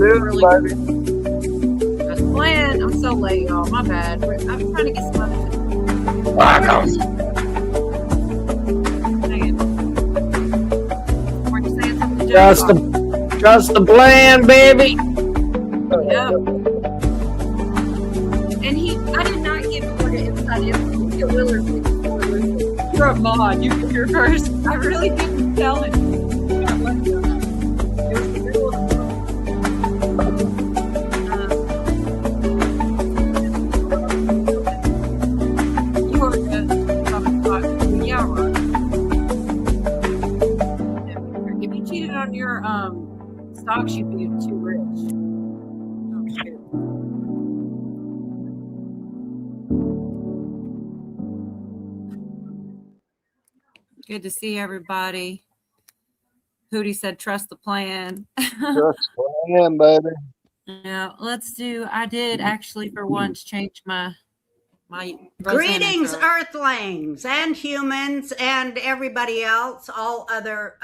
really baby. Trust the plan. I'm so late, y'all. My bad. I'm trying to get some other shit. Dang it. Weren't you saying something, Joe? Trust the plan, baby. Yep. And I did not give him what it inside him. Willard, you're a mod. You get here first. I really didn't tell him. It was the middle of the you are good. Yeah, right. If you cheated on your stocks, you'd be too rich. Oh, shit. Good to see everybody. Hootie said, trust the plan. Trust the plan, baby. Yeah, I did actually for once change my Greetings, Earthlings and humans and everybody else, all other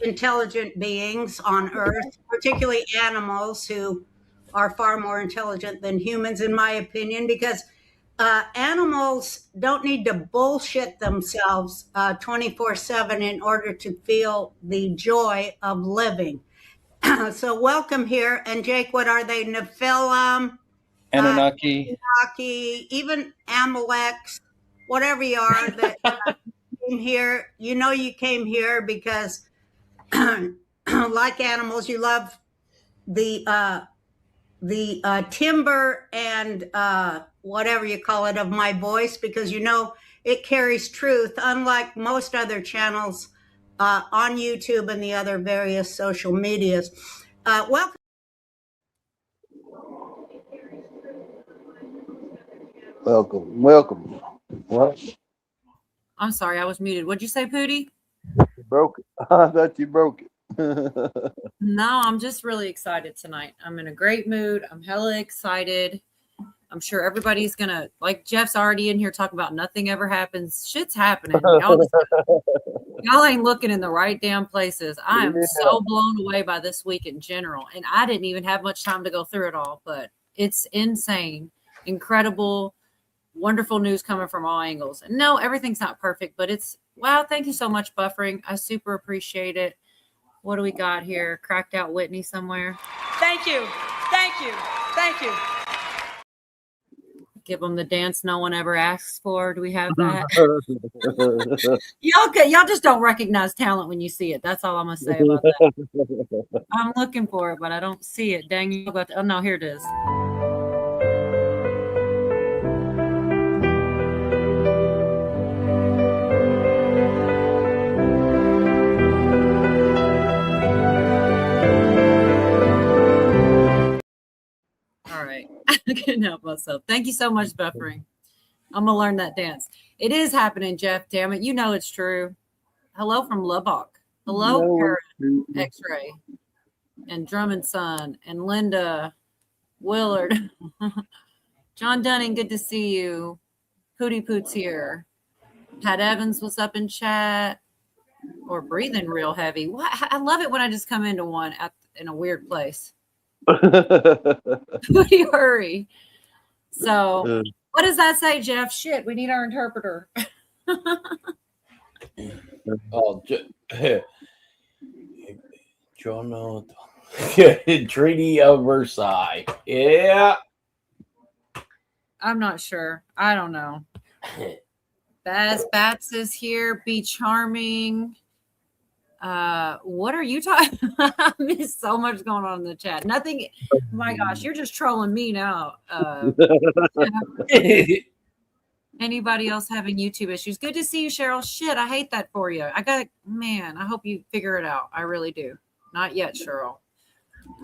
intelligent beings on Earth, particularly animals who are far more intelligent than humans, in my opinion, because animals don't need to bullshit themselves 24/7 in order to feel the joy of living. So welcome here. And Jake, what are they? Nephilim? Anunnaki. Even Amaleks, whatever you are that came here. You know you came here because, like animals, you love the timbre and whatever you call it of my voice, because you know it carries truth, unlike most other channels on YouTube and the other various social medias. Welcome. Welcome. What? I'm sorry, I was muted. What'd you say, Pootie? You broke it. I thought you broke it. No, I'm just really excited tonight. I'm in a great mood. I'm hella excited. I'm sure everybody's gonna, like Jeff's already in here talking about nothing ever happens. Shit's happening. Y'all ain't looking in the right damn places. I am so blown away by this week in general. And I didn't even have much time to go through it all, but it's insane, incredible, wonderful news coming from all angles. And no, everything's not perfect, but it's, wow, thank you so much, Buffering. I super appreciate it. What do we got here? Cracked out Whitney somewhere. Thank you. Thank you. Thank you. Give them the dance no one ever asks for. Do we have that? Y'all just don't recognize talent when you see it. That's all I'm gonna say about that. I'm looking for it, but I don't see it. Dang you! Oh no, here it is. All right, I couldn't help myself. Thank you so much, Buffering. I'm gonna learn that dance. It is happening, Jeff. Damn it, you know it's true. Hello from Lubbock. Hello, Parrot, X-Ray, and Drummond Son, and Linda Willard. John Dunning, good to see you. Pootie Poots here. Pat Evans was up in chat. Or breathing real heavy. What? I love it when I just come into one in a weird place. Pootie, hurry. So, what does that say, Jeff? Shit, we need our interpreter. Treaty of Versailles. Yeah. I'm not sure. I don't know. Bats is here. Be charming. What are you talking? I missed so much going on in the chat. Nothing. My gosh, you're just trolling me now. Anybody else having YouTube issues? Good to see you, Cheryl. Shit, I hate that for you. I hope you figure it out. I really do. Not yet, Cheryl.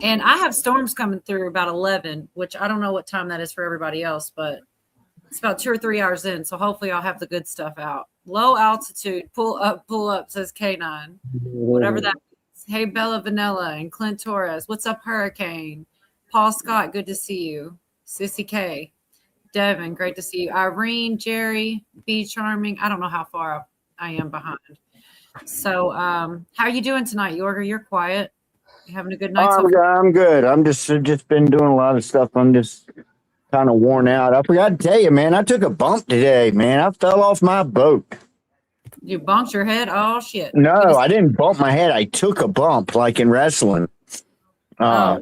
And I have storms coming through about 11, which I don't know what time that is for everybody else, but it's about 2 or 3 hours in. So hopefully I'll have the good stuff out. Low altitude, pull up, says K9. Whatever that means. Hey, Bella Vanilla and Clint Torres. What's up, Hurricane? Paul Scott, good to see you. Sissy K. Devin, great to see you. Irene, Jerry, Be Charming. I don't know how far I am behind. So how are you doing tonight, Yorger? You're quiet. You having a good night so far? I'm good. I'm just been doing a lot of stuff. I'm just kind of worn out. I forgot to tell you, man. I took a bump today, man. I fell off my boat. You bumped your head? Oh, shit. No, I didn't bump my head. I took a bump, like in wrestling. I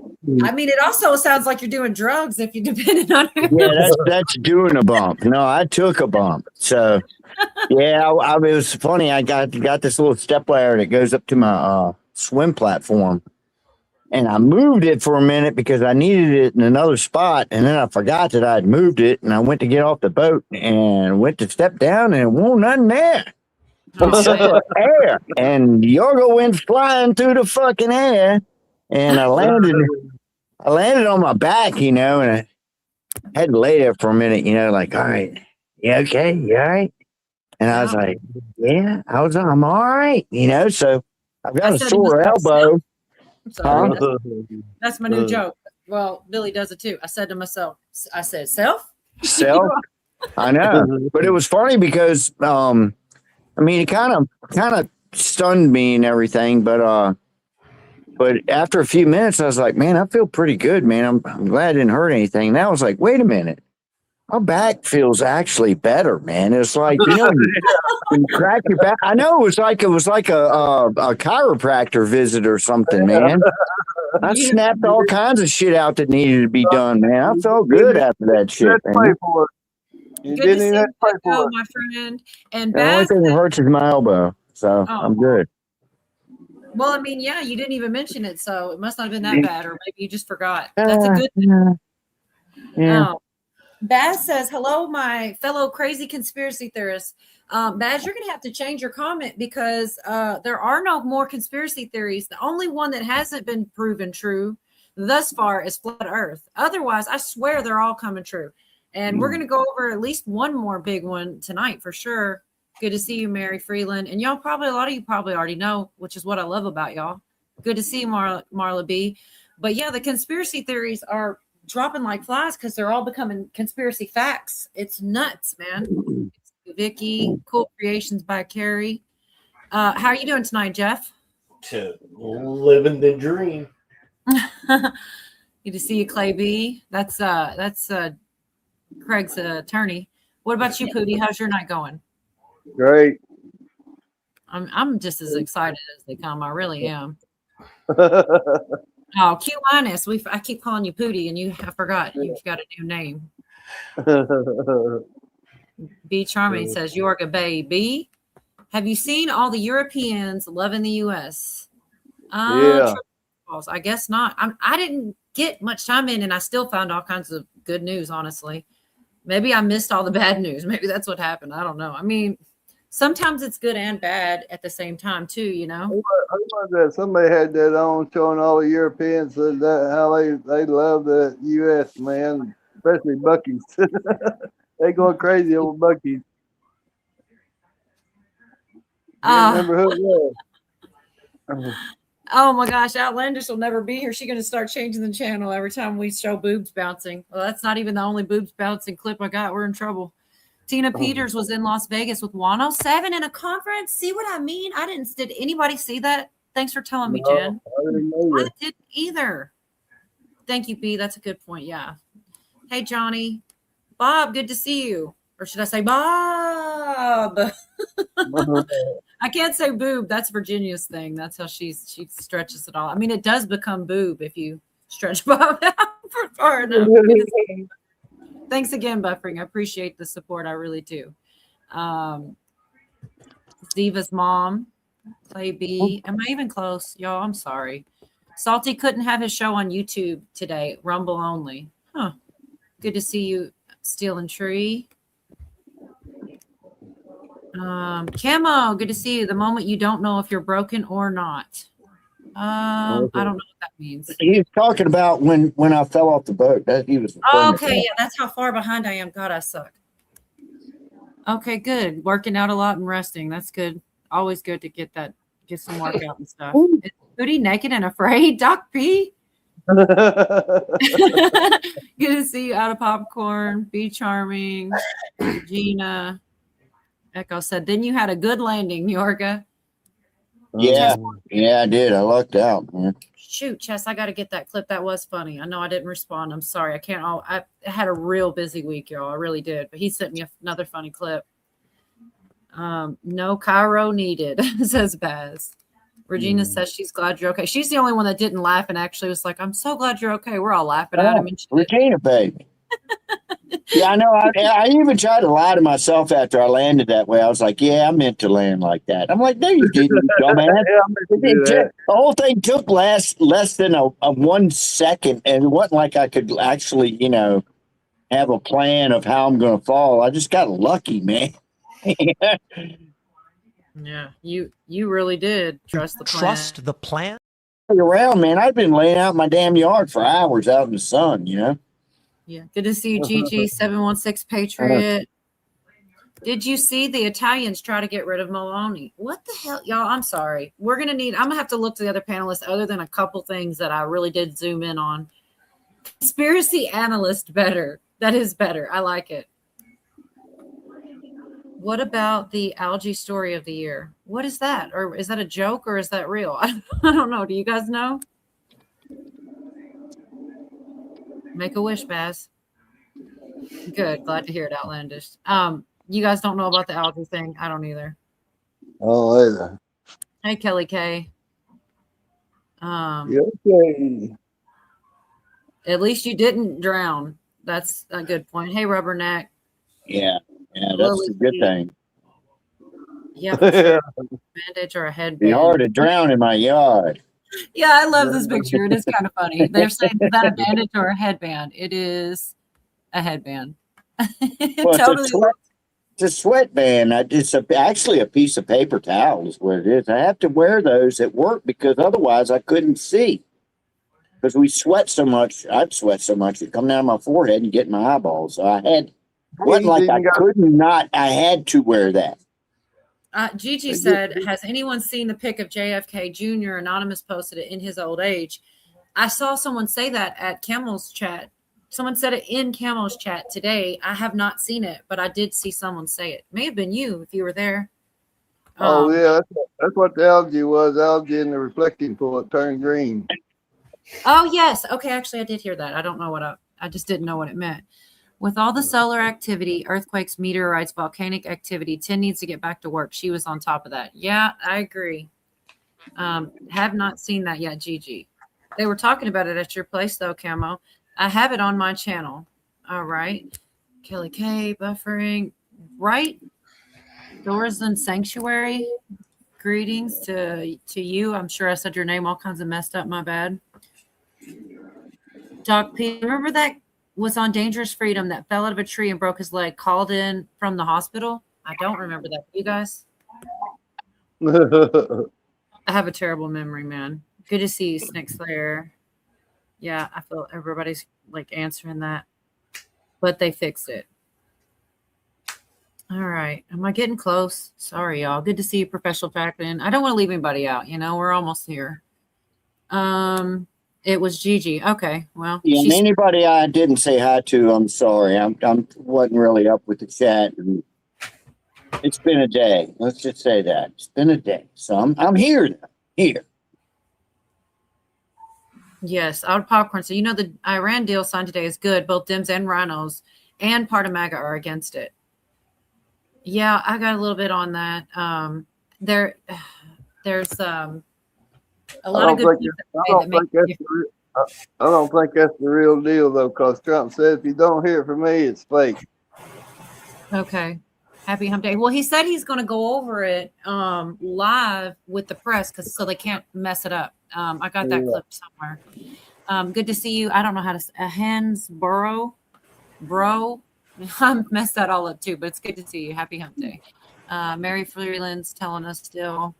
mean, it also sounds like you're doing drugs if you're depending on it. Yeah, that's doing a bump. No, I took a bump. So, yeah, it was funny. I got this little step ladder that goes up to my swim platform, and I moved it for a minute because I needed it in another spot, and then I forgot that I'd moved it, and I went to get off the boat and went to step down, and there wasn't nothing there. Except for air, and Yorgo went flying through the fucking air, and I landed on my back, and I had to lay there for a minute, like, all right, yeah, okay, you all right? And I was like, yeah, I'm all right, so I've got a sore elbow. Sorry, that's my new joke. Well, Billy does it too. I said to myself, I said, self? I know, but it was funny because, it kind of stunned me and everything, but after a few minutes, I was like, man, I feel pretty good, man. I'm glad I didn't hurt anything. And I was like, wait a minute. My back feels actually better, man. It's like, you crack your back. I know it was like a chiropractor visit or something, man. I snapped all kinds of shit out that needed to be done, man. I felt good after that shit, man. You Good to didn't see even you, pay for it. my friend. And The only Baz, thing that hurts is my elbow, so I'm good. well, I mean, yeah, you didn't even mention it, so it must not have been that bad, or maybe you just forgot. That's a good thing. Yeah. Baz says, hello, my fellow crazy conspiracy theorists. Baz, you're going to have to change your comment because there are no more conspiracy theories. The only one that hasn't been proven true thus far is flat Earth. Otherwise, I swear they're all coming true. And we're going to go over at least one more big one tonight for sure. Good to see you, Mary Freeland. And y'all a lot of you probably already know, which is what I love about y'all. Good to see you, Marla B. But yeah, the conspiracy theories are dropping like flies because they're all becoming conspiracy facts. It's nuts, man. Vicky, Cool Creations by Carrie. How are you doing tonight, Jeff? Living the dream. Good to see you, Clay B. That's Craig's attorney. What about you, Pootie? How's your night going? Great. I'm just as excited as they come. I really am. Oh, Q minus. I keep calling you Pootie, and I forgot you've got a new name. B Charming says, Yorga baby. Have you seen all the Europeans loving the U.S.? Yeah. I guess not. I didn't get much time in, and I still found all kinds of good news, honestly. Maybe I missed all the bad news. Maybe that's what happened. I don't know. I mean, sometimes it's good and bad at the same time, too, Who was that? Somebody had that on showing all the Europeans how they love the U.S., man, especially Buc-ee's. They going crazy over Buc-ee's. I remember who it was. Oh my gosh, Outlandish will never be here. She's going to start changing the channel every time we show boobs bouncing. Well, that's not even the only boobs bouncing clip I got. We're in trouble. Tina Peters was in Las Vegas with 107 in a conference. See what I mean? Did anybody see that? Thanks for telling me, Jen. I didn't either. Thank you, B. That's a good point. Yeah. Hey, Johnny. Bob, good to see you. Or should I say Bob? I can't say boob. That's Virginia's thing. That's how she stretches it all. I mean, it does become boob if you stretch Bob out for far enough. Thanks again, Buffering. I appreciate the support. I really do. Ziva's mom, Clay B. Am I even close? Y'all, I'm sorry. Salty couldn't have his show on YouTube today. Rumble only. Huh. Good to see you, Steel and Tree. Camo, good to see you. The moment you don't know if you're broken or not. I don't know what that means. He was talking about when I fell off the boat. He was. Okay, yeah, that's how far behind I am. God, I suck. Okay, good. Working out a lot and resting. That's good. Always good to get some workout and stuff. Is Booty naked and afraid? Doc P. Good to see you out of popcorn. Be charming. Gina. Echo said, then you had a good landing, Yorga. Yeah, I did. I lucked out, man. shoot, Chess, I got to get that clip. That was funny. I know I didn't respond. I'm sorry. I can't. I had a real busy week, y'all. I really did. But he sent me another funny clip. No Cairo needed, says Baz. Regina says she's glad you're okay. She's the only one that didn't laugh and actually was like, I'm so glad you're okay. We're all laughing at him. And shit. Regina, baby. Yeah, I know. I even tried to lie to myself after I landed that way. I was like, yeah, I meant to land like that. I'm like, no, you didn't, you dumbass. Yeah, I meant to do that. The whole thing took less than a 1 second, and it wasn't like I could actually, have a plan of how I'm going to fall. I just got lucky, man. Yeah, you really did trust the plan. Trust the plan. Around, man. I've been laying out in my damn yard for hours out in the sun, Yeah, good to see you, Gigi 716 Patriot. Did you see the Italians try to get rid of Maloney? What the hell, y'all? I'm sorry. I'm gonna have to look to the other panelists other than a couple things that I really did zoom in on. Conspiracy analyst better. That is better. I like it. What about the algae story of the year? What is that? Or is that a joke or is that real? I don't know. Do you guys know? Make a wish, Baz. Good. Glad to hear it, Outlandish. You guys don't know about the algae thing? I don't either. Oh, either. Hey, Kelly K. Okay. At least you didn't drown. That's a good point. Hey, Rubberneck. Yeah, that's a good thing. Yeah, for sure. Bandage or a headband. Be hard to drown in my yard. Yeah, I love this picture. It is kind of funny. They're saying, is that a bandage or a headband? It is a headband. Well, Totally. it's a sweatband. It's actually a piece of paper towel is what it is. I have to wear those at work because otherwise I couldn't see. Because we sweat so much. I'd sweat so much it come down my forehead and get in my eyeballs. So I had wasn't like I couldn't not. I had to wear that. Gigi said, has anyone seen the pic of JFK Jr.? Anonymous posted it in his old age. I saw someone say that at Camel's chat. Someone said it in Camel's chat today. I have not seen it, but I did see someone say it. May have been you if you were there. Oh, yeah. That's what the algae was. Algae in the reflecting pool. It turned green. Oh, yes. Okay. Actually, I did hear that. I don't know I just didn't know what it meant. With all the solar activity, earthquakes, meteorites, volcanic activity, Tin needs to get back to work. She was on top of that. Yeah, I agree. Have not seen that yet, Gigi. They were talking about it at your place, though, Camo. I have it on my channel. All right. Kelly K, buffering. Right? Doors and Sanctuary. Greetings to you. I'm sure I said your name all kinds of messed up. My bad. Doc P, remember that was on Dangerous Freedom that fell out of a tree and broke his leg, called in from the hospital? I don't remember that. You guys? I have a terrible memory, man. Good to see you, Snake Slayer. Yeah, I feel everybody's like answering that. But they fixed it. All right. Am I getting close? Sorry, y'all. Good to see you, Professional Factman. I don't want to leave anybody out. We're almost here. It was Gigi. Okay. Well, yeah. Anybody I didn't say hi to, I'm sorry. I wasn't really up with the chat. It's been a day. Let's just say that it's been a day. So I'm here now. Here. Yes, our popcorn. So the Iran deal signed today is good. Both Dems and Rhinos and part of MAGA are against it. Yeah, I got a little bit on that. There's a lot of good people I don't think that's the real deal, though, because Trump said if you don't hear from me, it's fake. Okay. Happy Hump Day. Well, he said he's going to go over it live with the press so they can't mess it up. I got that clip somewhere. Good to see you. I don't know how to say Hansborough. Bro. I messed that all up too, but it's good to see you. Happy Hump Day. Mary Freeland's telling us still.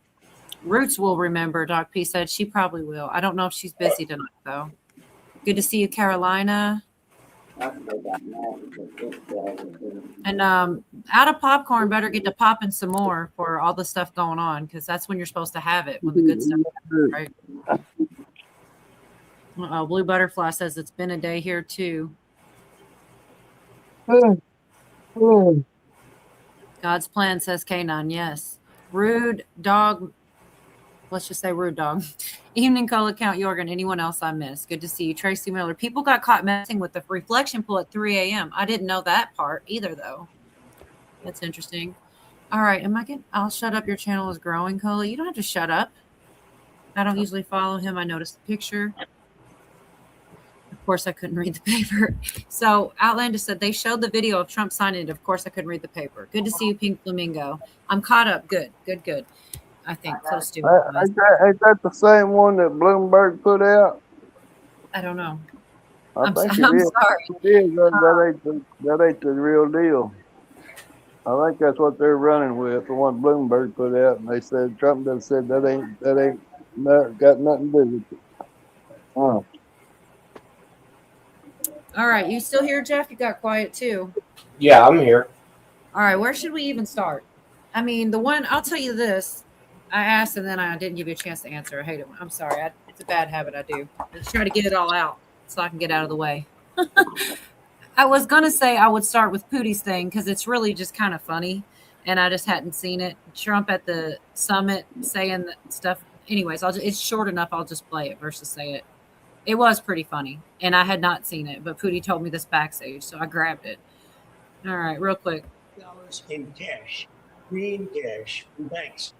Roots will remember, Doc P said. She probably will. I don't know if she's busy tonight, though. Good to see you, Carolina. And out of popcorn, better get to popping some more for all the stuff going on, because that's when you're supposed to have it, when the good stuff happens, right? Blue Butterfly says it's been a day here, too. God's plan, says K9, yes. Rude Dog let's just say rude dog. Evening color count Jorgen. Anyone else I missed? Good to see you. Tracy Miller. People got caught messing with the reflection pool at 3 a.m. I didn't know that part either, though. That's interesting. All right. I'll shut up. Your channel is growing, Cola. You don't have to shut up. I don't usually follow him. I noticed the picture. Of course, I couldn't read the paper. So Outlander said they showed the video of Trump signing it. Of course, I couldn't read the paper. Good to see you, Pink Flamingo. I'm caught up. Good. I think close to it. Ain't that the same one that Bloomberg put out? I don't know. I think I'm it is. sorry. It is. That ain't the real deal. I think that's what they're running with, the one Bloomberg put out, and they said Trump done said that ain't got nothing to do with it. Oh. All right. You still here, Jeff? You got quiet too. Yeah, I'm here. All right. Where should we even start? I mean, I'll tell you this. I asked and then I didn't give you a chance to answer. I hate it. I'm sorry. It's a bad habit I do. I just try to get it all out so I can get out of the way. I was going to say I would start with Pootie's thing because it's really just kind of funny. And I just hadn't seen it. Trump at the summit saying that stuff. Anyways, it's short enough. I'll just play it versus say it. It was pretty funny. And I had not seen it. But Pootie told me this backstage. So I grabbed it. All right. Real quick. In cash, green cash from banks,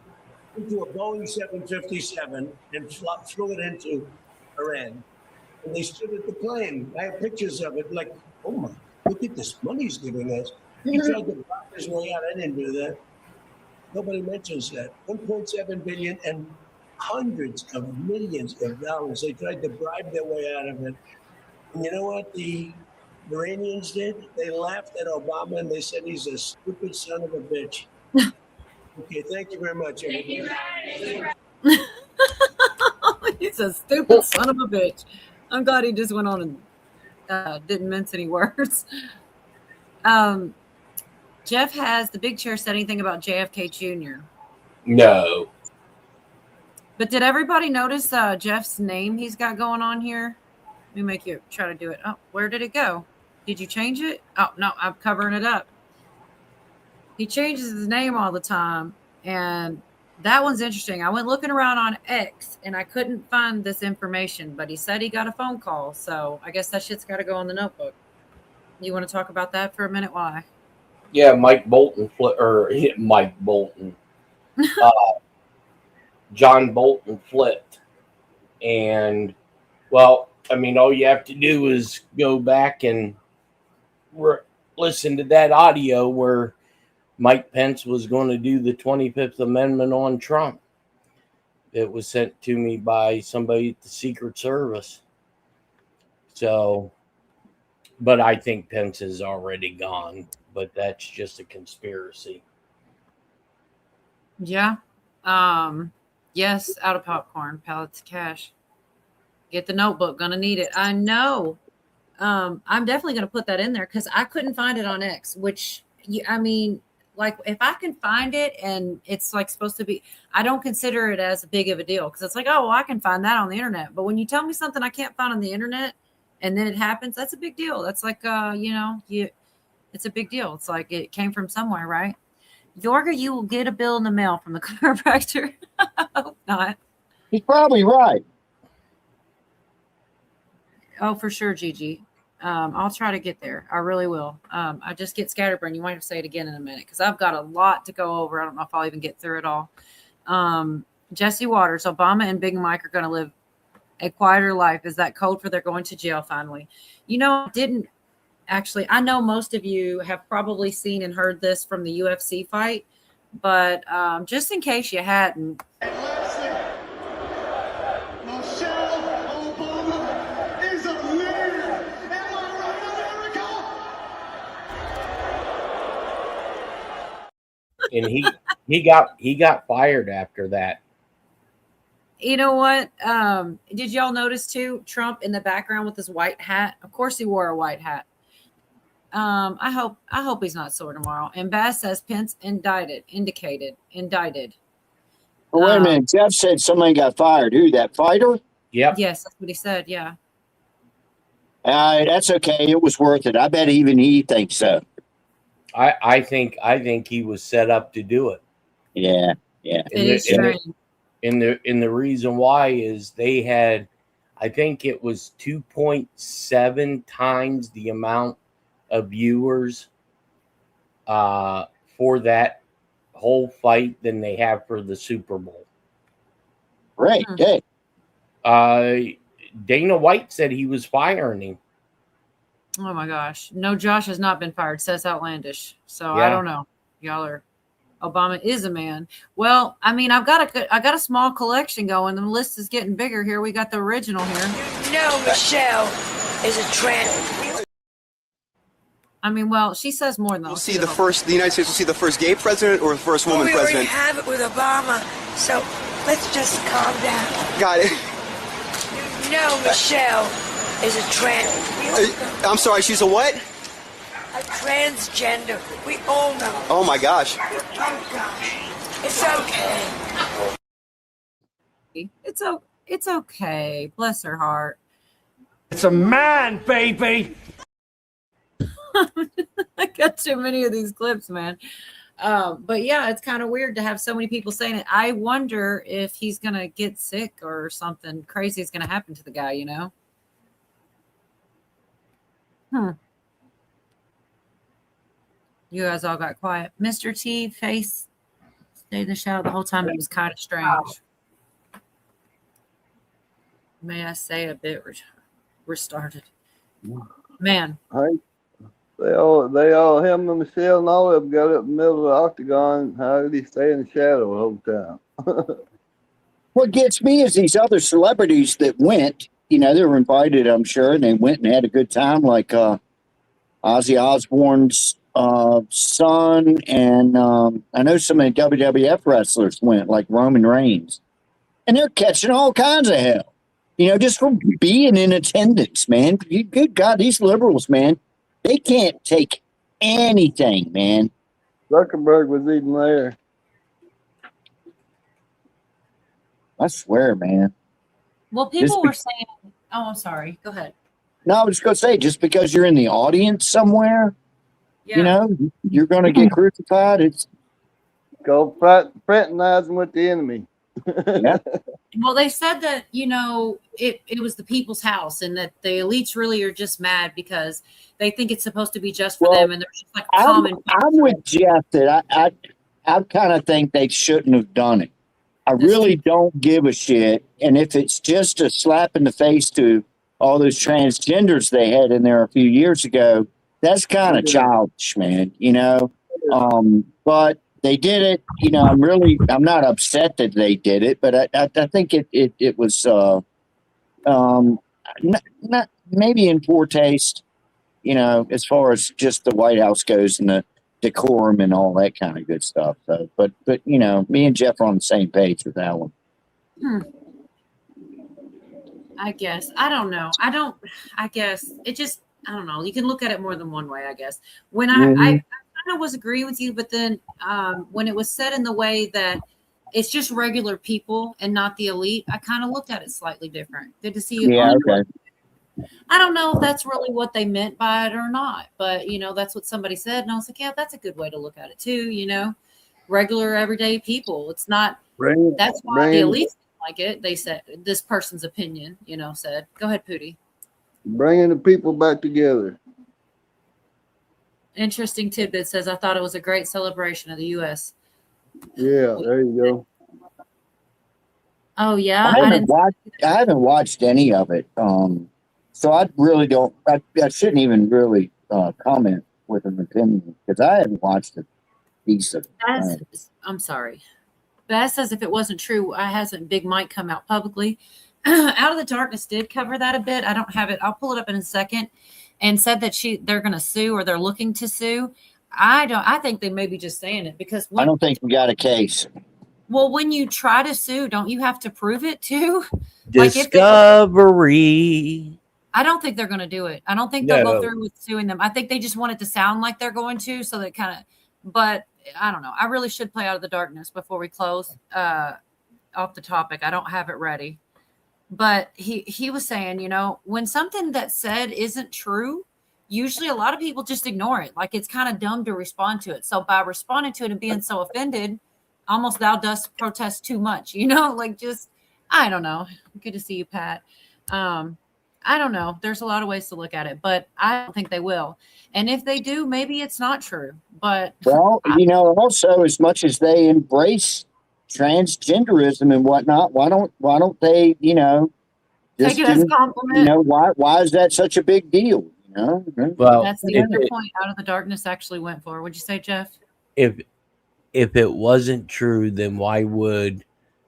into a Boeing 757 and flew it into Iran. And they stood at the plane. I have pictures of it. Like, oh my, look at this money he's giving us. He tried to bribe his way out. I didn't do that. Nobody mentions that. 1.7 billion and hundreds of millions of dollars. They tried to bribe their way out of it. And you know what the Iranians did? They laughed at Obama and they said he's a stupid son of a bitch. Okay, thank you very much, everybody. He's a stupid son of a bitch. I'm glad he just went on and didn't mince any words. Jeff has the big chair said anything about JFK Jr. No. But did everybody notice Jeff's name he's got going on here? Let me make you try to do it. Oh, where did it go? Did you change it? Oh, no, I'm covering it up. He changes his name all the time. And that one's interesting. I went looking around on X and I couldn't find this information, but he said he got a phone call. So I guess that shit's got to go in the notebook. You want to talk about that for a minute? Why? Yeah, Mike Bolton John Bolton flipped. And, well, I mean, all you have to do is go back and listen to that audio where Mike Pence was going to do the 25th Amendment on Trump. It was sent to me by somebody at the Secret Service. So, but I think Pence is already gone, but that's just a conspiracy. Yeah. Yes, out of popcorn, pallets of cash. Get the notebook, gonna need it. I know. I'm definitely gonna put that in there because I couldn't find it on X, which I mean, like if I can find it and it's like supposed to be, I don't consider it as big of a deal because it's like, oh, well, I can find that on the internet. But when you tell me something I can't find on the internet and then it happens, that's a big deal. That's like, it's a big deal. It's like it came from somewhere, right? Yorga, you will get a bill in the mail from the chiropractor. I hope not. He's probably right. Oh, for sure, Gigi. I'll try to get there. I really will. I just get scatterbrained. You might have to say it again in a minute because I've got a lot to go over. I don't know if I'll even get through it all. Jesse Waters, Obama and Big Mike are going to live a quieter life. Is that code for they're going to jail finally? I know most of you have probably seen and heard this from the UFC fight, but just in case you hadn't. And he got fired after that. You know what? Did y'all notice too? Trump in the background with his white hat. Of course, he wore a white hat. I hope he's not sore tomorrow. And Bass says Pence indicted. Oh, wait a minute. Jeff said somebody got fired. Who? That fighter? Yep. Yes, that's what he said. Yeah. That's okay. It was worth it. I bet even he thinks so. I think he was set up to do it. Yeah. It is strange. And the reason why is they had, I think it was 2.7 times the amount of viewers for that whole fight than they have for the Super Bowl. Right. Hey. Dana White said he was firing him. Oh my gosh. No, Josh has not been fired. Says outlandish. So Yeah. I don't know. Y'all are. Obama is a man. Well, I mean, I got a small collection going. The list is getting bigger here. We got the original here. No, Michelle is a trans. I mean, well, she says more than We'll those. see the United States will see the first gay president or the first woman We already president. have it with Obama, so let's just calm down. Got it. No, Michelle is a trans. I'm sorry, she's a what? A transgender. We all know. Oh my gosh. Oh gosh. It's okay. It's okay. Bless her heart. It's a man, baby. I got too many of these clips, man. But yeah, it's kind of weird to have so many people saying it. I wonder if he's gonna get sick or something crazy is gonna happen to the guy, you know? You guys all got quiet. Mr. T face stayed in the shadow the whole time. It was kind of strange. May I say a bit restarted. Man. They all, him and Michelle and all of them got up in the middle of the octagon. How did he stay in the shadow the whole time? What gets me is these other celebrities that went, you know, they were invited, I'm sure, and they went and had a good time, like Ozzy Osbourne's son, and I know some of the WWF wrestlers went, like Roman Reigns, and they're catching all kinds of hell, you know, just from being in attendance, man. Good God, these liberals, man, they can't take anything, man. Zuckerberg was even there. I swear, man. Well, people were saying, oh, I'm sorry. Go ahead. No, I was just going to say, just because you're in the audience somewhere, Yeah. you know, you're going to get crucified. It's Called fraternizing with the enemy. Yeah. Well, they said that, you know, it was the people's house and that the elites really are just mad because they think it's supposed to be just for them. And they're just like common. I'm with Jeff that I kind of think they shouldn't have done it. I really don't give a shit. And if it's just a slap in the face to all those transgenders they had in there a few years ago, that's kind of childish, man, you know? But they did it, you know. I'm not upset that they did it, but I think it was not maybe in poor taste, you know, as far as just the White House goes and the decorum and all that kind of good stuff. So, but you know, me and Jeff are on the same page with that one. I guess. I don't know. I guess it just, I don't know. You can look at it more than one way, I guess. When I kind of was agreeing with you, but then when it was said in the way that it's just regular people and not the elite, I kind of looked at it slightly different. Good to see you. Yeah, okay. I don't know if that's really what they meant by it or not, but you know, that's what somebody said. And I was like, yeah, that's a good way to look at it too. You know, regular everyday people. It's not, that's why the elites didn't like it. They said this person's opinion, you know, said, go ahead, Pootie. Bringing the people back together. Interesting tidbit says, I thought it was a great celebration of the U.S. Yeah, there you go. Oh yeah. I haven't watched any of it. So I really don't, I shouldn't even really comment with an opinion because I haven't watched a piece of it. I'm sorry. Beth says if it wasn't true, why hasn't Big Mike come out publicly? Out of the Darkness did cover that a bit. I don't have it. I'll pull it up in a second. And said that they're going to sue or they're looking to sue. I think they may be just saying it because I don't think we got a case. Well, when you try to sue, don't you have to prove it too? Discovery. I don't think they're going to do it. I don't think they'll go through with suing them. I think they just want it to sound like they're going to, so that kind of, but I don't know. I really should play Out of the Darkness before we close off the topic. I don't have it ready. But he was saying, you know, when something that's said isn't true, usually a lot of people just ignore it. Like it's kind of dumb to respond to it. So by responding to it and being so offended, almost thou dost protest too much, you know, like just, I don't know. Good to see you, Pat. I don't know. There's a lot of ways to look at it, but I don't think they will. And if they do, maybe it's not true. But Well, also as much as they embrace transgenderism and whatnot, why don't they, take it as a compliment. Why is that such a big deal? Well, That's the other point Out of the Darkness actually went for. What'd you say, Jeff? if it wasn't true, then why would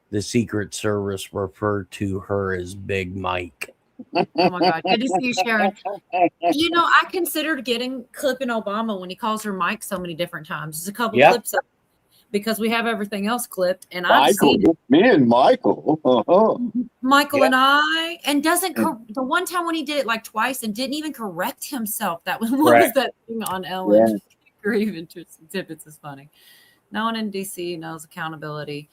the Secret Service refer to her as Big Mike? Oh my God. Good to see you, Sharon. I considered clipping Obama when he calls her Mike so many different times. There's a couple clips of it because we have everything else clipped. And I've seen it. Me and Michael. Michael and I. And the one time when he did it like twice and didn't even correct himself. That was what was that thing on Ellen? Grieving Tippets is funny. No one in DC knows accountability.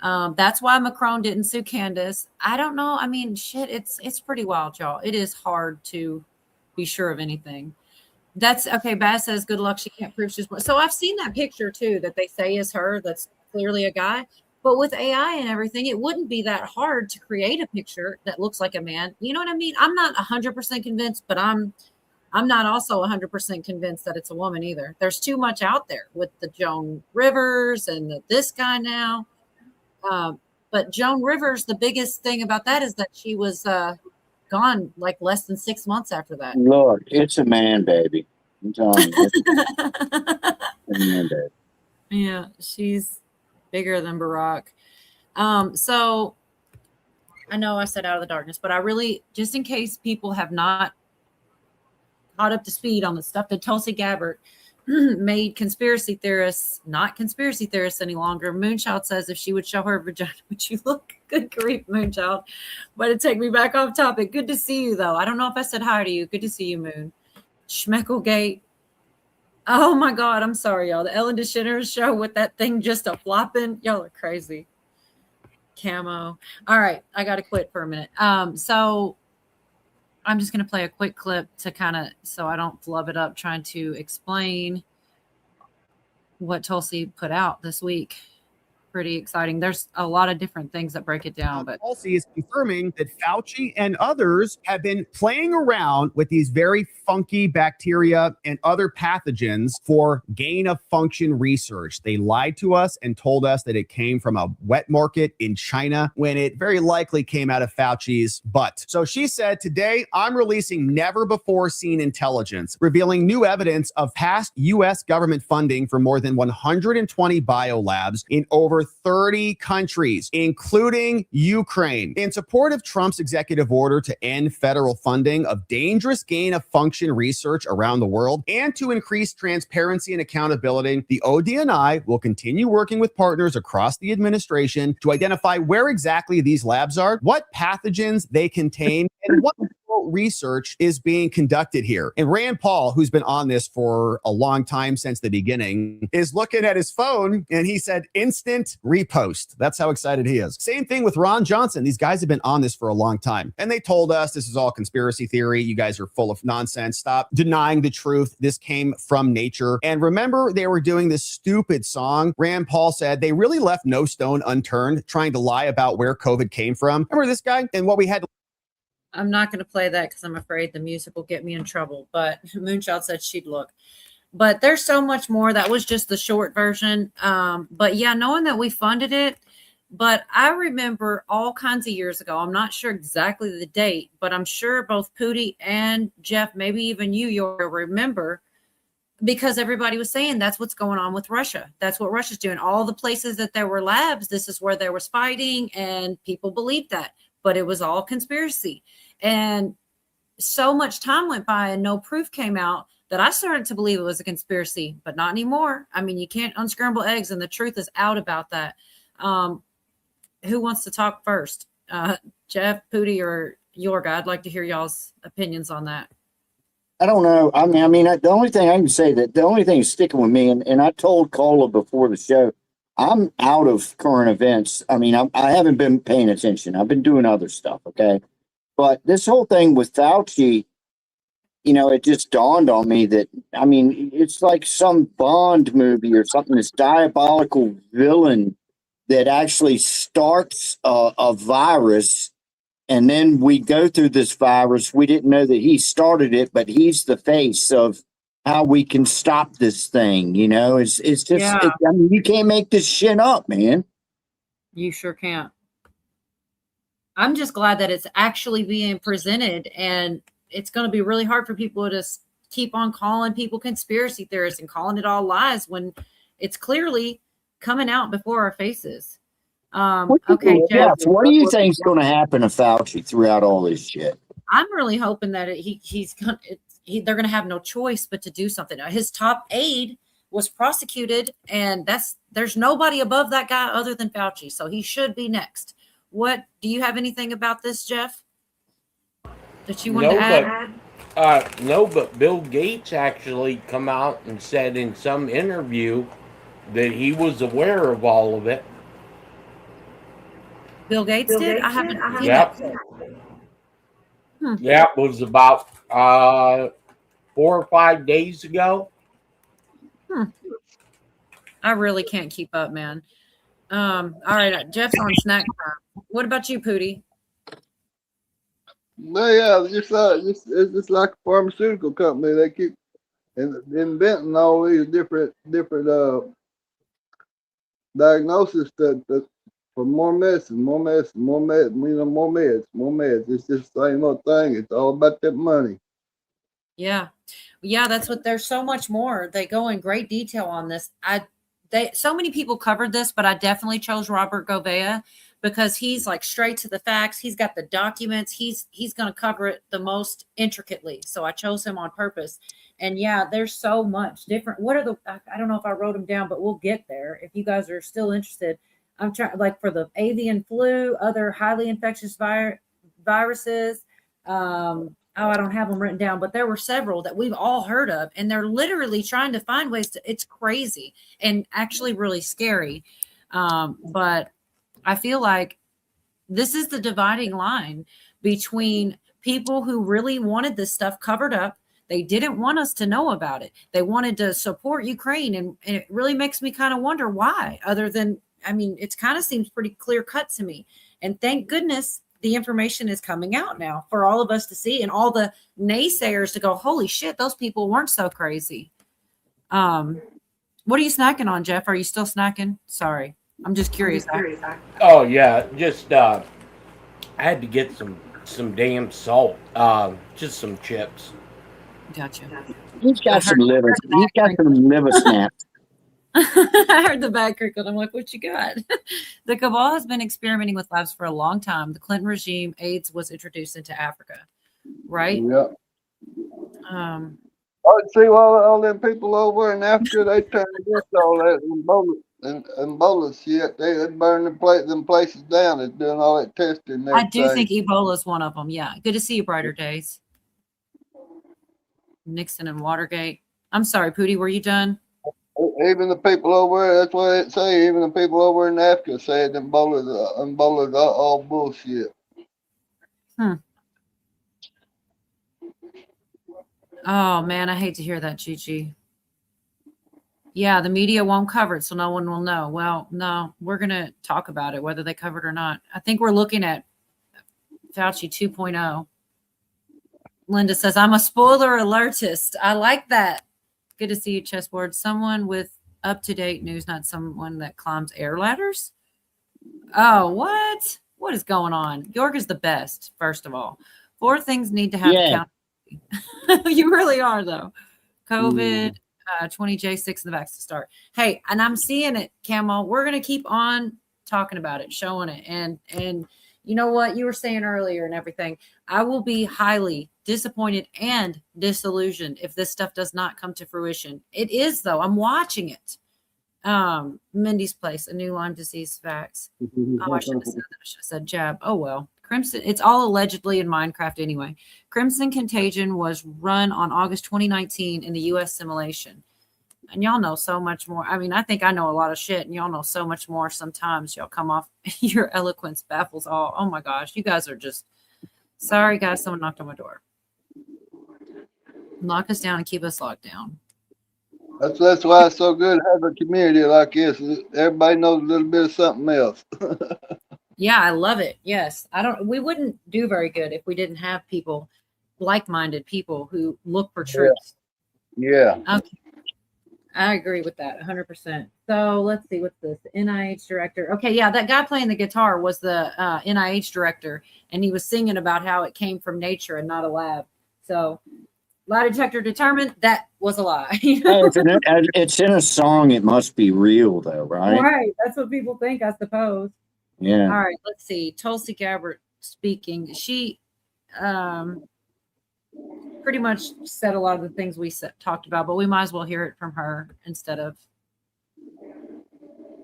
That's why Macron didn't sue Candace. I don't know. I mean, shit, it's pretty wild, y'all. It is hard to be sure of anything. That's okay. Bass says, good luck. She can't prove she's. So I've seen that picture too that they say is her. That's clearly a guy. But with AI and everything, it wouldn't be that hard to create a picture that looks like a man. You know what I mean? I'm not 100% convinced, but I'm not also 100% convinced that it's a woman either. There's too much out there with the Joan Rivers and this guy now. But Joan Rivers, the biggest thing about that is that she was gone like less than 6 months after that. Look, it's a man, baby. I'm telling you, it's a man, baby. Yeah, she's bigger than Barack. So I know I said Out of the Darkness, but I really, just in case people have not caught up to speed on the stuff that Tulsi Gabbard made conspiracy theorists not conspiracy theorists any longer. Moonchild says if she would show her vagina, would you look? Good grief, Moonchild. Way to take me back off topic. Good to see you, though. I don't know if I said hi to you. Good to see you, Moon. Schmecklegate. Oh, my God. I'm sorry, y'all. The Ellen DeGeneres show with that thing just a flopping. Y'all are crazy. Camo. All right. I got to quit for a minute. So I'm just going to play a quick clip to so I don't flub it up trying to explain what Tulsi put out this week. Pretty exciting. There's a lot of different things that break it down. But Tulsi is confirming that Fauci and others have been playing around with these very funky bacteria and other pathogens for gain of function research. They lied to us and told us that it came from a wet market in China when it very likely came out of Fauci's butt. So she said, today I'm releasing never before seen intelligence, revealing new evidence of past U.S. government funding for more than 120 biolabs in over 30 countries, including Ukraine, in support of Trump's executive order to end federal funding of dangerous gain of function research around the world and to increase transparency and accountability. The ODNI will continue working with partners across the administration to identify where exactly these labs are, what pathogens they contain, and what research is being conducted here. And Rand Paul, who's been on this for a long time since the beginning, is looking at his phone and he said instant repost. That's how excited he is. Same thing with Ron Johnson. These guys have been on this for a long time. And they told us this is all conspiracy theory. You guys are full of nonsense. Stop denying the truth. This came from nature. And remember, they were doing this stupid song. Rand Paul said they really left no stone unturned trying to lie about where COVID came from. Remember this guy and what we had. I'm not going to play that because I'm afraid the music will get me in trouble. But Moonchild said she'd look. But there's so much more. That was just the short version. But yeah, knowing that we funded it. But I remember all kinds of years ago, I'm not sure exactly the date, but I'm sure both Pootie and Jeff, maybe even you'll remember, because everybody was saying that's what's going on with Russia. That's what Russia's doing. All the places that there were labs, this is where there was fighting, and people believed that. But it was all conspiracy. And so much time went by and no proof came out that I started to believe it was a conspiracy, but not anymore. I mean, you can't unscramble eggs, and the truth is out about that. Who wants to talk first? Jeff, Pootie, or Yorga? I'd like to hear y'all's opinions on that. I don't know. I mean, the only thing I can say that the only thing sticking with me, and I told Cola before the show, I'm out of current events. I mean, I haven't been paying attention. I've been doing other stuff, okay? But this whole thing with Fauci, it just dawned on me that, I mean, it's like some Bond movie or something, this diabolical villain that actually starts a virus. And then we go through this virus. We didn't know that he started it, but he's the face of how we can stop this thing. You know, it's just, Yeah. I mean, you can't make this shit up, man. You sure can't. I'm just glad that it's actually being presented, and it's going to be really hard for people to keep on calling people conspiracy theorists and calling it all lies when it's clearly coming out before our faces. Okay, Jeff. What do you think is going to happen to Fauci throughout all this shit? I'm really hoping that they're going to have no choice but to do something. His top aide was prosecuted, and there's nobody above that guy other than Fauci, so he should be next. What do you have anything about this, Jeff, that you want to add? No, but Bill Gates actually come out and said in some interview that he was aware of all of it. Bill Gates did? I haven't. Yep. Yeah, it was about 4 or 5 days ago. I really can't keep up, man. All right, Jeff's on snack time. What about you, Pootie? No, yeah, it's just like a pharmaceutical company. They keep inventing all these different diagnosis that for more medicine, more meds. It's just the same old thing. It's all about that money. Yeah, that's what. There's so much more. They go in great detail on this. So many people covered this, but I definitely chose Robert Gouveia because he's like straight to the facts. He's got the documents. He's going to cover it the most intricately. So I chose him on purpose. And yeah, there's so much different. I don't know if I wrote them down, but we'll get there. If you guys are still interested, I'm trying, like, for the avian flu, other highly infectious viruses. I don't have them written down, but there were several that we've all heard of, and they're literally trying to find ways to. It's crazy and actually really scary. But I feel like this is the dividing line between people who really wanted this stuff covered up. They didn't want us to know about it. They wanted to support Ukraine. And it really makes me kind of wonder why, other than, I mean, it kind of seems pretty clear cut to me. And thank goodness the information is coming out now for all of us to see, and all the naysayers to go, holy shit, those people weren't so crazy. What are you snacking on, Jeff? Are you still snacking? Sorry. I'm just curious. Oh yeah, just I had to get some damn salt. Just some chips. Gotcha. He's got some liver. He's got some liver snaps. I heard the back crickle. I'm like, what you got? The cabal has been experimenting with labs for a long time. The Clinton regime, AIDS was introduced into Africa, right? Yeah. See, all them people over in Africa, they turned against all that Ebola shit. They burn them places down. They're doing all that testing and I do everything. think Ebola is one of them. Yeah. Good to see you, brighter days. Nixon and Watergate. I'm sorry, Pootie, were you done? Even the people over there, that's what it say. Even the people over in Africa said Ebola's all bullshit. Oh man, I hate to hear that, Chi-Chi. Yeah, the media won't cover it, so no one will know. Well, no, we're gonna talk about it, whether they cover it or not. I think we're looking at Fauci 2.0. Linda says, I'm a spoiler alertist. I like that. Good to see you, chessboard. Someone with up-to-date news, not someone that climbs air ladders. Oh, what? What is going on? York is the best, first of all. 4 things need to have accountability. You really are, though. COVID, 20J6 in the vaccine start. Hey, and I'm seeing it, Camo. We're going to keep on talking about it, showing it. And you know what you were saying earlier and everything. I will be highly disappointed and disillusioned if this stuff does not come to fruition. It is, though. I'm watching it. Mindy's Place, a new Lyme disease vax. Oh, I should have said that. I should have said jab. Oh, well. Crimson, it's all allegedly in Minecraft anyway. Crimson Contagion was run on August 2019 in the U.S. simulation. And y'all know so much more. I mean, I think I know a lot of shit, and y'all know so much more. Sometimes y'all come off, your eloquence baffles all. Oh my gosh, you guys are just, sorry guys, someone knocked on my door. Lock us down and keep us locked down. That's why it's so good to have a community like this. Everybody knows a little bit of something else. Yeah, I love it. Yes. We wouldn't do very good if we didn't have people, like-minded people who look for truth. Yeah. Okay. I agree with that 100%. So let's see, what's this? NIH director. Okay, yeah, that guy playing the guitar was the NIH director, and he was singing about how it came from nature and not a lab. So lie detector determined that was a lie. It's in a song. It must be real, though, right? Right. That's what people think, I suppose. Yeah. All right, let's see. Tulsi Gabbard speaking. She pretty much said a lot of the things we talked about, but we might as well hear it from her instead of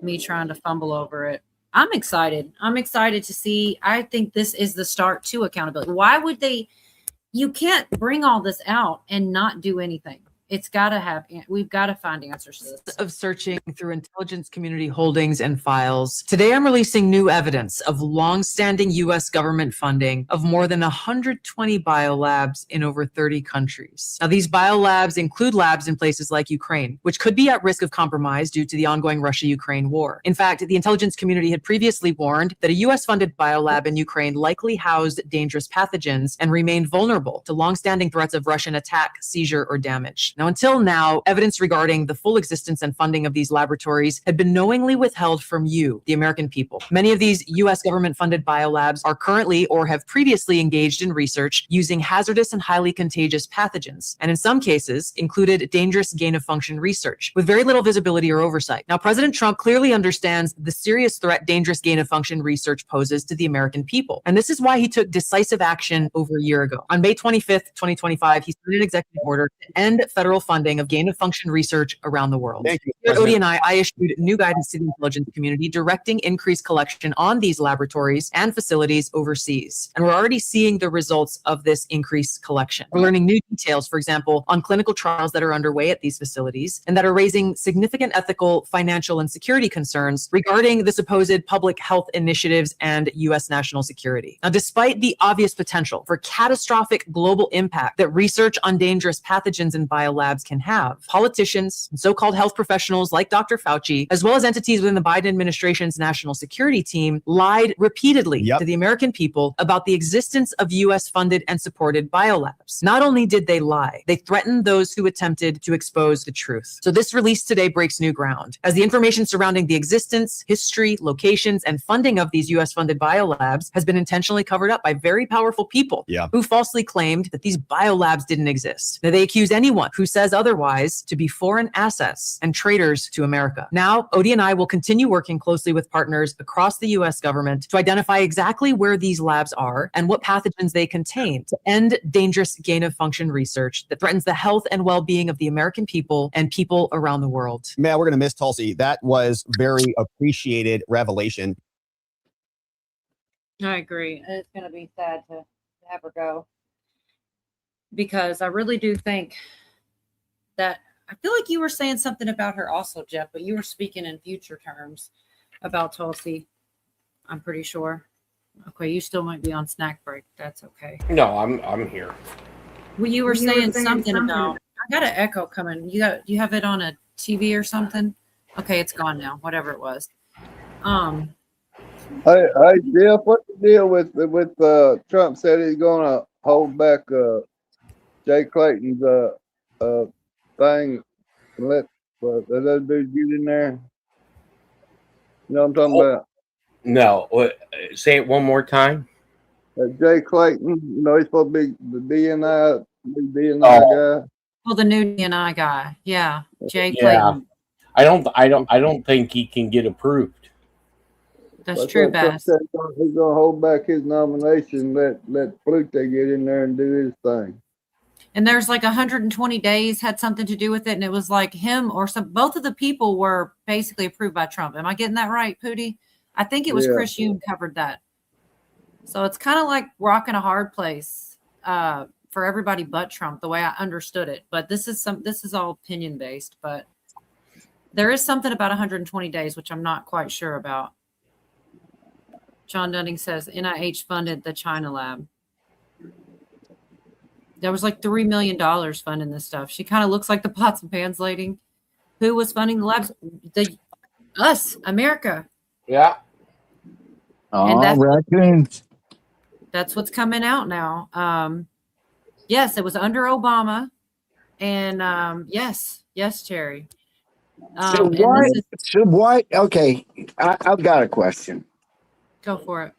me trying to fumble over it. I'm excited. I'm excited to see. I think this is the start to accountability. Why would they? You can't bring all this out and not do anything. It's got to have, we've got to find answers to this. Of searching through intelligence community holdings and files, today I'm releasing new evidence of long-standing U.S. government funding of more than 120 biolabs in over 30 countries. Now, these biolabs include labs in places like Ukraine, which could be at risk of compromise due to the ongoing Russia-Ukraine war. In fact, the intelligence community had previously warned that a U.S.-funded biolab in Ukraine likely housed dangerous pathogens and remained vulnerable to long-standing threats of Russian attack, seizure, or damage. Now, until now, evidence regarding the full existence and funding of these laboratories had been knowingly withheld from you, the American people. Many of these U.S. government-funded biolabs are currently or have previously engaged in research using hazardous and highly contagious pathogens, and in some cases included dangerous gain-of-function research with very little visibility or oversight. Now, President Trump clearly understands the serious threat dangerous gain-of-function research poses to the American people, and this is why he took decisive action over a year ago. On May 25th, 2025, he signed an executive order to end federal funding of gain-of-function research around the world. Thank you, Here at President. ODNI, I issued new guidance to the intelligence community directing increased collection on these laboratories and facilities overseas. And we're already seeing the results of this increased collection. We're learning new details, for example, on clinical trials that are underway at these facilities and that are raising significant ethical, financial, and security concerns regarding the supposed public health initiatives and U.S. national security. Now, despite the obvious potential for catastrophic global impact that research on dangerous pathogens and biolabs can have, politicians and so-called health professionals like Dr. Fauci, as well as entities within the Biden administration's national security team, lied repeatedly to the American people about the existence of U.S.-funded and supported biolabs. Not only did they lie, they threatened those who attempted to expose the truth. So this release today breaks new ground, as the information surrounding the existence, history, locations, and funding of these U.S.-funded biolabs has been intentionally covered up by very powerful people who falsely claimed that these biolabs didn't exist. Now, they accuse anyone who says otherwise to be foreign assets and traitors to America. Now, ODNI will continue working closely with partners across the U.S. government to identify exactly where these labs are and what pathogens they contain to end dangerous gain-of-function research that threatens the health and well-being of the American people and people around the world. Man, we're going to miss Tulsi. That was very appreciated revelation. I agree. It's going to be sad to have her go, because I really do think that, I feel like you were saying something about her also, Jeff, but you were speaking in future terms about Tulsi. I'm pretty sure. Okay, you still might be on snack break. That's okay. No, I'm here. Well, you were saying something about, I got an echo coming. You have it on a TV or something? Okay, it's gone now. Whatever it was. Hey, Jeff, what's the deal with Trump said he's gonna hold back Jay Clayton's thing and let those dudes get in there? You know what I'm talking about? No, say it one more time. Jay Clayton, you know, he's supposed to be the DNI guy. Well, the new DNI guy. Yeah. Jay Clayton. I don't think he can get approved. That's true, Bass. He's gonna hold back his nomination, let Flute get in there and do his thing. And there's like 120 days had something to do with it, and it was like him or both of the people were basically approved by Trump. Am I getting that right, Pootie? I think it was Chris Yoon covered that. So it's kind of like rocking a hard place for everybody but Trump, the way I understood it. But this is all opinion based, but there is something about 120 days, which I'm not quite sure about. John Dunning says NIH funded the China lab. There was like $3 million funding this stuff. She kind of looks like the pots and pans lady. Who was funding the labs? Us, America. Yeah. And Oh, raccoons. that's what's coming out now. Yes, it was under Obama. And yes, Terry. So what? Okay, I've got a question. Go for it.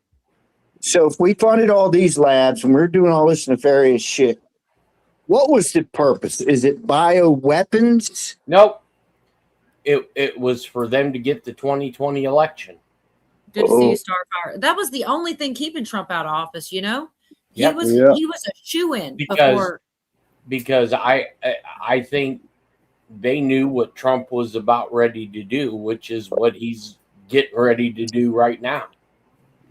So if we funded all these labs and we're doing all this nefarious shit, what was the purpose? Is it bioweapons? Nope. It was for them to get the 2020 election. Good to see you, Starfire. That was the only thing keeping Trump out of office, you know? He Yep. was a shoo-in before. Because I think they knew what Trump was about ready to do, which is what he's getting ready to do right now.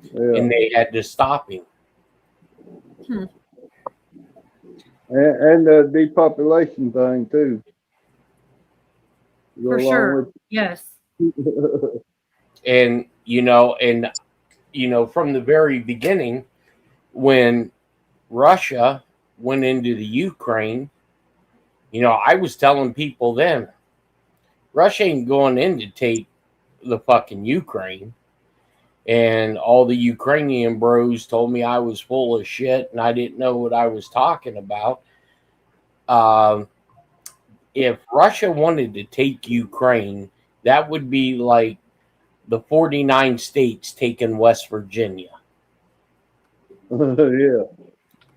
Yeah. And they had to stop him. And the depopulation thing too. Go For along sure. Yes. And from the very beginning, when Russia went into the Ukraine, I was telling people then, Russia ain't going in to take the fucking Ukraine. And all the Ukrainian bros told me I was full of shit and I didn't know what I was talking about. If Russia wanted to take Ukraine, that would be like the 49 states taking West Virginia. Yeah.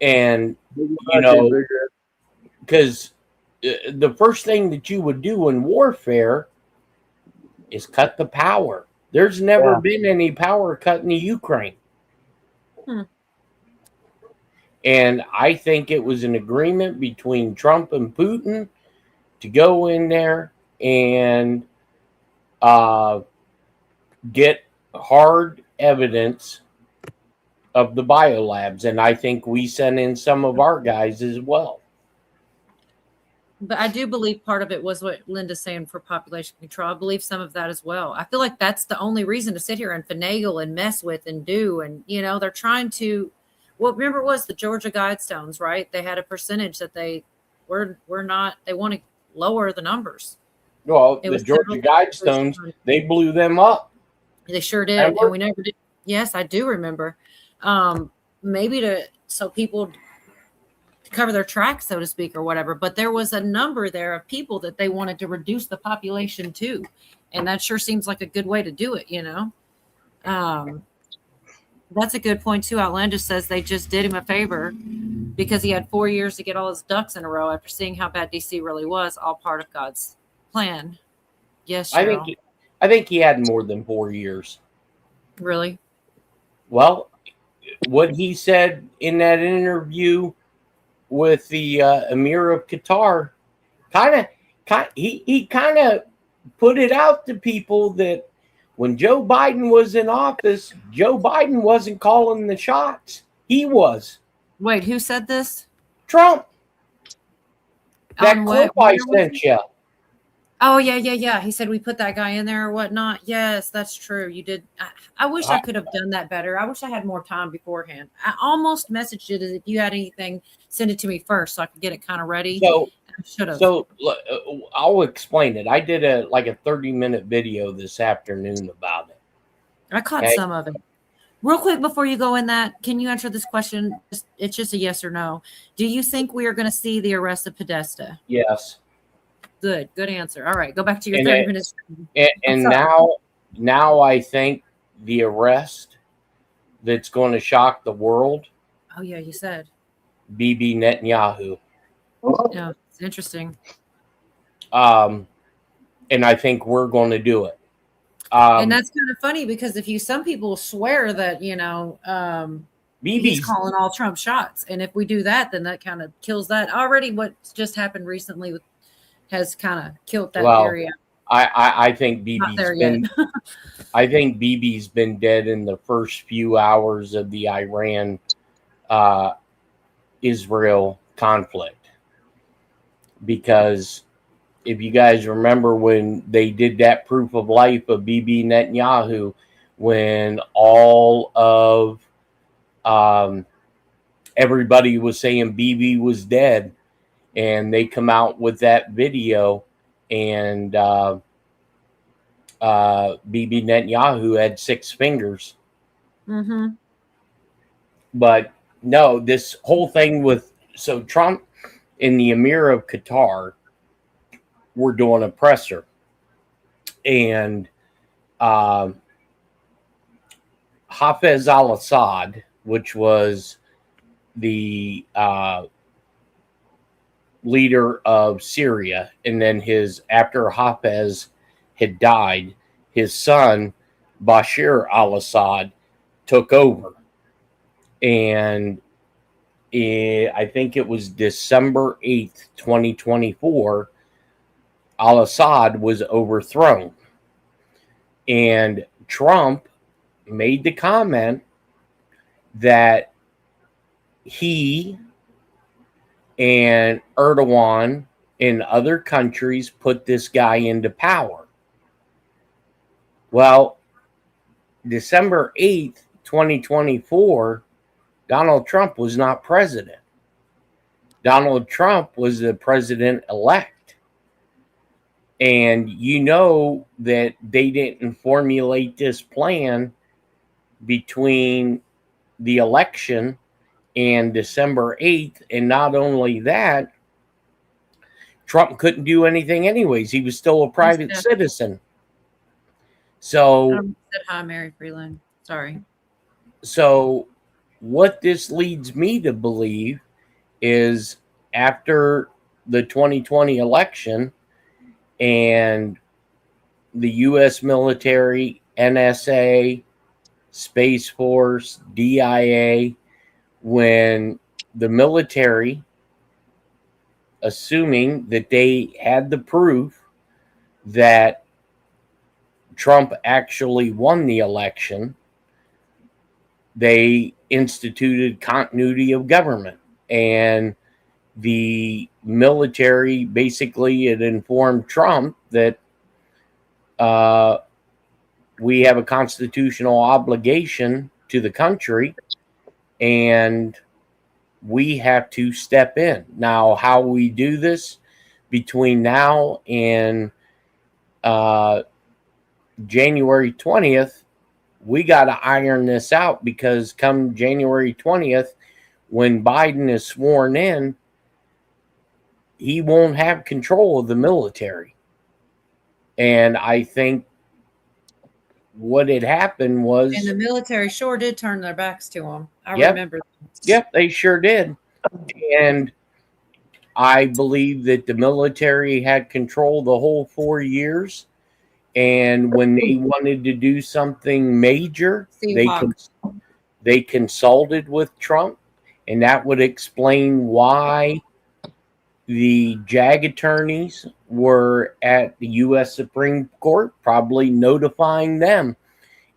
And, because the first thing that you would do in warfare is cut the power. There's never been any power cut in the Ukraine. And I think it was an agreement between Trump and Putin to go in there and get hard evidence of the biolabs. And I think we sent in some of our guys as well. But I do believe part of it was what Linda's saying for population control. I believe some of that as well. I feel like that's the only reason to sit here and finagle and mess with and do. And, they're trying to, remember it was the Georgia Guidestones, right? They had a percentage that they were not, they want to lower the numbers. Well, the Georgia Guidestones, they blew them up. They sure did. And we never did. Yes, I do remember. Maybe so people cover their tracks, so to speak, or whatever. But there was a number there of people that they wanted to reduce the population to. And that sure seems like a good way to do it, That's a good point too. Outlandish says they just did him a favor because he had 4 years to get all his ducks in a row after seeing how bad DC really was, all part of God's plan. Yes, Cheryl. I think he had more than 4 years. Really? Well, what he said in that interview with the Emir of Qatar, he kind of put it out to people that when Joe Biden was in office, Joe Biden wasn't calling the shots. He was. Wait, who said this? Trump. That clip I sent you. Oh, yeah. He said we put that guy in there or whatnot. Yes, that's true. You did. I wish I could have done that better. I wish I had more time beforehand. I almost messaged it as if you had anything, send it to me first so I could get it kind of ready. So, I should have. So I'll explain it. I did a 30-minute video this afternoon about it. I caught some of it. Real quick before you go in that, can you answer this question? It's just a yes or no. Do you think we are going to see the arrest of Podesta? Yes. Good answer. All right, go back to your 30 minutes. And now I think the arrest that's going to shock the world. Oh yeah, you said Bibi Netanyahu. Yeah, it's interesting. And I think we're going to do it. And that's kind of funny because some people swear that he's calling all Trump shots, and if we do that, then that kind of kills that. Already, what just happened recently has kind of killed that area. I think Bibi's been dead in the first few hours of the Iran Israel conflict, because if you guys remember when they did that proof of life of Bibi Netanyahu, when all of everybody was saying Bibi was dead, and they come out with that video, and Bibi Netanyahu had 6 fingers. Mm-hmm. But no, this whole thing with Trump and the Emir of Qatar were doing a presser, and Hafez al-Assad, which was the leader of Syria, and then after Hafez had died, his son Bashir al-Assad took over, and I think it was December 8th, 2024, al-Assad was overthrown. And Trump made the comment that he and Erdogan and other countries put this guy into power. Well, December 8th, 2024, Donald Trump was not president. Donald Trump was the president-elect. And you know that they didn't formulate this plan between the election and December 8th. And not only that, Trump couldn't do anything anyways. He was still a private citizen. So, said hi, Mary Freeland. Sorry. So what this leads me to believe is after the 2020 election and the U.S. military, NSA, Space Force, DIA, when the military, assuming that they had the proof that Trump actually won the election, they instituted continuity of government, and the military basically had informed Trump that we have a constitutional obligation to the country and we have to step in. Now, how we do this between now and January 20th, we got to iron this out, because come January 20th, when Biden is sworn in, he won't have control of the military. And I think what had happened was... And the military sure did turn their backs to him. I remember that. Yep, they sure did. And I believe that the military had control the whole 4 years. And when they wanted to do something major, they consulted with Trump, and that would explain why the JAG attorneys were at the U.S. Supreme Court, probably notifying them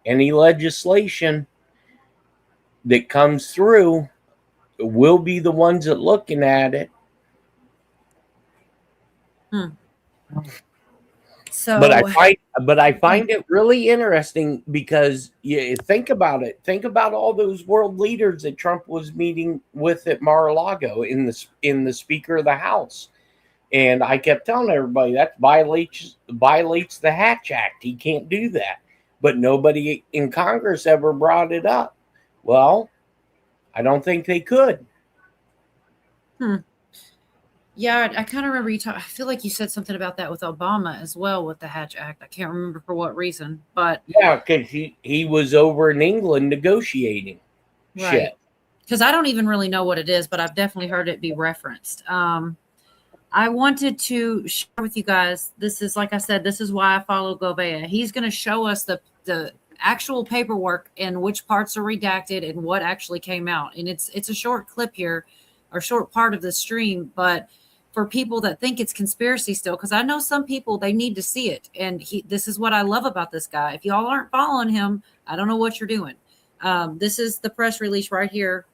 any legislation that comes through will be the ones that looking at it. So, but I find it really interesting, because you think about it. Think about all those world leaders that Trump was meeting with at Mar-a-Lago in the Speaker of the House, and I kept telling everybody that violates the Hatch Act. He can't do that, but nobody in Congress ever brought it up. Well, I don't think they could. Yeah, I kind of remember you talk. I feel like you said something about that with Obama as well, with the Hatch Act. I can't remember for what reason, but yeah, because he was over in England negotiating shit. Because I don't even really know what it is, but I've definitely heard it be referenced. I wanted to share with you guys. This is, like I said, this is why I follow Govea. He's going to show us the actual paperwork and which parts are redacted and what actually came out. And it's a short clip here, or short part of the stream, but for people that think it's conspiracy still, because I know some people, they need to see it. And this is what I love about this guy. If y'all aren't following him, I don't know what you're doing. This is the press release right here.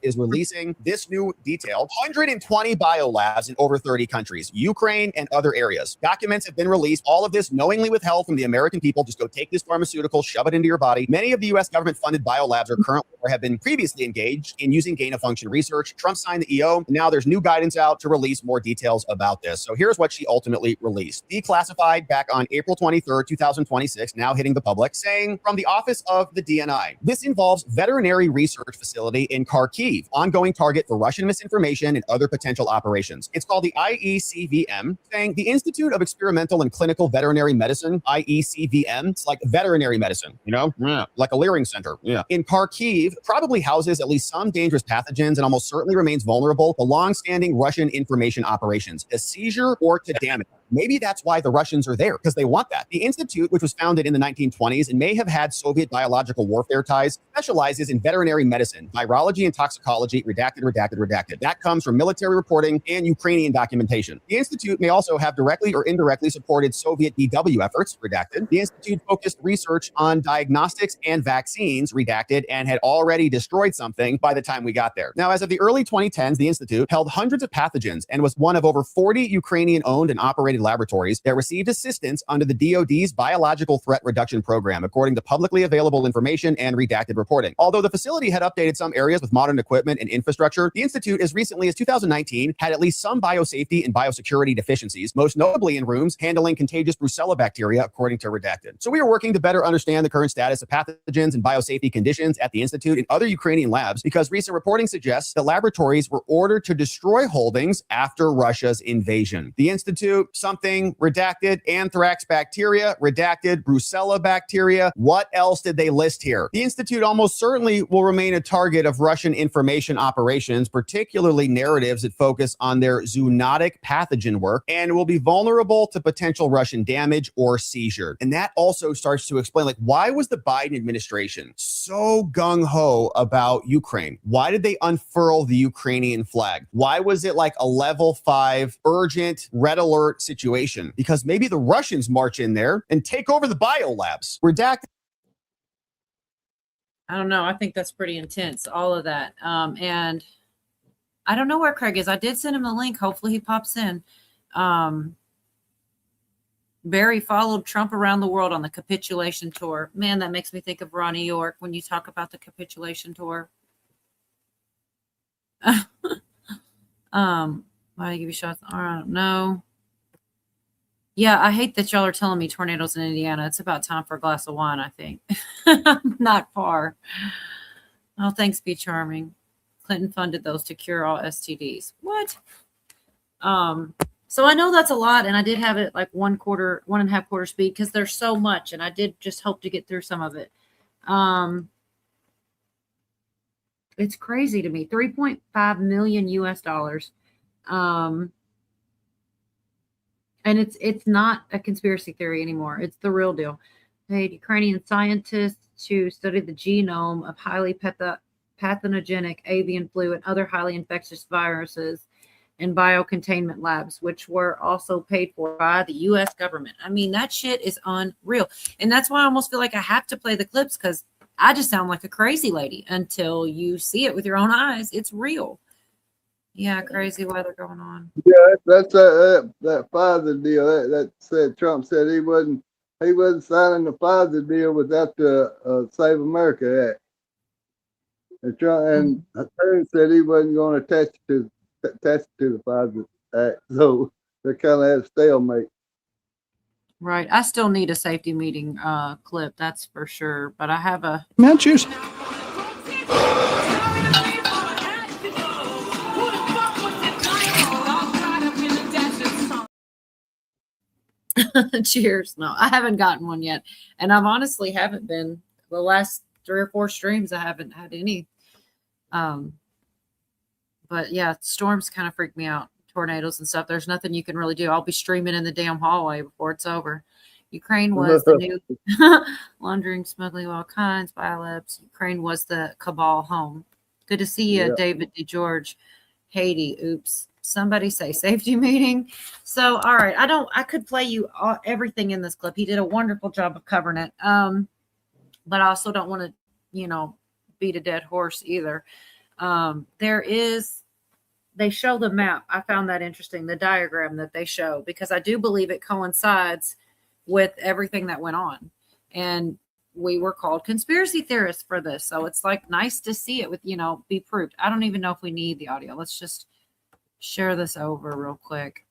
is releasing this new detail. 120 biolabs in over 30 countries, Ukraine and other areas. Documents have been released. All of this knowingly withheld from the American people. Just go take this pharmaceutical, shove it into your body. Many of the U.S. government-funded biolabs are currently or have been previously engaged in using gain-of-function research. Trump signed the EO. Now there's new guidance out to release more details about this. So here's what she ultimately released. Declassified back on April 23rd, 2026, now hitting the public, saying from the Office of the DNI, this involves veterinary research facility in Kharkiv, ongoing target for Russian misinformation and other potential operations. It's called the IECVM, saying the Institute of Experimental and Clinical Veterinary Medicine, IECVM, it's like veterinary medicine, you know, like a Leering Center. In Kharkiv, probably houses at least some dangerous pathogens and almost certainly remains vulnerable to long-standing Russian information operations, to seizure or to damage. Maybe that's why the Russians are there, because they want that. The Institute, which was founded in the 1920s and may have had Soviet biological warfare ties, specializes in veterinary medicine, virology, and toxicology, redacted. That comes from military reporting and Ukrainian documentation. The Institute may also have directly or indirectly supported Soviet DW efforts, redacted. The Institute focused research on diagnostics and vaccines, redacted, and had already destroyed something by the time we got there. Now, as of the early 2010s, the Institute held hundreds of pathogens and was one of over 40 Ukrainian-owned and operated laboratories that received assistance under the DoD's Biological Threat Reduction Program, according to publicly available information and redacted reporting. Although the facility had updated some areas with modern equipment and infrastructure, the Institute, as recently as 2019, had at least some biosafety and biosecurity deficiencies, most notably in rooms handling contagious Brucella bacteria, according to redacted. So we are working to better understand the current status of pathogens and biosafety conditions at the Institute and other Ukrainian labs, because recent reporting suggests that laboratories were ordered to destroy holdings after Russia's invasion. The Institute, something, redacted, anthrax bacteria, redacted, Brucella bacteria. What else did they list here? The Institute almost certainly will remain a target of Russian information operations, particularly narratives that focus on their zoonotic pathogen work, and will be vulnerable to potential Russian damage or seizure. And that also starts to explain, like, why was the Biden administration so gung-ho about Ukraine? Why did they unfurl the Ukrainian flag? Why was it like a level 5 urgent red alert situation? Because maybe the Russians march in there and take over the biolabs. Redacted. I don't know. I think that's pretty intense, all of that. And I don't know where Craig is. I did send him the link. Hopefully he pops in. Barry followed Trump around the world on the capitulation tour. Man, that makes me think of Ronnie York when you talk about the capitulation tour. Why do you give you shots? I don't know. Yeah, I hate that y'all are telling me tornadoes in Indiana. It's about time for a glass of wine, I think. Not far. Oh, thanks, Be Charming. Clinton funded those to cure all STDs. What? So I know that's a lot, and I did have it like 1.5 quarter speed because there's so much, and I did just hope to get through some of it. It's crazy to me. $3.5 million US. And it's not a conspiracy theory anymore. It's the real deal. Paid Ukrainian scientists to study the genome of highly pathogenic avian flu and other highly infectious viruses in biocontainment labs, which were also paid for by the U.S. government. I mean, that shit is unreal. And that's why I almost feel like I have to play the clips, because I just sound like a crazy lady until you see it with your own eyes. It's real. Yeah, crazy weather going on. Yeah, that's that Pfizer deal. That said, Trump said he wasn't signing the Pfizer deal without the Save America Act. And Trump and Attorney said he wasn't going to attach it to the Pfizer Act. So they kind of had a stalemate. Right. I still need a safety meeting clip, that's for sure. But I have a Matches. cheers. No, I haven't gotten one yet. And I've honestly haven't been the last 3 or 4 streams. I haven't had any. But yeah, storms kind of freak me out. Tornadoes and stuff. There's nothing you can really do. I'll be streaming in the damn hallway before it's over. Ukraine was the new laundering, smuggling all kinds, biolabs. Ukraine was the cabal home. Good to see you, David DeGeorge. Haiti. Oops. Somebody say safety meeting. So, all right. I could play you everything in this clip. He did a wonderful job of covering it. But I also don't want to, beat a dead horse either. They show the map. I found that interesting, the diagram that they show, because I do believe it coincides with everything that went on. And we were called conspiracy theorists for this. So it's like nice to see it with, be proved. I don't even know if we need the audio. Let's just share this over real quick,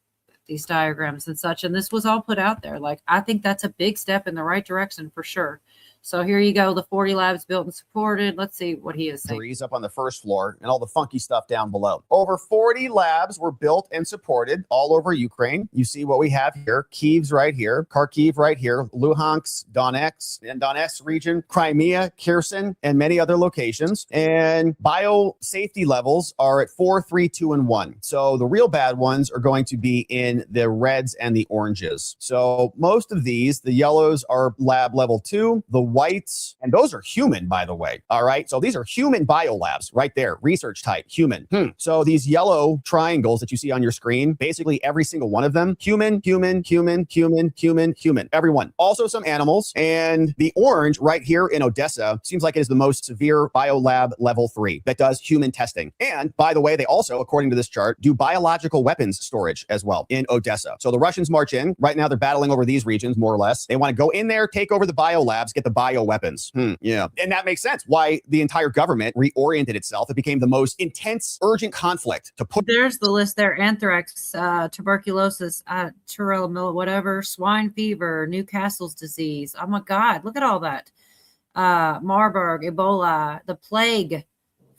these diagrams and such. And this was all put out there. Like, I think that's a big step in the right direction for sure. So here you go. The 40 labs built and supported. Let's see what he is saying. Up on the first floor and all the funky stuff down below. Over 40 labs were built and supported all over Ukraine. You see what we have here. Kyiv's right here. Kharkiv right here. Luhansk, Donetsk region, Crimea, Kherson, and many other locations. And biosafety levels are at 4, 3, 2, and 1. So the real bad ones are going to be in the reds and the oranges. So most of these, the yellows are lab level 2, the whites, and those are human, by the way. All right. So these are human biolabs right there. Research type, human. So these yellow triangles that you see on your screen, basically every single one of them, human, human, human, human, human, human, everyone. Also some animals. And the orange right here in Odessa seems like it is the most severe biolab level 3 that does human testing. And by the way, they also, according to this chart, do biological weapons storage as well in Odessa. So the Russians march in. Right now they're battling over these regions, more or less. They want to go in there, take over the biolabs, get the bioweapons. Yeah. And that makes sense why the entire government reoriented itself. It became the most intense, urgent conflict to put. There's the list there. Anthrax, tuberculosis, Turella millet, whatever, swine fever, Newcastle's disease. Oh my God, look at all that. Marburg, Ebola, the plague.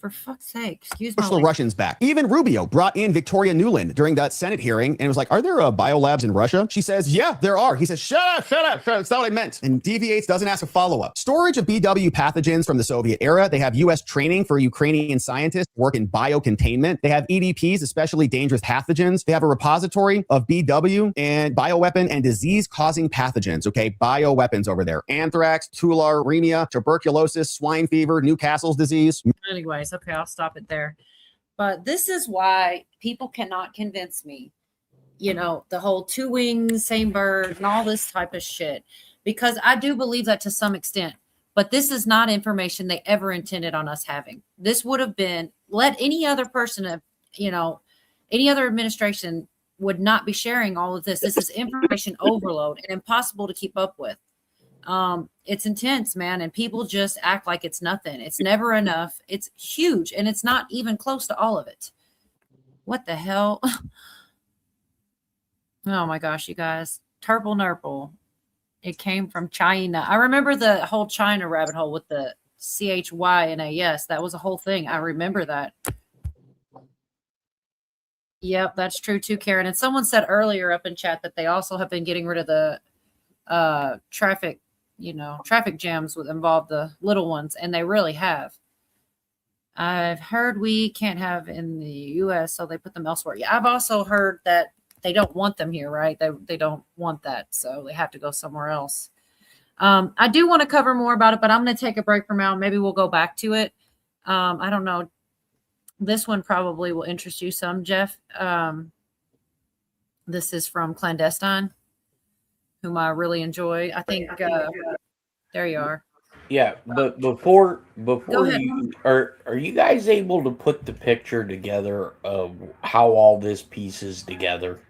For fuck's sake, excuse me. Push the Russians back. Even Rubio brought in Victoria Nuland during that Senate hearing and was like, are there biolabs in Russia? She says, yeah, there are. He says, shut up. That's not what I meant. And deviates, doesn't ask a follow-up. Storage of BW pathogens from the Soviet era. They have U.S. training for Ukrainian scientists work in biocontainment. They have EDPs, especially dangerous pathogens. They have a repository of BW and bioweapon and disease-causing pathogens. Okay, bioweapons over there. Anthrax, tularemia, tuberculosis, swine fever, Newcastle's disease. Anyways, okay, I'll stop it there. But this is why people cannot convince me, the whole two wings, same bird, and all this type of shit. Because I do believe that to some extent. But this is not information they ever intended on us having. This would have been, let any other person, any other administration would not be sharing all of this. This is information overload and impossible to keep up with. It's intense, man, and people just act like it's nothing. It's never enough. It's huge, and it's not even close to all of it. What the hell? Oh my gosh, you guys. Turple Nurple. It came from China. I remember the whole China rabbit hole with the CHYNAS. That was a whole thing. I remember that. Yep, that's true too, Karen. And someone said earlier up in chat that they also have been getting rid of the traffic jams would involve the little ones, and they really have. I've heard we can't have in the U.S., so they put them elsewhere. Yeah, I've also heard that they don't want them here, right? They don't want that, so they have to go somewhere else. I do want to cover more about it, but I'm going to take a break from now. Maybe we'll go back to it. I don't know. This one probably will interest you some, Jeff. This is from Clandestine, whom I really enjoy. I think there you are. Yeah, but before ahead. you are you guys able to put the picture together of how all this pieces together?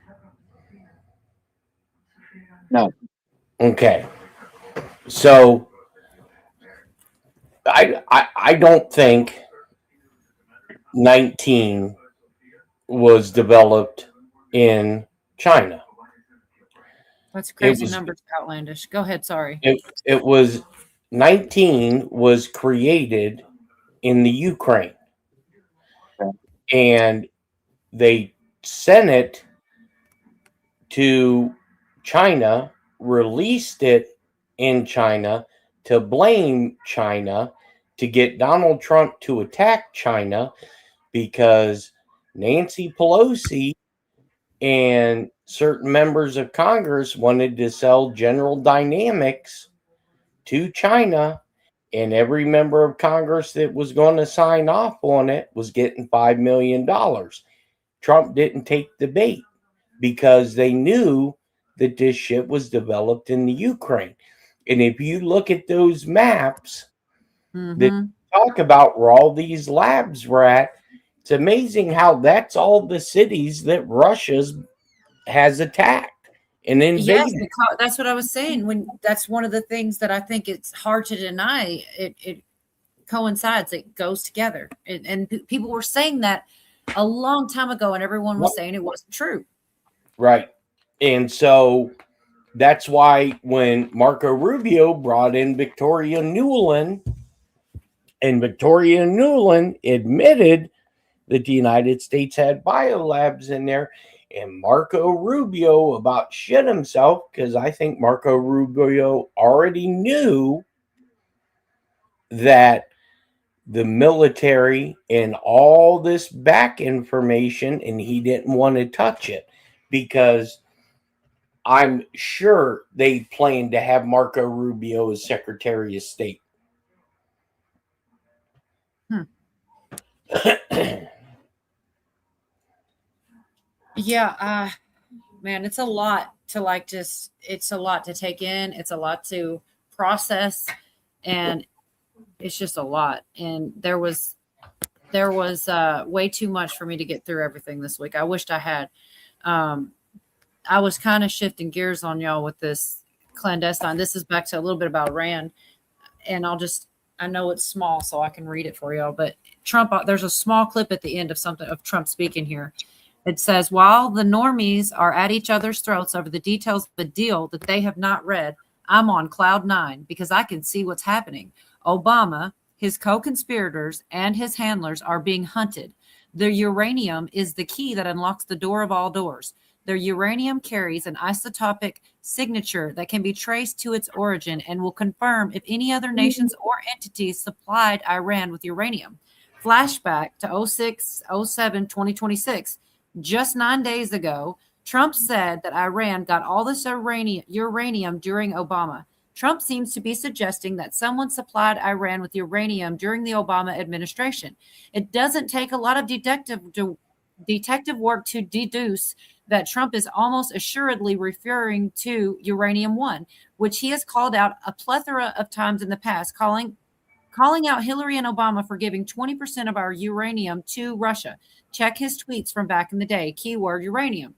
No. Okay. So I don't think 19 was developed in China. That's crazy numbers, outlandish. Go ahead, sorry. It was 19 was created in the Ukraine. And they sent it to China, released it in China to blame China, to get Donald Trump to attack China, because Nancy Pelosi and certain members of Congress wanted to sell General Dynamics to China, and every member of Congress that was going to sign off on it was getting $5 million. Trump didn't take the bait because they knew that this shit was developed in the Ukraine. And if you look at those maps that talk about where all these labs were at. It's amazing how that's all the cities that Russia's has attacked and invaded. Yes, that's what I was saying. When that's one of the things that I think it's hard to deny. It coincides. It goes together. And people were saying that a long time ago, and everyone was saying it wasn't true. Right. And so that's why when Marco Rubio brought in Victoria Nuland, and Victoria Nuland admitted that the United States had biolabs in there, and Marco Rubio about shit himself, because I think Marco Rubio already knew that the military and all this back information, and he didn't want to touch it because I'm sure they planned to have Marco Rubio as Secretary of State. Yeah, man, it's a lot to it's a lot to take in. It's a lot to process, and it's just a lot. And there was way too much for me to get through everything this week. I wished I had. I was kind of shifting gears on y'all with this clandestine. This is back to a little bit about Rand, and I know it's small, so I can read it for y'all. But Trump, there's a small clip at the end of Trump speaking here. It says, while the normies are at each other's throats over the details of the deal that they have not read, I'm on cloud 9 because I can see what's happening. Obama, his co-conspirators, and his handlers are being hunted. Their uranium is the key that unlocks the door of all doors. Their uranium carries an isotopic signature that can be traced to its origin and will confirm if any other nations or entities supplied Iran with uranium. Flashback to 06/07/2026. Just 9 days ago, Trump said that Iran got all this uranium during Obama. Trump seems to be suggesting that someone supplied Iran with uranium during the Obama administration. It doesn't take a lot of detective work to deduce that Trump is almost assuredly referring to Uranium One, which he has called out a plethora of times in the past, calling out Hillary and Obama for giving 20% of our uranium to Russia. Check his tweets from back in the day. Keyword uranium.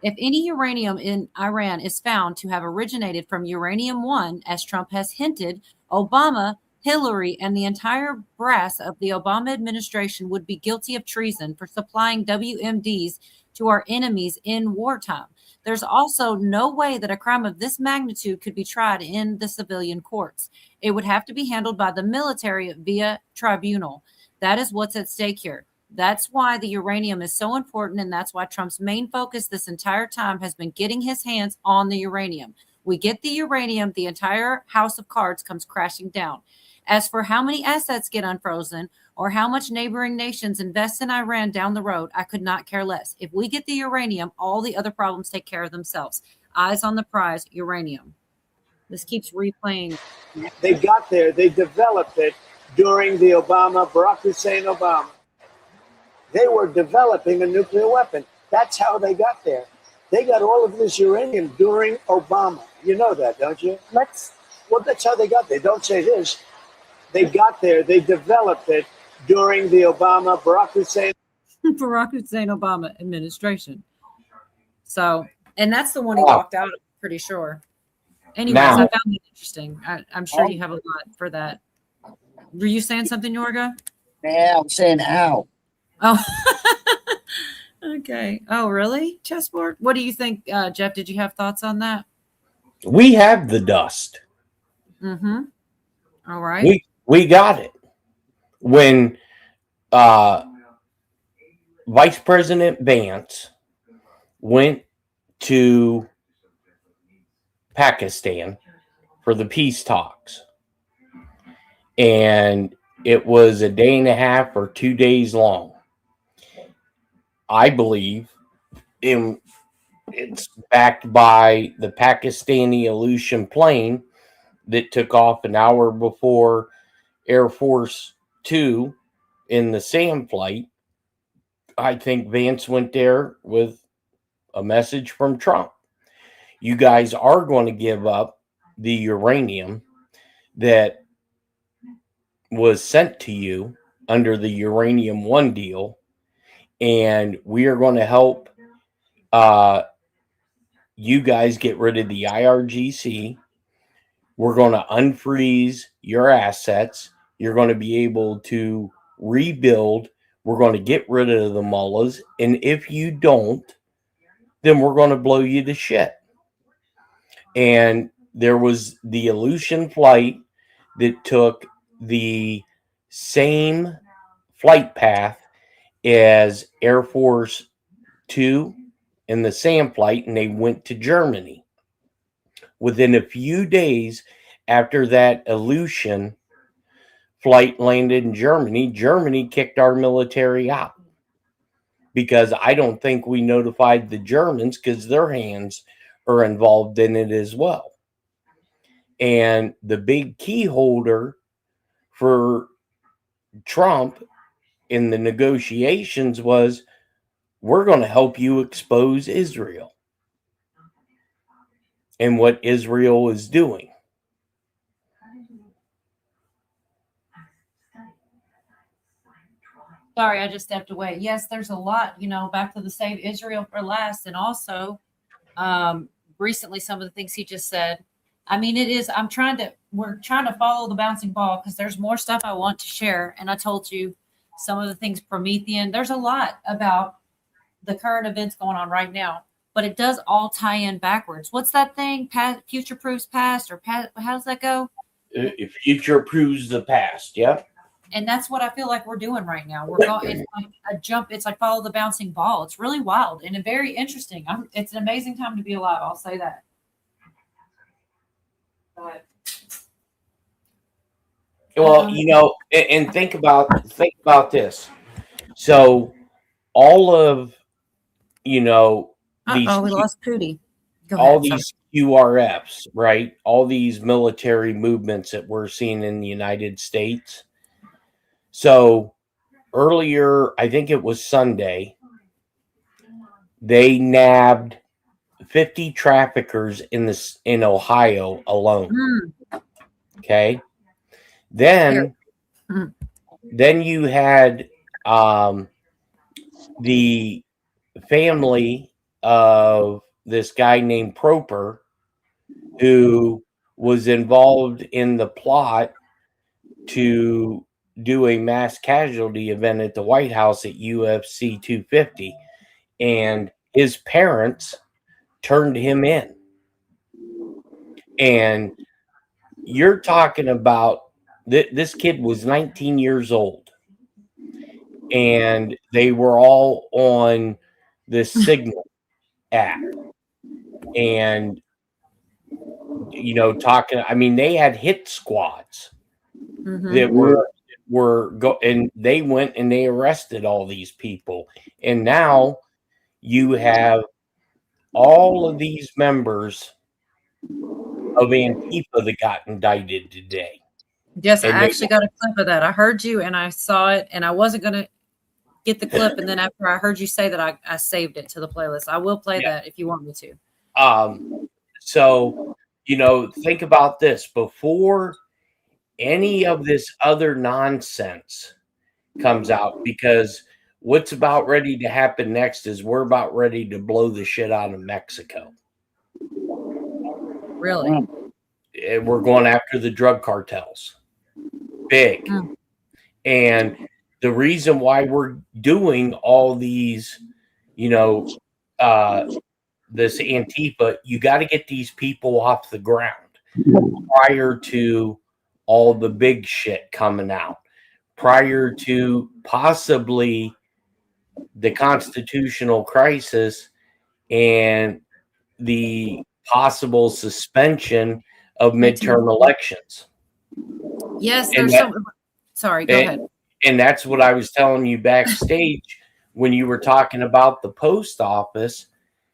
If any uranium in Iran is found to have originated from Uranium One, as Trump has hinted, Obama, Hillary, and the entire brass of the Obama administration would be guilty of treason for supplying WMDs to our enemies in wartime. There's also no way that a crime of this magnitude could be tried in the civilian courts. It would have to be handled by the military via tribunal. That is what's at stake here. That's why the uranium is so important, and that's why Trump's main focus this entire time has been getting his hands on the uranium. We get the uranium, the entire house of cards comes crashing down. As for how many assets get unfrozen or how much neighboring nations invest in Iran down the road, I could not care less. If we get the uranium, all the other problems take care of themselves. Eyes on the prize, uranium. This keeps replaying. They got there. They developed it during the Barack Hussein Obama. They were developing a nuclear weapon. That's how they got there. They got all of this uranium during Obama. You know that, don't you? Well, that's how they got there. Don't say this. They got there. They developed it during the Barack Hussein Obama administration. So, and that's the one he walked out of, pretty sure. Anyways, I found it interesting. I'm sure you have a lot for that. Were you saying something, Yorga? Yeah, I'm saying ow. Oh, okay. Oh, really? Chessboard? What do you think, Jeff? Did you have thoughts on that? We have the dust. Mm-hmm. All right. We got it. When Vice President Vance went to Pakistan for the peace talks, and it was a day and a half or 2 days long. I believe it's backed by the Pakistani Aleutian plane that took off an hour before Air Force 2 in the SAM flight. I think Vance went there with a message from Trump. You guys are going to give up the uranium that was sent to you under the Uranium One deal, and we are going to help you guys get rid of the IRGC. We're going to unfreeze your assets. You're going to be able to rebuild. We're going to get rid of the mullahs. And if you don't, then we're going to blow you to shit. And there was the Aleutian flight that took the same flight path as Air Force 2 and the SAM flight, and they went to Germany. Within a few days after that Aleutian flight landed in Germany, Germany kicked our military out because I don't think we notified the Germans because their hands are involved in it as well. And the big key holder for Trump in the negotiations was, we're going to help you expose Israel and what Israel is doing. Sorry, I just stepped away. Yes, there's a lot, back to the Save Israel for Last. And also recently, some of the things he just said. I mean, we're trying to follow the bouncing ball because there's more stuff I want to share. And I told you some of the things Promethean, there's a lot about the current events going on right now, but it does all tie in backwards. What's that thing? Future proofs past, or how does that go? Future proves the past. Yeah. And that's what I feel like we're doing right now. We're going, it's like a jump. It's like follow the bouncing ball. It's really wild and very interesting. It's an amazing time to be alive. I'll say that. But, well, and think about this. So all of, these, we lost Pootie. These QRFs, right? All these military movements that we're seeing in the United States. So earlier, I think it was Sunday, they nabbed 50 traffickers in Ohio alone. Okay. Then you had the family of this guy named Proper, who was involved in the plot to do a mass casualty event at the White House at UFC 250, and his parents turned him in. And you're talking about this kid was 19 years old, and they were all on this Signal app, and talking. I mean, they had hit squads that and they went and they arrested all these people, and now you have all of these members of Antifa that got indicted today. Yes, I actually got a clip of that. I heard you and I saw it, and I wasn't going to get the clip. And then after I heard you say that, I saved it to the playlist. I will play that if you want me to. So, think about this. Before any of this other nonsense comes out, because what's about ready to happen next is we're about ready to blow the shit out of Mexico. Really? And we're going after the drug cartels. Big. And the reason why we're doing all these, this Antifa, you got to get these people off the ground prior to all the big shit coming out, prior to possibly the constitutional crisis and the possible suspension of midterm elections. Yes, sorry, go ahead. And that's what I was telling you backstage when you were talking about the post office.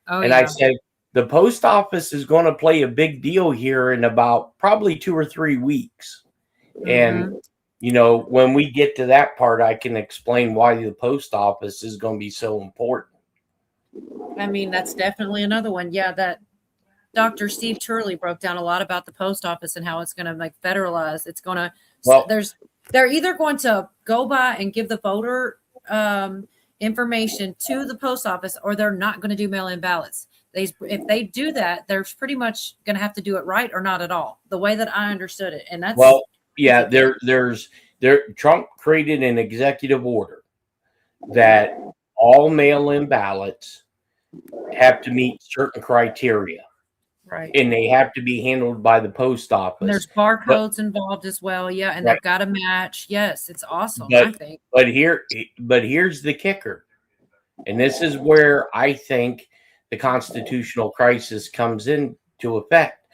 I said, the post office is going to play a big deal here in about probably 2 or 3 weeks. And, when we get to that part, I can explain why the post office is going to be so important. I mean, that's definitely another one. Yeah, that Dr. Steve Turley broke down a lot about the post office and how it's going to federalize. It's going to, they're either going to go by and give the voter information to the post office, or they're not going to do mail-in ballots. If they do that, they're pretty much going to have to do it right or not at all, the way that I understood it. And that's Trump created an executive order that all mail-in ballots have to meet certain criteria. right. And they have to be handled by the post office. And there's barcodes involved as well. Yeah. And Right. they've got to match. Yes. It's awesome. I think. But here's the kicker. And this is where I think the constitutional crisis comes into effect.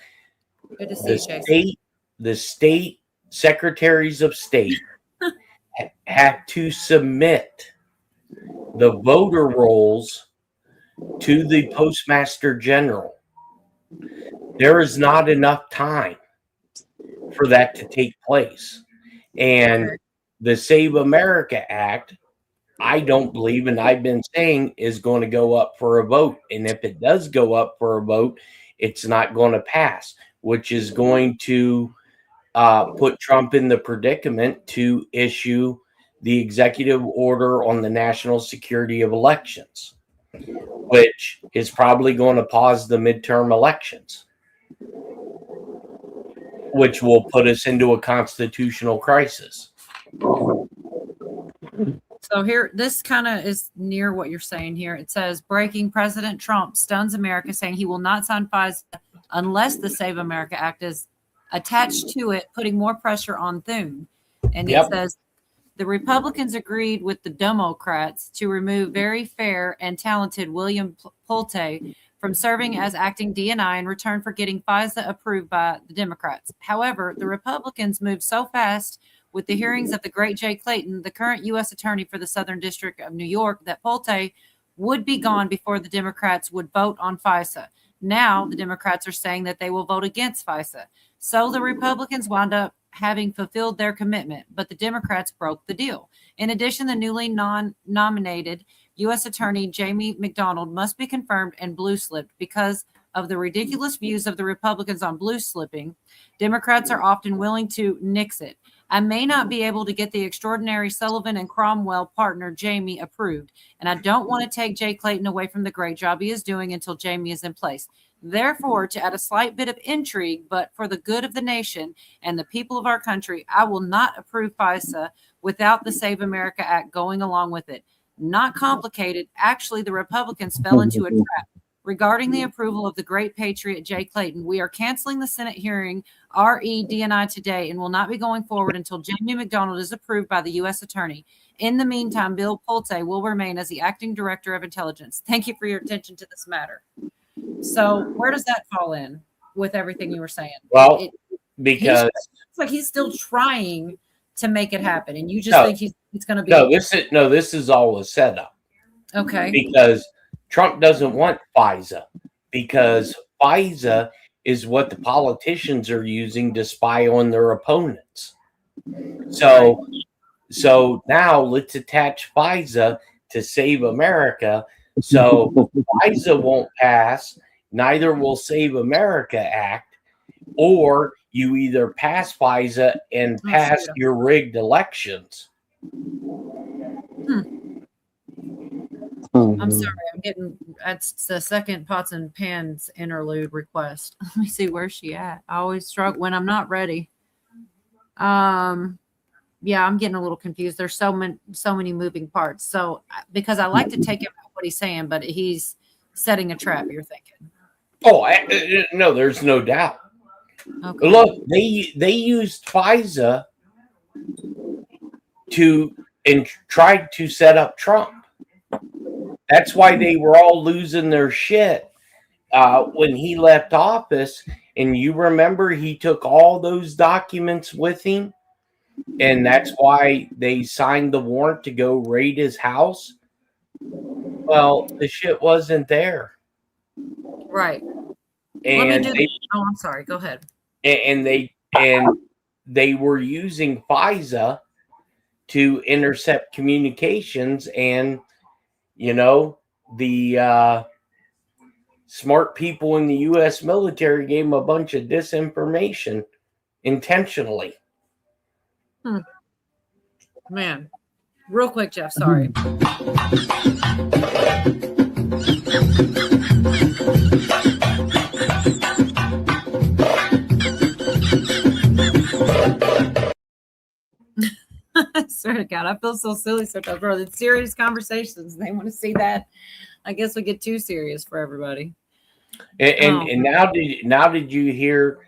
Good to see you, Jason. The state secretaries of state have to submit the voter rolls to the postmaster general. There is not enough time for that to take place. And the Save America Act, I don't believe, and I've been saying, is going to go up for a vote. And if it does go up for a vote, it's not going to pass, which is going to put Trump in the predicament to issue the executive order on the national security of elections, which is probably going to pause the midterm elections, which will put us into a constitutional crisis. So here, this kind of is near what you're saying here. It says, breaking, President Trump stuns America, saying he will not sign FISA unless the Save America Act is attached to it, putting more pressure on Thune. And it says, the Republicans agreed with the Democrats to remove very fair and talented William Pulte from serving as acting DNI in return for getting FISA approved by the Democrats. However, the Republicans moved so fast with the hearings of the great Jay Clayton, the current U.S. attorney for the Southern District of New York, that Pulte would be gone before the Democrats would vote on FISA. Now the Democrats are saying that they will vote against FISA. So the Republicans wound up having fulfilled their commitment, but the Democrats broke the deal. In addition, the newly nominated U.S. Attorney Jamie McDonald must be confirmed and blue slipped because of the ridiculous views of the Republicans on blue slipping. Democrats are often willing to nix it. I may not be able to get the extraordinary Sullivan and Cromwell partner Jamie approved, and I don't want to take Jay Clayton away from the great job he is doing until Jamie is in place. Therefore, to add a slight bit of intrigue, but for the good of the nation and the people of our country, I will not approve FISA without the Save America Act going along with it. Not complicated. Actually, the Republicans fell into a trap. Regarding the approval of the great patriot Jay Clayton, we are canceling the Senate hearing REDNI today and will not be going forward until Jamie McDonald is approved by the U.S. Attorney. In the meantime, Bill Pulte will remain as the acting director of intelligence. Thank you for your attention to this matter. So where does that fall in with everything you were saying? Well, because it's like he's still trying to make it happen, and you just think it's going to be this is all a setup. Okay. Because Trump doesn't want FISA, because FISA is what the politicians are using to spy on their opponents. So now let's attach FISA to Save America. So FISA won't pass, neither will Save America Act, or you either pass FISA and pass your rigged elections. I'm sorry, that's the second Pots and Pans interlude request. Let me see, where's she at? I always struggle when I'm not ready. Yeah, I'm getting a little confused. There's so many moving parts. So because I like to take him at what he's saying, but he's setting a trap, you're thinking. Oh, no, there's no doubt. Okay. Look, they used FISA and tried to set up Trump. That's why they were all losing their shit when he left office. And you remember he took all those documents with him, and that's why they signed the warrant to go raid his house. Well, the shit wasn't there. Right. And I'm sorry. Go ahead. And they were using FISA to intercept communications, and the smart people in the U.S. military gave them a bunch of disinformation intentionally. Man, real quick, Jeff. Sorry. I swear to God, I feel so silly sometimes, bro. It's serious conversations. They want to see that. I guess we get too serious for everybody. And now did you hear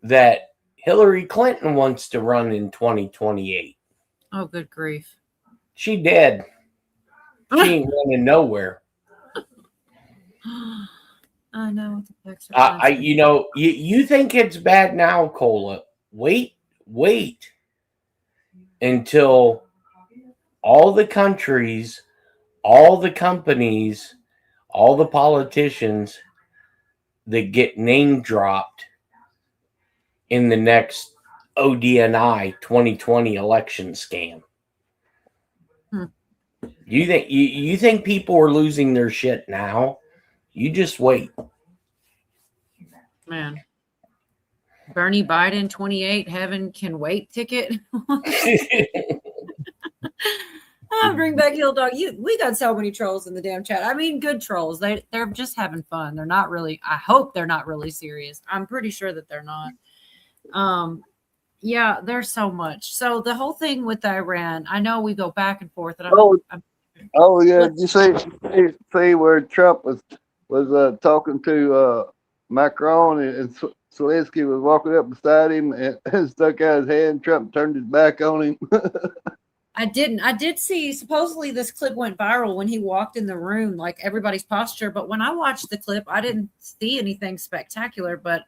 that Hillary Clinton wants to run in 2028? Oh, good grief. She dead. She ain't running nowhere. I know. You think it's bad now, Cola. Wait until all the countries, all the companies, all the politicians that get name dropped in the next ODNI 2020 election scam. You think people are losing their shit now? You just wait. Man. Bernie Biden 28 heaven can wait ticket. Bring back Hill Dog. We got so many trolls in the damn chat. I mean, good trolls. They're just having fun. They're not really. I hope they're not really serious. I'm pretty sure that they're not. Yeah, there's so much. So the whole thing with Iran. I know we go back and forth. And yeah. Did you see where Trump was talking to Macron and Zelensky was walking up beside him and stuck out his hand. Trump turned his back on him. I didn't. I did see, supposedly this clip went viral when he walked in the room, like everybody's posture. But when I watched the clip, I didn't see anything spectacular, but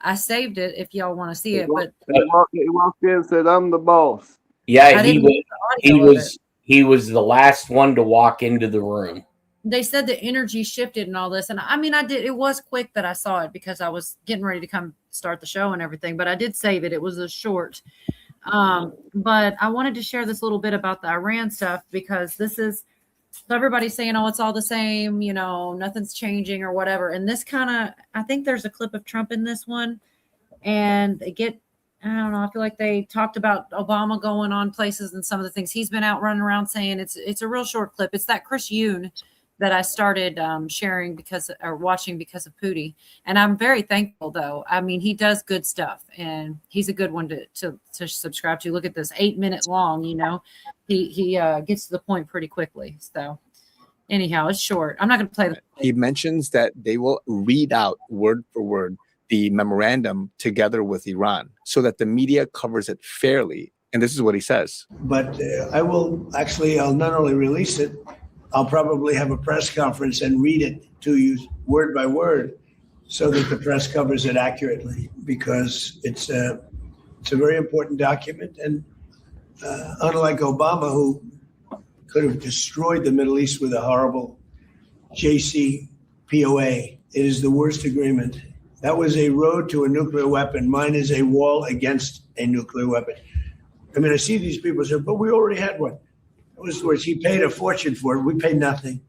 I saved it if y'all want to see it. But he walked in and said, "I'm the boss." Yeah, he was the last one to walk into the room. They said the energy shifted and all this. And I mean, it was quick that I saw it because I was getting ready to come start the show and everything, but I did save it. It was a short. But I wanted to share this little bit about the Iran stuff because this is everybody's saying, oh, it's all the same, nothing's changing or whatever. And this I think there's a clip of Trump in this one and I don't know. I feel like they talked about Obama going on places and some of the things he's been out running around saying. It's a real short clip. It's that Chris Yoon that I started watching because of Pootie. And I'm very thankful though. I mean, he does good stuff and he's a good one to subscribe to. Look at this 8 minute long, he gets to the point pretty quickly. So anyhow, it's short. I'm not going to play He mentions that they will read out word for word the memorandum together with Iran so that the media covers it fairly. And this is what he says. But I'll not only release it, I'll probably have a press conference and read it to you word by word so that the press covers it accurately because it's a very important document. And unlike Obama, who could have destroyed the Middle East with a horrible JCPOA, it is the worst agreement. That was a road to a nuclear weapon. Mine is a wall against a nuclear weapon. I mean, I see these people say, but we already had one. Whereas he paid a fortune for it. We paid nothing.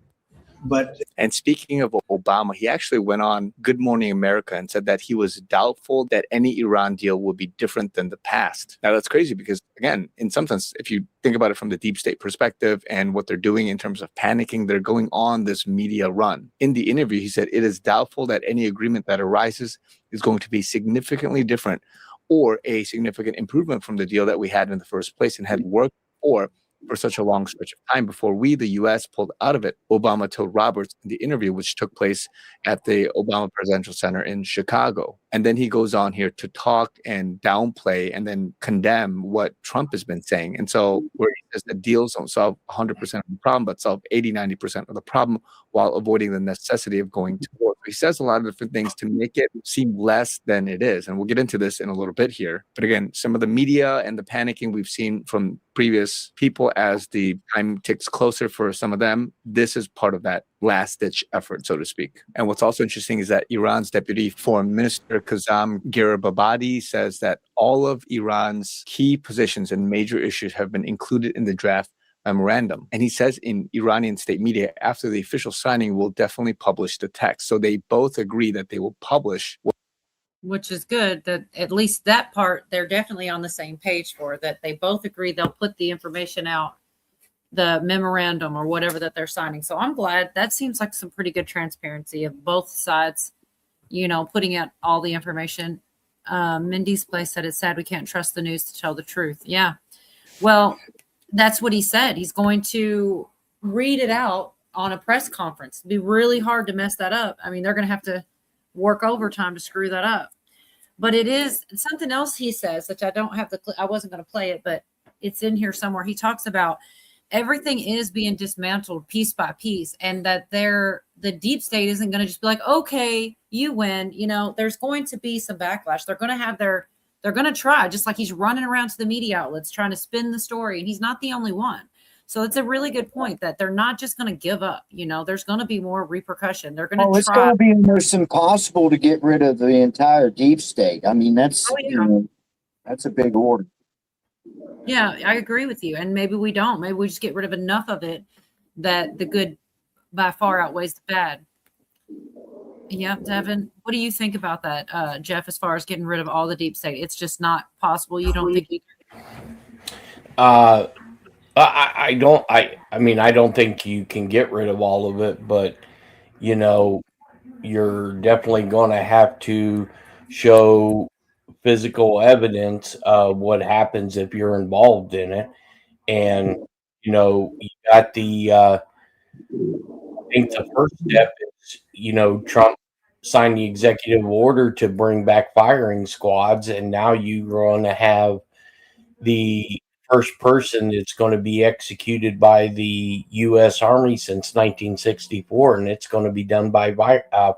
And speaking of Obama, he actually went on Good Morning America and said that he was doubtful that any Iran deal would be different than the past. Now, that's crazy because, again, in some sense, if you think about it from the deep state perspective and what they're doing in terms of panicking, they're going on this media run. In the interview, he said, it is doubtful that any agreement that arises is going to be significantly different or a significant improvement from the deal that we had in the first place and had worked for such a long stretch of time before we, the U.S., pulled out of it. Obama told Roberts in the interview, which took place at the Obama Presidential Center in Chicago. And then he goes on here to talk and downplay and then condemn what Trump has been saying. And so where he says that deals don't solve 100% of the problem, but solve 80, 90% of the problem while avoiding the necessity of going to war. He says a lot of different things to make it seem less than it is. And we'll get into this in a little bit here. But again, some of the media and the panicking we've seen from previous people as the time ticks closer for some of them, this is part of that last-ditch effort, so to speak. And what's also interesting is that Iran's Deputy Foreign Minister Kazem Gharibabadi says that all of Iran's key positions and major issues have been included in the draft memorandum. And he says in Iranian state media, after the official signing, we'll definitely publish the text. So they both agree that they will publish which is good that at least that part they're definitely on the same page for, that they both agree they'll put the information out, the memorandum or whatever that they're signing. So I'm glad. That seems like some pretty good transparency of both sides, you know, putting out all the information. Mindy's Place said it's sad we can't trust the news to tell the truth. Yeah. Well, that's what he said. He's going to read it out on a press conference. It'd be really hard to mess that up. I mean, they're going to have to work overtime to screw that up. But it is something else he says, which I don't have I wasn't going to play it, but it's in here somewhere. He talks about everything is being dismantled piece by piece, and that the deep state isn't going to just be like, okay, you win. You know, there's going to be some backlash. They're going to have they're going to try, just like he's running around to the media outlets trying to spin the story, and he's not the only one. So it's a really good point that they're not just going to give up. You know, there's going to be more repercussion. They're going to try. It's going to be almost impossible to get rid of the entire deep state. I mean, that's you know, that's a big order. Yeah, I agree with you. And maybe we don't. Maybe we just get rid of enough of it that the good by far outweighs the bad. Yeah, Devin, what do you think about that, Jeff, as far as getting rid of all the deep state? It's just not possible. You don't think you I don't think you can get rid of all of it, but you know, you're definitely going to have to show physical evidence of what happens if you're involved in it. And you know, you got I think the first step is, you know, Trump signed the executive order to bring back firing squads, and now you're going to have the first person that's going to be executed by the U.S. Army since 1964, and it's going to be done by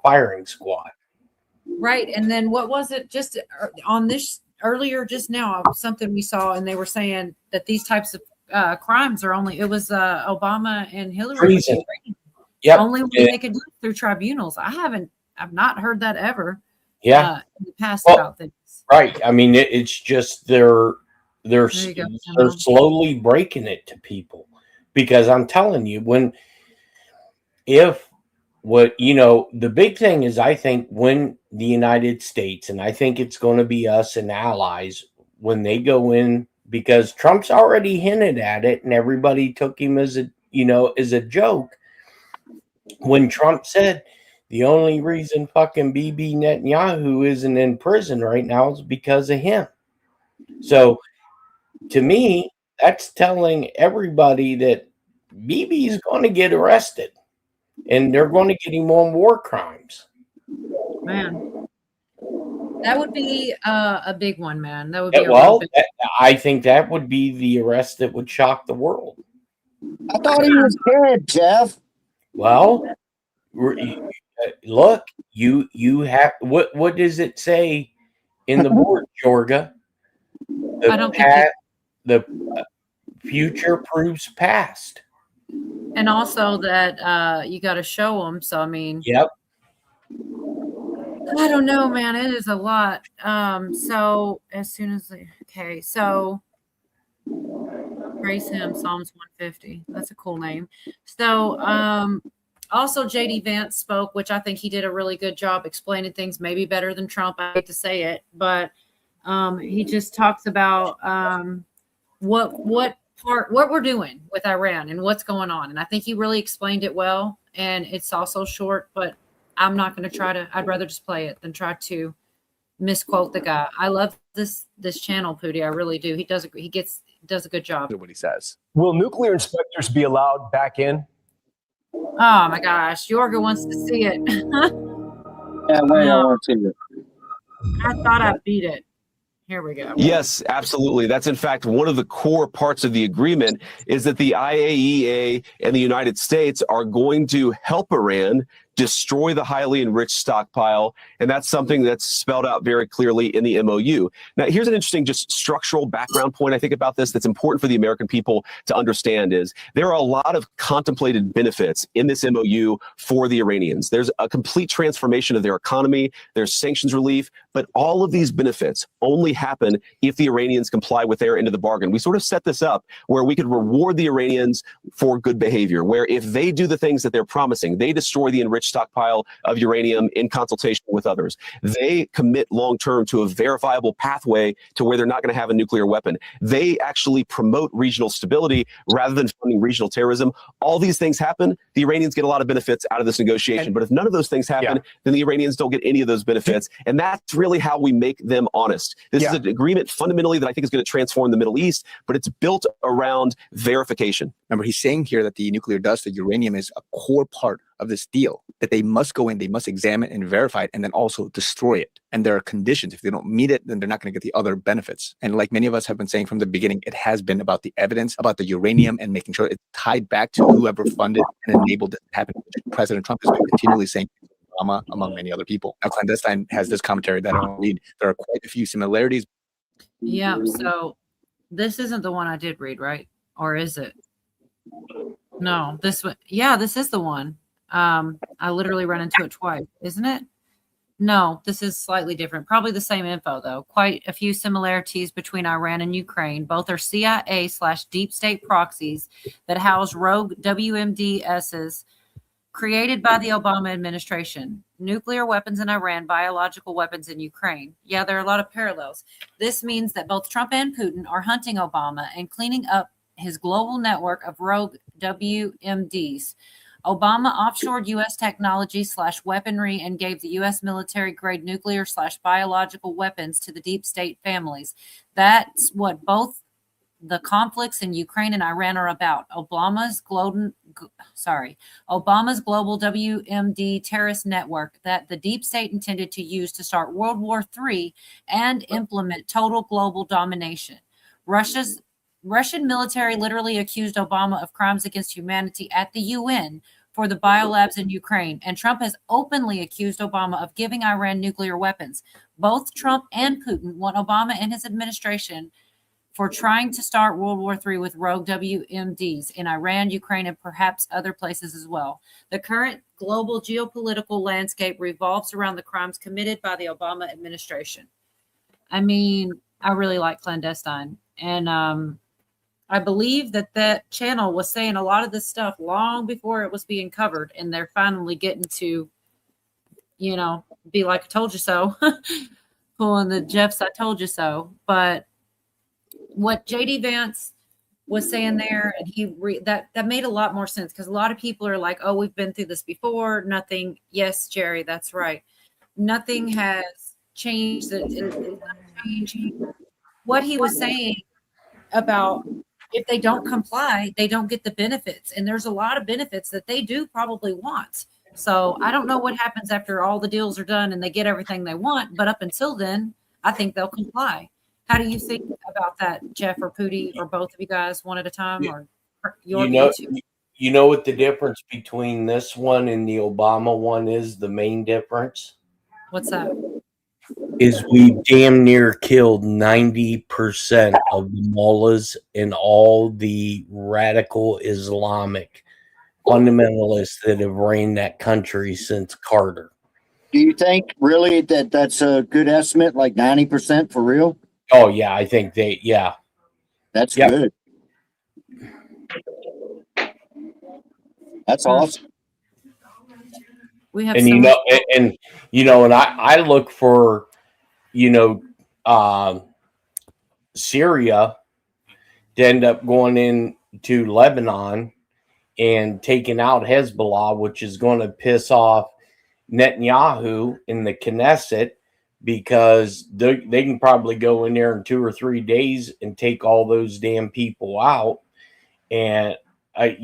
firing squad. Right. And then what was it just on this earlier just now, something we saw, and they were saying that these types of crimes are only, it was Obama and Hillary. Treason. Yep. Only way they could do it through tribunals. I've not heard that ever. Yeah. In the past about things. Right. I mean, it's just they're slowly breaking it to people, because I'm telling you, the big thing is, I think when the United States, and I think it's going to be us and allies, when they go in, because Trump's already hinted at it and everybody took him as a joke. When Trump said the only reason fucking Bibi Netanyahu isn't in prison right now is because of him. So to me, that's telling everybody that Bibi is going to get arrested, and they're going to get him on war crimes. Man, that would be a big one, man. That would be I think that would be the arrest that would shock the world. I thought he was dead, Jeff. Well, look, you have what does it say in the board, Jorga? I don't think the future proves past. And also that you got to show them. So, I mean, yep. I don't know, man. It is a lot. So as soon as so praise him, Psalms 150. That's a cool name. So, also JD Vance spoke, which I think he did a really good job explaining things, maybe better than Trump. I hate to say it, but he just talks about what we're doing with Iran and what's going on. And I think he really explained it well. And it's also short, but I'm not going to I'd rather just play it than try to misquote the guy. I love this channel, Pootie. I really do. He does a good job. What he says. Will nuclear inspectors be allowed back in? Oh my gosh. Jorga wants to see it. Yeah, wait, I want to see it. I thought I beat it. Here we go. Yes, absolutely. That's in fact one of the core parts of the agreement, is that the IAEA and the United States are going to help Iran destroy the highly enriched stockpile. And that's something that's spelled out very clearly in the MOU. Now, here's an interesting just structural background point I think about this that's important for the American people to understand is there are a lot of contemplated benefits in this MOU for the Iranians. There's a complete transformation of their economy. There's sanctions relief, but all of these benefits only happen if the Iranians comply with their end of the bargain. We sort of set this up where we could reward the Iranians for good behavior, where if they do the things that they're promising, they destroy the enriched enriched stockpile of uranium in consultation with others. They commit long-term to a verifiable pathway to where they're not going to have a nuclear weapon. They actually promote regional stability rather than funding regional terrorism. All these things happen, the Iranians get a lot of benefits out of this negotiation. But if none of those things happen, then the Iranians don't get any of those benefits. And that's really how we make them honest. This is an agreement fundamentally that I think is going to transform the Middle East, but it's built around verification. Remember, he's saying here that the nuclear dust, the uranium, is a core part of this deal, that they must go in, they must examine and verify it, and then also destroy it. And there are conditions. If they don't meet it, then they're not going to get the other benefits. And like many of us have been saying from the beginning, it has been about the evidence, about the uranium, and making sure it's tied back to whoever funded and enabled it to happen. President Trump has been continually saying, Obama, among many other people. Now, Clandestine has this commentary that I don't read. There are quite a few similarities. Yeah. So this isn't the one I did read, right? Or is it? No, this one. Yeah, this is the one. I literally ran into it twice, isn't it? No, this is slightly different. Probably the same info, though. Quite a few similarities between Iran and Ukraine. Both are CIA/deep state proxies that house rogue WMDSs created by the Obama administration. Nuclear weapons in Iran, biological weapons in Ukraine. Yeah, there are a lot of parallels. This means that both Trump and Putin are hunting Obama and cleaning up his global network of rogue WMDs. Obama offshored U.S. technology/weaponry and gave the U.S. military-grade nuclear/biological weapons to the deep state families. That's what both the conflicts in Ukraine and Iran are about. Obama's global WMD terrorist network that the deep state intended to use to start World War III and implement total global domination. Russian military literally accused Obama of crimes against humanity at the UN for the biolabs in Ukraine, and Trump has openly accused Obama of giving Iran nuclear weapons. Both Trump and Putin want Obama and his administration for trying to start World War III with rogue WMDs in Iran, Ukraine, and perhaps other places as well. The current global geopolitical landscape revolves around the crimes committed by the Obama administration. I mean, I really like Clandestine, and I believe that channel was saying a lot of this stuff long before it was being covered, and they're finally getting to, be like, I told you so, pulling the Jeff's I told you so. But what JD Vance was saying there, and that made a lot more sense, because a lot of people are like, oh, we've been through this before. Nothing. Yes, Jerry, that's right. Nothing has changed. It's not changing. What he was saying about, if they don't comply, they don't get the benefits. And there's a lot of benefits that they do probably want. So I don't know what happens after all the deals are done and they get everything they want. But up until then, I think they'll comply. How do you think about that, Jeff or Pootie, or both of you guys, one at a time? Or you know what the difference between this one and the Obama one is? The main difference? What's that? Is we damn near killed 90% of the mullahs and all the radical Islamic fundamentalists that have reigned that country since Carter. Do you think really that that's a good estimate, like 90% for real? Oh, yeah, I think That's good. That's awesome. We have, and and I look for, Syria to end up going into Lebanon and taking out Hezbollah, which is going to piss off Netanyahu in the Knesset, because they can probably go in there in 2 or 3 days and take all those damn people out. And I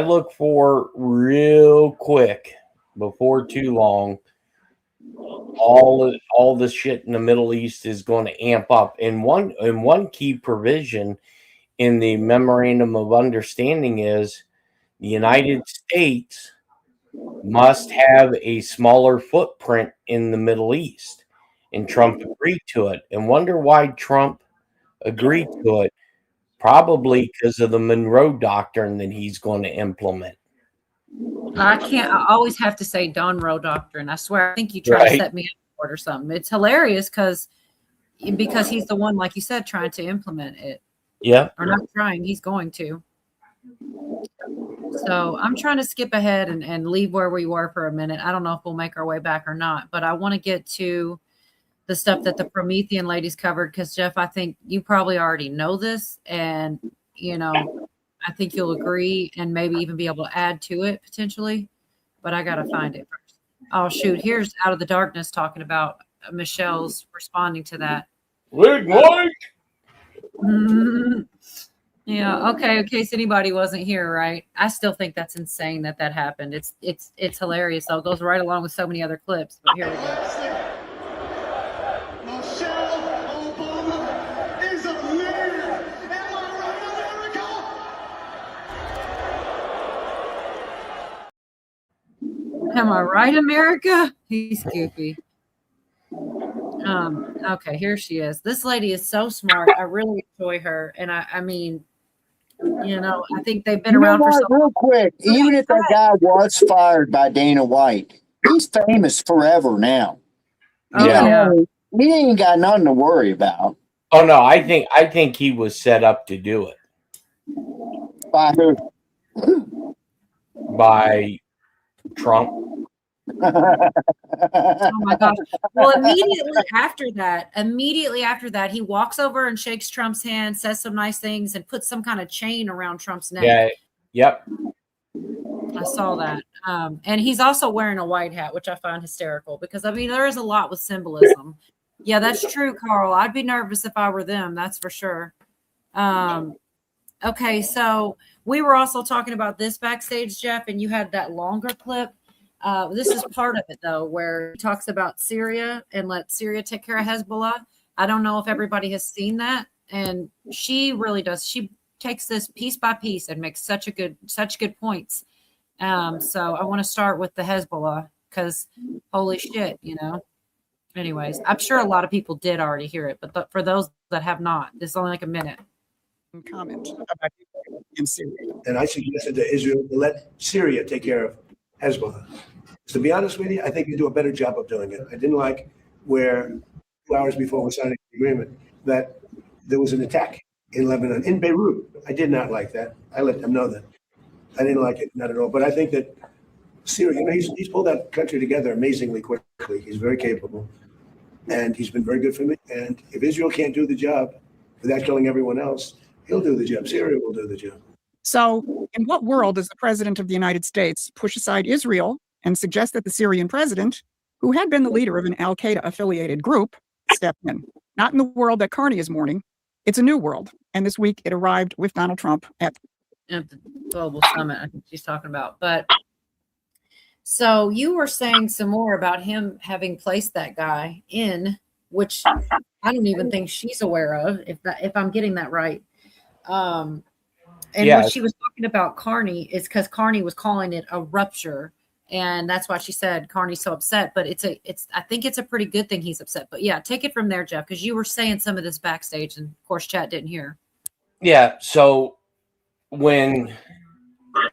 look for real quick, before too long, all the shit in the Middle East is going to amp up. And one key provision in the memorandum of understanding is the United States must have a smaller footprint in the Middle East. And Trump agreed to it. And wonder why Trump agreed to it. Probably because of the Monroe Doctrine that he's going to implement. I always have to say Monroe Doctrine. I swear, I think you try to set me up for it or something. It's hilarious because he's the one, like you said, trying to implement it. Yeah. Or not trying, he's going to. So I'm trying to skip ahead and leave where we were for a minute. I don't know if we'll make our way back or not, but I want to get to the stuff that the Promethean ladies covered because, Jeff, I think you probably already know this, and, I think you'll agree and maybe even be able to add to it potentially, but I got to find it first. Oh, shoot. Here's Out of the Darkness talking about Michelle's responding to that. Yeah. Okay. In case anybody wasn't here, right? I still think that's insane that happened. It's hilarious. Though. It goes right along with so many other clips. But here we go. Michelle Obama is a leader. Am I right, America? Am I right, America? He's goofy. Okay, here she is. This lady is so smart. I really enjoy her, and I mean, I think they've been around for so long. Real quick, even if that guy was fired by Dana White, he's famous forever now. Oh, yeah. He ain't got nothing to worry about. Oh no, I think he was set up to do it. By who? By Trump. Oh my gosh. Well, immediately after that, he walks over and shakes Trump's hand, says some nice things, and puts some kind of chain around Trump's neck. Yeah. Yep. I saw that. And he's also wearing a white hat, which I find hysterical because, there is a lot with symbolism. Yeah, that's true, Carl. I'd be nervous if I were them. That's for sure. Okay, so we were also talking about this backstage, Jeff, and you had that longer clip. This is part of it, though, where he talks about Syria and let Syria take care of Hezbollah. I don't know if everybody has seen that. And she really does. She takes this piece by piece and makes such good points. So I want to start with the Hezbollah because holy shit, Anyways, I'm sure a lot of people did already hear it, but for those that have not, this is only like a minute. Comment about in Syria. And I suggested to Israel to let Syria take care of Hezbollah. To be honest with you, I think you do a better job of doing it. I didn't like where 2 hours before we signed the agreement that there was an attack in Lebanon, in Beirut. I did not like that. I let them know that. I didn't like it, not at all. But I think that Syria, he's pulled that country together amazingly quickly. He's very capable. And he's been very good for me. And if Israel can't do the job without killing everyone else, he'll do the job. Syria will do the job. So in what world does the president of the United States push aside Israel and suggest that the Syrian president, who had been the leader of an al-Qaeda affiliated group, step in? Not in the world that Carney is mourning. It's a new world. And this week it arrived with Donald Trump at the global summit, I think she's talking about. But so you were saying some more about him having placed that guy in, which I don't even think she's aware of, if I'm getting that right. And what she was talking about Carney is because Carney was calling it a rupture, and that's why she said Carney's so upset. But I think it's a pretty good thing he's upset. But yeah, take it from there, Jeff, because you were saying some of this backstage, and of course, chat didn't hear. Yeah. So when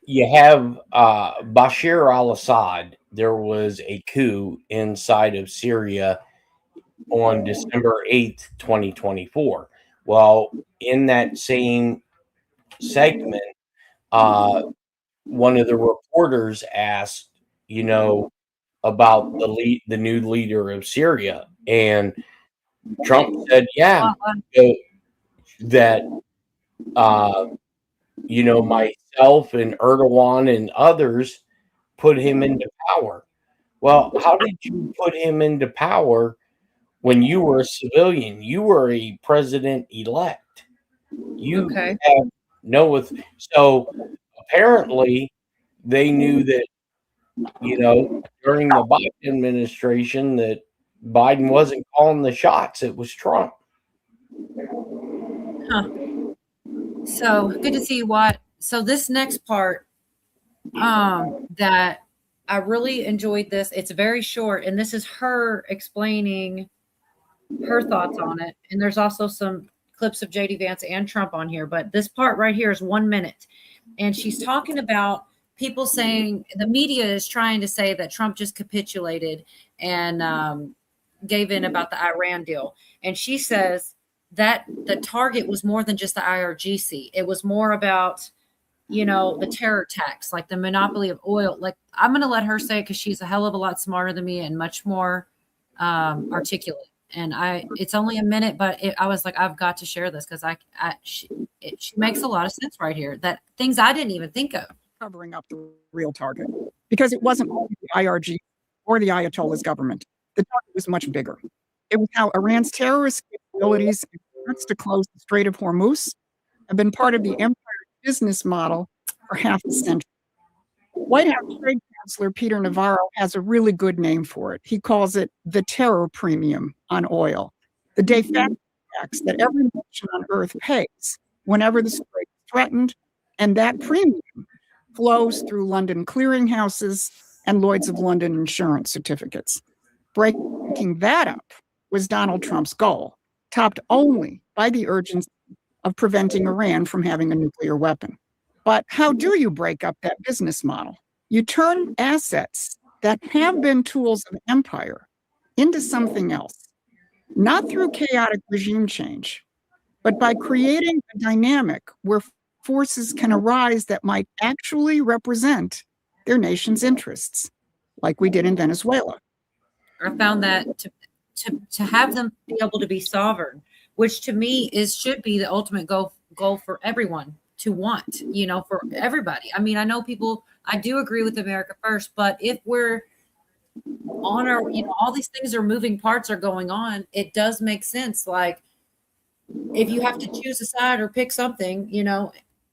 you have Bashar al-Assad, there was a coup inside of Syria on December 8th, 2024. Well, in that same segment, one of the reporters asked, about the new leader of Syria, and Trump said, "Yeah, that myself and Erdogan and others put him into power." Well, how did you put him into power when you were a civilian? You were a president-elect. You have so apparently they knew that, during the Biden administration that Biden wasn't calling the shots. It was Trump. Huh. So good to see you, Watt. So this next part, that I really enjoyed this. It's very short, and this is her explaining her thoughts on it. And there's also some clips of JD Vance and Trump on here, but this part right here is 1 minute. And she's talking about people saying the media is trying to say that Trump just capitulated and gave in about the Iran deal. And she says that the target was more than just the IRGC. It was more about the terror tax, like the monopoly of oil. Like, I'm going to let her say it because she's a hell of a lot smarter than me and much more articulate. And it's only a minute, but I was like, I've got to share this because she makes a lot of sense right here. That things I didn't even think of. Covering up the real target, because it wasn't only the IRG or the Ayatollah's government. The target was much bigger. It was how Iran's terrorist capabilities and efforts to close the Strait of Hormuz have been part of the empire's business model for half a century. White House Trade Counselor Peter Navarro has a really good name for it. He calls it the terror premium on oil, the de facto tax that every nation on earth pays whenever the strait is threatened, and that premium flows through London clearinghouses and Lloyd's of London insurance certificates. Breaking that up was Donald Trump's goal, topped only by the urgency of preventing Iran from having a nuclear weapon. But how do you break up that business model? You turn assets that have been tools of empire into something else, not through chaotic regime change, but by creating a dynamic where forces can arise that might actually represent their nation's interests, like we did in Venezuela. I found that to have them be able to be sovereign, which to me should be the ultimate goal for everyone to want, for everybody. I mean, I know I do agree with America first, but if we're on our, all these things are moving parts are going on, it does make sense. Like, if you have to choose a side or pick something,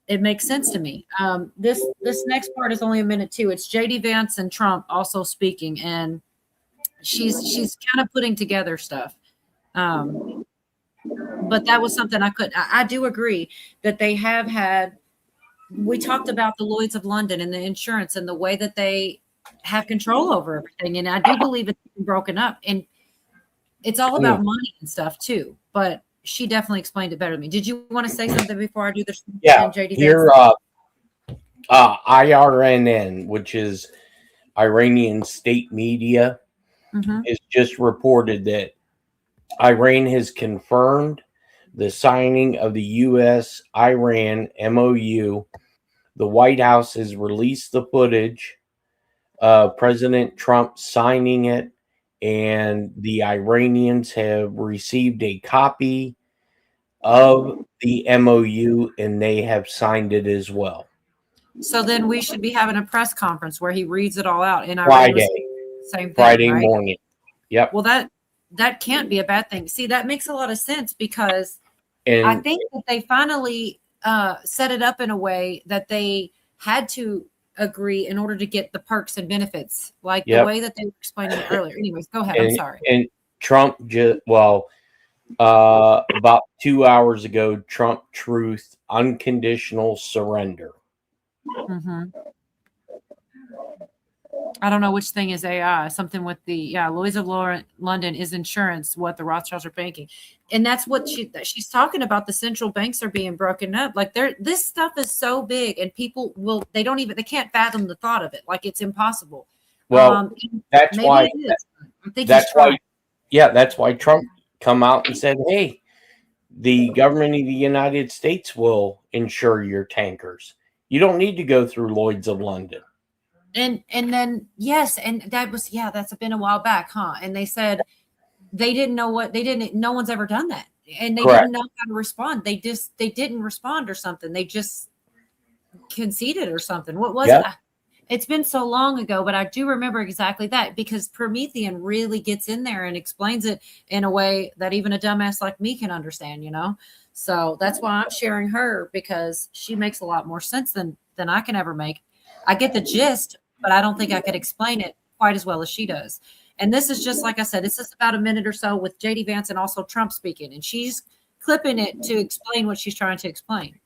it makes sense to me. This next part is only a minute too. It's JD Vance and Trump also speaking, and she's kind of putting together stuff. But that was something I do agree that they have had. We talked about the Lloyd's of London and the insurance and the way that they have control over everything. And I do believe it's broken up, and it's all about money and stuff too. But she definitely explained it better to me. Did you want to say something before I do this? Yeah, JD here, IRNN, which is Iranian state media, has just reported that Iran has confirmed the signing of the U.S.-Iran MOU. The White House has released the footage of President Trump signing it, and the Iranians have received a copy of the MOU, and they have signed it as well. So then we should be having a press conference where he reads it all out. And Friday, same thing, Friday right? morning. Yep. Well, that can't be a bad thing. See, that makes a lot of sense because And I think that they finally set it up in a way that they had to agree in order to get the perks and benefits, like the way that they were explaining it earlier. Anyways, go ahead. I'm sorry. And Trump about 2 hours ago, Trump truth unconditional surrender. I don't know which thing is AI. Something with the Lloyd's of London is insurance. What the Rothschilds are banking, and that's what she's talking about. The central banks are being broken up. Like this stuff is so big, and people they can't fathom the thought of it. Like it's impossible. Well, that's why. That's why Trump come out and said, "Hey, the government of the United States will insure your tankers. You don't need to go through Lloyd's of London." And then yes, and that's been a while back, huh? And they said no one's ever done that, and they didn't know how to respond. They didn't respond or something. They just conceded or something. What was it? It's been so long ago, but I do remember exactly that because Promethean really gets in there and explains it in a way that even a dumbass like me can understand, So that's why I'm sharing her, because she makes a lot more sense than I can ever make. I get the gist, but I don't think I could explain it quite as well as she does. And this is just, like I said, this is about a minute or so with JD Vance and also Trump speaking, and she's clipping it to explain what she's trying to explain.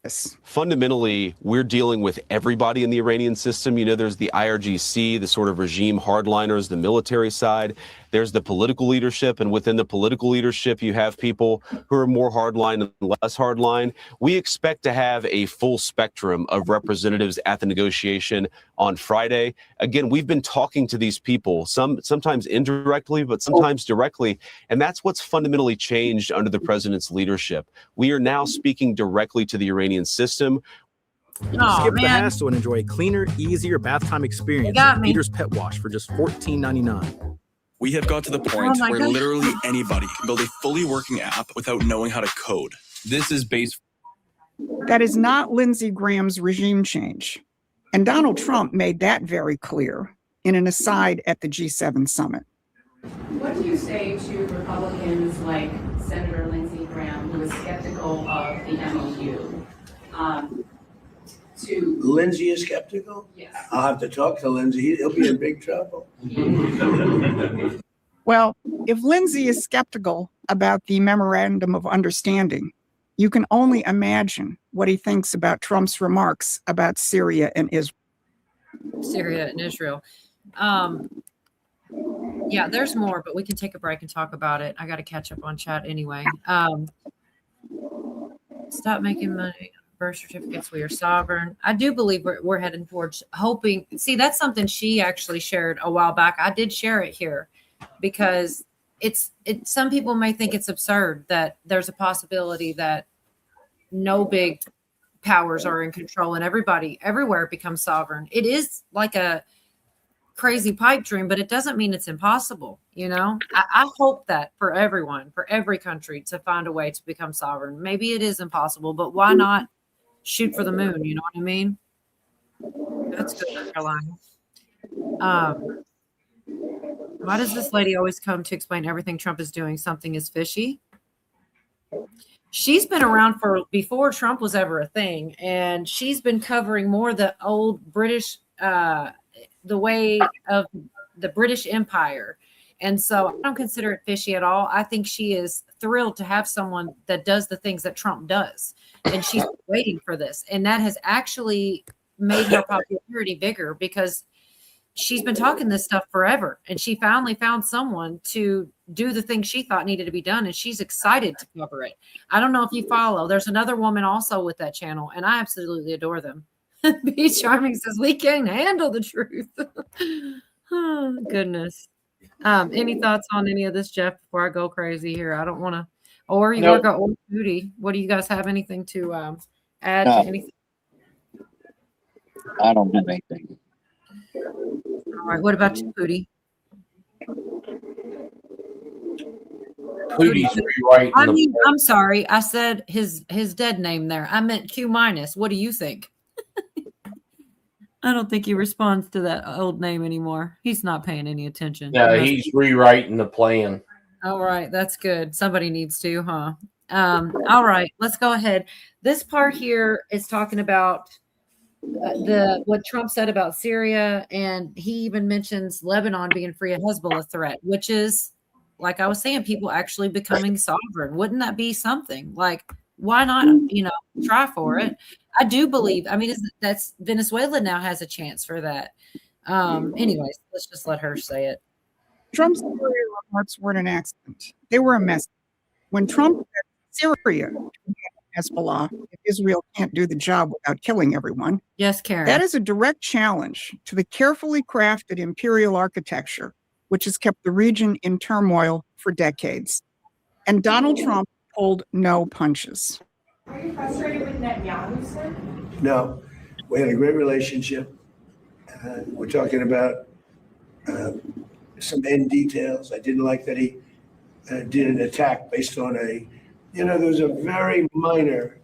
Fundamentally, we're dealing with everybody in the Iranian system. There's the IRGC, the sort of regime hardliners, the military side. There's the political leadership, and within the political leadership, you have people who are more hardline and less hardline. We expect to have a full spectrum of representatives at the negotiation on Friday. Again, we've been talking to these people, sometimes indirectly, but sometimes directly, and that's what's fundamentally changed under the president's leadership. We are now speaking directly to the Iranian system. Oh, Skip the man. hassle and enjoy a cleaner, easier bath time experience got with me. Peter's Pet Wash for just $14.99. We have got to the point my where gosh. literally anybody can build a fully working app without knowing how to code. This is based. That is not Lindsey Graham's regime change. And Donald Trump made that very clear in an aside at the G7 summit. What do you say to Republicans like Senator Lindsey Graham, who is skeptical of the MOU? Lindsey is skeptical? Yes. I'll have to talk to Lindsey. He'll be in big trouble. Well, if Lindsey is skeptical about the memorandum of understanding, you can only imagine what he thinks about Trump's remarks about Syria and Israel. Syria and Israel. Yeah, there's more, but we can take a break and talk about it. I got to catch up on chat anyway. Stop making money. Birth certificates. We are sovereign. I do believe we're heading towards hoping. See, that's something she actually shared a while back. I did share it here because it's some people may think it's absurd that there's a possibility that no big powers are in control and everybody everywhere becomes sovereign. It is like a crazy pipe dream, but it doesn't mean it's impossible. I hope that for everyone, for every country to find a way to become sovereign. Maybe it is impossible, but why not shoot for the moon? You know what I mean? That's good, Caroline. Why does this lady always come to explain everything Trump is doing? Something is fishy. She's been around for before Trump was ever a thing, and she's been covering more the old British, the way of the British Empire. And so I don't consider it fishy at all. I think she is thrilled to have someone that does the things that Trump does. And she's waiting for this. And that has actually made her popularity bigger because she's been talking this stuff forever. And she finally found someone to do the things she thought needed to be done. And she's excited to cover it. I don't know if you follow. There's another woman also with that channel, and I absolutely adore them. B Charming says, we can't handle the truth. Oh, goodness. Any thoughts on any of this, Jeff, before I go crazy here? I don't want to, or you Nope. work on duty. What do you guys have anything to add No. to anything? I don't have anything. All right. What about you, Pootie? Pootie's rewriting I the mean, I'm sorry. I said his dead name there. I meant Q minus. What do you think? I don't think he responds to that old name anymore. He's not paying any attention. No, he's rewriting the plan. All right, that's good. Somebody needs to, huh? All right, let's go ahead. This part here is talking about what Trump said about Syria, and he even mentions Lebanon being free of Hezbollah threat, which is, like I was saying, people actually becoming sovereign. Wouldn't that be something? Like, why not, try for it? I do believe, that's Venezuela now has a chance for that. Anyways, let's just let her say it. Trump's Syria remarks weren't an accident. They were a message. When Trump said Syria, Hezbollah, if Israel can't do the job without killing everyone. Yes, Karen. That is a direct challenge to the carefully crafted imperial architecture, which has kept the region in turmoil for decades. And Donald Trump pulled no punches. Are you frustrated with Netanyahu, sir? No, we had a great relationship. We're talking about some end details. I didn't like that he did an attack based on there was a very minor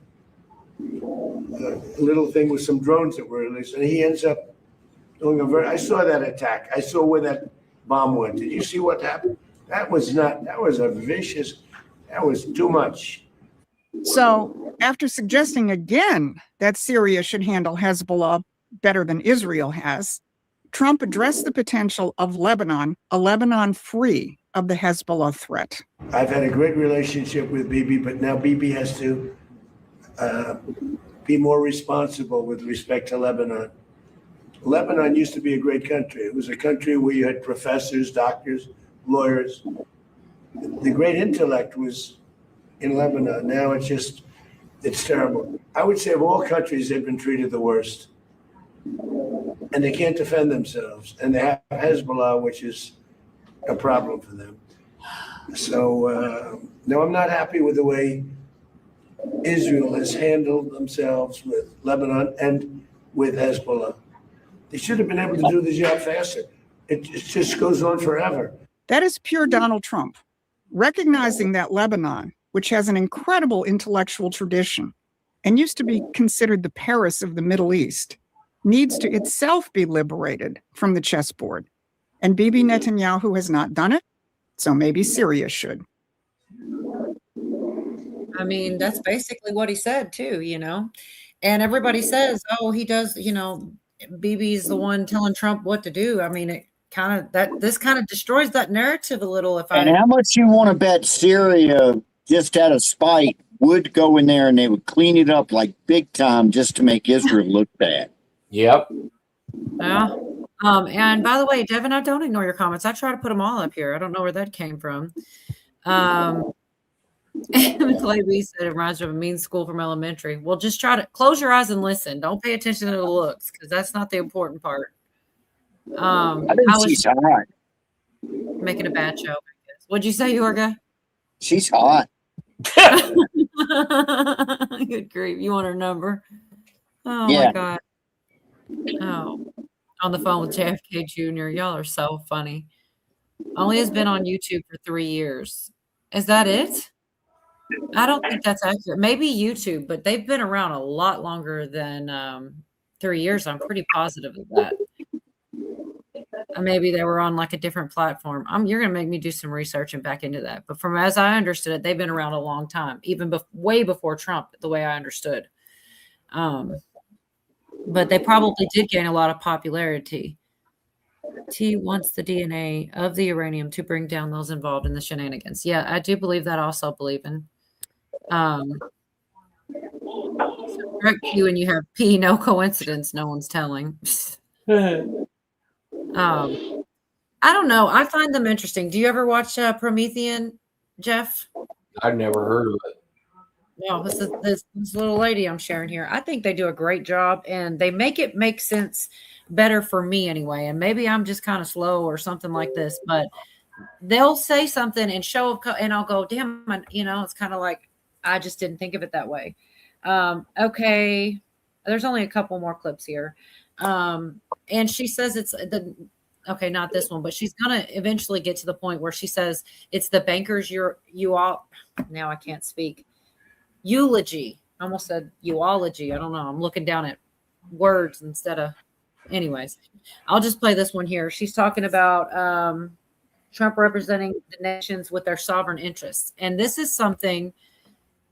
little thing with some drones that were released, and he ends up doing I saw that attack. I saw where that bomb went. Did you see what happened? That was too much. So, after suggesting again that Syria should handle Hezbollah better than Israel has, Trump addressed the potential of Lebanon, a Lebanon free of the Hezbollah threat. I've had a great relationship with Bibi, but now Bibi has to be more responsible with respect to Lebanon. Lebanon used to be a great country. It was a country where you had professors, doctors, lawyers. The great intellect was in Lebanon. Now it's terrible. I would say of all countries, they've been treated the worst. And they can't defend themselves. And they have Hezbollah, which is a problem for them. So, no, I'm not happy with the way Israel has handled themselves with Lebanon and with Hezbollah. They should have been able to do the job faster. It just goes on forever. That is pure Donald Trump, recognizing that Lebanon, which has an incredible intellectual tradition and used to be considered the Paris of the Middle East, needs to itself be liberated from the chessboard. And Bibi Netanyahu has not done it, so maybe Syria should. I mean, that's basically what he said too, you know. And everybody says, "Oh, he does," you know, Bibi's the one telling Trump what to do. I mean, this kind of destroys that narrative a little. And how much you want to bet Syria, just out of spite, would go in there and they would clean it up like big time just to make Israel look bad? Yep. Yeah. And by the way, Devin, I don't ignore your comments. I try to put them all up here. I don't know where that came from. Clay B said it reminds me of a mean school from elementary. Well, just try to close your eyes and listen. Don't pay attention to the looks because that's not the important part. I think she's hot. Making a bad joke, I guess. What'd you say, Yorga? She's hot. Good grief. You want her number? Oh, Yeah. my God. Oh, on the phone with JFK Jr. Y'all are so funny. Only has been on YouTube for 3 years. Is that it? I don't think that's accurate. Maybe YouTube, but they've been around a lot longer than 3 years. I'm pretty positive of that. Maybe they were on like a different platform. You're going to make me do some research and back into that. But from as I understood it, they've been around a long time, even way before Trump, the way I understood. But they probably did gain a lot of popularity. T wants the DNA of the uranium to bring down those involved in the shenanigans. Yeah, I do believe that. Also believe in. Correct Q and you have P. No coincidence. No one's telling. I don't know. I find them interesting. Do you ever watch Promethean, Jeff? I've never heard of it. No, this little lady I'm sharing here. I think they do a great job, and they make it make sense better for me anyway. And maybe I'm just kind of slow or something like this, but they'll say something and show, and I'll go, damn, you know, it's kind of like I just didn't think of it that way. Okay, there's only a couple more clips here, and she says it's the. Okay, not this one, but she's gonna eventually get to the point where she says it's the bankers. You all. Now I can't speak. Eulogy. I almost said eulogy. I don't know. I'm looking down at words instead of. Anyways, I'll just play this one here. She's talking about Trump representing the nations with their sovereign interests, and this is something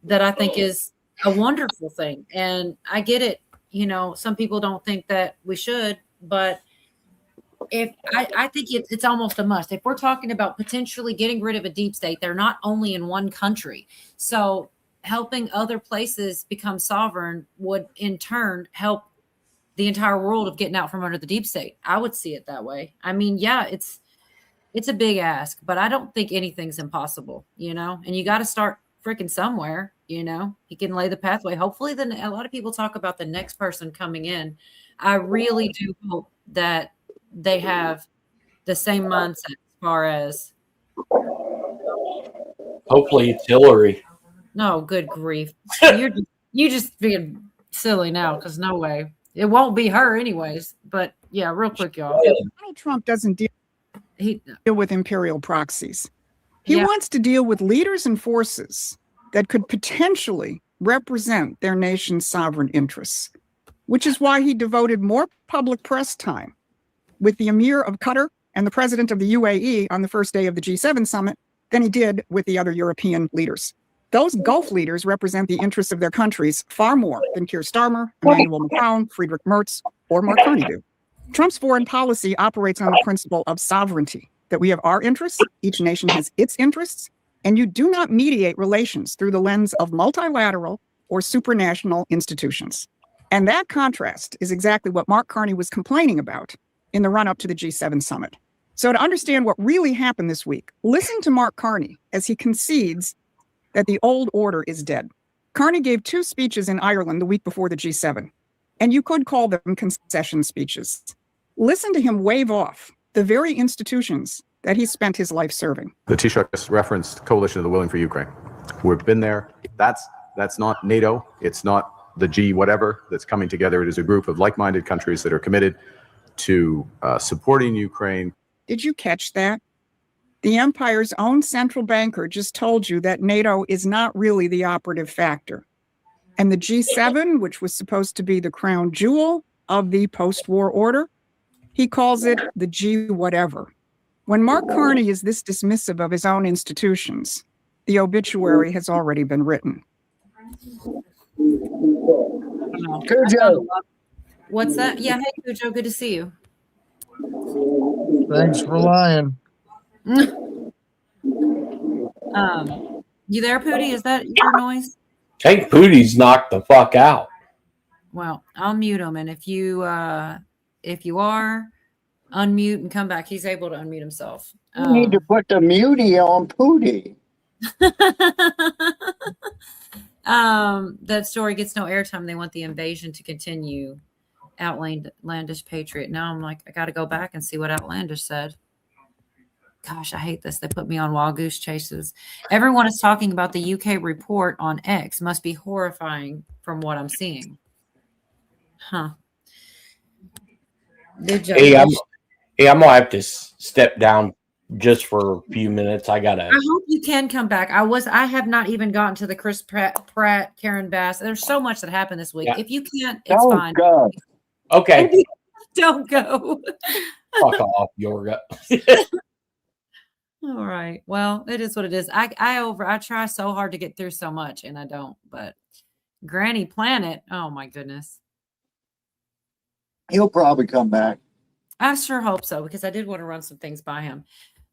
that I think is a wonderful thing. And I get it. You know, some people don't think that we should, but. I think it's almost a must. If we're talking about potentially getting rid of a deep state, they're not only in one country. So helping other places become sovereign would in turn help the entire world of getting out from under the deep state. I would see it that way. I mean, yeah, it's a big ask, but I don't think anything's impossible, you know, and you got to start freaking somewhere, you know, he can lay the pathway. Hopefully then a lot of people talk about the next person coming in. I really do hope that they have the same mindset as far as. Hopefully it's Hillary. No, good grief. You just being silly now because no way. It won't be her anyways. But yeah, real quick, y'all. Donald Trump doesn't deal with imperial proxies. He wants to deal with leaders and forces that could potentially represent their nation's sovereign interests, which is why he devoted more public press time with the Emir of Qatar and the president of the UAE on the first day of the G7 summit than he did with the other European leaders. Those Gulf leaders represent the interests of their countries far more than Keir Starmer, Emmanuel Macron, Friedrich Merz, or Mark Carney do. Trump's foreign policy operates on the principle of sovereignty, that we have our interests, each nation has its interests, and you do not mediate relations through the lens of multilateral or supranational institutions. And that contrast is exactly what Mark Carney was complaining about in the run-up to the G7 summit. So to understand what really happened this week, listen to Mark Carney as he concedes that the old order is dead. Carney gave 2 speeches in Ireland the week before the G7, and you could call them concession speeches. Listen to him wave off the very institutions that he spent his life serving. The Taoiseach just referenced Coalition of the Willing for Ukraine. We've been there. That's That's not NATO. It's not the G whatever that's coming together. It is a group of like-minded countries that are committed to supporting Ukraine. Did you catch that? The empire's own central banker just told you that NATO is not really the operative factor. And the G7, which was supposed to be the crown jewel of the post-war order, he calls it the G whatever. When Mark Carney is this dismissive of his own institutions, the obituary has already been written. Cujo. What's that? Yeah, hey Cujo, good to see you. Thanks for lying. You there, Pootie? Is that your noise? I think Pootie's knocked the fuck out. Well, I'll mute him, and if you are, unmute and come back. He's able to unmute himself. You need to put the mutie on Pootie. That story gets no airtime. They want the invasion to continue. Outlandish Patriot. Now I'm like, I got to go back and see what Outlandish said. Gosh, I hate this. They put me on wild goose chases. Everyone is talking about the UK report on X. Must be horrifying from what I'm seeing. Huh. Hey, I'm gonna have to step down just for a few minutes. I hope you can come back. I have not even gotten to the Chris Pratt, Karen Bass. There's so much that happened this week. Yeah. If you can't, it's fine. God. Okay. Don't go. Fuck off, Yorga. All right. Well, it is what it is. I try so hard to get through so much and I don't, but Granny Planet, oh my goodness. He'll probably come back. I sure hope so, because I did want to run some things by him.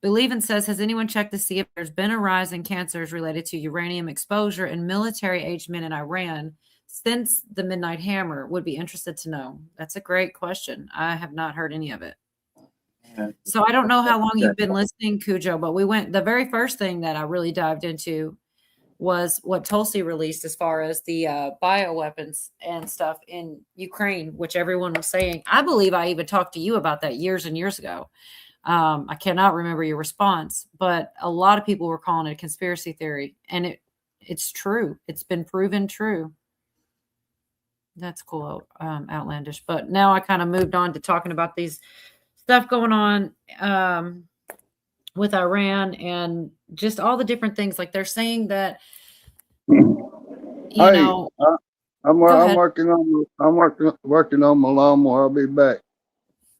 Believin says, has anyone checked to see if there's been a rise in cancers related to uranium exposure in military-aged men in Iran since the Midnight Hammer? Would be interested to know. That's a great question. I have not heard any of it. So I don't know how long you've been listening, Cujo, but the very first thing that I really dived into was what Tulsi released as far as the bioweapons and stuff in Ukraine, which everyone was saying. I believe I even talked to you about that years and years ago. I cannot remember your response, but a lot of people were calling it a conspiracy theory, and it's true. It's been proven true. That's cool, Outlandish. But now I kind of moved on to talking about these stuff going on with Iran and just all the different things. Like they're saying that, I'm working on my lawnmower. I'll be back.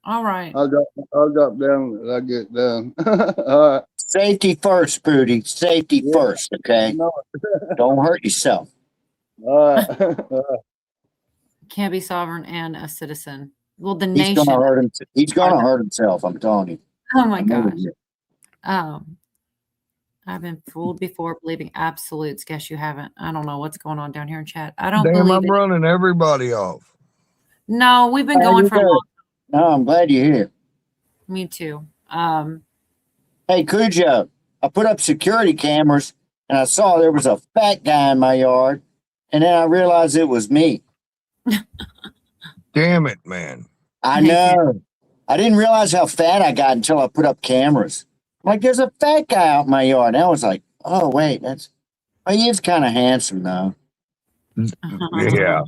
All right. I'll drop down when I get done. All right. Safety first, Pootie. Safety first, okay? Don't hurt yourself. All right. Can't be sovereign and a citizen. Well, the He's nation. gonna hurt himself. He's gonna hurt himself. I'm telling you. Oh my gosh. I've been fooled before believing absolutes. Guess you haven't. I don't know what's going on down here in chat. I don't Damn, believe I'm it. running everybody off. No, we've been going for a long No, I'm glad you're here. Me too. Hey, Cujo, I put up security cameras and I saw there was a fat guy in my yard, and then I realized it was me. Damn it, man. I know. I didn't realize how fat I got until I put up cameras. Like, there's a fat guy out in my yard. And I was like, oh, wait, he is kind of handsome, though. Yeah.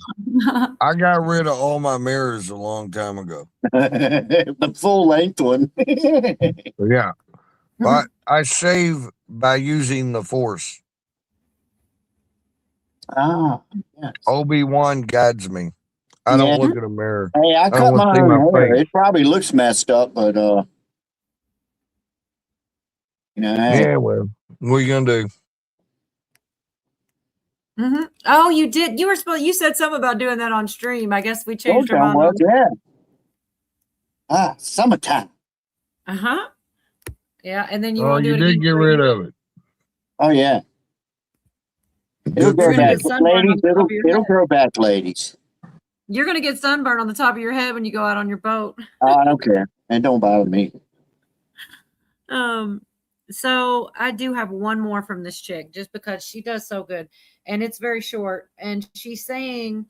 I got rid of all my mirrors a long time ago. The full length one. Yeah. But I save by using the Force. Ah, yes. Obi-Wan guides me. I don't look at a mirror. Hey, I cut don't my see own hair. face. It probably looks messed up, but Yeah, well, what are you gonna do? Mm-hmm. Oh, you did. You were supposed. You said something about doing that on stream. I guess we changed our mind. Yeah. Summertime. Yeah, and then you Oh, want to you do it did again get for rid you? of it. Oh yeah. It'll grow You're gonna back, get sunburn on ladies. the top of your It'll head. grow back, ladies. You're gonna get sunburn on the top of your head when you go out on your boat. I don't care. It don't bother me. So I do have one more from this chick just because she does so good, and it's very short. And she's saying,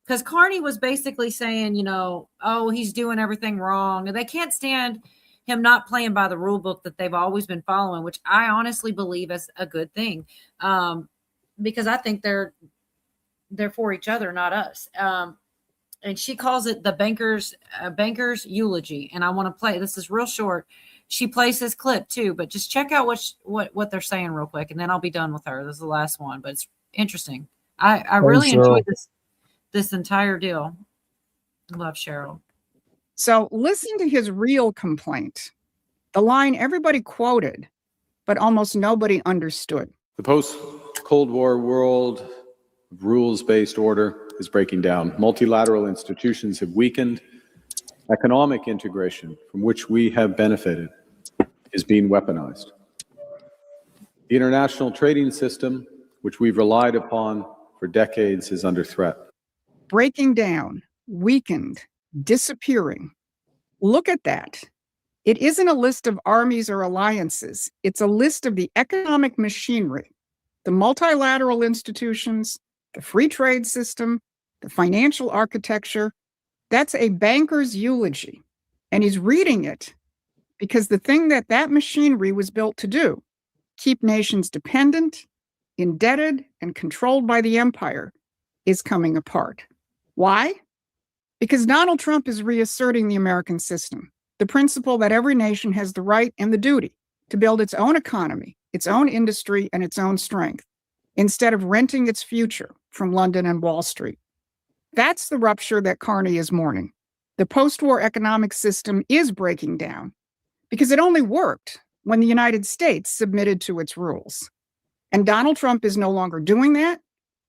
because Carney was basically saying, oh, he's doing everything wrong, and they can't stand him not playing by the rule book that they've always been following, which I honestly believe is a good thing, because I think they're they're for each other, not us. And she calls it the banker's eulogy. And I want to play. This is real short. She plays this clip too, but just check out what they're saying real quick, and then I'll be done with her. This is the last one, but it's interesting. I really enjoyed this entire deal. Love Cheryl. So listen to his real complaint. The line everybody quoted, but almost nobody understood. The post-Cold War world of rules-based order is breaking down. Multilateral institutions have weakened. Economic integration, from which we have benefited, is being weaponized. The international trading system, which we've relied upon for decades, is under threat. Breaking down, weakened, disappearing. Look at that. It isn't a list of armies or alliances. It's a list of the economic machinery, the multilateral institutions, the free trade system, the financial architecture. That's a banker's eulogy. And he's reading it because the thing that machinery was built to do, keep nations dependent, indebted, and controlled by the empire, is coming apart. Why? Because Donald Trump is reasserting the American system, the principle that every nation has the right and the duty to build its own economy, its own industry, and its own strength, instead of renting its future from London and Wall Street. That's the rupture that Carney is mourning. The post-war economic system is breaking down because it only worked when the United States submitted to its rules. And Donald Trump is no longer doing that,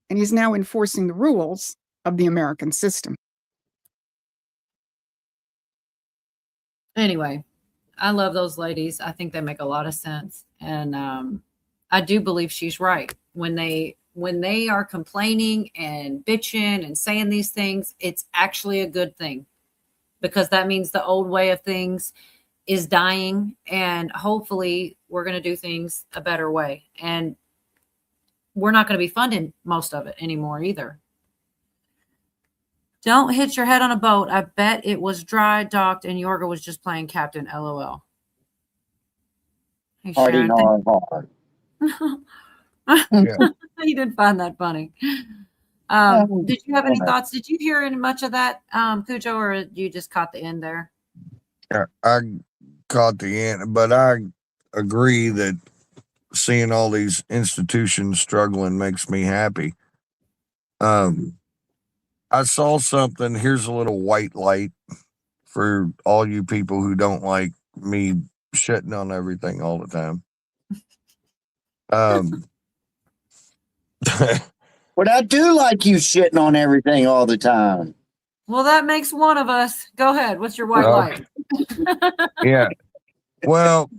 and he's now enforcing the rules of the American system. Anyway, I love those ladies. I think they make a lot of sense. And I do believe she's right. When they are complaining and bitching and saying these things, it's actually a good thing, because that means the old way of things is dying, and hopefully we're going to do things a better way. And we're not going to be funding most of it anymore either. Don't hit your head on a boat. I bet it was dry docked and Yorga was just playing captain. LOL. Hey, Party Sharon, hard. you didn't find that funny. Did you have any thoughts? Did you hear any much of that, Cujo, or you just caught the end there? I caught the end, but I agree that seeing all these institutions struggling makes me happy. I saw something. Here's a little white light for all you people who don't like me shitting on everything all the time. But I do like you shitting on everything all the time. Well, that makes one of us. Go ahead. What's your white light? Yeah. Well,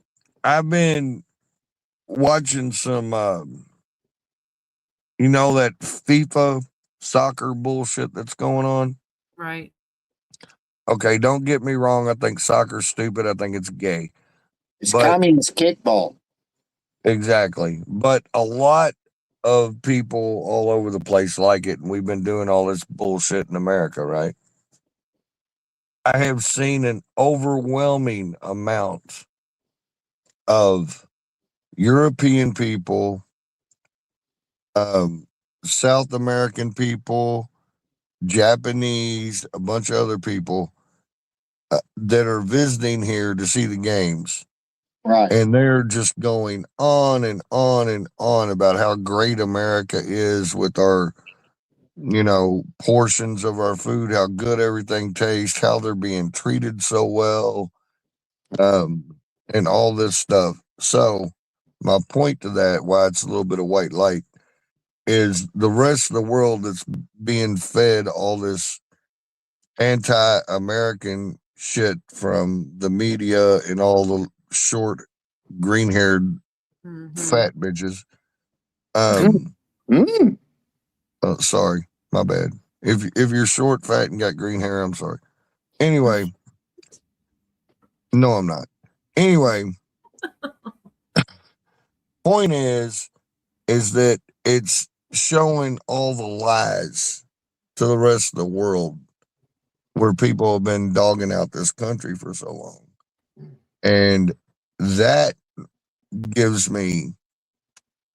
I've been watching some, that FIFA soccer bullshit that's going on. Right. Okay, don't get me wrong. I think soccer's stupid. I think it's gay. It's communist kickball. Exactly. But a lot of people all over the place like it, and we've been doing all this bullshit in America, right? I have seen an overwhelming amount of European people, South American people, Japanese, a bunch of other people that are visiting here to see the games. Right. And they're just going on and on and on about how great America is with our, portions of our food, how good everything tastes, how they're being treated so well, and all this stuff. So my point to that, why it's a little bit of white light, is the rest of the world that's being fed all this anti-American shit from the media and all the short, green-haired, fat bitches. Sorry, my bad. If you're short, fat, and got green hair, I'm sorry. Anyway, no, I'm not. Anyway, point is that it's showing all the lies to the rest of the world where people have been dogging out this country for so long. And that gives me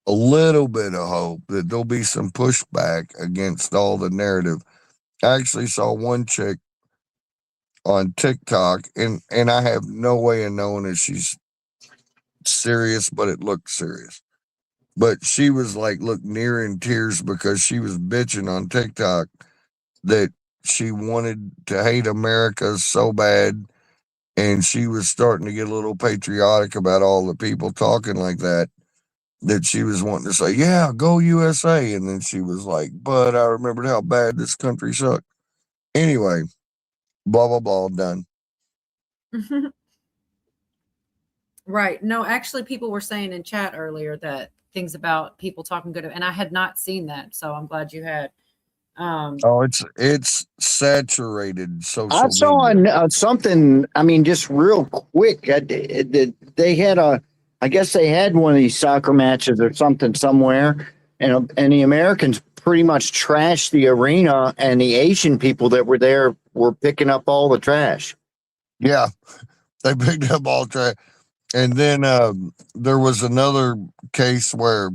a little bit of hope that there'll be some pushback against all the narrative. I actually saw one chick on TikTok, and I have no way of knowing if she's serious, but it looked serious. But she was like, look, near in tears because she was bitching on TikTok that she wanted to hate America so bad, and she was starting to get a little patriotic about all the people talking like that she was wanting to say, yeah, go USA. And then she was like, but I remembered how bad this country sucked. Anyway, blah, blah, blah, done. Right. No, actually, people were saying in chat earlier that things about people talking good, and I had not seen that, so I'm glad you had. Oh, it's saturated social I saw media. something. I mean, just real quick. They had I guess they had one of these soccer matches or something somewhere, and the Americans pretty much trashed the arena, and the Asian people that were there were picking up all the trash. Yeah, they picked up all trash. And then there was another case where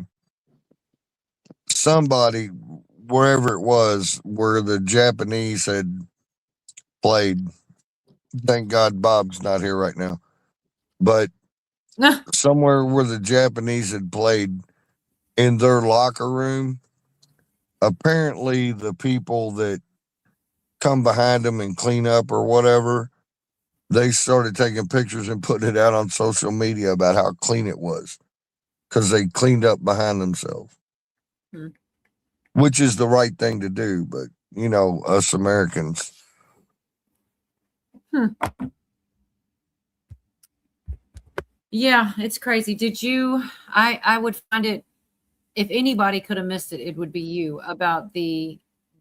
somebody, wherever it was, where the Japanese had played. Thank God Bob's not here right now. But somewhere where the Japanese had played, in their locker room, apparently the people that come behind them and clean up or whatever, they started taking pictures and putting it out on social media about how clean it was because they cleaned up behind themselves, which is the right thing to do. But, you know, us Americans. Yeah, it's crazy. Did you? I would find it, if anybody could have missed it, it would be you, about the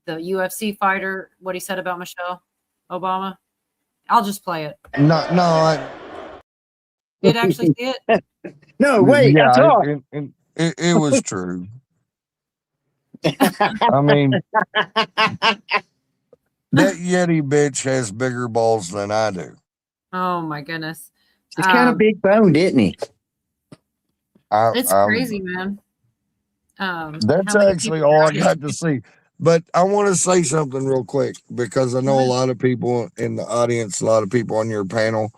UFC fighter, what he said about Michelle Obama. I'll just play it. No, Did actually see it? No, wait, yeah, I saw it was true. I mean, that Yeti bitch has bigger balls than I do. Oh my goodness. He's kind of big boned, isn't he? It's crazy, man. That's actually all I got to see. But I want to say something real quick because I know a lot of people in the audience, a lot of people on your panel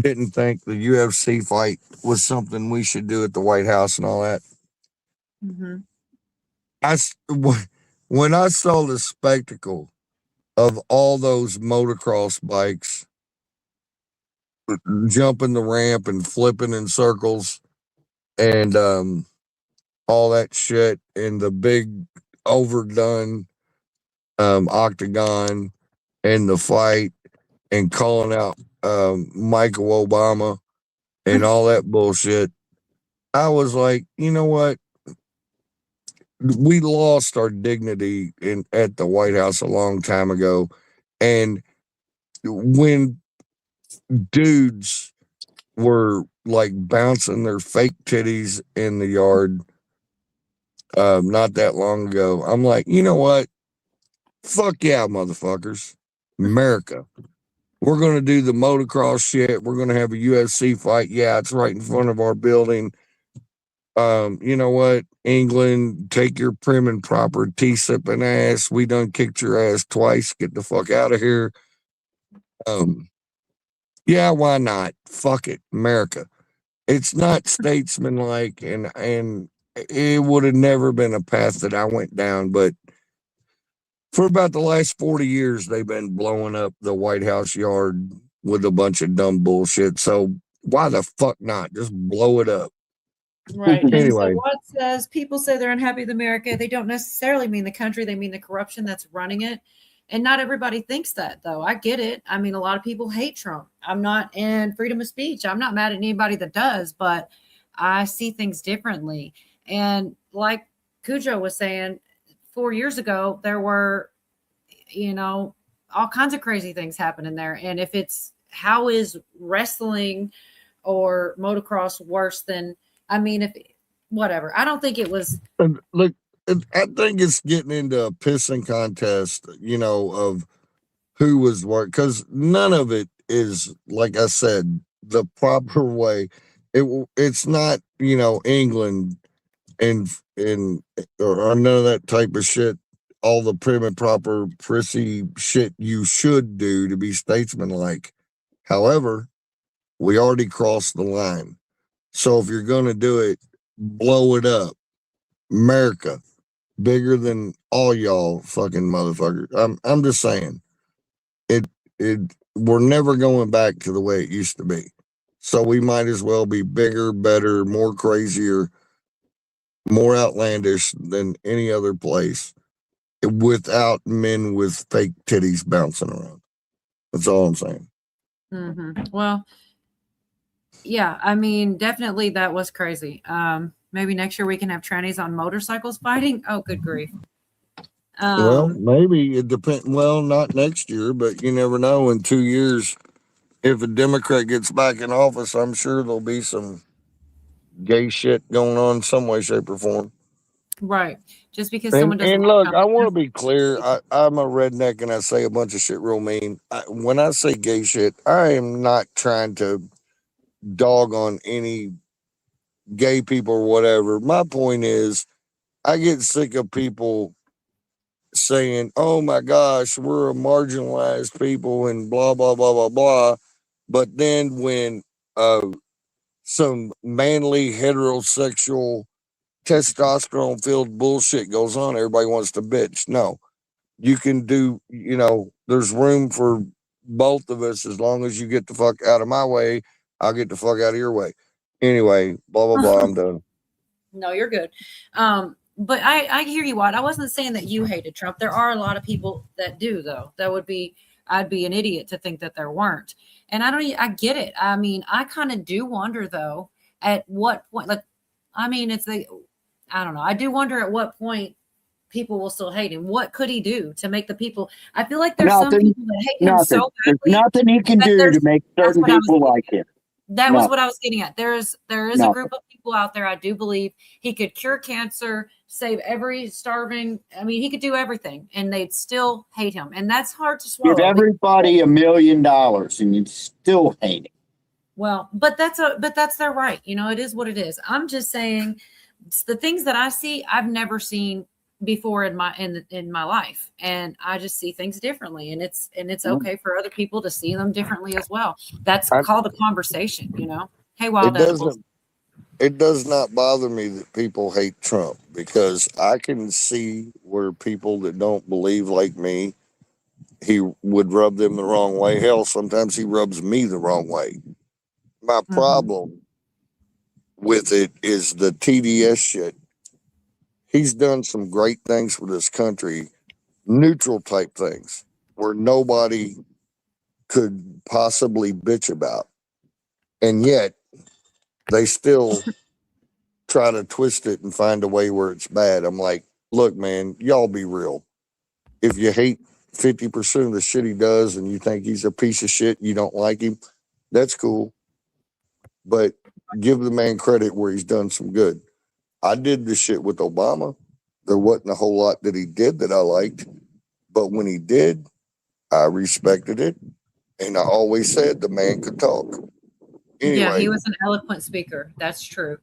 didn't think the UFC fight was something we should do at the White House and all that. When I saw the spectacle of all those motocross bikes jumping the ramp and flipping in circles and all that shit, and the big overdone octagon and the fight and calling out Michael Obama and all that bullshit, I was like, you know what? We lost our dignity at the White House a long time ago. And when dudes were like bouncing their fake titties in the yard not that long ago, I'm like, you know what? Fuck yeah, motherfuckers. America. We're going to do the motocross shit. We're going to have a UFC fight. Yeah, it's right in front of our building. You know what? England, take your prim and proper tea-sipping ass. We done kicked your ass twice. Get the fuck out of here. Yeah, why not? Fuck it, America. It's not statesmanlike, and it would have never been a path that I went down, but for about the last 40 years, they've been blowing up the White House yard with a bunch of dumb bullshit. So why the fuck not? Just blow it up. Right. Anyway. And so what says people say they're unhappy with America, they don't necessarily mean the country, they mean the corruption that's running it. And not everybody thinks that, though. I get it. I mean, a lot of people hate Trump. I'm not in freedom of speech. I'm not mad at anybody that does, but I see things differently. And like Cujo was saying, 4 years ago, there were, you know, all kinds of crazy things happening there. And if it's, how is wrestling or motocross worse than, I mean, if whatever, I don't think it was. Look, I think it's getting into a pissing contest, you know, of who was what, because none of it is, like I said, the proper way. It's not, you know, England and or none of that type of shit. All the prim and proper, prissy shit you should do to be statesmanlike. However, we already crossed the line. So if you're gonna do it, blow it up. America, bigger than all y'all fucking motherfuckers. I'm just saying, we're never going back to the way it used to be. So we might as well be bigger, better, more crazier, more outlandish than any other place, without men with fake titties bouncing around. That's all I'm saying. Well, yeah, I mean, definitely that was crazy. Maybe next year we can have trannies on motorcycles fighting. Oh, good grief. Well, maybe it depends. Well, not next year, but you never know. In 2 years, if a Democrat gets back in office, I'm sure there'll be some gay shit going on some way, shape, or form. Right. Just because someone doesn't. And look, I want to be clear. I'm a redneck and I say a bunch of shit real mean. When I say gay shit, I am not trying to dog on any gay people or whatever. My point is, I get sick of people saying, oh my gosh, we're a marginalized people and blah, blah, blah, blah, blah. But then when some manly heterosexual testosterone filled bullshit goes on, everybody wants to bitch. No, you can do, there's room for both of us as long as you get the fuck out of my way. I'll get the fuck out of your way. Anyway, blah, blah, blah. I'm done. No, you're good. But I hear you, Watt. I wasn't saying that you hated Trump. There are a lot of people that do, though. I'd be an idiot to think that there weren't. And I get it. I mean, I kind of do wonder, though, at what point, I don't know. I do wonder at what point people will still hate him. What could he do to make the people? I feel like there's some people that hate him so badly. There's nothing he can do to make certain people like him. That was what I was getting at. There is a group of people out there. I do believe he could cure cancer, save every starving. I mean, he could do everything, and they'd still hate him, and that's hard to swallow. Give everybody $1 million, and you'd still hate him. Well, but that's their right. It is what it is. I'm just saying, the things that I see, I've never seen before in my life, and I just see things differently, and it's okay for other people to see them differently as well. That's called a conversation. Hey, wild animals. It does not bother me that people hate Trump, because I can see where people that don't believe like me, he would rub them the wrong way. Hell, sometimes he rubs me the wrong way. My problem with it is the TDS shit. He's done some great things for this country, neutral type things, where nobody could possibly bitch about. And yet, they still try to twist it and find a way where it's bad. I'm like, look, man, y'all be real. If you hate 50% of the shit he does and you think he's a piece of shit, you don't like him, that's cool. But give the man credit where he's done some good. I did this shit with Obama. There wasn't a whole lot that he did that I liked. But when he did, I respected it. And I always said the man could talk. Anyway. Yeah, he was an eloquent speaker. That's true.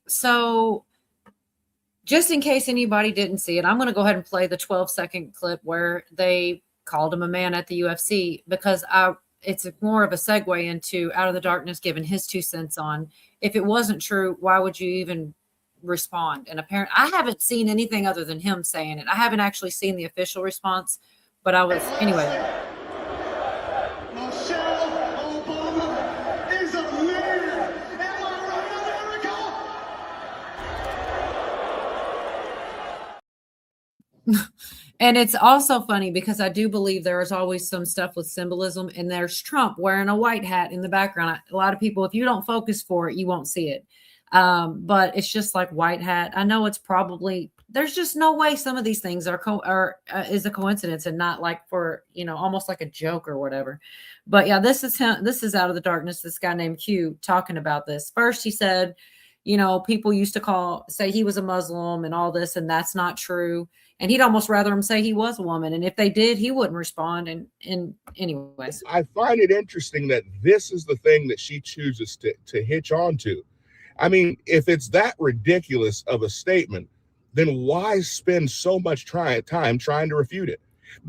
So just in case anybody didn't see it, I'm going to go ahead and play the 12-second clip where they called him a man at the UFC, because it's more of a segue into Out of the Darkness giving his 2 cents on, if it wasn't true, why would you even respond? And apparently, I haven't seen anything other than him saying it. I haven't actually seen the official response, but anyway. And it's also funny because I do believe there is always some stuff with symbolism, and there's Trump wearing a white hat in the background. A lot of people, if you don't focus for it, you won't see it. But it's just like white hat. I know it's probably, there's just no way some of these things is a coincidence and not like for, almost like a joke or whatever. But yeah, this is him. This is Out of the Darkness. This guy named Q talking about this. First, he said, people used to say he was a Muslim and all this, and that's not true. And he'd almost rather him say he was a woman. And if they did, he wouldn't respond. And anyways. I find it interesting that this is the thing that she chooses to hitch on to. I mean, if it's that ridiculous of a statement, then why spend so much time trying to refute it?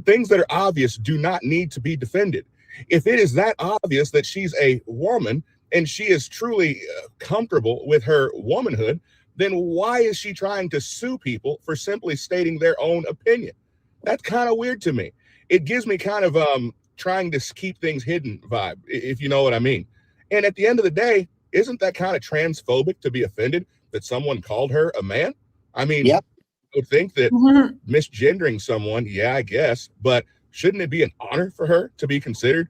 Things that are obvious do not need to be defended. If it is that obvious that she's a woman and she is truly comfortable with her womanhood, then why is she trying to sue people for simply stating their own opinion? That's kind of weird to me. It gives me kind of trying to keep things hidden vibe, if you know what I mean. And at the end of the day, isn't that kind of transphobic to be offended that someone called her a man? I mean, Yep. I would think that misgendering someone, yeah, I guess, but shouldn't it be an honor for her to be considered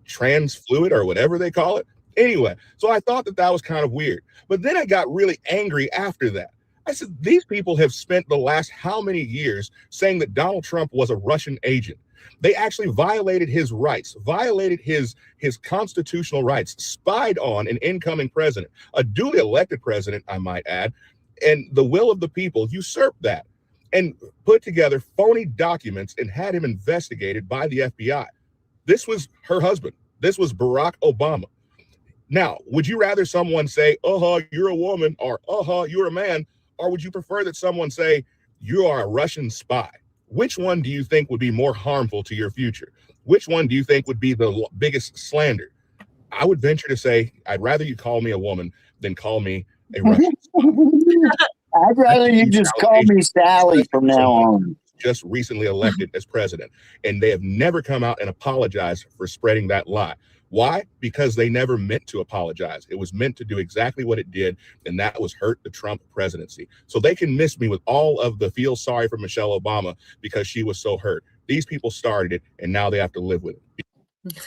trans fluid or whatever they call it? Anyway, so I thought that was kind of weird. But then I got really angry after that. I said, these people have spent the last how many years saying that Donald Trump was a Russian agent. They actually violated his rights, violated his constitutional rights, spied on an incoming president, a duly elected president, I might add, and the will of the people usurped that and put together phony documents and had him investigated by the FBI. This was her husband. This was Barack Obama. Now, would you rather someone say, you're a woman, or you're a man, or would you prefer that someone say, you are a Russian spy? Which one do you think would be more harmful to your future? Which one do you think would be the biggest slander? I would venture to say, I'd rather you call me a woman than call me a Russian spy. I'd rather you just call me Sally from now on. Just recently elected as president, and they have never come out and apologized for spreading that lie. Why? Because they never meant to apologize. It was meant to do exactly what it did, and that was hurt the Trump presidency. So they can miss me with all of the feel sorry for Michelle Obama because she was so hurt. These people started it, and now they have to live with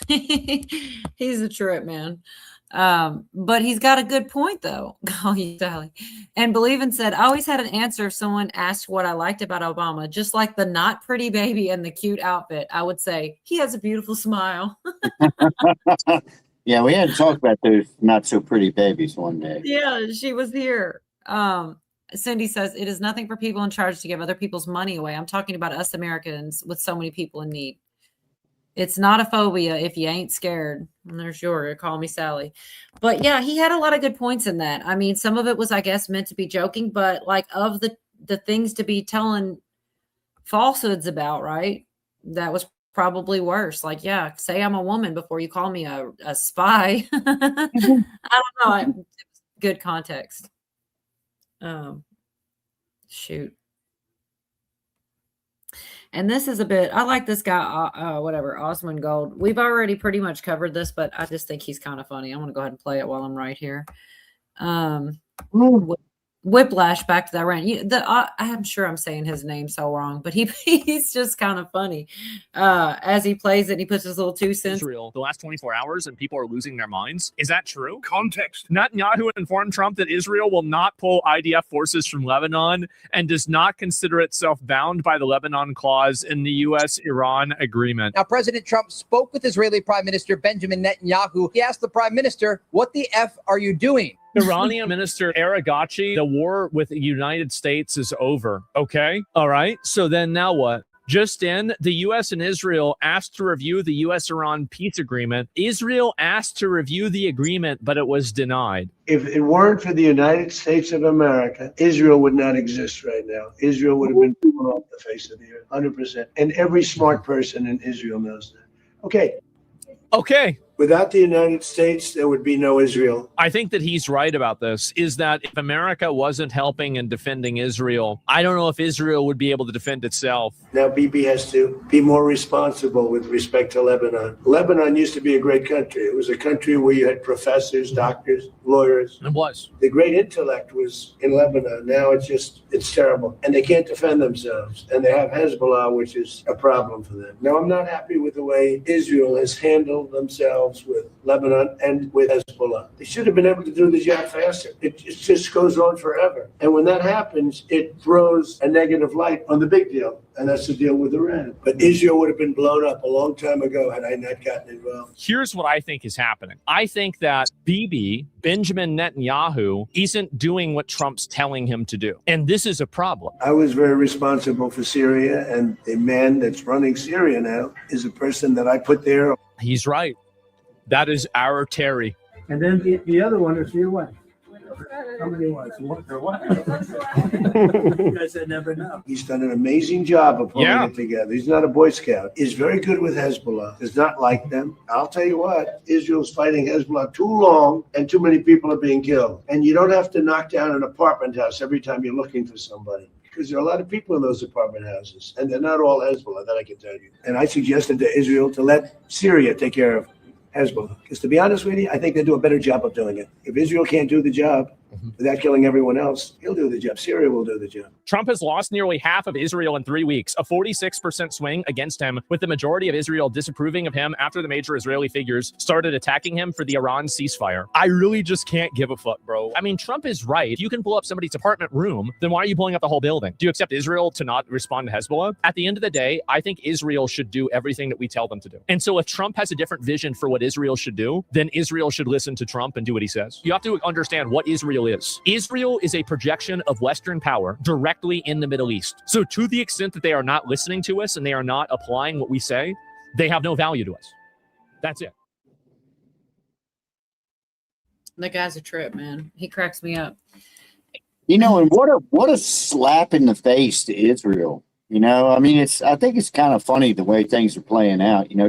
it. He's a trip, man. But he's got a good point, though. Call you Sally. And Believin said, I always had an answer if someone asked what I liked about Obama, just like the not pretty baby and the cute outfit. I would say he has a beautiful smile. Yeah, we had to talk about those not so pretty babies one day. Yeah, she was here. Cindy says, it is nothing for people in charge to give other people's money away. I'm talking about us Americans with so many people in need. It's not a phobia if you ain't scared. And there's your call me Sally. But yeah, he had a lot of good points in that. I mean, some of it was, I guess, meant to be joking, but like of the things to be telling falsehoods about, right? That was probably worse. Like, yeah, say I'm a woman before you call me a spy. I don't know. Good context. Shoot. And this is a bit, I like this guy, Osmond Gold. We've already pretty much covered this, but I just think he's kind of funny. I'm going to go ahead and play it while I'm right here. Whiplash, back to that rant. I'm sure I'm saying his name so wrong, but he's just kind of funny. As he plays it, and he puts his little 2 cents. Israel the last 24 hours and people are losing their minds. Is that true? Context. Netanyahu informed Trump that Israel will not pull IDF forces from Lebanon and does not consider itself bound by the Lebanon clause in the U.S.-Iran agreement. Now, President Trump spoke with Israeli Prime Minister Benjamin Netanyahu. He asked the Prime Minister, what the F are you doing? Iranian Minister Aragachi, the war with the United States is over. Okay. All right. So then now what? Just in, the U.S. and Israel asked to review the U.S.-Iran peace agreement. Israel asked to review the agreement, but it was denied. If it weren't for the United States of America, Israel would not exist right now. Israel would have been thrown off the face of the earth, 100%. And every smart person in Israel knows that. Okay. Without the United States, there would be no Israel. I think that he's right about this, is that if America wasn't helping and defending Israel, I don't know if Israel would be able to defend itself. Now, Bibi has to be more responsible with respect to Lebanon. Lebanon used to be a great country. It was a country where you had professors, doctors, lawyers. It was. The great intellect was in Lebanon. Now it's terrible. And they can't defend themselves. And they have Hezbollah, which is a problem for them. Now, I'm not happy with the way Israel has handled themselves with Lebanon and with Hezbollah. They should have been able to do the job faster. It just goes on forever. And when that happens, it throws a negative light on the big deal. And that's the deal with Iran. But Israel would have been blown up a long time ago had I not gotten involved. Here's what I think is happening. I think that Benjamin Netanyahu, isn't doing what Trump's telling him to do. And this is a problem. I was very responsible for Syria, and the man that's running Syria now is a person that I put there. He's right. That is our Terry. And then the other one is your wife. How many wives? One or what? You guys never know. He's done an amazing job of pulling it together. He's not a Boy Scout. He's very good with Hezbollah. Does not like them. I'll tell you what, Israel's fighting Hezbollah too long and too many people are being killed. And you don't have to knock down an apartment house every time you're looking for somebody. Because there are a lot of people in those apartment houses, and they're not all Hezbollah, that I can tell you. And I suggested to Israel to let Syria take care of Hezbollah. Because to be honest with you, I think they do a better job of doing it. If Israel can't do the job without killing everyone else, he'll do the job. Syria will do the job. Trump has lost nearly half of Israel in 3 weeks, a 46% swing against him, with the majority of Israel disapproving of him after the major Israeli figures started attacking him for the Iran ceasefire. I really just can't give a fuck, bro. I mean, Trump is right. If you can blow up somebody's apartment room, then why are you blowing up the whole building? Do you accept Israel to not respond to Hezbollah? At the end of the day, I think Israel should do everything that we tell them to do. And so if Trump has a different vision for what Israel should do, then Israel should listen to Trump and do what he says. You have to understand what Israel is. Israel is a projection of Western power directly in the Middle East. So to the extent that they are not listening to us and they are not applying what we say, they have no value to us. That's it. The guy's a trip, man. He cracks me up. You know, and what a slap in the face to Israel. You know, I mean, I think it's kind of funny the way things are playing out. You know,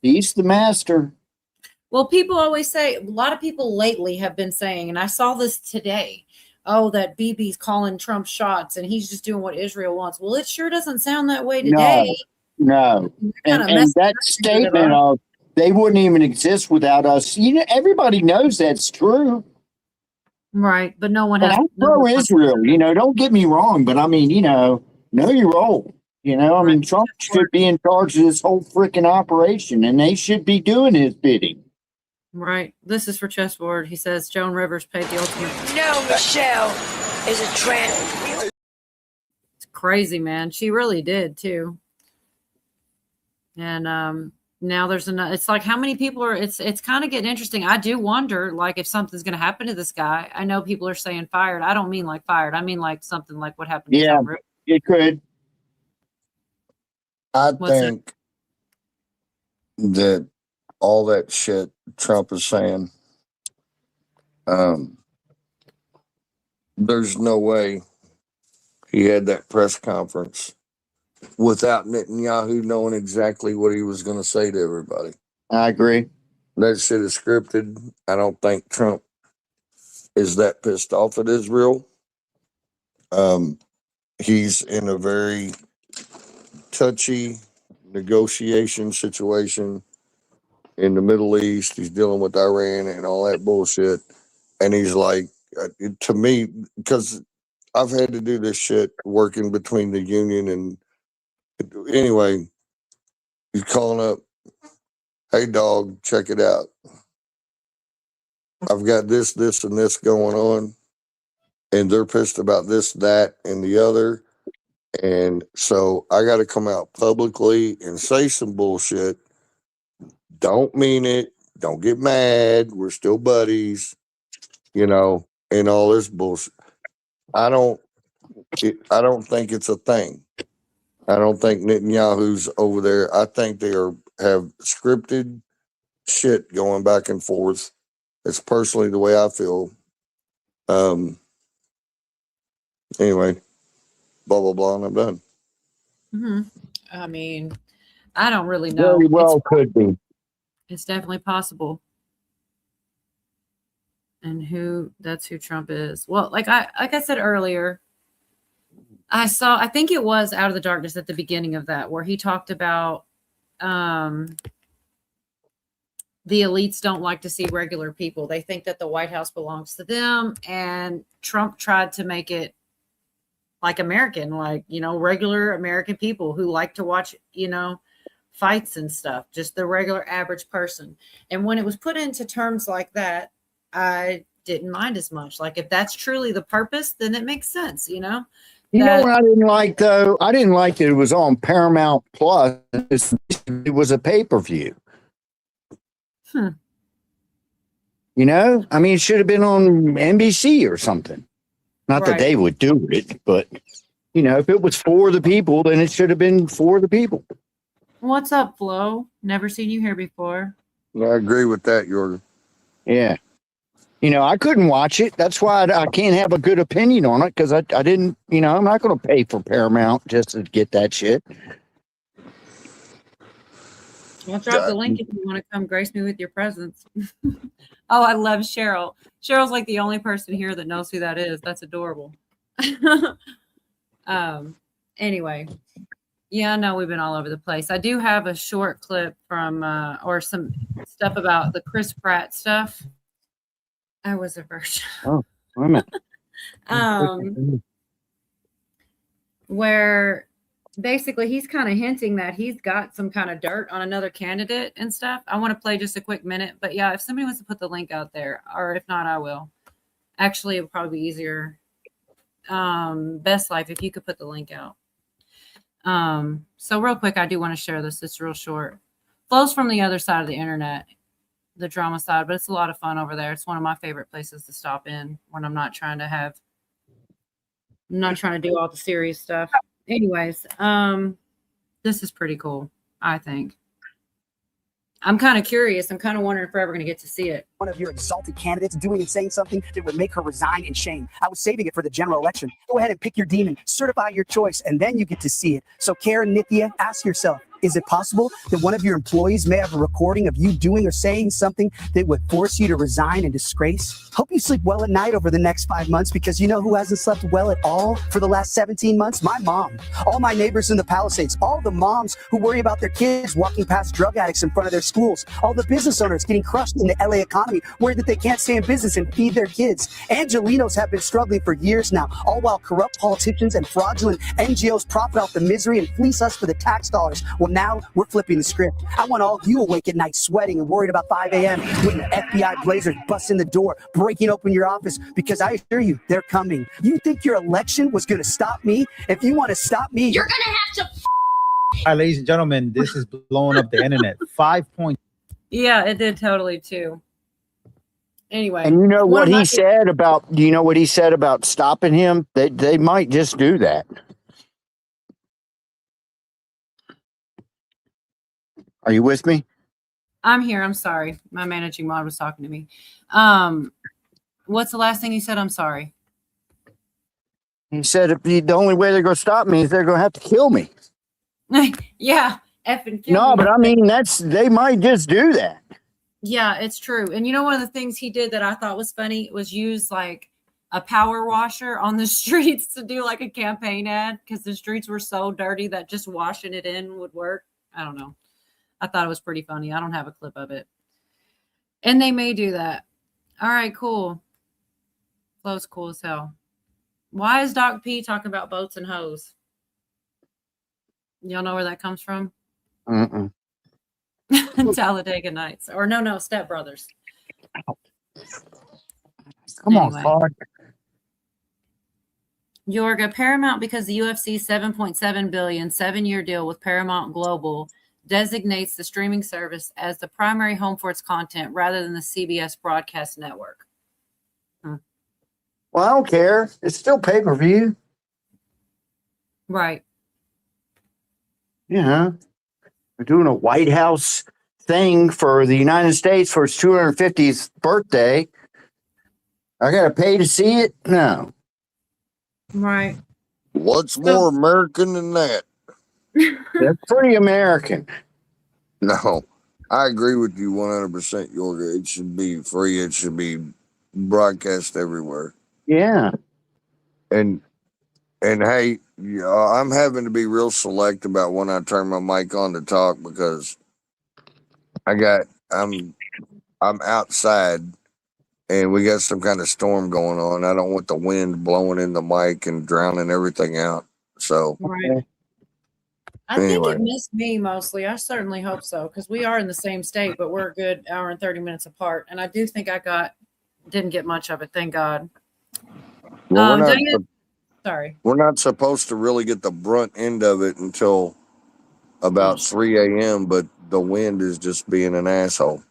he's the master. Well, people always say, a lot of people lately have been saying, and I saw this today, oh, that Bibi's calling Trump shots and he's just doing what Israel wants. Well, it sure doesn't sound that way today. No. And that statement of they wouldn't even exist without us, you know, everybody knows that's true. Right. But no one has. I'm pro Israel, you know, don't get me wrong, but I mean, you know your role. You know, I mean, Trump should be in charge of this whole freaking operation and they should be doing his bidding. Right. This is for Chessboard. He says Joan Rivers paid the ultimate. No, Michelle is a trend. It's crazy, man. She really did too. And now there's another. It's like how many people are. It's kind of getting interesting. I do wonder, like, if something's going to happen to this guy. I know people are saying fired. I don't mean like fired. I mean like something like what happened. Yeah, to it could. I think that all that shit Trump is saying, there's no way he had that press conference without Netanyahu knowing exactly what he was going to say to everybody. I agree. That shit is scripted. I don't think Trump is that pissed off at Israel. He's in a very touchy negotiation situation in the Middle East. He's dealing with Iran and all that bullshit. And he's like, to me, because I've had to do this shit working between the union and anyway, he's calling up, hey dog, check it out. I've got this, and this going on. And they're pissed about this, that, and the other. And so I got to come out publicly and say some bullshit. Don't mean it. Don't get mad. We're still buddies, you know, and all this bullshit. I don't think it's a thing. I don't think Netanyahu's over there. I think they have scripted shit going back and forth. It's personally the way I feel. Anyway, blah, blah, blah, and I'm done. Mm-hmm. I mean, I don't really know. Very well could be. It's definitely possible. And that's who Trump is. Well, like I said earlier, I think it was Out of the Darkness at the beginning of that, where he talked about the elites don't like to see regular people. They think that the White House belongs to them. And Trump tried to make it like American, like, you know, regular American people who like to watch, you know, fights and stuff, just the regular average person. And when it was put into terms like that, I didn't mind as much. Like, if that's truly the purpose, then it makes sense, you know? You know what I didn't like, though? I didn't like that it was on Paramount Plus. It was a pay-per-view. You know? I mean, it should have been on NBC or something. Not that they would do it, but, you know, if it was for the people, then it should have been for the people. What's up, Flo? Never seen you here before. I agree with that, Jordan. Yeah. I couldn't watch it. That's why I can't have a good opinion on it because I didn't, I'm not going to pay for Paramount just to get that shit. I'll drop the link if you want to come grace me with your presence. Oh, I love Cheryl. Cheryl's like the only person here that knows who that is. That's adorable. Anyway, yeah, I know we've been all over the place. I do have a short clip from or some stuff about the Chris Pratt stuff. I was a version. Oh, wait a minute. Where basically he's kind of hinting that he's got some kind of dirt on another candidate and stuff. I want to play just a quick minute, but yeah, if somebody wants to put the link out there, or if not, I will. Actually, it would probably be easier. Best Life, if you could put the link out. So real quick, I do want to share this. It's real short. Flows from the other side of the internet, the drama side, but it's a lot of fun over there. It's one of my favorite places to stop in when I'm not trying to do all the serious stuff. Anyways, this is pretty cool, I think. I'm kind of curious. I'm kind of wondering if we're ever going to get to see it. One of your exalted candidates doing and saying something that would make her resign in shame. I was saving it for the general election. Go ahead and pick your demon, certify your choice, and then you get to see it. So Karen Nithya, ask yourself, is it possible that one of your employees may have a recording of you doing or saying something that would force you to resign in disgrace? Hope you sleep well at night over the next 5 months, because you know who hasn't slept well at all for the last 17 months? My mom. All my neighbors in the Palisades, all the moms who worry about their kids walking past drug addicts in front of their schools, all the business owners getting crushed in the LA economy, worried that they can't stay in business and feed their kids. Angelinos have been struggling for years now, all while corrupt politicians and fraudulent NGOs profit off the misery and fleece us for the tax dollars. Well, now we're flipping the script. I want all of you awake at night sweating and worried about 5 a.m. when the FBI blazers bust in the door, breaking open your office, because I assure you, they're coming. You think your election was going to stop me? If you want to stop me, you're going to have to. Hi, ladies and gentlemen, this is blowing up the internet. 5 points. Yeah, it did totally too. Anyway, And you know what he said about stopping him? They might just do that. Are you with me? I'm here. I'm sorry. My managing mod was talking to me. What's the last thing you said? I'm sorry. He said the only way they're going to stop me is they're going to have to kill me. Yeah, effing kill No, me. but I mean, they might just do that. Yeah, it's true. And you know, one of the things he did that I thought was funny was use like a power washer on the streets to do like a campaign ad, because the streets were so dirty that just washing it in would work. I don't know. I thought it was pretty funny. I don't have a clip of it. And they may do that. All right, cool. Flow's cool as hell. Why is Doc P talking about boats and hoes? Y'all know where that comes from? Mm-mm. Talladega Nights. Or no, Step Brothers. Come on, Anyway. Claude. Yorga, Paramount, because the UFC $7.7 billion 7-year deal with Paramount Global designates the streaming service as the primary home for its content rather than the CBS broadcast network. Well, I don't care. It's still pay-per-view. Right. Yeah. We're doing a White House thing for the United States for its 250th birthday. I got to pay to see it? No. Right. What's more American than that? That's pretty American. No, I agree with you 100%, Yorga. It should be free. It should be broadcast everywhere. Yeah. And hey, I'm having to be real select about when I turn my mic on to talk, because I'm outside and we got some kind of storm going on. I don't want the wind blowing in the mic and drowning everything out. So Right. I think it missed me mostly. I certainly hope so, because we are in the same state, but we're a good hour and 30 minutes apart. And I do think didn't get much of it. Thank God. Well, Sorry. we're not supposed to really get the brunt end of it until about 3 a.m., but the wind is just being an asshole.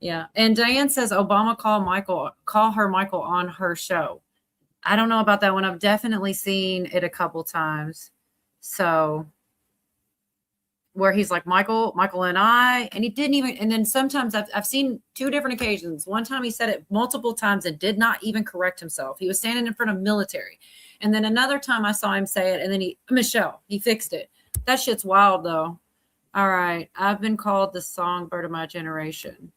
Yeah. And Diane says Obama call her Michael on her show. I don't know about that one. I've definitely seen it a couple times. So where he's like, Michael and I, and he didn't even, and then sometimes I've seen two different occasions. One time he said it multiple times and did not even correct himself. He was standing in front of military. And then another time I saw him say it, and then he fixed it. That shit's wild though. All right. I've been called the songbird of my generation.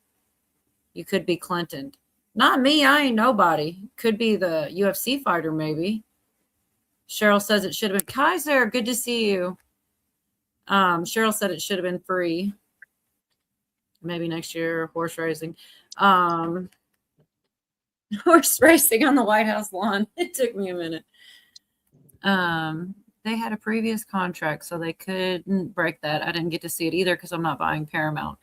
You could be Clinton. Not me. I ain't nobody. Could be the UFC fighter, maybe. Cheryl says it should have been Kaiser. Good to see you. Cheryl said it should have been free. Maybe next year, horse racing. Horse racing on the White House lawn. It took me a minute. They had a previous contract, so they couldn't break that. I didn't get to see it either because I'm not buying Paramount.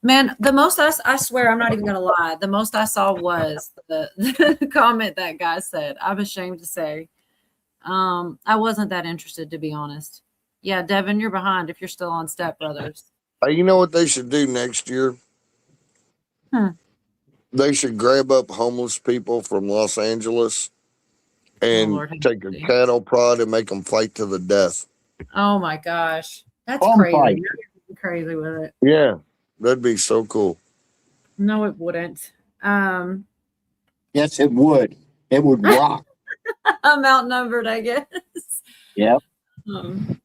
Man, the most I swear, I'm not even going to lie. The most I saw was the comment that guy said. I'm ashamed to say. I wasn't that interested, to be honest. Yeah, Devin, you're behind if you're still on Step Brothers. You know what they should do next year? They should grab up homeless people from Los Angeles and take a cattle prod and make them fight to the death. Oh my gosh. That's Bum crazy. fight. You're crazy with it. Yeah, that'd be so cool. No, it wouldn't. Yes, it would. It would rock. I'm outnumbered, I guess. Yep.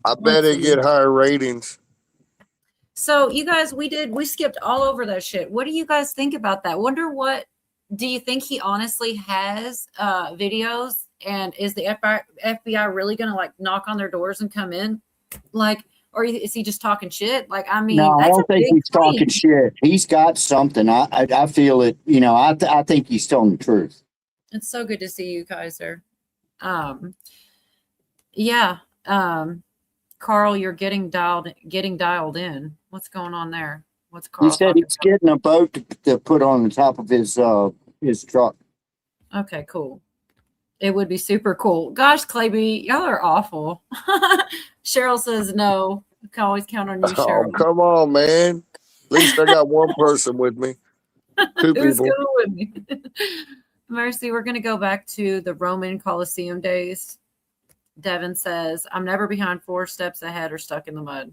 I bet it get higher ratings. So you guys, we skipped all over that shit. What do you guys think about that? Do you think he honestly has videos, and is the FBI really going to like knock on their doors and come in? Like, or is he just talking shit? Like, I mean, No, I that's don't think he's talking shit. He's got something. I feel it. You know, I think he's telling the truth. It's so good to see you, Kaiser. Yeah. Carl, you're getting dialed in. What's going on there? What's Carl? He said he's getting a boat to put on the top of his truck. Okay, cool. It would be super cool. Gosh, Clayby, y'all are awful. Cheryl says no. You can always count on you, Cheryl. Oh, come on, man. At least I got one person with me. Two Who's people. going with me? Mercy, we're going to go back to the Roman Colosseum days. Devin says, I'm never behind 4 steps ahead or stuck in the mud.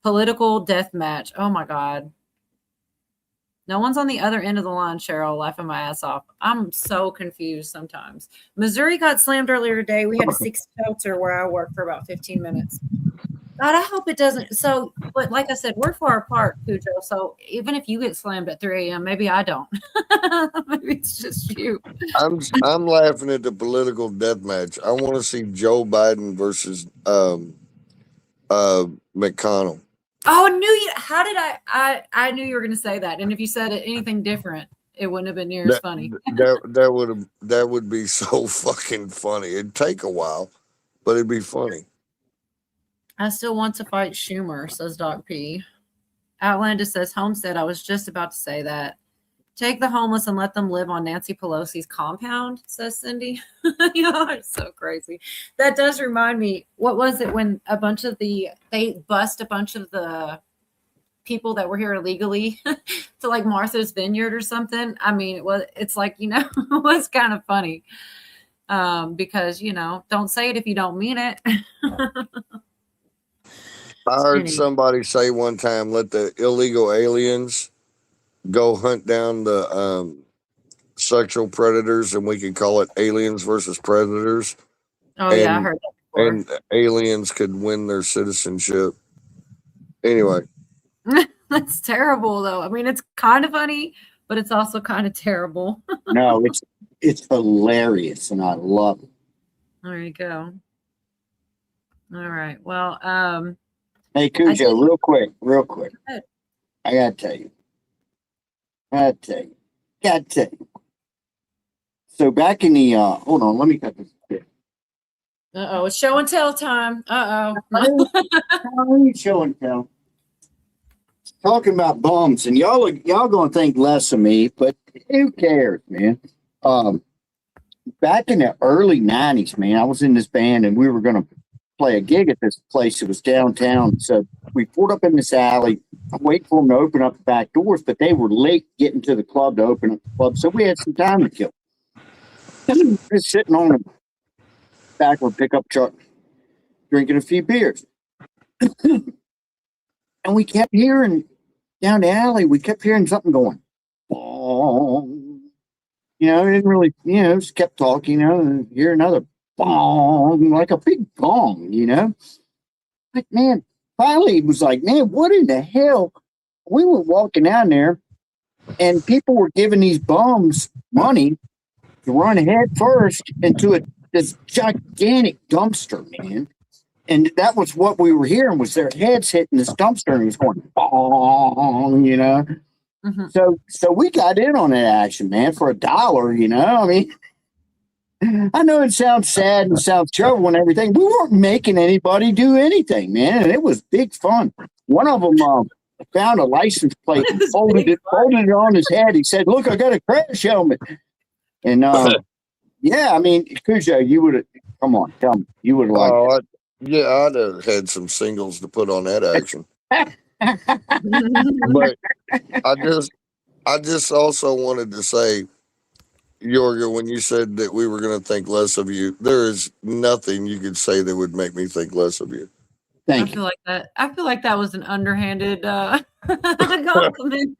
Political death match. Oh my God. No one's on the other end of the line, Cheryl, laughing my ass off. I'm so confused sometimes. Missouri got slammed earlier today. We had a 6 shelter where I worked for about 15 minutes. God, I hope it doesn't. So, but like I said, we're far apart, Cujo. So even if you get slammed at 3 a.m., maybe I don't. Maybe it's just you. I'm laughing at the political death match. I want to see Joe Biden versus McConnell. Oh, I knew you. How did I knew you were going to say that. And if you said anything different, it wouldn't have been near as funny. That would be so fucking funny. It'd take a while, but it'd be funny. I still want to fight Schumer, says Doc P. Outlandis says, Homestead, I was just about to say that. Take the homeless and let them live on Nancy Pelosi's compound, says Cindy. Y'all are so crazy. That does remind me, what was it when they bust a bunch of the people that were here illegally to like Martha's Vineyard or something? I mean, it's like, it was kind of funny because, don't say it if you don't mean it. I heard somebody say one time, let the illegal aliens go hunt down the sexual predators, and we could call it aliens versus predators. Oh, yeah, I heard that before. And aliens could win their citizenship. Anyway. That's terrible, though. I mean, it's kind of funny, but it's also kind of terrible. No, it's hilarious, and I love it. There you go. All right. Well, hey, Cujo, real quick. I gotta tell you. So back in the hold on, let me cut this bit. Uh-oh, it's show and tell time. Uh-oh. Show and tell. Talking about bums, and y'all gonna think less of me, but who cares, man? Back in the early 90s, man, I was in this band and we were gonna play a gig at this place. It was downtown. So we pulled up in this alley. I'm waiting for them to open up the back doors, but they were late getting to the club to open up the club. So we had some time to kill. Just sitting on the back of a pickup truck, drinking a few beers. And we kept hearing down the alley, we kept hearing something going, bong. You know, it didn't really, you know, just kept talking, you know, and hear another bong, like a big gong, you know. Like, man, finally it was like, man, what in the hell? We were walking down there and people were giving these bums money to run head first into this gigantic dumpster, man. And that was what we were hearing, was their heads hitting this dumpster and it was going, bong, you know. So we got in on that action, man, for $1, you know. I mean, I know it sounds sad and sounds terrible and everything. We weren't making anybody do anything, man. And it was big fun. One of them found a license plate and folded it on his head. He said, "Look, I got a crash helmet." And yeah, I mean, Cujo, you would have, come on, tell me, you would have liked it. Yeah, I'd have had some singles to put on that action. But I just also wanted to say, Yorga, when you said that we were going to think less of you, there is nothing you could say that would make me think less of you. I feel like that was an underhanded compliment.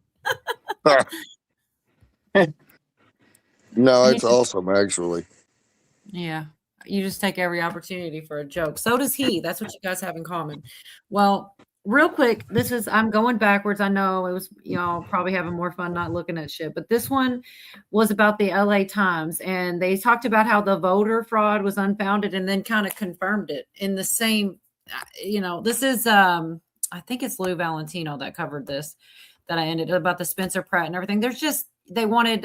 No, it's awesome, actually. Yeah. You just take every opportunity for a joke. So does he. That's what you guys have in common. Well, real quick, I'm going backwards. I know it was, y'all probably having more fun not looking at shit, but this one was about the LA Times, and they talked about how the voter fraud was unfounded and then kind of confirmed it in the same, you know, this is, I think it's Lou Valentino that covered this, that I ended about the Spencer Pratt and everything. They wanted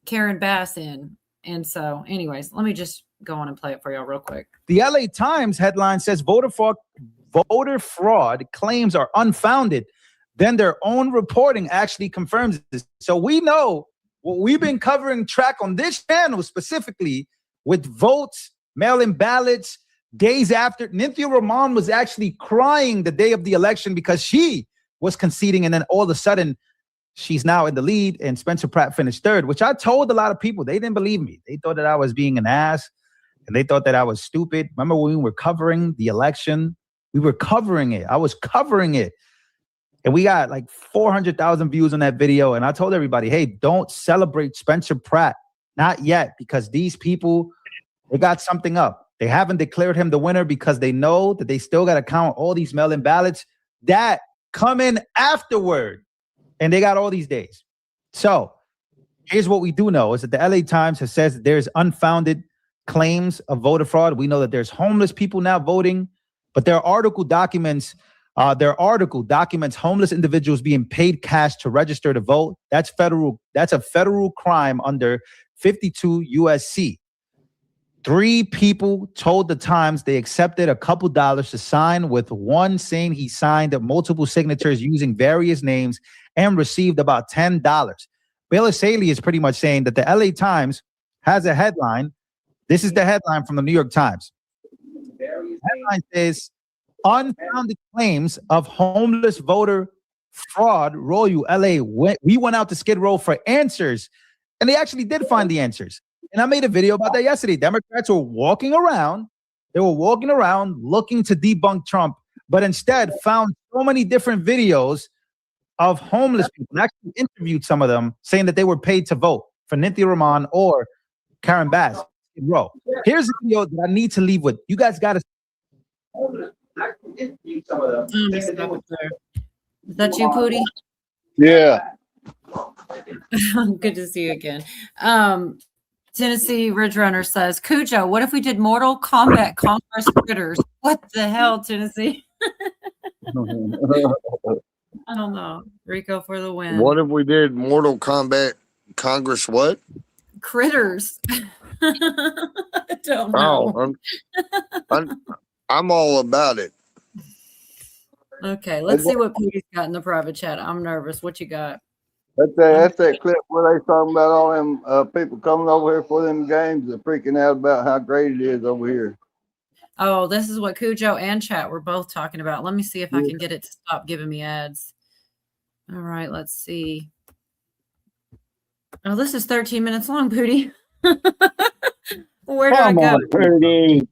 Karen Bass in. And so, anyways, let me just go on and play it for y'all real quick. The LA Times headline says voter fraud claims are unfounded. Then their own reporting actually confirms this. So we know what we've been covering track on this channel specifically with votes, mail-in ballots, days after. Nithya Raman was actually crying the day of the election because she was conceding, and then all of a sudden she's now in the lead, and Spencer Pratt finished third, which I told a lot of people. They didn't believe me. They thought that I was being an ass, and they thought that I was stupid. Remember when we were covering the election? We were covering it. I was covering it. And we got like 400,000 views on that video. And I told everybody, hey, don't celebrate Spencer Pratt. Not yet, because these people, they got something up. They haven't declared him the winner because they know that they still got to count all these mail-in ballots that come in afterward. And they got all these days. So here's what we do know is that the LA Times has said that there's unfounded claims of voter fraud. We know that there's homeless people now voting, but their article documents homeless individuals being paid cash to register to vote. That's a federal crime under 52 USC. 3 people told the Times they accepted a couple dollars to sign, with one saying he signed multiple signatures using various names and received about $10. Baylor Saley is pretty much saying that the LA Times has a headline. This is the headline from the New York Times. The headline says, unfounded claims of homeless voter fraud roll you LA. We went out to Skid Row for answers, and they actually did find the answers. And I made a video about that yesterday. Democrats were walking around. They were walking around looking to debunk Trump, but instead found so many different videos of homeless people, and actually interviewed some of them saying that they were paid to vote for Nithya Raman or Karen Bass. Bro, here's a video that I need to leave with. You guys got to interview some of them. Is that you, Pootie? Yeah. Good to see you again. Tennessee Ridge Runner says, Cujo, what if we did Mortal Kombat Congress Critters? What the hell, Tennessee? I don't know. Rico for the win. What if we did Mortal Kombat Congress what? Critters. I don't know. I'm all about it. Okay, let's see what Pete's got in the private chat. I'm nervous. What you got? That's that clip where they talking about all them people coming over here for them games and freaking out about how great it is over here. Oh, this is what Cujo and chat were both talking about. Let me see if I can get it to stop giving me ads. All right, let's see. Oh, this is 13 minutes long, Pootie. Where do I go? Purdy.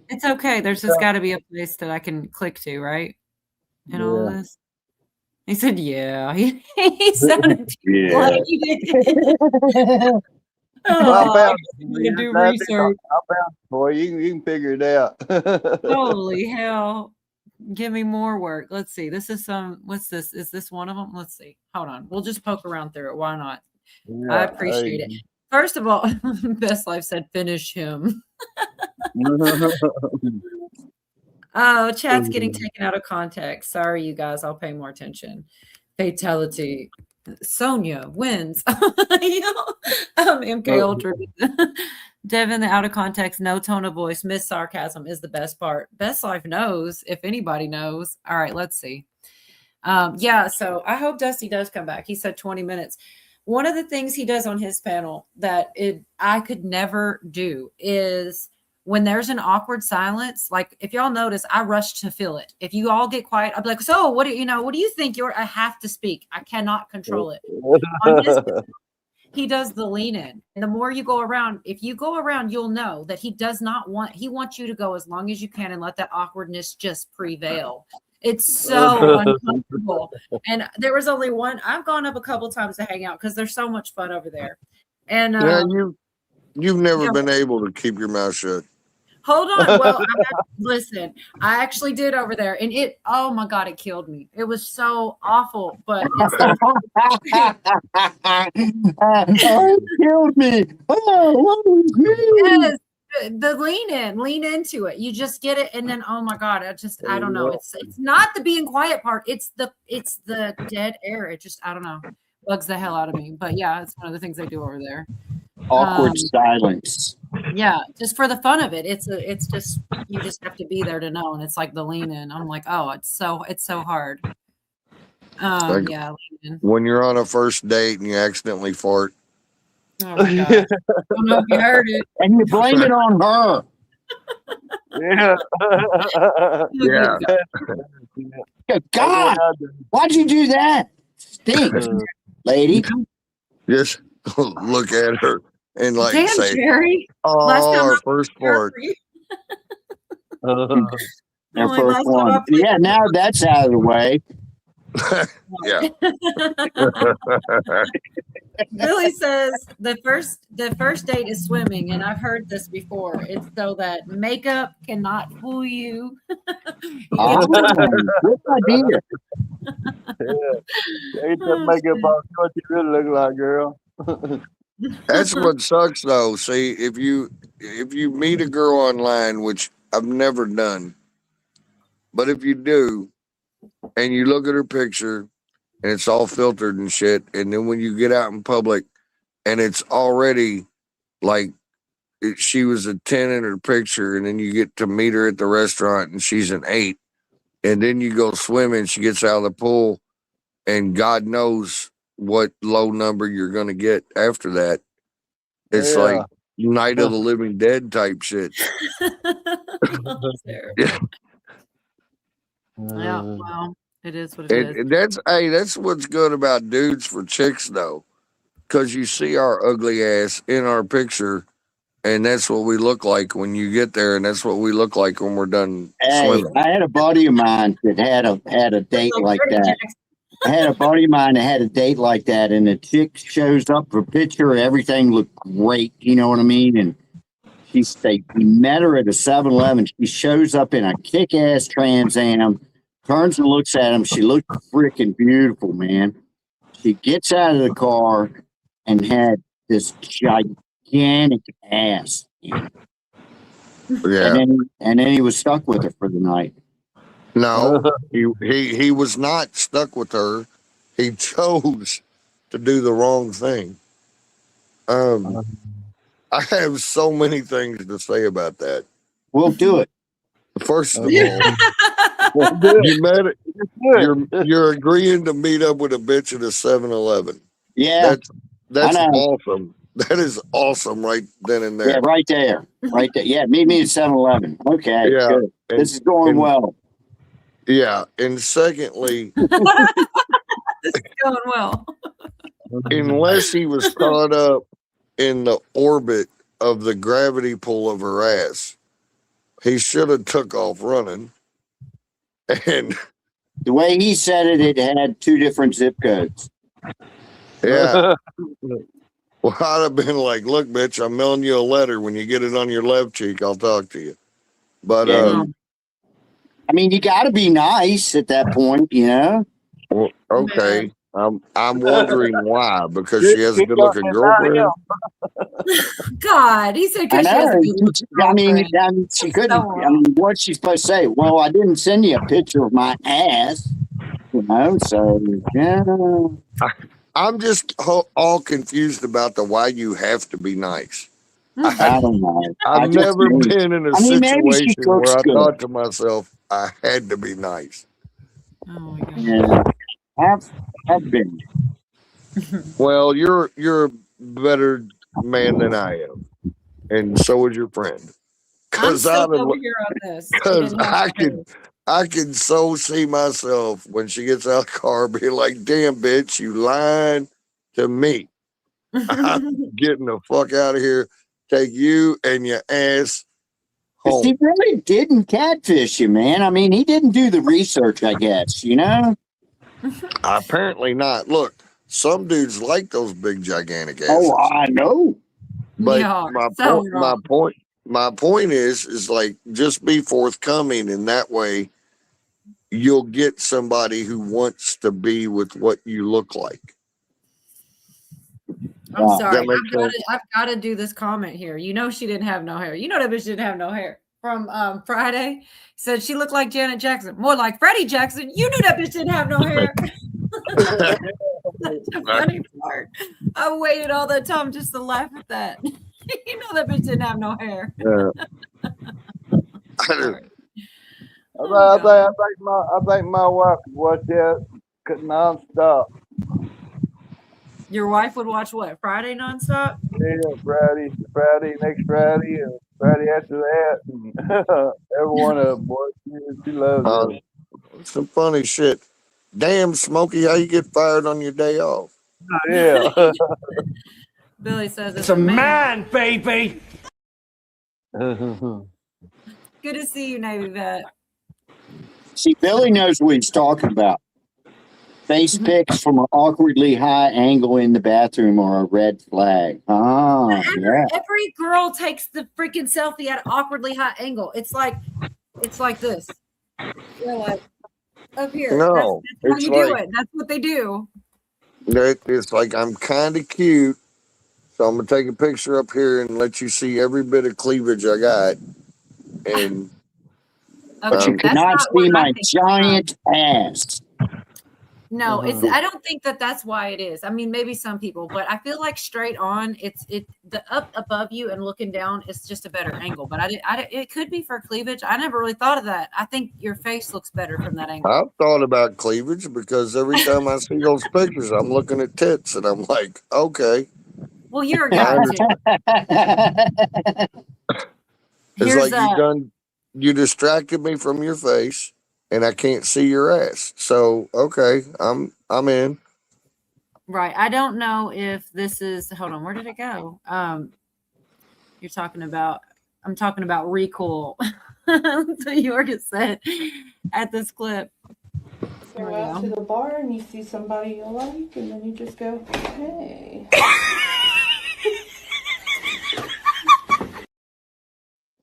It's okay. There's just got to be a place that I can click to, right? in all this? He said, "Yeah." He sounded like he did. I Oh, found I gotta do research. I found it for you. You can figure it out. Holy hell! Give me more work. Let's see. This is some. What's this? Is this one of them? Let's see. Hold on. We'll just poke around through it. Why not? I appreciate it. First of all, Best Life said, "Finish him." Oh, chat's getting taken out of context. Sorry, you guys. I'll pay more attention. Fatality. Sonia wins. MK Ultra. Devin, the out of context, no tone of voice, miss sarcasm is the best part. Best Life knows, if anybody knows. All right, let's see. Yeah, so I hope Dusty does come back. He said 20 minutes. One of the things he does on his panel that I could never do is when there's an awkward silence, like if y'all notice, I rush to fill it. If you all get quiet, I'll be like, so what do you think? I have to speak. I cannot control it. On his, he does the lean in. And the more you go around, if you go around, you'll know that he wants you to go as long as you can and let that awkwardness just prevail. It's so uncomfortable. And there was only one. I've gone up a couple times to hang out because there's so much fun over there. And you've never been able to keep your mouth shut. Hold on. Well, listen, I actually did over there, and oh my God, it killed me. It was so awful, but it killed me. Oh, what was me? Yes, the lean into it. You just get it, and then oh my God, I don't know. It's not the being quiet part. It's the dead air. It just I don't know, bugs the hell out of me. But yeah, it's one of the things they do over there. Awkward silence. Yeah, just for the fun of it. It's just you just have to be there to know, and it's like the lean in. I'm like, oh, it's so hard. Like yeah, lean in. when you're on a first date and you accidentally fart. Oh my God. I don't know if you heard it. And you blame it on her. Yeah. God, why'd you do that? Stinks, lady. Just look at her and like Damn, say, Jerry. "Oh, our first fart." Their first one. Yeah, now that's out of the way. Yeah. Billy says the first date is swimming, and I've heard this before. It's so that makeup cannot fool you. Oh, good idea. Ain't that makeup on what you really look like, girl. That's what sucks though. See, if you meet a girl online, which I've never done, but if you do, and you look at her picture and it's all filtered and shit, and then when you get out in public and it's already like she was a 10 in her picture, and then you get to meet her at the restaurant and she's an 8, and then you go swimming, she gets out of the pool, and God knows what low number you're going to get after that. It's like Night of the Living Dead type shit. Yeah. Yeah, well, it is what it is. And that's what's good about dudes for chicks though, because you see our ugly ass in our picture, and that's what we look like when you get there, and that's what we look like when we're done swimming. I had a buddy of mine that had a date like that. I had a buddy of mine that had a date like that, and the chick shows up for picture. Everything looked great. You know what I mean? And we met her at a 7-Eleven. She shows up in a kick-ass Trans Am, turns and looks at him. She looked freaking beautiful, man. She gets out of the car and had this gigantic ass. Yeah. And then he was stuck with her for the night. No, he was not stuck with her. He chose to do the wrong thing. I have so many things to say about that. We'll do it. First of all, you're agreeing to meet up with a bitch at a 7-Eleven. Yeah. That's awesome. That is awesome right then and there. Yeah, right there. Right there. Yeah, meet me at 7-Eleven. Okay. Yeah. Good. This is going well. Yeah. And secondly, This is going well. unless he was caught up in the orbit of the gravity pull of her ass, he should have took off running. And The way he said it, it had 2 different zip codes. Yeah. Well, I'd have been like, look, bitch, I'm mailing you a letter. When you get it on your left cheek, I'll talk to you. But Yeah. I mean, you got to be nice at that point, you know. well, okay. I'm wondering why, because she has a good looking girlfriend. God, he said I because she has a know. good looking I mean, girlfriend. she couldn't. I mean, what's she supposed to say? Well, I didn't send you a picture of my ass, you know. So yeah. I'm just all confused about the why you have to be nice. I don't know. I've never been in a maybe she situation cooks where I good. thought to myself, I had to be nice. Yeah, I've been. Well, you're a better man than I am, and so is your friend. I'm Because still over here on this. She didn't have to. I can so see myself when she gets out of the car being like, "Damn, bitch, you lying to me. I'm getting the fuck out of here. Take you and your ass home." He really didn't catfish you, man. I mean, he didn't do the research, I guess, you know? Apparently not. Look, some dudes like those big gigantic asses. Oh, I know. But Yeah, my so point, my point is like, just be forthcoming, and that way you'll get somebody who wants to be with what you look like. I'm Does sorry. that make sense? I've got to do this comment here. You know she didn't have no hair. You know that bitch didn't have no hair. From Friday, said she looked like Janet Jackson, more like Freddie Jackson. You knew that bitch didn't have no hair. That's the funny part. I waited all that time just to laugh at that. You know that bitch didn't have no hair. Yeah. I think my wife could watch that nonstop. Your wife would watch what? Friday nonstop? Yeah, Friday, next Friday, and Friday after that, and every one of them, boy, she loves it. Some funny shit. Damn, Smokey, how you get fired on your day off? Yeah. Billy says It's a man, baby. Good to see you, Navy Vet. See, Billy knows what he's talking about. Face pics from an awkwardly high angle in the bathroom are a red flag. Ah, yeah. Every girl takes the freaking selfie at an awkwardly high angle. It's like this. You're like up here. No, that's how it's you do like- it. That's what they do. It's like, I'm kind of cute, so I'm gonna take a picture up here and let you see every bit of cleavage I got. And But you that's cannot not see what I my think. giant ass. No, Uh-huh. it's. I don't think that that's why it is. I mean, maybe some people, but I feel like straight on, the up above you and looking down is just a better angle. But it could be for cleavage. I never really thought of that. I think your face looks better from that angle. I've thought about cleavage because every time I see those pictures, I'm looking at tits and I'm like, okay. Well, you're a guy too. It's Here's like you distracted me from your face and I can't see your ass. So okay, I'm in. Right. I don't know if this is. Hold on. Where did it go? You're talking about. I'm talking about recoil. So Yorga said at this clip. Go out to the bar and you see somebody you like, and then you just go, hey.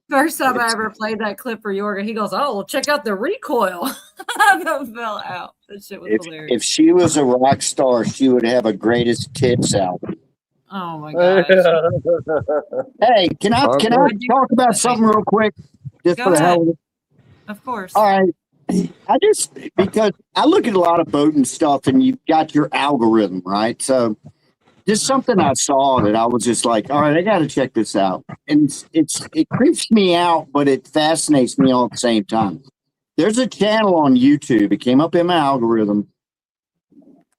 First time I ever played that clip for Yorga, he goes, "Oh, well, check out the recoil." I fell out. That shit was hilarious. If she was a rock star, she would have a greatest tits album. Oh my gosh. Hey, can I talk about something real quick? Just Go for the ahead. hell of it. Of course. All right. Because I look at a lot of boating stuff and you've got your algorithm, right? So just something I saw that I was just like, all right, I got to check this out. And it creeps me out, but it fascinates me all at the same time. There's a channel on YouTube. It came up in my algorithm.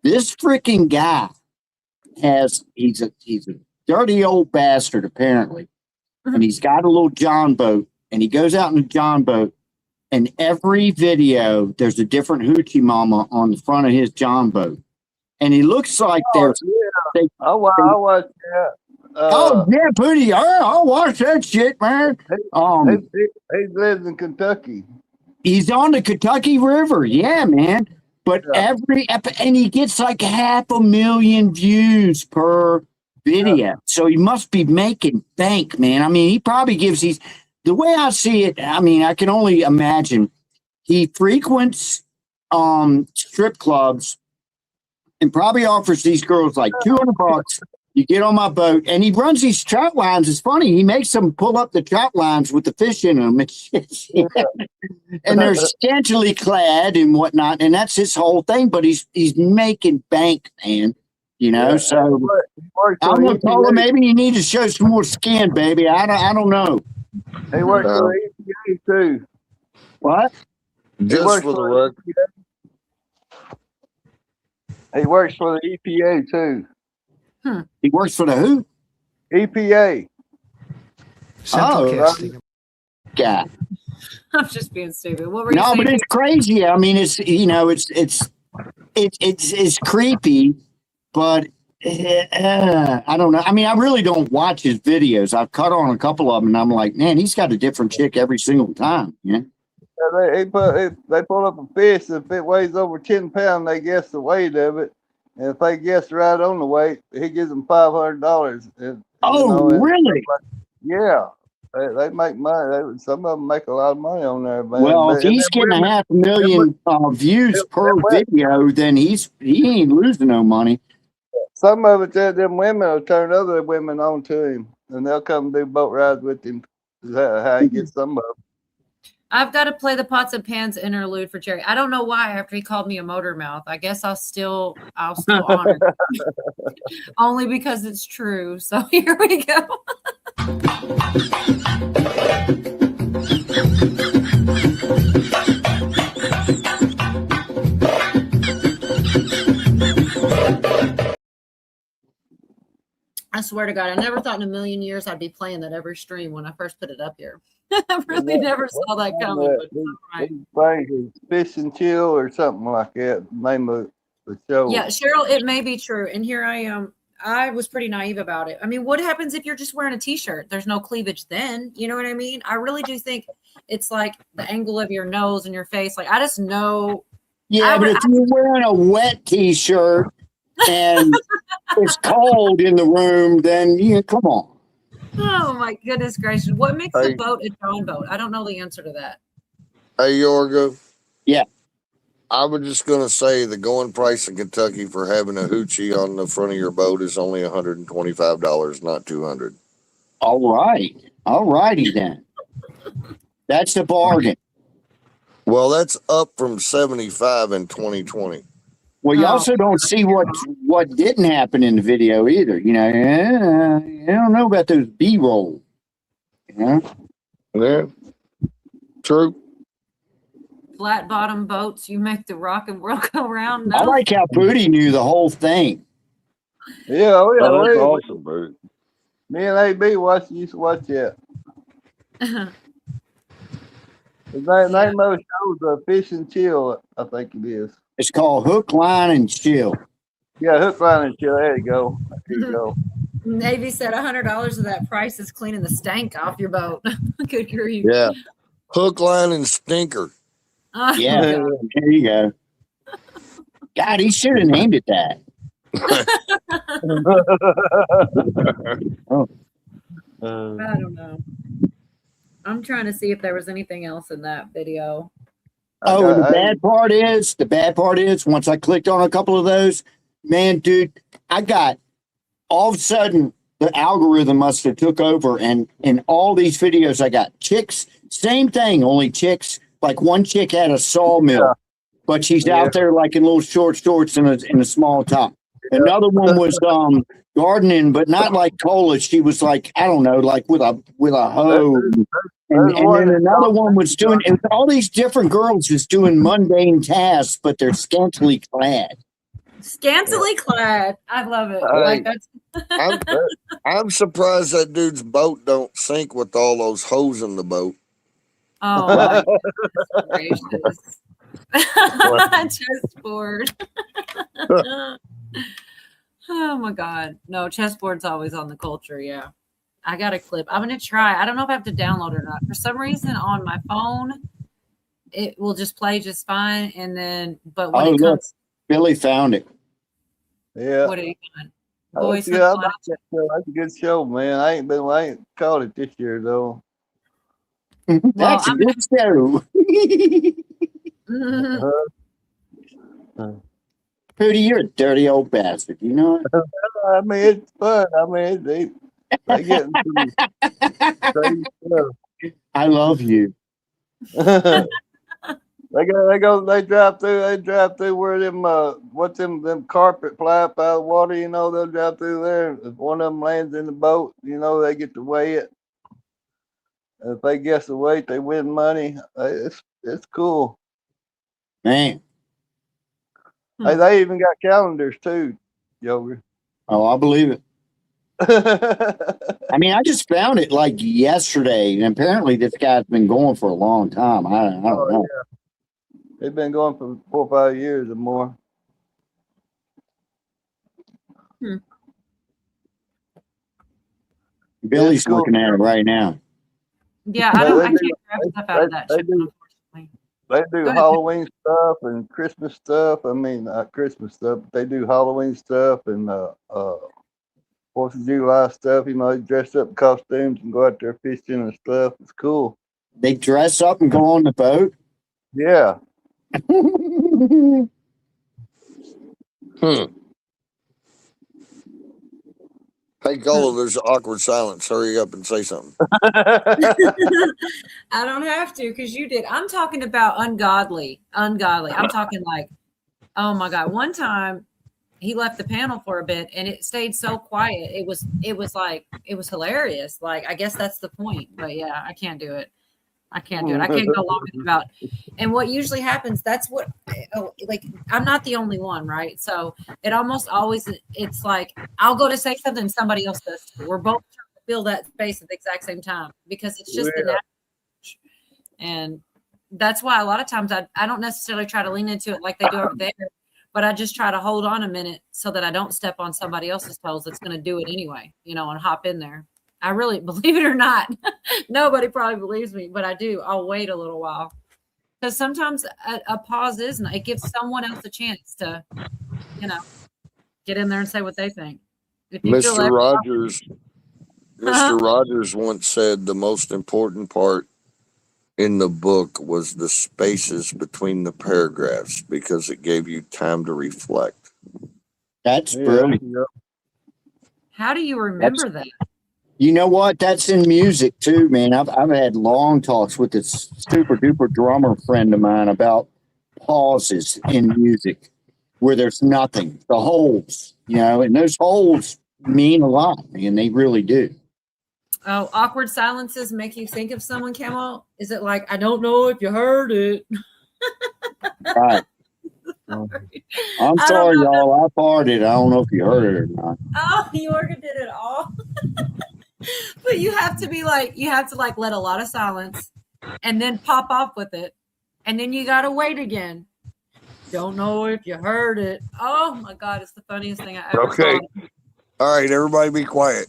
This freaking guy he's a dirty old bastard, apparently. And he's got a little John boat and he goes out in a John boat. And every video, there's a different hoochie mama on the front of his John boat. And he looks like they're... I watch that. oh, yeah, Pooty. I'll watch that shit, man. He lives in Kentucky. He's on the Kentucky River. Yeah, man. But and he gets like 500,000 views per video. So he must be making bank, man. I mean, he probably gives the way I see it, I mean, I can only imagine he frequents strip clubs and probably offers these girls like $200. You get on my boat, and he runs these trout lines. It's funny. He makes them pull up the trout lines with the fish in them. And they're scantily clad and whatnot. And that's his whole thing. But he's making bank, man. You know, so I'm going to tell him maybe you need to show some more skin, baby. I don't know. He works for the EPA, too. What? Just for the record. He works for the EPA, too. He works for the who? EPA. Yeah. I'm just being stupid. What were you No, saying? but it's crazy. I mean, it's it's creepy, but I don't know. I mean, I really don't watch his videos. I've cut on a couple of them, and I'm like, man, he's got a different chick every single time. Yeah. They pull up a fish. If it weighs over 10 pounds, they guess the weight of it. And if they guess right on the weight, he gives them $500. Really? Yeah. They make money. Some of them make a lot of money on there. Man. Well, if he's getting 500,000 views per video, then he ain't losing no money. Some of it, them women will turn other women on to him, and they'll come do boat rides with him. That's how he gets some of them. I've got to play the pots and pans interlude for Jerry. I don't know why after he called me a motor mouth. I guess I'll still honor it. Only because it's true. So here we go. I swear to God, I never thought in a million years I'd be playing that every stream when I first put it up here. I really never saw that coming. But it's all right. Fish and Chill or something like that. Name of the show. Yeah, Cheryl, it may be true. And here I am. I was pretty naive about it. I mean, what happens if you're just wearing a t-shirt? There's no cleavage then. You know what I mean? I really do think it's like the angle of your nose and your face. Like, I just know. Yeah, but if you're wearing a wet t-shirt and it's cold in the room, then come on. Oh my goodness gracious. What makes a boat a John boat? I don't know the answer to that. Hey, Yorgo. Yeah. I was just going to say the going price in Kentucky for having a hoochie on the front of your boat is only $125, not $200. All right. All righty then. That's the bargain. Well, that's up from $75 in 2020. Well, you also don't see what didn't happen in the video either. You know, I don't know about those B-roll. You know? Yeah. True. Flat bottom boats, you make the rock and world go round. No. I like how Booty knew the whole thing. Yeah, Oh, that's awesome, bro. Me and AB used to watch that. The name of the show is Fish and Chill, I think it is. It's called Hook, Line, and Chill. Yeah, Hook, Line, and Chill. There you go. There you go. Navy said $100 of that price is cleaning the stank off your boat. Good grief. Yeah. Hook, Line, and Stinker. Oh, Yeah, God. there you go. God, he should have named it that. I don't know. I'm trying to see if there was anything else in that video. Oh, the bad part is once I clicked on a couple of those, man, dude, I got all of a sudden the algorithm must have took over, and in all these videos I got chicks, same thing, only chicks. Like one chick had a sawmill, but she's out there like in little short shorts and a small top. Another one was gardening, but not like Cola. She was like, I don't know, like with a hoe. And then another one was doing, it was all these different girls just doing mundane tasks, but they're scantily clad. Scantily clad. I love it. Hey, Like that's I'm surprised that dude's boat don't sink with all those hoes in the boat. oh my goodness gracious. Chessboard. Oh my God. No, chessboard's always on the culture, yeah. I got a clip. I'm gonna try. I don't know if I have to download it or not. For some reason on my phone, it will just play just fine. And then, but when Oh, it look, comes, Billy found it. Yeah. what are you doing? I like Boys that. with I Blood. like that show. That's a good show, man. I ain't caught it this year though. Well, That's a I'm good show. gonna, Pootie, you're a dirty old bastard. You know it? I mean, it's fun. I mean, they get into crazy stuff. I love you. They drive through where them them carpet fly up out of the water, you know, they'll drive through there. If one of them lands in the boat, you know, they get to weigh it. And if they guess the weight, they win money. It's cool. Man. Hey, they even got calendars too, Yoger. Oh, I believe it. I mean, I just found it like yesterday, and apparently this guy's been going for a long time. I don't know. Yeah. They've been going for 4 or 5 years or more. Billy's cool. looking at it right now. yeah, I can't grab stuff out of that shit, unfortunately. They do Go ahead. Halloween stuff and Christmas stuff. I mean, not Christmas stuff, but they do Halloween stuff and 4th of July stuff. You know, they dress up in costumes and go out there fishing and stuff. It's cool. They dress up and go on the boat? Yeah. Hey, Cole, there's awkward silence. Hurry up and say something. I don't have to because you did. I'm talking about ungodly. I'm talking like, oh my God. One time he left the panel for a bit and it stayed so quiet. It was hilarious. Like, I guess that's the point. But yeah, I can't do it. I can't go long about. And what usually happens, that's what, like, I'm not the only one, right? So it almost always, it's like, I'll go to say something, somebody else does too. We're both trying to fill that space at the exact same time because it's just the natural. And that's why a lot of times I don't necessarily try to lean into it like they do over there, but I just try to hold on a minute so that I don't step on somebody else's toes that's going to do it anyway, you know, and hop in there. I really, believe it or not, nobody probably believes me, but I do. I'll wait a little while because sometimes a pause isn't. It gives someone else a chance to, you know, get in there and say what they think. If you feel Mr. Rogers, Mr. Rogers once said the most important part in the book was the spaces between the paragraphs because it gave you time to reflect. That's brilliant. How do you remember that? You know what? That's in music too, man. I've had long talks with this super duper drummer friend of mine about pauses in music where there's nothing, the holes, you know, and those holes mean a lot, man. They really do. Oh, awkward silences make you think of someone, Camo? Is it like, I don't know if you heard it? Right. I'm sorry, y'all. I farted. I don't know if you heard it or not. Oh, Yorga did it all. But you have to let a lot of silence and then pop off with it. And then you got to wait again. Don't know if you heard it. Oh my God. It's the funniest thing I ever saw. All right, everybody be quiet.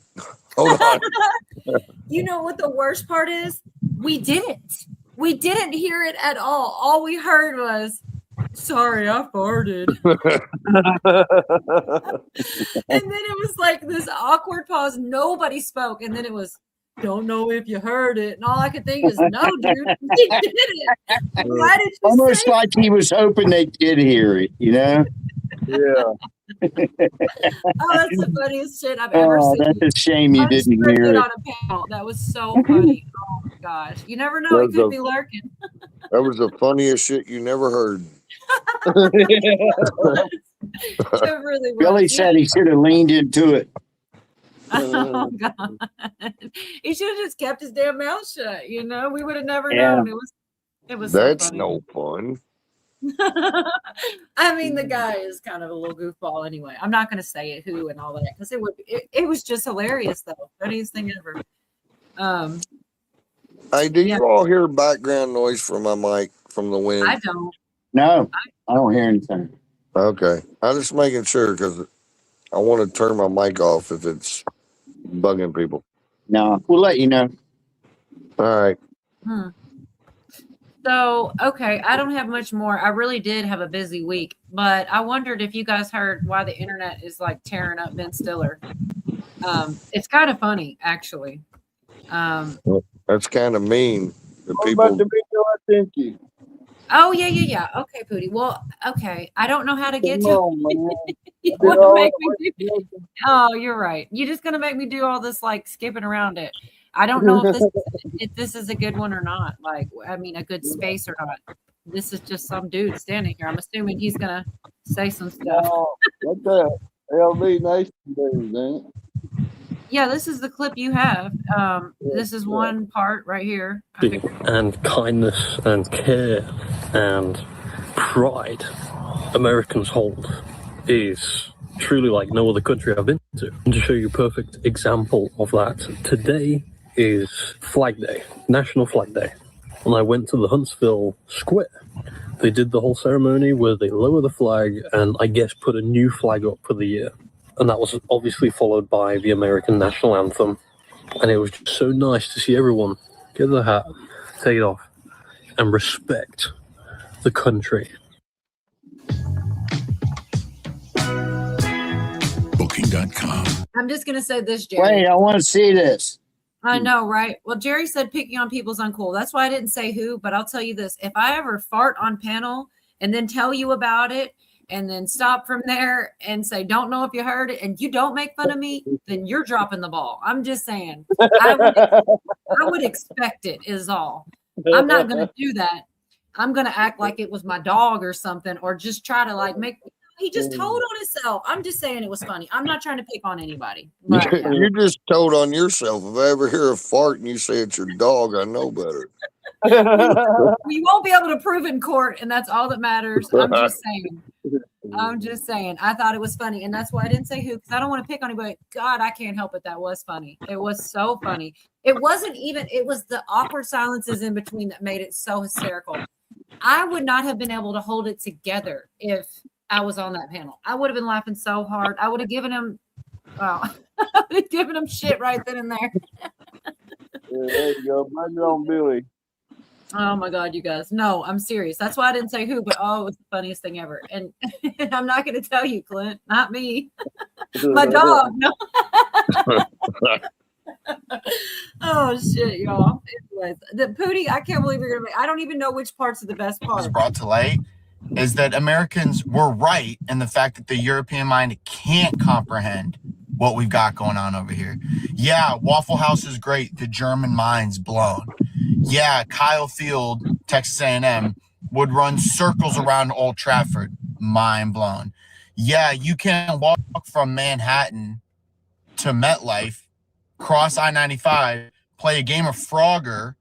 Hold on. You know what the worst part is? We didn't hear it at all. All we heard was, sorry, I farted. And then it was like this awkward pause. Nobody spoke. And then it was, don't know if you heard it. And all I could think is, no, dude, we did it. Why did you Almost say like he was hoping they did hear it, you know? Yeah. Oh, that's the funniest shit I've ever seen. That's a shame you didn't Unscripted hear it. on a panel. That was so funny. Oh my gosh. You never know. It could be lurking. That was the funniest shit you never heard. It really was. Billy said he should have leaned into it. Oh God. He should have just kept his damn mouth shut, you know? We would have never Yeah. known. It was so That's funny. no fun. I mean, the guy is kind of a little goofball anyway. I'm not gonna say it who and all that because it was just hilarious though. Funniest thing ever. Hey, do you all hear background noise from my mic from the wind? I don't. No, I don't hear anything. Okay. I'm just making sure because I want to turn my mic off if it's bugging people. No, we'll let you know. All right. So, okay, I don't have much more. I really did have a busy week, but I wondered if you guys heard why the internet is like tearing up Ben Stiller. It's kind of funny, actually. That's kind of mean. The What about people. the video I sent you? Oh, yeah. Okay, Pootie. Well, okay. I don't know how to get Come to on, man. You Did want all to make that me do work. Oh, you're right. You're just gonna make me do all this like skipping around it. I don't know if this is a good one or not. Like, I mean, a good space or not. This is just some dude standing here. I'm assuming he's gonna say some stuff. Oh, what the LV Nation dude, ain't it? Yeah, this is the clip you have. This is one part right here. And kindness and care and pride Americans hold is truly like no other country I've been to. And to show you a perfect example of that, today is Flag Day, National Flag Day. And I went to the Huntsville Square. They did the whole ceremony where they lower the flag and I guess put a new flag up for the year. And that was obviously followed by the American national anthem. And it was just so nice to see everyone get their hat, take it off, and respect the country. Booking.com. I'm just gonna say this, Jerry. Wait, I want to see this. I know, right? Well, Jerry said picking on people's uncool. That's why I didn't say who, but I'll tell you this. If I ever fart on panel and then tell you about it and then stop from there and say, don't know if you heard it, and you don't make fun of me, then you're dropping the ball. I'm just saying. I would expect it is all. I'm not going to do that. I'm going to act like it was my dog or something, or just try to like make, he just told on himself. I'm just saying it was funny. I'm not trying to pick on anybody. But, yeah. You just told on yourself. If I ever hear a fart and you say it's your dog, I know better. You won't be able to prove it in court, and that's all that matters. I'm just saying. I thought it was funny, and that's why I didn't say who, because I don't want to pick on anybody. God, I can't help it. That was funny. It was so funny. It wasn't even, it was the awkward silences in between that made it so hysterical. I would not have been able to hold it together if I was on that panel. I would have been laughing so hard. I would have given him, I would have given him shit right then and there. Yeah, there you go. Blame it on Billy. Oh my God, you guys. No, I'm serious. That's why I didn't say who, but oh, it was the funniest thing ever. And I'm not going to tell you, Clint, not me. My dog. No. Oh shit, y'all. Anyways, the Pootie, I can't believe you're gonna I don't even know which part's the best part. Was brought to light is that Americans were right in the fact that the European mind can't comprehend what we've got going on over here. Yeah, Waffle House is great. The German mind's blown. Yeah, Kyle Field, Texas A&M, would run circles around Old Trafford. Mind blown. Yeah, you can walk from Manhattan to MetLife, cross I-95, play a game of Frogger,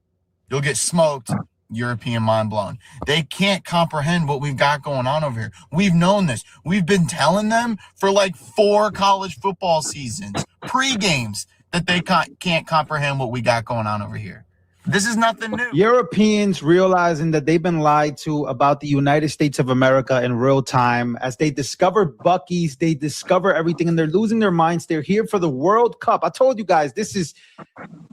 you'll get smoked. European mind blown. They can't comprehend what we've got going on over here. We've known this. We've been telling them for like 4 college football seasons, pre-games, that they can't comprehend what we got going on over here. This is nothing new. Europeans realizing that they've been lied to about the United States of America in real time. As they discover Buc-ee's, they discover everything, and they're losing their minds. They're here for the World Cup. I told you guys, this is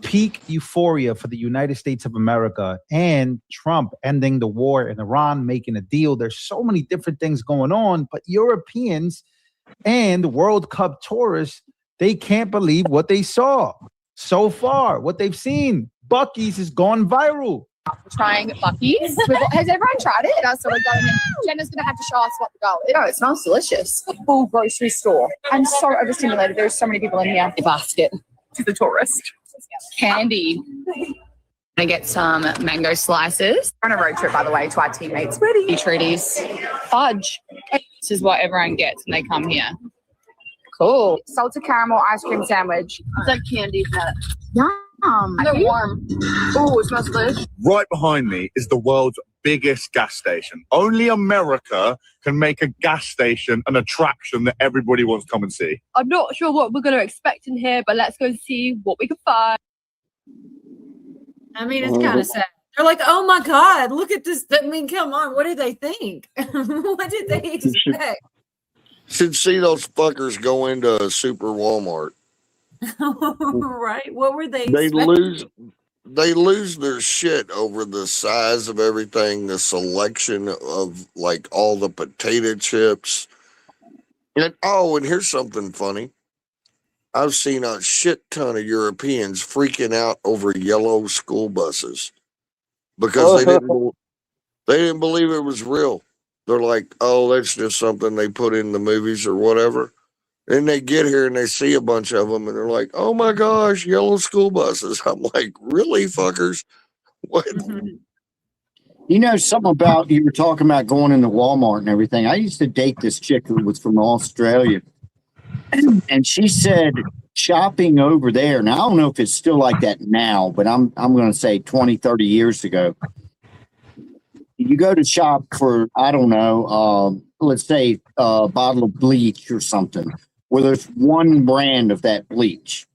peak euphoria for the United States of America, and Trump ending the war in Iran, making a deal. There's so many different things going on, but Europeans and World Cup tourists, they can't believe what they saw so far, what they've seen. Buc-ee's has gone viral. Trying Buc-ee's. Has everyone tried it? That's what we got in. Jenna's going to have to show us what the goal is. Oh, it smells delicious. A full grocery store. I'm so overstimulated. There's so many people in here. A basket. To the tourist. Candy. I get some mango slices. We're on a road trip, by the way, to our teammates. Treaties. Fudge. This is what everyone gets when they come here. Cool. Salted caramel ice cream sandwich. It's like candy. Yum. They're warm. Oh, it smells good. Right behind me is the world's biggest gas station. Only America can make a gas station an attraction that everybody wants to come and see. I'm not sure what we're going to expect in here, but let's go see what we can find. I mean, it's kind of sad. They're like, oh my God, look at this. I mean, come on. What did they think? What did they expect? Should see those fuckers go into a super Walmart. Right? What were they They expecting? they lose their shit over the size of everything, the selection of like all the potato chips. And and here's something funny. I've seen a shit ton of Europeans freaking out over yellow school buses because they didn't believe it was real. They're like, oh, that's just something they put in the movies or whatever. And they get here and they see a bunch of them and they're like, oh my gosh, yellow school buses. I'm like, really, fuckers? What? You know, something about, you were talking about going into Walmart and everything. I used to date this chick who was from Australia. And she said shopping over there, and I don't know if it's still like that now, but I'm going to say 20, 30 years ago. You go to shop for, I don't know, let's say a bottle of bleach or something, where there's one brand of that bleach.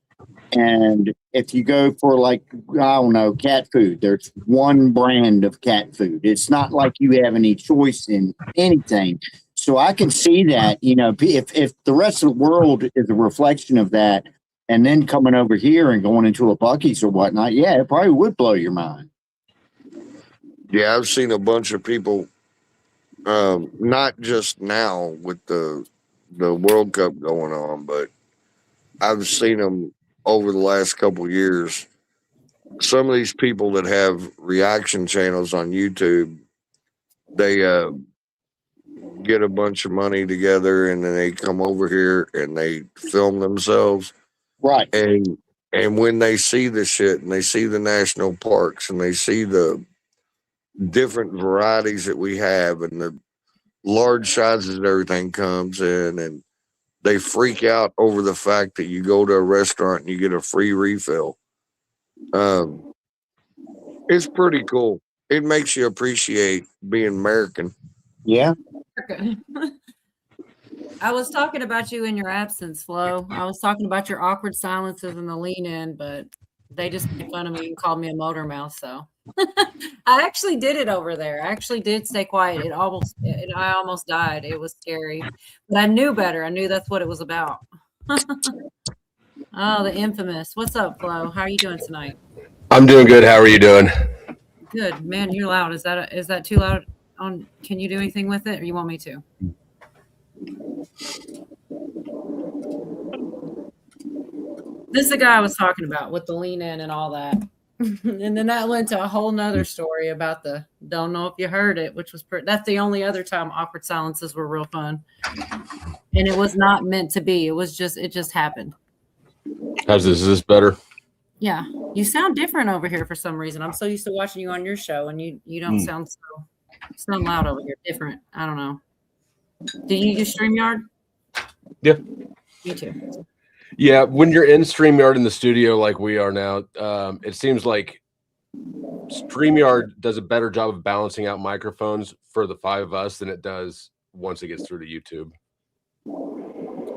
And if you go for like, I don't know, cat food, there's one brand of cat food. It's not like you have any choice in anything. So I can see that, you know, if the rest of the world is a reflection of that, and then coming over here and going into a Buc-ee's or whatnot, yeah, it probably would blow your mind. Yeah, I've seen a bunch of people, not just now with the World Cup going on, but I've seen them over the last couple of years. Some of these people that have reaction channels on YouTube, they get a bunch of money together and then they come over here and they film themselves. Right. And when they see the shit and they see the national parks and they see the different varieties that we have and the large sizes and everything comes in, and they freak out over the fact that you go to a restaurant and you get a free refill. It's pretty cool. It makes you appreciate being American. Yeah. Okay. I was talking about you in your absence, Flo. I was talking about your awkward silences and the lean in, but they just made fun of me and called me a motor mouth. So I actually did it over there. I actually did stay quiet. I almost died. It was scary, but I knew better. I knew that's what it was about. Oh, the infamous. What's up, Flo? How are you doing tonight? I'm doing good. How are you doing? Good, man. You're loud. Is that too loud? Can you do anything with it, or you want me to? This is the guy I was talking about with the lean in and all that. And then that went to a whole nother story about the don't know if you heard it, which was that's the only other time awkward silences were real fun. And it was not meant to be. It just happened. How's this? Is this better? Yeah. You sound different over here for some reason. I'm so used to watching you on your show and you don't sound so loud over here. Different. I don't know. Do you use StreamYard? Yeah. Me too. Yeah, when you're in StreamYard in the studio like we are now, it seems like StreamYard does a better job of balancing out microphones for the five of us than it does once it gets through to YouTube.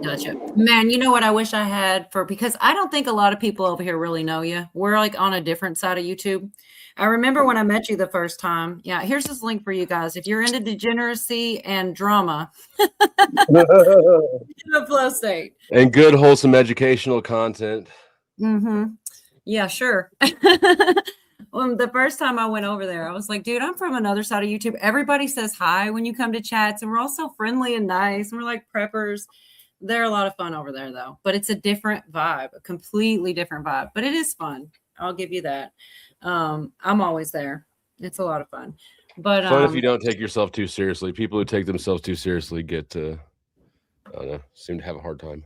Gotcha. Man, you know what I wish I had because I don't think a lot of people over here really know you. We're like on a different side of YouTube. I remember when I met you the first time. Yeah, here's this link for you guys. If you're into degeneracy and drama, the Flow State. And good, wholesome educational content. Mm-hmm. Yeah, sure. Well, the first time I went over there, I was like, dude, I'm from another side of YouTube. Everybody says hi when you come to chats, and we're all so friendly and nice. And we're like preppers. They're a lot of fun over there, though. But it's a different vibe, a completely different vibe. But it is fun. I'll give you that. I'm always there. It's a lot of fun. But fun if you don't take yourself too seriously. People who take themselves too seriously get to, I don't know, seem to have a hard time.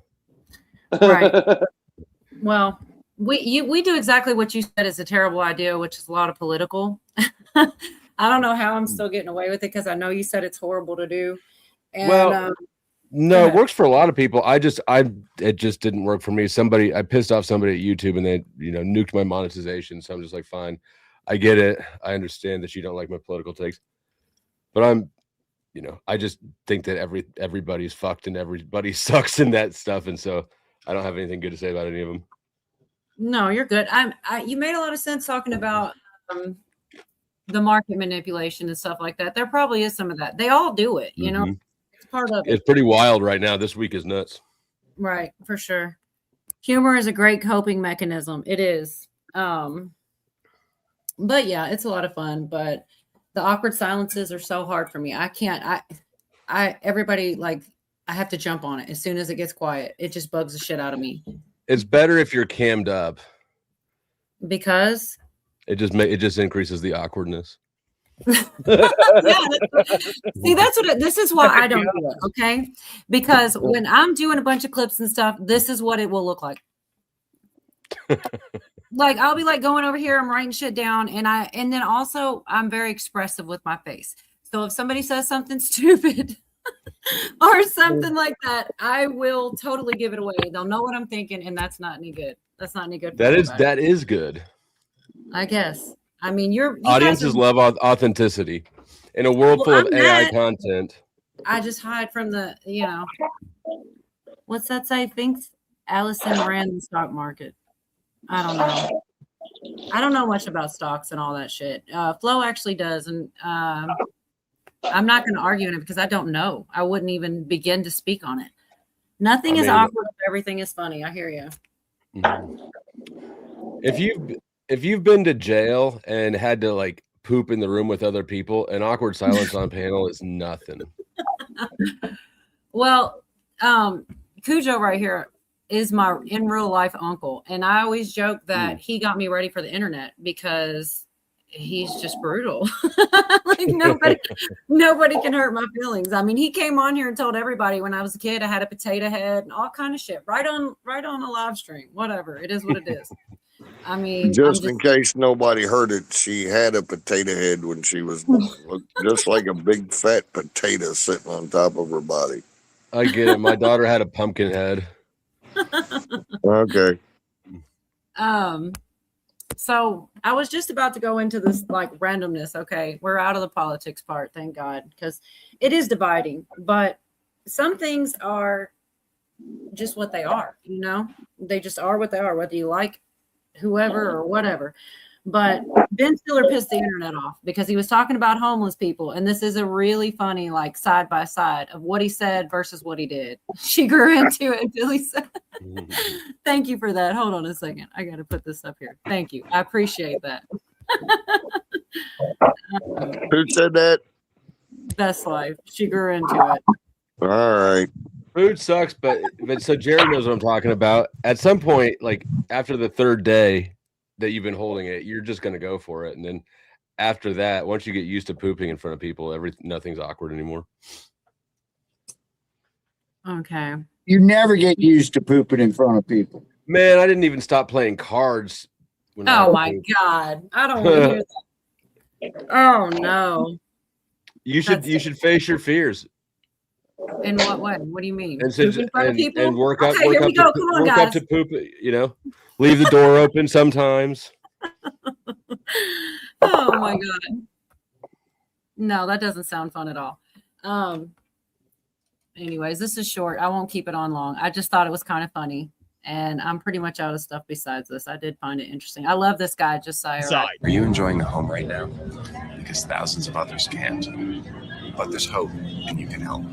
Right. Well, we do exactly what you said is a terrible idea, which is a lot of political. I don't know how I'm still getting away with it because I know you said it's horrible to do. And, no, it works for a lot of people. It just didn't work for me. I pissed off somebody at YouTube and they, nuked my monetization. So I'm just like, fine, I get it. I understand that you don't like my political takes, but I just think that everybody's fucked and everybody sucks in that stuff. And so I don't have anything good to say about any of them. No, you're good. You made a lot of sense talking about the market manipulation and stuff like that. There probably is some of that. They all do it, you know. It's part of it. It's pretty wild right now. This week is nuts. Right, for sure. Humor is a great coping mechanism. It is. But yeah, it's a lot of fun. But the awkward silences are so hard for me. I can't. Everybody like I have to jump on it as soon as it gets quiet. It just bugs the shit out of me. It's better if you're cammed up. Because It just increases the awkwardness. See, that's this is why I don't do it. Okay, because when I'm doing a bunch of clips and stuff, this is what it will look like. Like I'll be like going over here, I'm writing shit down, and then also I'm very expressive with my face. So if somebody says something stupid or something like that, I will totally give it away. They'll know what I'm thinking, and that's not any good. That's not any good. That is good. I guess. I mean, audiences love authenticity. In a world full of AI content, I just hide from the, what's that say? Thinks Allison ran the stock market. I don't know. I don't know much about stocks and all that shit. Flo actually does, and I'm not going to argue in it because I don't know. I wouldn't even begin to speak on it. Nothing is awkward. Everything is funny. I hear you. If you've been to jail and had to like poop in the room with other people, an awkward silence on panel is nothing. Well, Cujo right here is my in real life uncle, and I always joke that he got me ready for the internet because he's just brutal. Like nobody can hurt my feelings. I mean, he came on here and told everybody when I was a kid I had a potato head and all kind of shit right on a live stream. Whatever, it is what it is. I mean, just in case nobody heard it, she had a potato head when she was just like a big fat potato sitting on top of her body. I get it. My daughter had a pumpkin head. Okay. So I was just about to go into this like randomness. Okay, we're out of the politics part, thank God, because it is dividing. But some things are just what they are. They just are what they are, whether you like whoever or whatever. But Ben Stiller pissed the internet off because he was talking about homeless people, and this is a really funny like side by side of what he said versus what he did. She grew into it until he said, "Thank you for that." Hold on a second, I got to put this up here. Thank you, I appreciate that. Who said that? Best Life. She grew into it. All right. Food sucks, but so Jerry knows what I'm talking about. At some point, like after the third day that you've been holding it, you're just going to go for it. And then after that, once you get used to pooping in front of people, nothing's awkward anymore. Okay. You never get used to pooping in front of people. Man, I didn't even stop playing cards. Oh my God. I don't want to hear that. Oh no. You should face your fears. In what way? What do you mean? And work up, okay, work, here up we go. to, Come on, work guys. up to poop. Leave the door open sometimes. Oh my God. No, that doesn't sound fun at all. Anyways, this is short. I won't keep it on long. I just thought it was kind of funny. And I'm pretty much out of stuff besides this. I did find it interesting. I love this guy, Josiah. Are you enjoying the home right now? Because thousands of others can't. But there's hope, and you can help.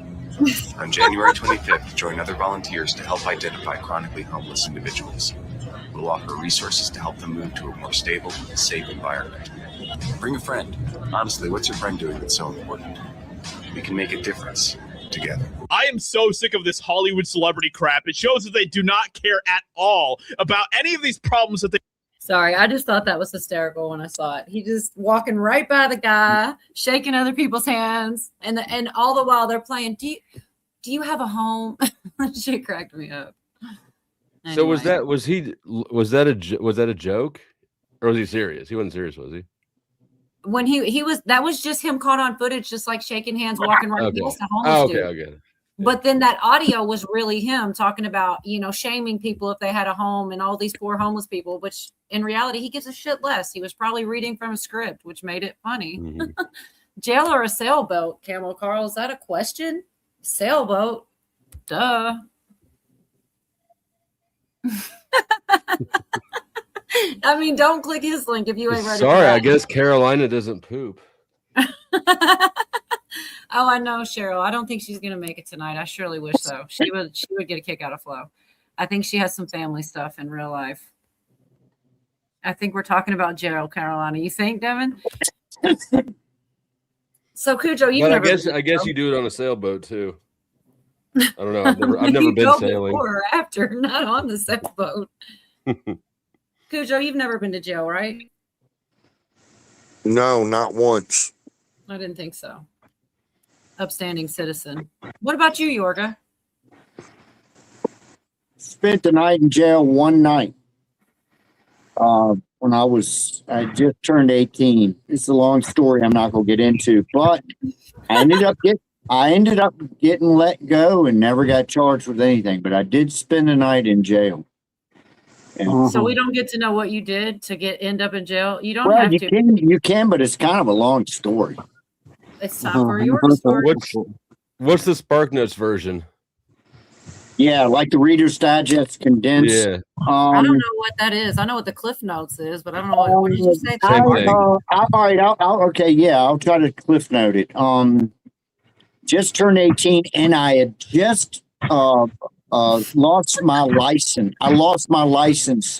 On January 25th, join other volunteers to help identify chronically homeless individuals. We'll offer resources to help them move to a more stable and safe environment. Bring a friend. Honestly, what's your friend doing that's so important? We can make a difference together. I am so sick of this Hollywood celebrity crap. It shows that they do not care at all about any of these problems that they. Sorry, I just thought that was hysterical when I saw it. He just walking right by the guy, shaking other people's hands, and all the while they're playing. Do you have a home? Shit cracked me up. Anyway. So was that a joke, or was he serious? He wasn't serious, was he? When he was, that was just him caught on footage, just like shaking hands, walking right next to homeless dude. Okay. But then that audio was really him talking about, shaming people if they had a home and all these poor homeless people, which in reality, he gives a shit less. He was probably reading from a script, which made it funny. Mm-hmm. Jail or a sailboat, Camel Carl? Is that a question? Sailboat. Duh. I mean, don't click his link if you ain't ready. Sorry, I guess Carolina doesn't poop. Oh, I know, Cheryl. I don't think she's gonna make it tonight. I surely wish so. She would get a kick out of Flo. I think she has some family stuff in real life. I think we're talking about jail, Carolina. You think, Devin? So Cujo, you've But never. I guess you do it on a sailboat too. I don't know. I've never You been go sailing. before or after, not on the sailboat. Cujo, you've never been to jail, right? No, not once. I didn't think so. Upstanding citizen. What about you, Yorga? Spent the night in jail one night. When I just turned 18. It's a long story I'm not gonna get into, but I ended up getting let go and never got charged with anything. But I did spend the night in jail. And So we don't get to know what you did to end up in jail. You don't well, have you to. can, but it's kind of a long story. It's time for your story. What's the Spark Notes version? Yeah, like the Reader's Digest condensed. Yeah. I don't know what that is. I know what the Cliff Notes is, but I don't know what did you say? Okay, yeah, I'll try to cliff note it. Just turned 18 and I had just lost my license. I lost my license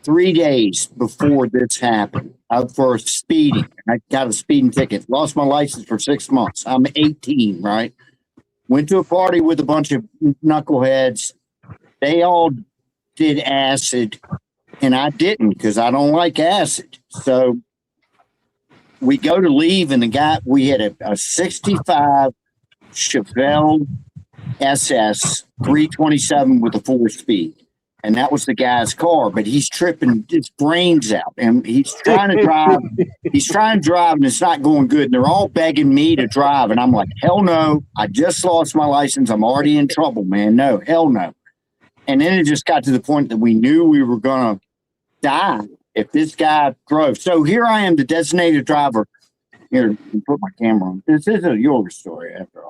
3 days before this happened for speeding. I got a speeding ticket. Lost my license for 6 months. I'm 18, right? Went to a party with a bunch of knuckleheads. They all did acid, and I didn't because I don't like acid. So we go to leave, and we had a 65 Chevelle SS 327 with a 4-speed. And that was the guy's car, but he's tripping his brains out, and he's trying to drive. He's trying to drive, and it's not going good. And they're all begging me to drive, and I'm like, hell no! I just lost my license. I'm already in trouble, man. No, hell no. And then it just got to the point that we knew we were gonna die if this guy drove. So here I am, the designated driver. Here, put my camera on. This is a Yorga story, after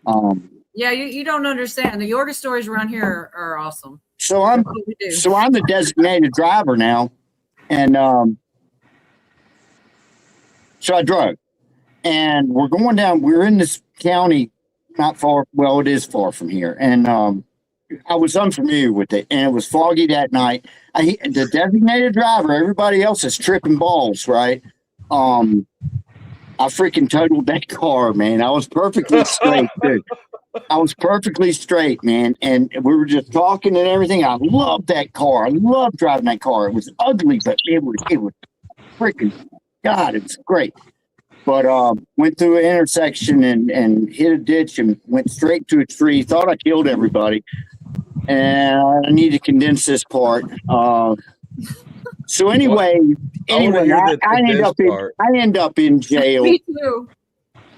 all. Yeah, you don't understand. The Yorga stories around here are awesome. So I'm the designated driver now, and so I drove, and we're going down. We're in this county, not far. Well, it is far from here, and I was unfamiliar with it, and it was foggy that night. The designated driver. Everybody else is tripping balls, right? I freaking totaled that car, man. I was perfectly straight, dude. I was perfectly straight, man. And we were just talking and everything. I loved that car. I loved driving that car. It was ugly, but it was freaking, God, it was great. But went through an intersection and hit a ditch and went straight to a tree. Thought I killed everybody. And I need to condense this part. So anyway, I end up in jail. Me too.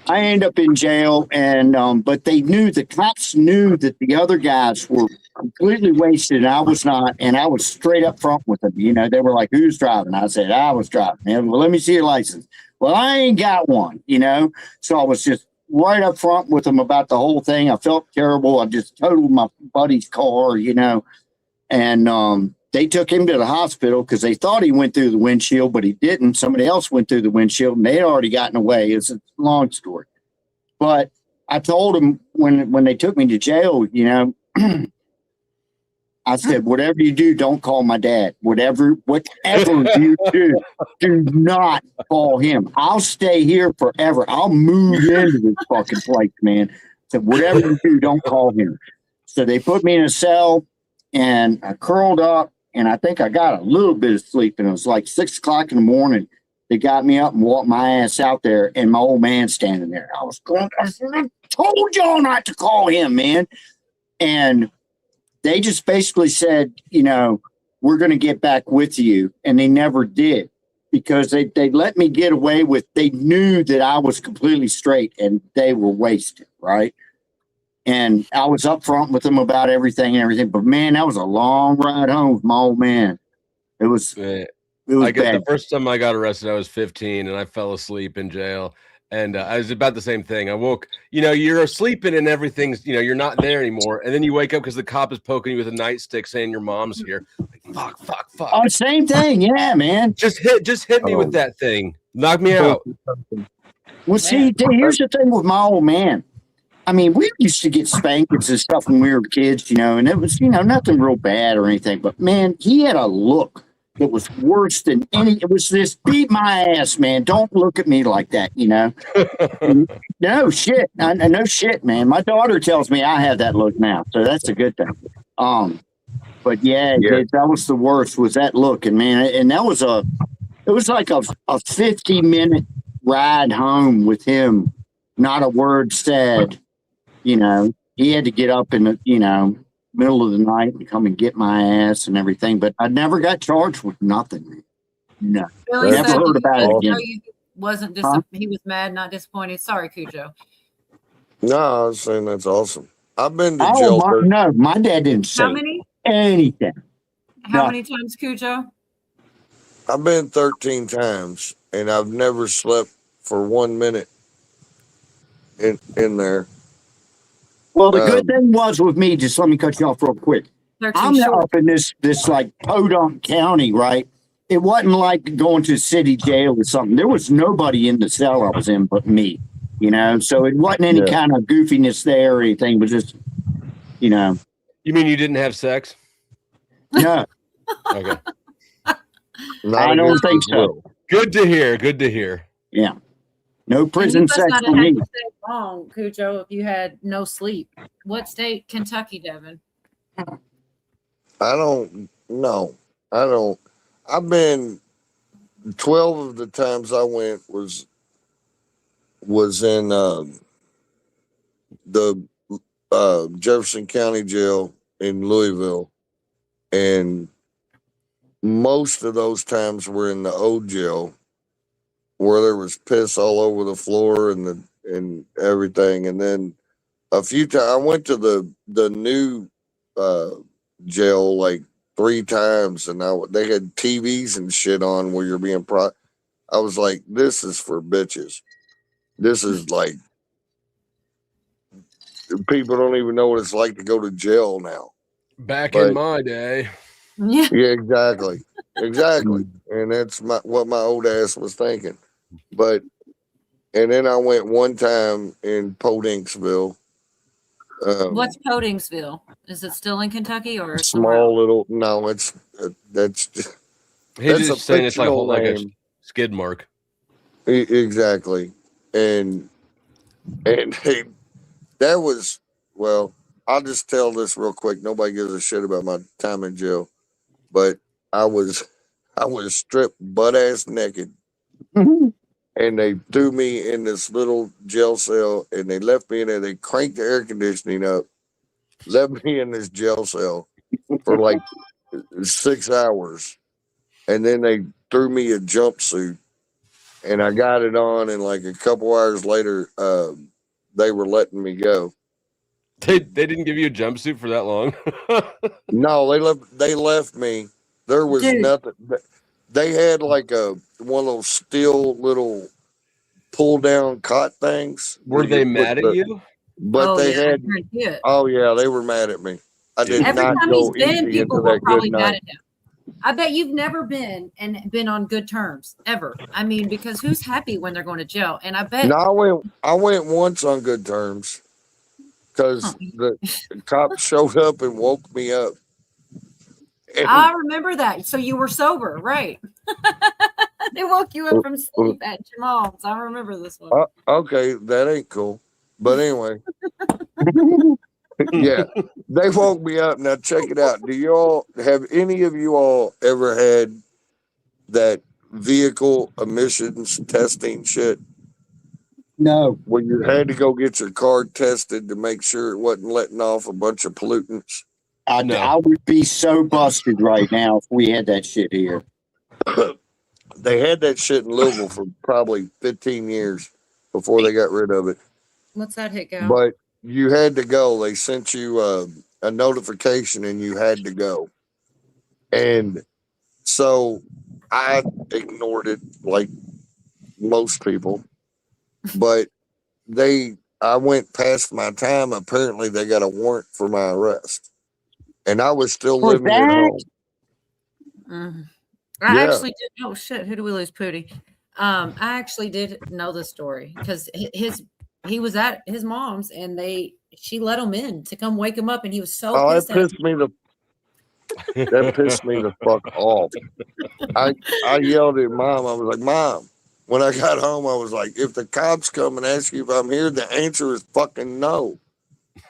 I end up in jail, and but the cops knew that the other guys were completely wasted, and I was not, and I was straight up front with them. You know, they were like, "Who's driving?" I said, "I was driving." And, well, let me see your license. Well, I ain't got one, you know, so I was just right up front with them about the whole thing. I felt terrible. I just totaled my buddy's car, you know, and they took him to the hospital because they thought he went through the windshield, but he didn't. Somebody else went through the windshield, and they had already gotten away. It's a long story. But I told them when they took me to jail, you know, I said, whatever you do, don't call my dad. Whatever you do not call him. I'll stay here forever. I'll move into this fucking place, man. So whatever you do, don't call him. So they put me in a cell, and I curled up. And I think I got a little bit of sleep, and it was like 6 o'clock in the morning. They got me up and walked my ass out there, and my old man standing there. I said, I told y'all not to call him, man. And they just basically said, you know, we're going to get back with you. And they never did, because they let me get away with, they knew that I was completely straight, and they were wasted, right? And I was up front with them about everything. But man, that was a long ride home with my old man. It was bad. The first time I got arrested, I was 15, and I fell asleep in jail. And I was about the same thing. I woke, you know, you're sleeping and everything's, you know, you're not there anymore. And then you wake up because the cop is poking you with a nightstick saying your mom's here. Like, fuck. Oh, same thing. Yeah, man. Just hit me with that thing. Knock me out. Well, see, here's the thing with my old man. I mean, we used to get spankings and stuff when we were kids, you know, and it was, you know, nothing real bad or anything. But, man, he had a look. It was worse than any. It was this beat my ass, man. Don't look at me like that, you know. No shit, no shit, man. My daughter tells me I have that look now, so that's a good thing. But yeah, that was the worst. Was that look, and man, and that was it was like a 50-minute ride home with him. Not a word said. You know, he had to get up in the middle of the night and come and get my ass and everything, but I never got charged with nothing. No, Billy never said heard about it no, again. he wasn't he was mad, not disappointed. Sorry, Cujo. No, I was saying that's awesome. I've been to Oh, jail. no, my dad didn't say How many? anything. How many times, Cujo? I've been 13 times, and I've never slept for 1 minute in there. Well, the good thing was with me, just let me cut you off real quick. I'm up in this like Podunk County, right? It wasn't like going to city jail or something. There was nobody in the cell I was in but me, you know? So it wasn't any kind of goofiness there or anything. It was just, you know. You mean you didn't have sex? No. Okay. I don't think so. Good to hear. Good to hear. Yeah. No prison And you sex must not for have had me. to stay long, Cujo, if you had no sleep. What state? Kentucky, Devin. I don't know. I don't. I've been 12 of the times I went was in the Jefferson County Jail in Louisville, and most of those times were in the old jail, where there was piss all over the floor and everything. And then a few times I went to the new jail like 3 times, and they had TVs and shit on where you're being I was like, this is for bitches. This is like, people don't even know what it's like to go to jail now. Back in my day. Yeah. Yeah, exactly. Exactly. And that's what my old ass was thinking. And then I went one time in Podinksville. What's Podingsville? Is it still in Kentucky or Small little, no, that's He's that's just saying it's like fictional like a name. skid mark. Exactly. And hey, that was, well, I'll just tell this real quick. Nobody gives a shit about my time in jail, but I was stripped butt ass naked, and they threw me in this little jail cell, and they left me in there. They cranked the air conditioning up, left me in this jail cell for like 6 hours, and then they threw me a jumpsuit, and I got it on, and like a couple hours later, they were letting me go. They didn't give you a jumpsuit for that long. No, they left me. There was nothing. They had like one of those steel little pull down cot things. Were they mad at you? But they had. Oh yeah, they were mad at me. I did Every not time go he's been, easy people into were that probably good mad night. at him. I bet you've never been on good terms ever. I mean, because who's happy when they're going to jail? And I bet No, I went once on good terms because the cop showed up and woke me up. And I remember that. So you were sober, right? They woke you up from sleep at your mom's. I remember this one. okay, that ain't cool. But anyway, yeah, they woke me up. Now check it out. Have any of you all ever had that vehicle emissions testing shit? No. Where you had to go get your car tested to make sure it wasn't letting off a bunch of pollutants. I would be so busted right now if we had that shit here. They had that shit in Louisville for probably 15 years before they got rid of it. What's that hit go? But you had to go. They sent you a notification and you had to go. And so I ignored it like most people. But I went past my time. Apparently they got a warrant for my arrest. And I was still living at home. I Yeah. actually did. Oh shit! Who do we lose, Pootie? I actually did know the story because he was at his mom's and she let him in to come wake him up, and he was so Oh, it pissed at him. pissed me That pissed me the fuck off. I yelled at Mom. I was like, Mom, when I got home, I was like, if the cops come and ask you if I'm here, the answer is fucking no.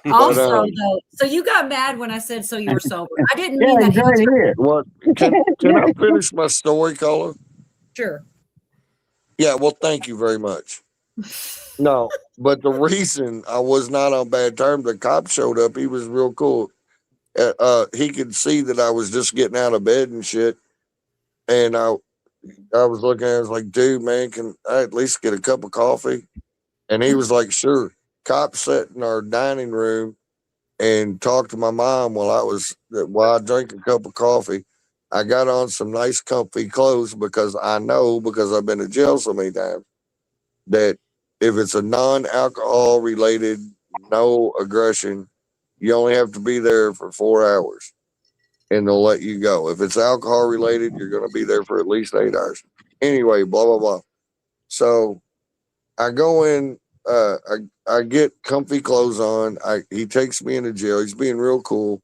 Also, But, though, so you got mad when I said so you were sober. I didn't mean that. What? Can I finish my story, caller? Sure. Yeah, well, thank you very much. No, but the reason I was not on bad terms, the cop showed up. He was real cool. He could see that I was just getting out of bed and shit. And I was looking at it, I was like, dude, man, can I at least get a cup of coffee? And he was like, sure. Cop sat in our dining room and talked to my mom while I drank a cup of coffee. I got on some nice comfy clothes because I've been to jail so many times, that if it's a non-alcohol related, no aggression, you only have to be there for 4 hours and they'll let you go. If it's alcohol related, you're going to be there for at least 8 hours. Anyway, blah, blah, blah. So I go in, I get comfy clothes on. He takes me into jail. He's being real cool.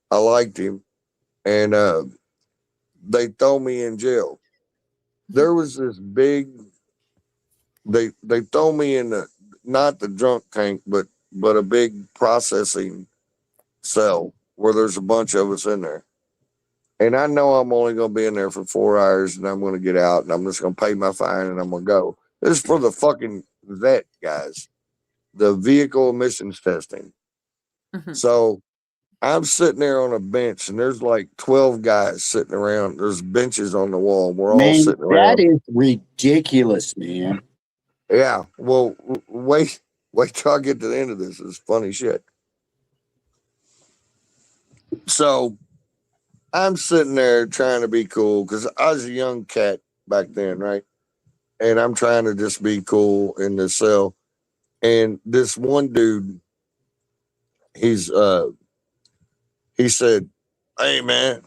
I liked him. And they throw me in jail. There was this big, they throw me in not the drunk tank, but a big processing cell where there's a bunch of us in there. And I know I'm only going to be in there for 4 hours and I'm going to get out and I'm just going to pay my fine and I'm going to go. This is for the fucking vet, guys. The vehicle emissions testing. So I'm sitting there on a bench and there's like 12 guys sitting around. There's benches on the wall. We're all sitting around. That is ridiculous, man. Yeah. Well, wait till I get to the end of this. It's funny shit. So I'm sitting there trying to be cool because I was a young cat back then, right? And I'm trying to just be cool in the cell. And this one dude, he said, hey man,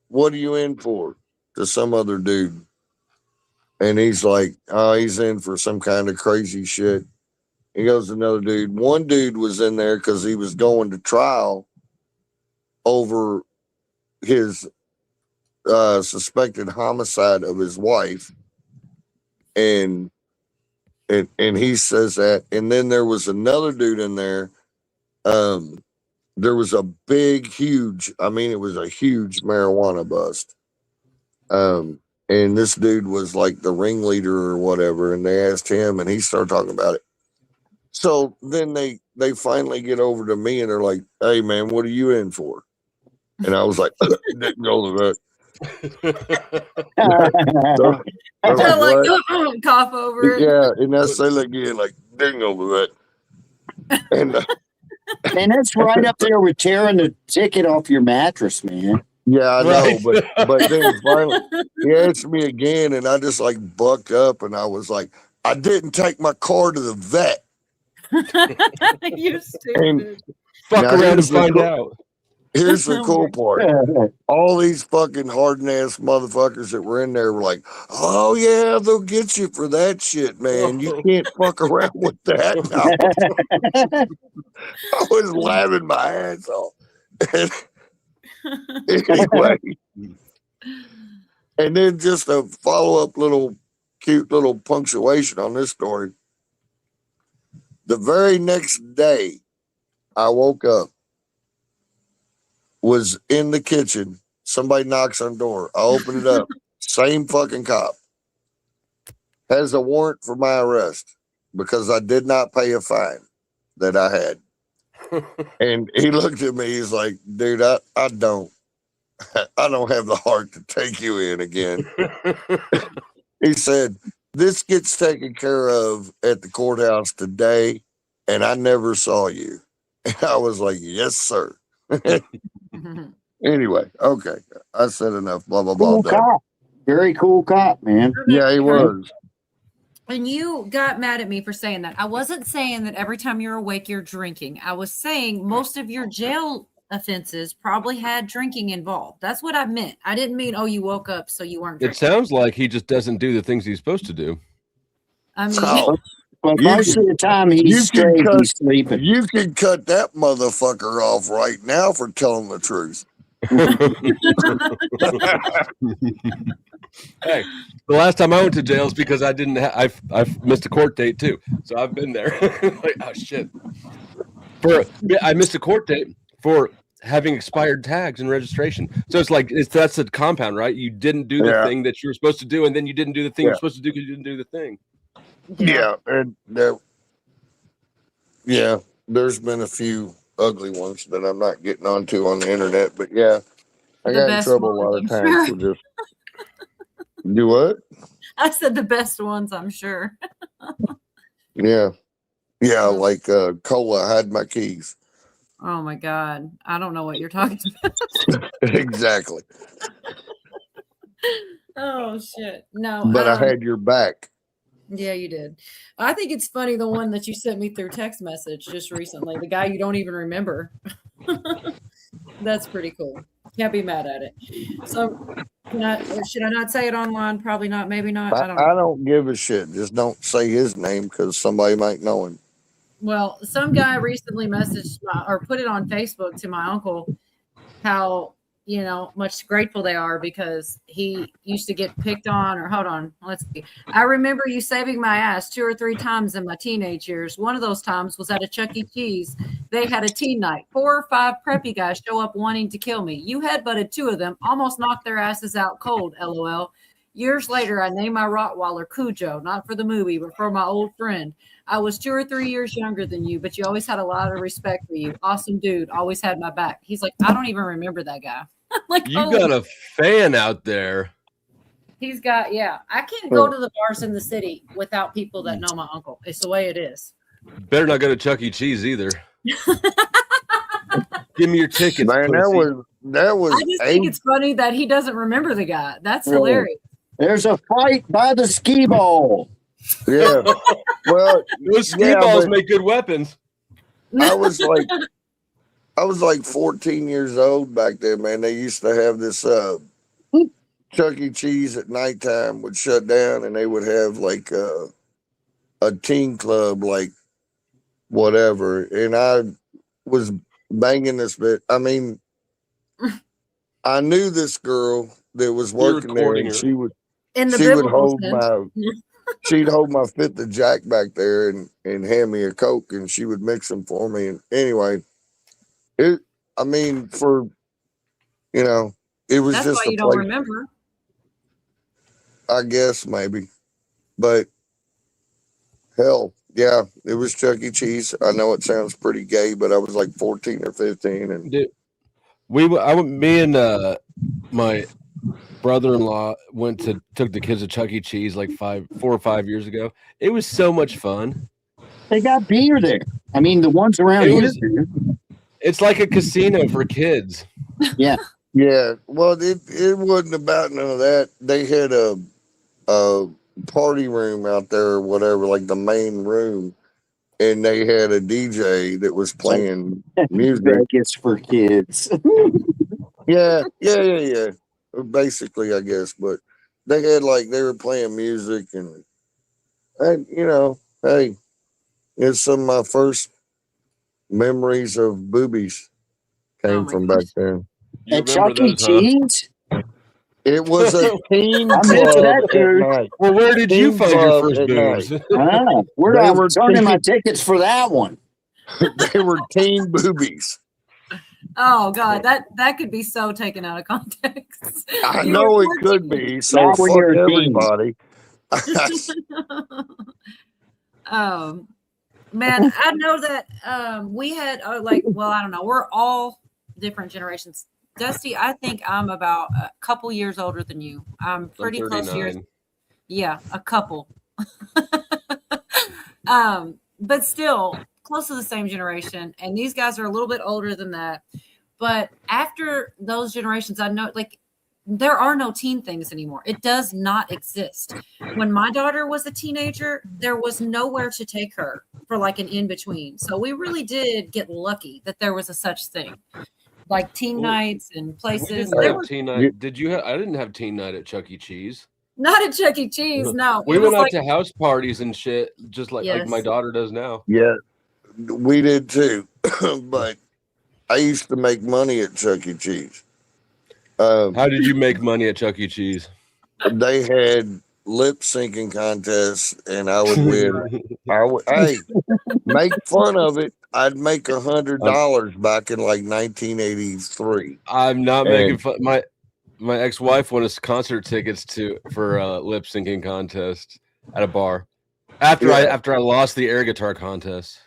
what are you in for? To some other dude. And he's like, oh, he's in for some kind of crazy shit. He goes to another dude. One dude was in there because he was going to trial over his suspected homicide of his wife. And he says that. And then there was another dude in there. There was a huge marijuana bust. And this dude was like the ringleader or whatever. And they asked him and he started talking about it. So then they finally get over to me and they're like, hey man, what are you in for? And I was like, didn't go to that. Cough over it. Yeah, and I say it again, like, didn't go to that. And that's right up there with tearing the ticket off your mattress, man. Yeah, I know, but then finally he asked me again, and I just like bucked up, and I was like, I didn't take my car to the vet. You stupid. Fuck around and find out. Here's the cool part. All these fucking hardened-ass motherfuckers that were in there were like, oh, yeah, they'll get you for that shit, man. You can't fuck around with that. I was laughing my ass off. Anyway. And then just a follow-up cute little punctuation on this story. The very next day, I woke up, was in the kitchen. Somebody knocks on the door. I open it up. Same fucking cop. Has a warrant for my arrest because I did not pay a fine that I had. And he looked at me. He's like, dude, I don't have the heart to take you in again. He said, this gets taken care of at the courthouse today. And I never saw you. And I was like, yes, sir. Anyway, okay. I said enough. Blah, blah, blah. Cool cop. Very cool cop, man. Yeah, he was. And you got mad at me for saying that. I wasn't saying that every time you're awake, you're drinking. I was saying most of your jail offenses probably had drinking involved. That's what I meant. I didn't mean, oh, you woke up so you weren't drinking. It sounds like he just doesn't do the things he's supposed to do. I mean, but most of the time he's sleeping. You can cut that motherfucker off right now for telling the truth. Hey, the last time I went to jail is because I didn't. I've missed a court date too, so I've been there. Like, oh shit! I missed a court date for having expired tags and registration. So it's like that's a compound, right? You didn't do the thing that you were supposed to do, and then you didn't do the thing you're supposed to do because you didn't do the thing. Yeah, and there's been a few ugly ones that I'm not getting onto on the internet, but yeah, I got in trouble a lot of times for just do what? I said the best ones, I'm sure. Yeah, like Cola had my keys. Oh my God. I don't know what you're talking about. Exactly. Oh shit. No. But I had your back. Yeah, you did. I think it's funny, the one that you sent me through text message just recently, the guy you don't even remember. That's pretty cool. Can't be mad at it. So should I not say it online? Probably not. Maybe not. I don't know. I don't give a shit. Just don't say his name because somebody might know him. Well, some guy recently messaged or put it on Facebook to my uncle how, much grateful they are because he used to get picked on hold on. Let's see. I remember you saving my ass 2 or 3 times in my teenage years. One of those times was at a Chuck E. Cheese. They had a teen night. 4 or 5 preppy guys show up wanting to kill me. You headbutted 2 of them, almost knocked their asses out cold, LOL. Years later, I named my Rottweiler Cujo, not for the movie, but for my old friend. I was 2 or 3 years younger than you, but you always had a lot of respect for you. Awesome dude, always had my back. He's like, I don't even remember that guy. Like, You got a fan out there. He's got, I can't go to the bars in the city without people that know my uncle. It's the way it is. Better not go to Chuck E. Cheese either. Give me your tickets. Man, that was. I just think it's funny that he doesn't remember the guy. That's hilarious. There's a fight by the skee ball. Yeah. Well, those skee balls make good weapons. I was like 14 years old back then, man. They used to have this Chuck E. Cheese at nighttime would shut down, and they would have like a teen club, like whatever. And I was banging this bit. I mean, I knew this girl that was working there, and she would she'd hold my 5th of Jack back there and hand me a Coke, and she would mix them for me. And anyway, it was That's just why you don't remember. I guess maybe, but hell, yeah, it was Chuck E. Cheese. I know it sounds pretty gay, but I was like 14 or 15, and me and my brother-in-law took the kids to Chuck E. Cheese like 4 or 5 years ago. It was so much fun. They got beer there. I mean, the ones around here. It's like a casino for kids. Yeah. Yeah. Well, it wasn't about none of that. They had a party room out there or whatever, like the main room, and they had a DJ that was playing music. It's for kids. Yeah. Basically, I guess, but they had they were playing music, and hey, it's some of my first memories of boobies came from back then. At Chuck E. Cheese? It was a teen I club missed that, at dude. night. Well, where did you find your first boobs? Where I was turning my tickets for that one. They were teen boobies. Oh God, that could be so taken out of context. I know it could be. So Not when fuck you're a teen. everybody. Man, I know that we had I don't know. We're all different generations. Dusty, I think I'm about a couple years older than you. I'm pretty close to yours. Yeah, a couple. But still close to the same generation. And these guys are a little bit older than that. But after those generations, I know there are no teen things anymore. It does not exist. When my daughter was a teenager, there was nowhere to take her for an in-between. So we really did get lucky that there was a such thing. Like teen nights and places. Teen night. Did you have? I didn't have teen night at Chuck E. Cheese. Not at Chuck E. Cheese, no. We went out to house parties and shit, just like my daughter does now. Yeah, we did too. But I used to make money at Chuck E. Cheese. How did you make money at Chuck E. Cheese? They had lip syncing contests, and I would win. Hey, make fun of it. I'd make $100 back in like 1983. I'm not making fun. My ex-wife won us concert tickets for a lip syncing contest at a bar after I lost the air guitar contest.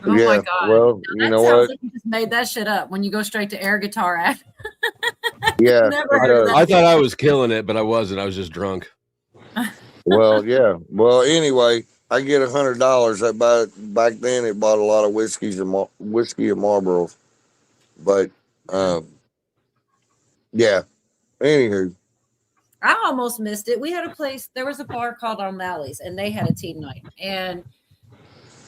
Oh my God. Well, Now, that sounds like you just made that shit up when you go straight to air guitar at. Yeah. Never heard of that. I thought I was killing it, but I wasn't. I was just drunk. Well, yeah. Well, anyway, I get $100. Back then, it bought a lot of whiskey and Marlboros. But, yeah. Anywho. I almost missed it. We had a place, there was a bar called O'Malley's, and they had a teen night. And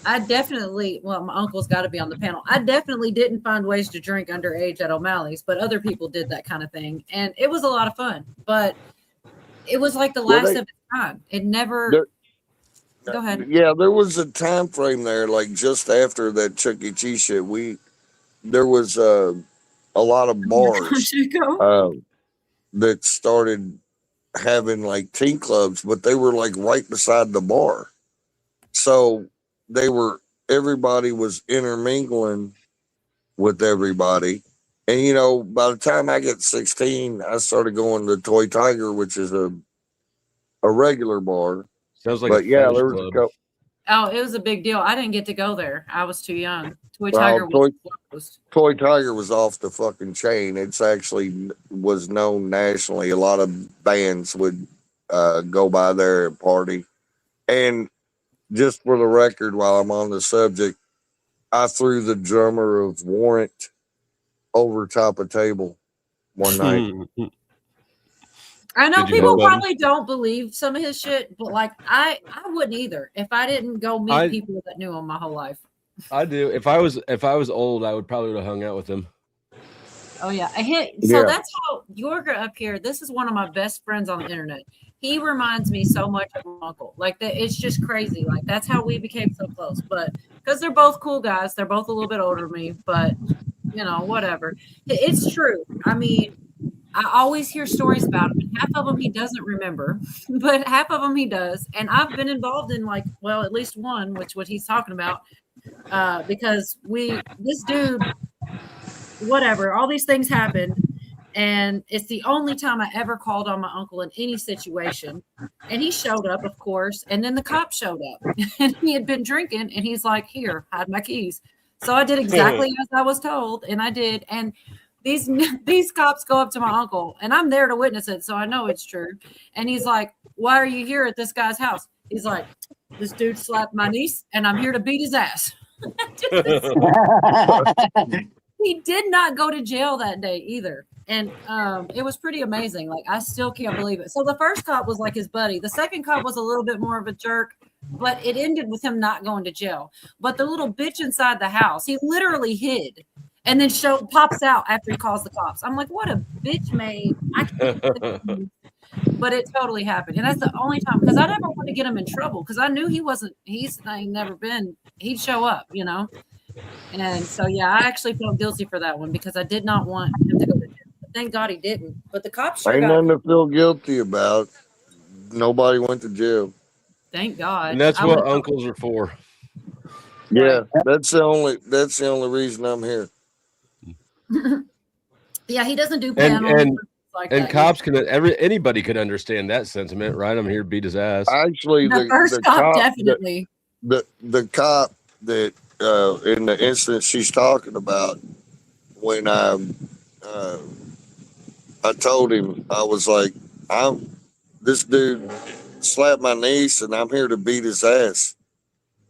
I definitely, well, my uncle's got to be on the panel. I definitely didn't find ways to drink underage at O'Malley's, but other people did that kind of thing. And it was a lot of fun, but it was like the last of its kind. It never. Go ahead. Yeah, there was a time frame there, like just after that Chuck E. Cheese shit. There was a lot of bars that started having like teen clubs, but they were like right beside the bar. So everybody was intermingling with everybody. And, you know, by the time I get 16, I started going to Toy Tiger, which is a regular bar. Sounds like but yeah, there was a couple. Oh, it was a big deal. I didn't get to go there. I was too young. Toy Tiger was closed. Toy Tiger was off the fucking chain. It's actually was known nationally. A lot of bands would go by there and party. And just for the record, while I'm on the subject, I threw the drummer of Warrant over top of table one night. I know people probably don't believe some of his shit, but like I wouldn't either if I didn't go meet people that knew him my whole life. I do. If I was old, I would probably have hung out with him. Oh yeah, so that's how Yorga up here. This is one of my best friends on the internet. He reminds me so much of my uncle. Like that, it's just crazy. Like that's how we became so close. But because they're both cool guys, they're both a little bit older than me. But you know, whatever. It's true. I mean, I always hear stories about him, and half of them he doesn't remember, but half of them he does. And I've been involved in like, well, at least one, which what he's talking about, because this dude, whatever, all these things happened. And it's the only time I ever called on my uncle in any situation. And he showed up, of course. And then the cop showed up and he had been drinking. And he's like, here, hide my keys. So I did exactly as I was told. And I did. And these cops go up to my uncle and I'm there to witness it. So I know it's true. And he's like, why are you here at this guy's house? He's like, this dude slapped my niece and I'm here to beat his ass. He did not go to jail that day either. And it was pretty amazing. Like, I still can't believe it. So the first cop was like his buddy. The second cop was a little bit more of a jerk, but it ended with him not going to jail. But the little bitch inside the house, he literally hid and then pops out after he calls the cops. I'm like, what a bitch made. I can't but it totally happened. And that's the only time, because I never wanted to get him in trouble because I knew he'd show up, you know? And so, yeah, I actually felt guilty for that one because I did not want him to go to jail. Thank God he didn't. But the cops sure Ain't got nothing to feel guilty about. Nobody went to jail. Thank God. And that's what uncles are for. Yeah, that's the only reason I'm here. Yeah, he doesn't do panels like and that. cops anybody could understand that sentiment, right? I'm here to beat his ass. Actually, The first cop definitely. The cop that in the instance she's talking about, when I told him, I was like, this dude slapped my niece and I'm here to beat his ass.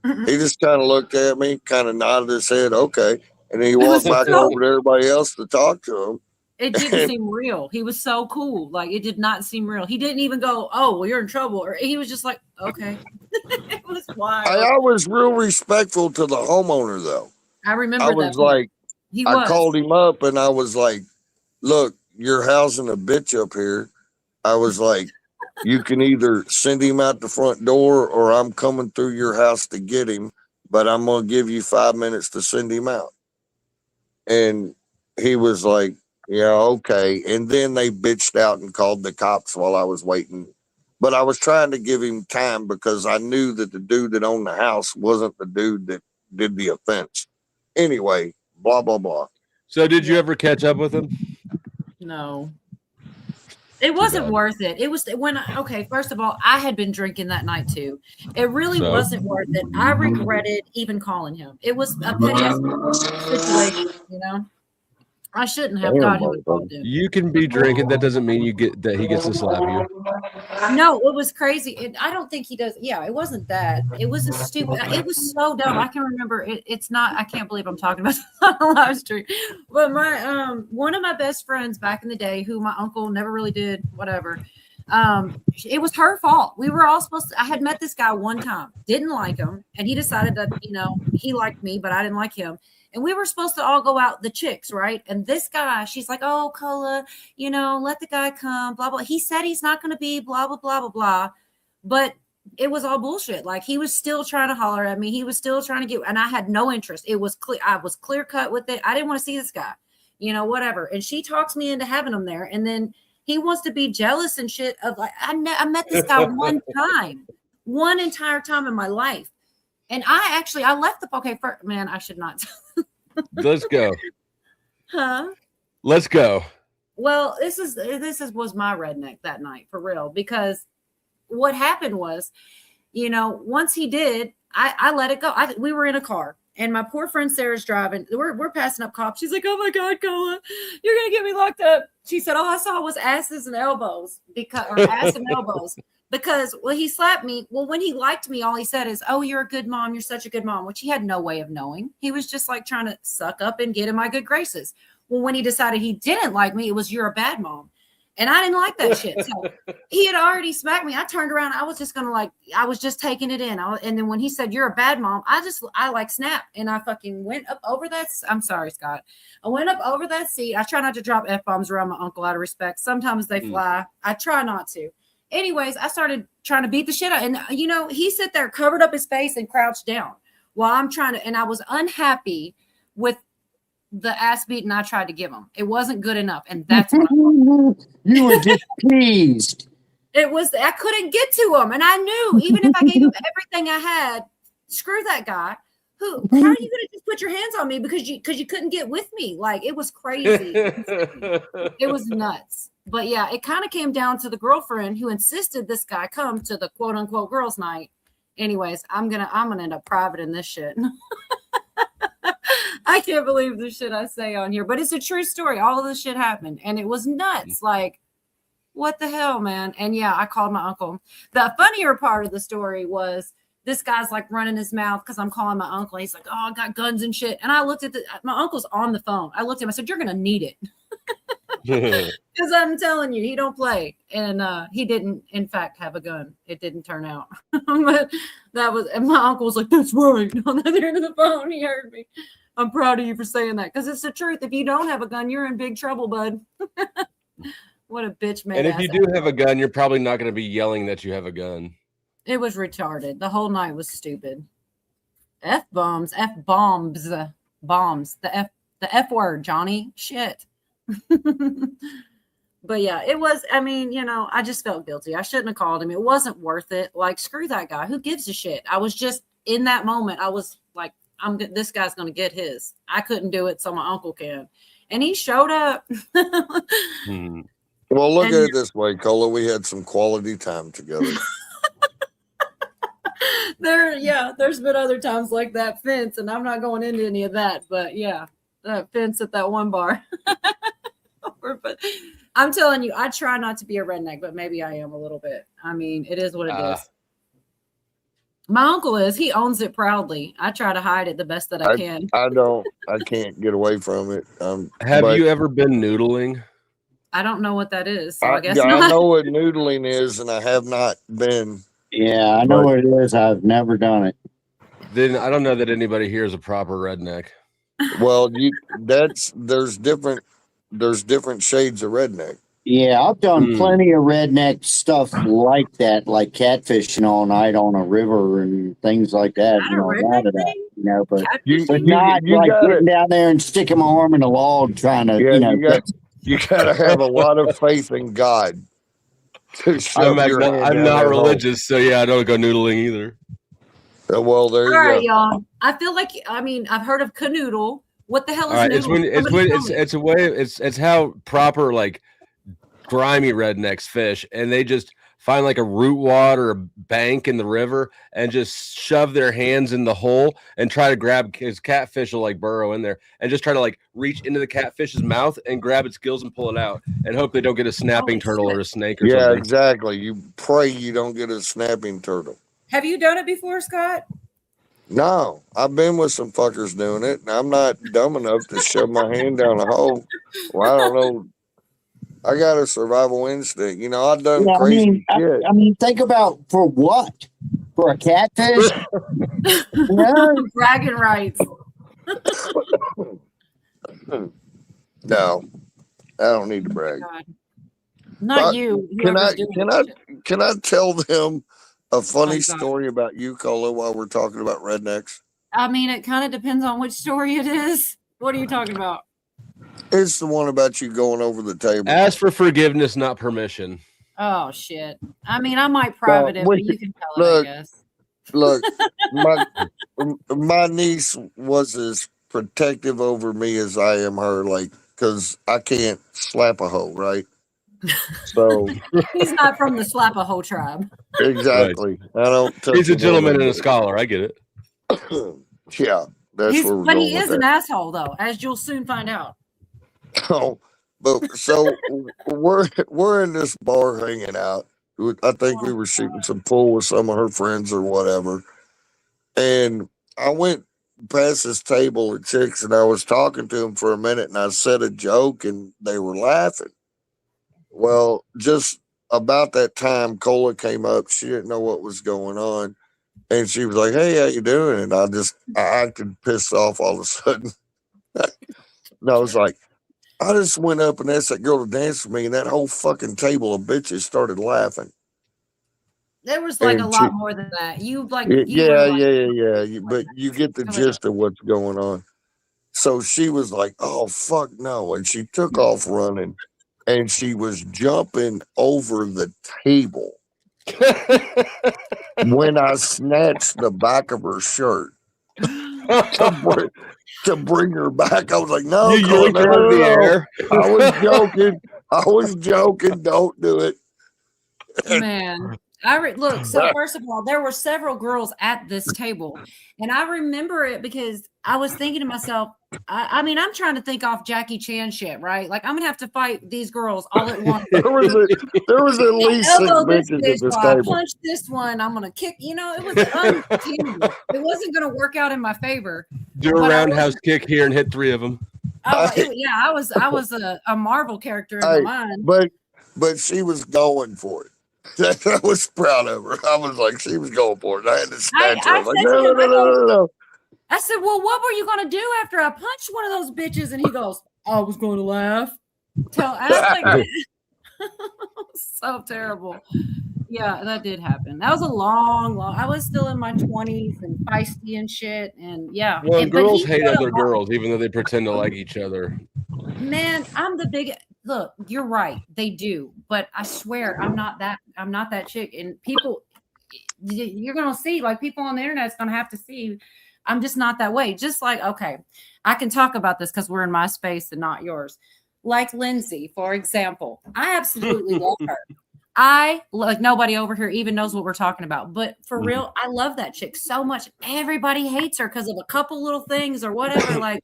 He just kind of looked at me, kind of nodded his head, okay. And then he walked back over to everybody else to talk to him. It didn't seem real. He was so cool. Like, it did not seem real. He didn't even go, oh, well, you're in trouble. Or he was just like, okay. It was wild. I was real respectful to the homeowner, though. I remember I that. was like, I was. called him up and I was like, look, you're housing a bitch up here. I was like, you can either send him out the front door or I'm coming through your house to get him, but I'm going to give you 5 minutes to send him out. And he was like, Yeah, okay. And then they bitched out and called the cops while I was waiting. But I was trying to give him time because I knew that the dude that owned the house wasn't the dude that did the offense. Anyway, blah, blah, blah. So did you ever catch up with him? No. It wasn't worth it. It was okay, first of all, I had been drinking that night too. It really So? wasn't worth it. I regretted even calling him. It was a petty situation, you know? I shouldn't have. God, who would called him. You can be drinking. That doesn't mean you get that he gets to slap you. No, it was crazy. I don't think he does. Yeah, it wasn't that. It was a stupid. It was so dumb. I can remember. It's not. I can't believe I'm talking about this on a live stream. But my one of my best friends back in the day, who my uncle never really did whatever. It was her fault. We were all supposed to. I had met this guy one time, didn't like him, and he decided that he liked me, but I didn't like him. And we were supposed to all go out, the chicks, right? And this guy, she's like, oh, Cola, let the guy come, blah, blah. He said he's not going to be blah, blah, blah, blah, blah. But it was all bullshit. Like, he was still trying to holler at me. He was still trying to get, and I had no interest. It was clear. I was clear cut with it. I didn't want to see this guy, whatever. And she talks me into having him there. And then he wants to be jealous and shit of like, I met this guy one entire time in my life. And I left man, I should not. Let's go. Huh? Let's go. Well, this was my redneck that night for real, because what happened was, once he did, I let it go. We were in a car and my poor friend Sarah's driving. We're passing up cops. She's like, oh my God, Cola, you're going to get me locked up. She said, all I saw was asses and elbows because he slapped me. Well, when he liked me, all he said is, oh, you're a good mom. You're such a good mom, which he had no way of knowing. He was just like trying to suck up and get in my good graces. Well, when he decided he didn't like me, it was, you're a bad mom. And I didn't like that shit. So he had already smacked me. I turned around. I was just going to I was just taking it in. And then when he said, you're a bad mom, I snapped and I fucking went up over that. I'm sorry, Scott. I went up over that seat. I try not to drop F-bombs around my uncle out of respect. Sometimes they fly. I try not to. Anyways, I started trying to beat the shit out. And, he sat there, covered up his face and crouched down while I'm trying to. And I was unhappy with the ass beating I tried to give him. It wasn't good enough. And that's what you were just pleased. It was, I couldn't get to him. And I knew even if I gave him everything I had, screw that guy. How are you going to just put your hands on me because you couldn't get with me? Like, it was crazy. It was nuts. But yeah, it kind of came down to the girlfriend who insisted this guy come to the quote unquote girls' night. Anyways, I'm gonna end up private in this shit. I can't believe the shit I say on here, but it's a true story. All of this shit happened and it was nuts. Like, what the hell, man? And yeah, I called my uncle. The funnier part of the story was this guy's like running his mouth because I'm calling my uncle. He's like, oh, I got guns and shit. And I looked at my uncle's on the phone. I looked at him. I said, you're going to need it. Because I'm telling you, he don't play. And he didn't, in fact, have a gun. It didn't turn out. But and my uncle was like, that's right. On the other end of the phone, he heard me. I'm proud of you for saying that. Because it's the truth. If you don't have a gun, you're in big trouble, bud. What a bitch, man. And if you do have a gun, you're probably not going to be yelling that you have a gun. It was retarded. The whole night was stupid. F-bombs. F-bombs. Bombs. The F word, Johnny. Shit. But yeah, it was, I just felt guilty. I shouldn't have called him. It wasn't worth it. Like, screw that guy. Who gives a shit? I was just in that moment. I was like, this guy's going to get his. I couldn't do it, so my uncle can. And he showed up. Well, look at it this way, Cola. We had some quality time together. There's been other times like that fence, and I'm not going into any of that, but yeah, that fence at that one bar. But I'm telling you, I try not to be a redneck, but maybe I am a little bit. I mean, it is what it is. My uncle is. He owns it proudly. I try to hide it the best that I can. I can't get away from it. Have you ever been noodling? I don't know what that is. So I guess I not. know what noodling is, and I have not been. Yeah, I know what it is. I've never done it. Then I don't know that anybody here is a proper redneck. Well, there's different shades of redneck. Yeah, I've done plenty of redneck stuff like that, like catfishing all night on a river and things like that. But not like getting down there and sticking my arm in a log trying to, You gotta have a lot of faith in God to shove your hand I'm down not that hole. religious, so yeah, I don't go noodling either. Well, there All you right, go. y'all. I feel like I've heard of canoodle. What the hell All is right, noodle? Somebody tell me. it's a way it's how proper like grimy rednecks fish, and they just find like a root wad or a bank in the river and just shove their hands in the hole and try to grab, his catfish will like burrow in there and just try to like reach into the catfish's mouth and grab its gills and pull it out and hope they don't get a snapping turtle or a snake or Yeah, something. exactly. You pray you don't get a snapping turtle. Have you done it before, Scott? No, I've been with some fuckers doing it, and I'm not dumb enough to shove my hand down a hole. Well, I don't know. I got a survival instinct. You know, I've done Yeah, crazy shit. I mean, think about for what? For a catfish? No. Bragging rights. No, I don't need to brag. Not But you. Can I whoever's doing can this I shit. can I tell them a funny God. story about you, Cola, while we're talking about rednecks? I mean, it kind of depends on which story it is. What are you talking about? It's the one about you going over the table. Ask for forgiveness, not permission. Oh shit. I mean, I might private it, but you can tell it, I Look, guess. look, my niece was as protective over me as I am her, like, because I can't slap a hoe, right? So He's not from the Slap-a-Hoe tribe. exactly, I don't. Touch He's a woman, gentleman and a but- scholar. I get it. Yeah, that's where we're But going he with is that. an asshole, though, as you'll soon find out. Oh, but so we're in this bar hanging out. I think we were shooting some pool with some of her friends or whatever. And I went past this table of chicks and I was talking to them for a minute and I said a joke and they were laughing. Well, just about that time, Cola came up. She didn't know what was going on. And she was like, "Hey, how you doing?" And I acted pissed off all of a sudden. And I was like, I just went up and asked that girl to dance with me, and that whole fucking table of bitches started laughing. There was like And a lot she- more than that. You like, Yeah, you were like, yeah. But you get the gist of what's going on. So she was like, "Oh fuck no," and she took off running, and she was jumping over the table when I snatched the back of her shirt to bring her back. I was like, "No, You Cole, yanked her out of the air. I was joking. I was joking. Don't do it." man. Look, so first of all, there were several girls at this table, and I remember it because I was thinking to myself, I mean, I'm trying to think off Jackie Chan shit, right? Like, I'm gonna have to fight these girls all at once. There was at least six Elbow this bitches at bitch this while I table. punch this one. I'm gonna kick. You know, it was untenable. It wasn't gonna work out in my favor. Do a But I roundhouse kick here and hit 3 of them. I was a Marvel character in my Hey, mind. but she was going for it. I was proud of her. I was like, she was going for it. I had to snatch her. I was like, said to no, him, no, no, no, no, no. I said, "Well, what were you gonna do after I punched one of those bitches?" And he goes, "I was going to laugh." And I was like, so terrible. Yeah, that did happen. That was a long. I was still in my 20s and feisty and shit. And yeah, Well, but girls he hate put a other lot- girls, even though they pretend to like each other. Man, I'm the big look. You're right, they do, but I swear I'm not that chick. And people, you're gonna see, like, people on the internet's gonna have to see. I'm just not that way. Just like, okay, I can talk about this because we're in my space and not yours. Like Lindsay, for example, I absolutely love her. I like nobody over here even knows what we're talking about, but for real, I love that chick so much. Everybody hates her because of a couple little things or whatever. Like,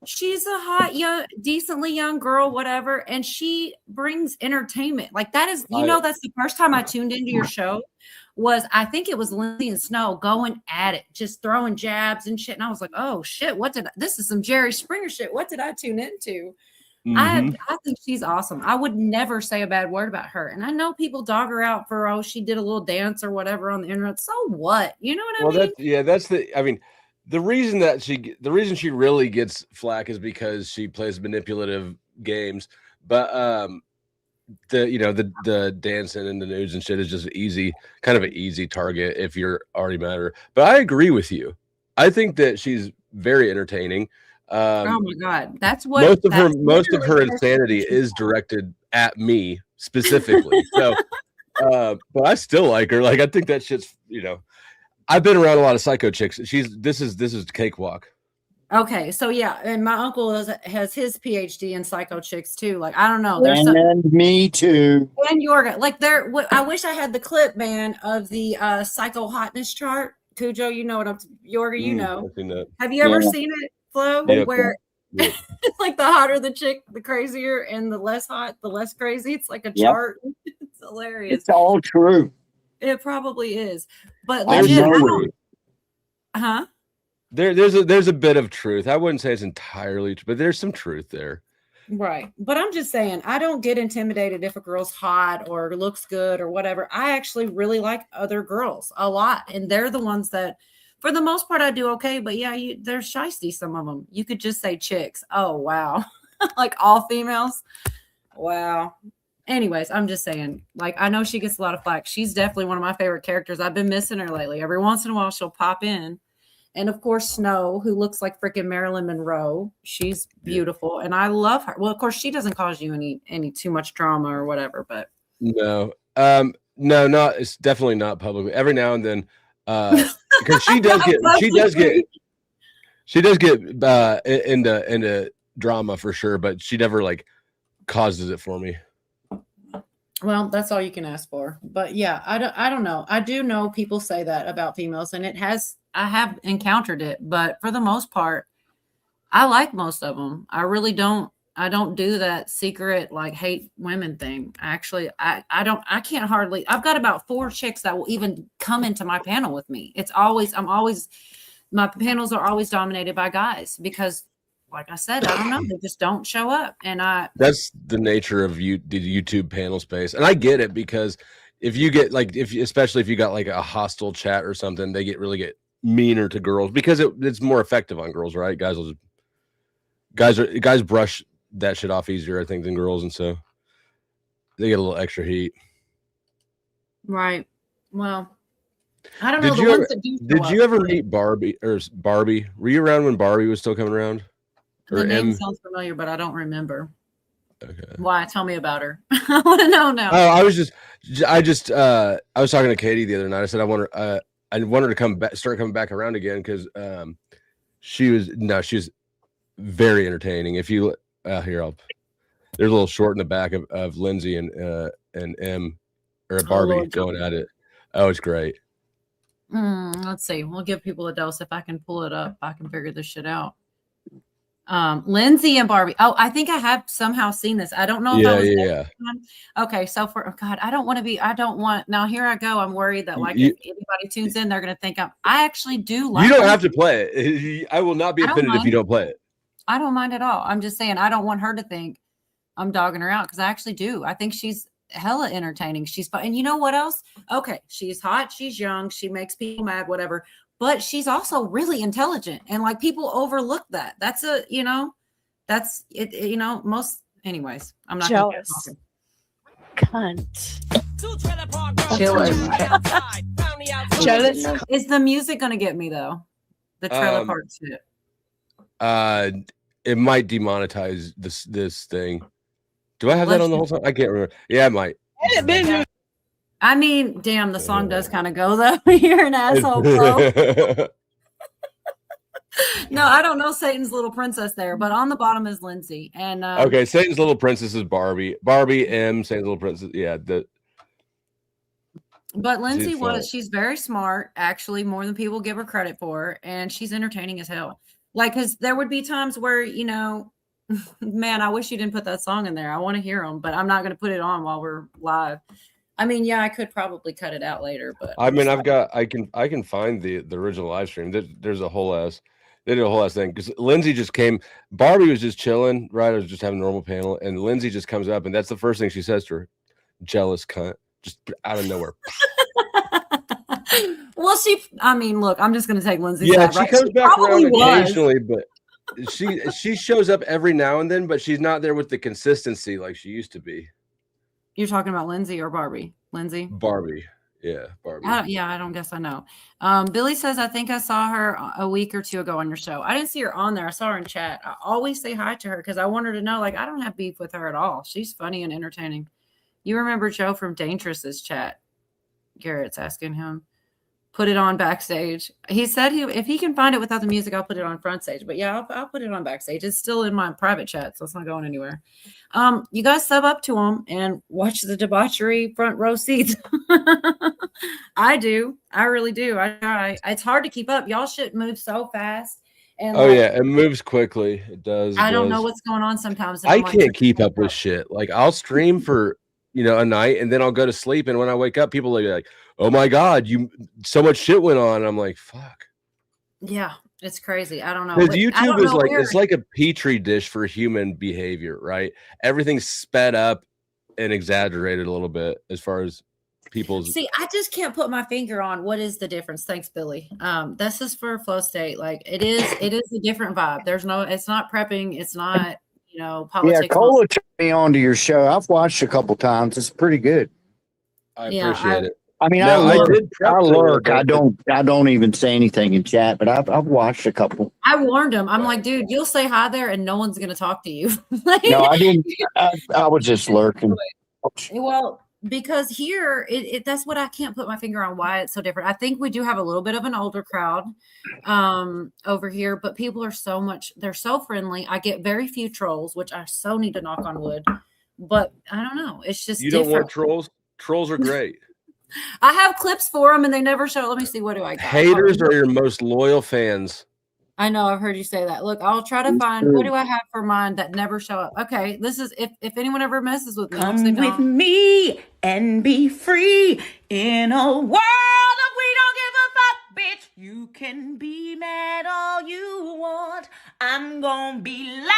she's a hot, young, decently young girl, whatever, and she brings entertainment. Like, that is, that's the first time I tuned into your show. I think it was Lindsay and Snow going at it, just throwing jabs and shit. And I was like, oh shit, this is some Jerry Springer shit. What did I tune into? I think she's awesome. I would never say a bad word about her. And I know people dog her out for, she did a little dance or whatever on the internet. So what? You know what I mean? The reason she really gets flack is because she plays manipulative games. But the dancing and the nudes and shit is just kind of an easy target if you're already mad at her. But I agree with you. I think that she's very entertaining. Oh my God, that's what most of her insanity is directed at me specifically. So, but I still like her. Like I think that shit's I've been around a lot of psycho chicks. This is cakewalk. Okay, so yeah, and my uncle has his PhD in psycho chicks too. Like I don't know, And me too. and Yorga. Like I wish I had the clip, man, of the psycho hotness chart. Cujo, you know what I'm Yorga, you know. I've seen that. Have you ever Yeah. seen it, Flo? Yep. Where Yep. like the hotter the chick, the crazier, and the less hot, the less crazy. It's like a Yep. chart. It's hilarious. It's all true. It probably is. But I legit, know it. huh? There's a bit of truth. I wouldn't say it's entirely true, but there's some truth there. Right. But I'm just saying, I don't get intimidated if a girl's hot or looks good or whatever. I actually really like other girls a lot. And they're the ones that, for the most part, I do okay. But yeah, they're shiesty, some of them. You could just say chicks. Oh, wow. Like all females. Wow. Anyways, I'm just saying, like, I know she gets a lot of flack. She's definitely one of my favorite characters. I've been missing her lately. Every once in a while, she'll pop in. And of course, Snow, who looks like freaking Marilyn Monroe. She's beautiful, and I love her. Well, of course, she doesn't cause you any too much drama or whatever. But No, not. It's definitely not publicly. Every now and then, because she does get into drama for sure, but she never like causes it for me. well, that's all you can ask for. But yeah, I don't know. I do know people say that about females, and I have encountered it, but for the most part, I like most of them. I really don't. I don't do that secret like hate women thing. Actually, I can't hardly. I've got about 4 chicks that will even come into my panel with me. My panels are always dominated by guys because, like I said, I don't know. They just don't show up, and That's the nature of the YouTube panel space, and I get it because if you get like especially if you got like a hostile chat or something, they really get meaner to girls because it's more effective on girls, right? Guys brush that shit off easier, I think, than girls, and so they get a little extra heat. right. Well, I don't know. Did you ever meet Barbie or Barbie? Were you around when Barbie was still coming around? The name sounds familiar, but I don't remember. Okay. Why? Tell me about her. I want to know now. Oh, I was talking to Katie the other night. I said I want her to come back, start coming back around again because she was very entertaining. If you there's a little short in the back of Lindsay and M or Barbie going at it. Oh, it's great. Let's see. We'll give people a dose. If I can pull it up, I can figure this shit out. Lindsay and Barbie. Oh, I think I have somehow seen this. I don't know if I was there. Okay, so now here I go. I'm worried that if anybody tunes in, they're gonna think I actually do like you don't have to play it. I will not be offended if you don't play it. I don't mind at all. I'm just saying I don't want her to think I'm dogging her out because I actually do. I think she's hella entertaining. She's fun. And you know what else? Okay, she's hot, she's young, she makes people mad, whatever. But she's also really intelligent. And like people overlook that. That's that's it, most anyways. I'm not jealous. Cunt. Jealous. Is the music gonna get me though? The trailer park shit. It might demonetize this thing. Do I have that on the whole time? I can't remember. Yeah, it might. I mean, damn, the song does kind of go though. You're an asshole, bro. No, I don't know Satan's Little Princess there, but on the bottom is Lindsay. And okay, Satan's Little Princess is Barbie. Barbie M, Satan's Little Princess. Yeah, but Lindsay she's very smart, actually, more than people give her credit for, and she's entertaining as hell. Like, because there would be times where, man, I wish you didn't put that song in there. I want to hear them, but I'm not going to put it on while we're live. I mean, yeah, I could probably cut it out later, but I mean, I can find the original live stream. There's a whole ass. They did a whole ass thing because Lindsay just came. Barbie was just chilling, right? I was just having a normal panel, and Lindsay just comes up, and that's the first thing she says to her: "Jealous cunt," just out of nowhere. Well, look, I'm just going to take Lindsay's side, she right? Comes back around occasionally, but she shows up every now and then, but she's not there with the consistency like she used to be. You're talking about Lindsay or Barbie? Lindsay? Barbie. Yeah, Barbie. Yeah, I don't guess I know. Billy says, I think I saw her a week or two ago on your show. I didn't see her on there. I saw her in chat. I always say hi to her because I want her to know, like, I don't have beef with her at all. She's funny and entertaining. You remember Joe from Dangerous's chat? Garrett's asking him. Put it on backstage. He said if he can find it without the music, I'll put it on front stage. But yeah, I'll put it on backstage. It's still in my private chat, so it's not going anywhere. You guys sub up to him and watch the debauchery front row seats. I do. I really do. I try. It's hard to keep up. Y'all shit moves so fast. And Oh yeah, it moves quickly. It does. I don't does. know what's going on sometimes. and I I'm like, can't keep up with shit. Like I'll stream for a night, and then I'll go to sleep, and when I wake up, people are like, "Oh my god, so much shit went on." And I'm like, "Fuck." Yeah, it's crazy. I don't know. Because But I YouTube don't is know like where- it's like a petri dish for human behavior, right? Everything's sped up and exaggerated a little bit as far as people's. See, I just can't put my finger on what is the difference. Thanks, Billy. This is for Flow State. Like it is a different vibe. It's not prepping. It's not, Yeah, politics. Cola took me onto your show. I've watched a couple times. It's pretty good. I Yeah, appreciate it. I mean, No, I I lurk. did prep I for it, lurk. I but- don't even say anything in chat, but I've watched a couple. I warned him. I'm like, dude, you'll say hi there and no one's going to talk to you. No, I didn't. I was just lurking. Well, because here, that's what I can't put my finger on why it's so different. I think we do have a little bit of an older crowd over here, but people are they're so friendly. I get very few trolls, which I so need to knock on wood. But I don't know. It's just You don't different. want trolls? Trolls are great. I have clips for them and they never show. Let me see. What do I got? Haters are your most loyal fans. I know. I've heard you say that. Look, I'll try to find what do I have for mine that never show up. Okay, this is if anyone ever messes with me, Come which they with don't. me and be free in a world of we don't give a fuck, bitch. You can be mad all you want. I'm gonna be loud.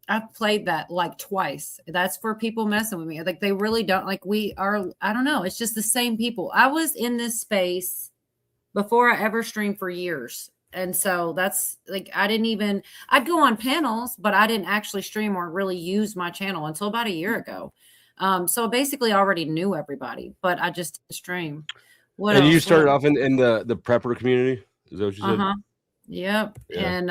I've played that like twice. That's for people messing with me. Like they really don't like we are. I don't know. It's just the same people. I was in this space before I ever streamed for years. And so that's like, I'd go on panels, but I didn't actually stream or really use my channel until about a year ago. So basically I already knew everybody, but I just didn't stream. What And else? you started off in the prepper community? Is that what you said? Uh-huh. Yep. Yeah. And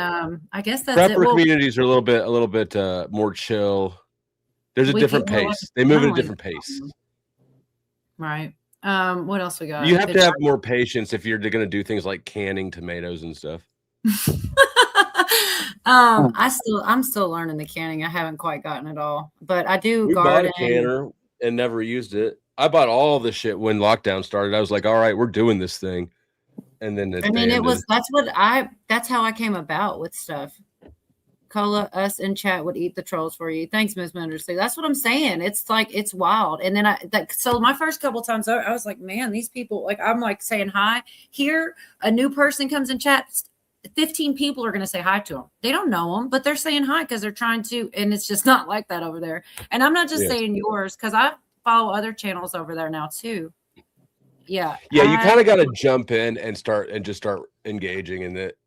I guess that's it. Prepper Well, communities are a little bit more chill. There's a We different can- well, pace. They move at a not only- different pace. right. What else we got? You have The to have more patience if you're going to do things like canning tomatoes and stuff. I'm still learning the canning. I haven't quite gotten it all, but I do We bought garden. a canner and never used it. I bought all the shit when lockdown started. I was like, all right, we're doing this thing. And then I mean, that's how I came about with stuff. Cola, us in chat would eat the trolls for you. Thanks, Miss Mendersley. That's what I'm saying. It's like, it's wild. And then so my first couple times I was like, man, these people, like, I'm like saying hi here. A new person comes in chat. 15 people are going to say hi to them. They don't know them, but they're saying hi because they're trying to. And it's just not like that over there. And I'm not just Yeah. saying yours because I follow other channels over there now too. Yeah. Yeah, you kind of got to jump in and start engaging in it.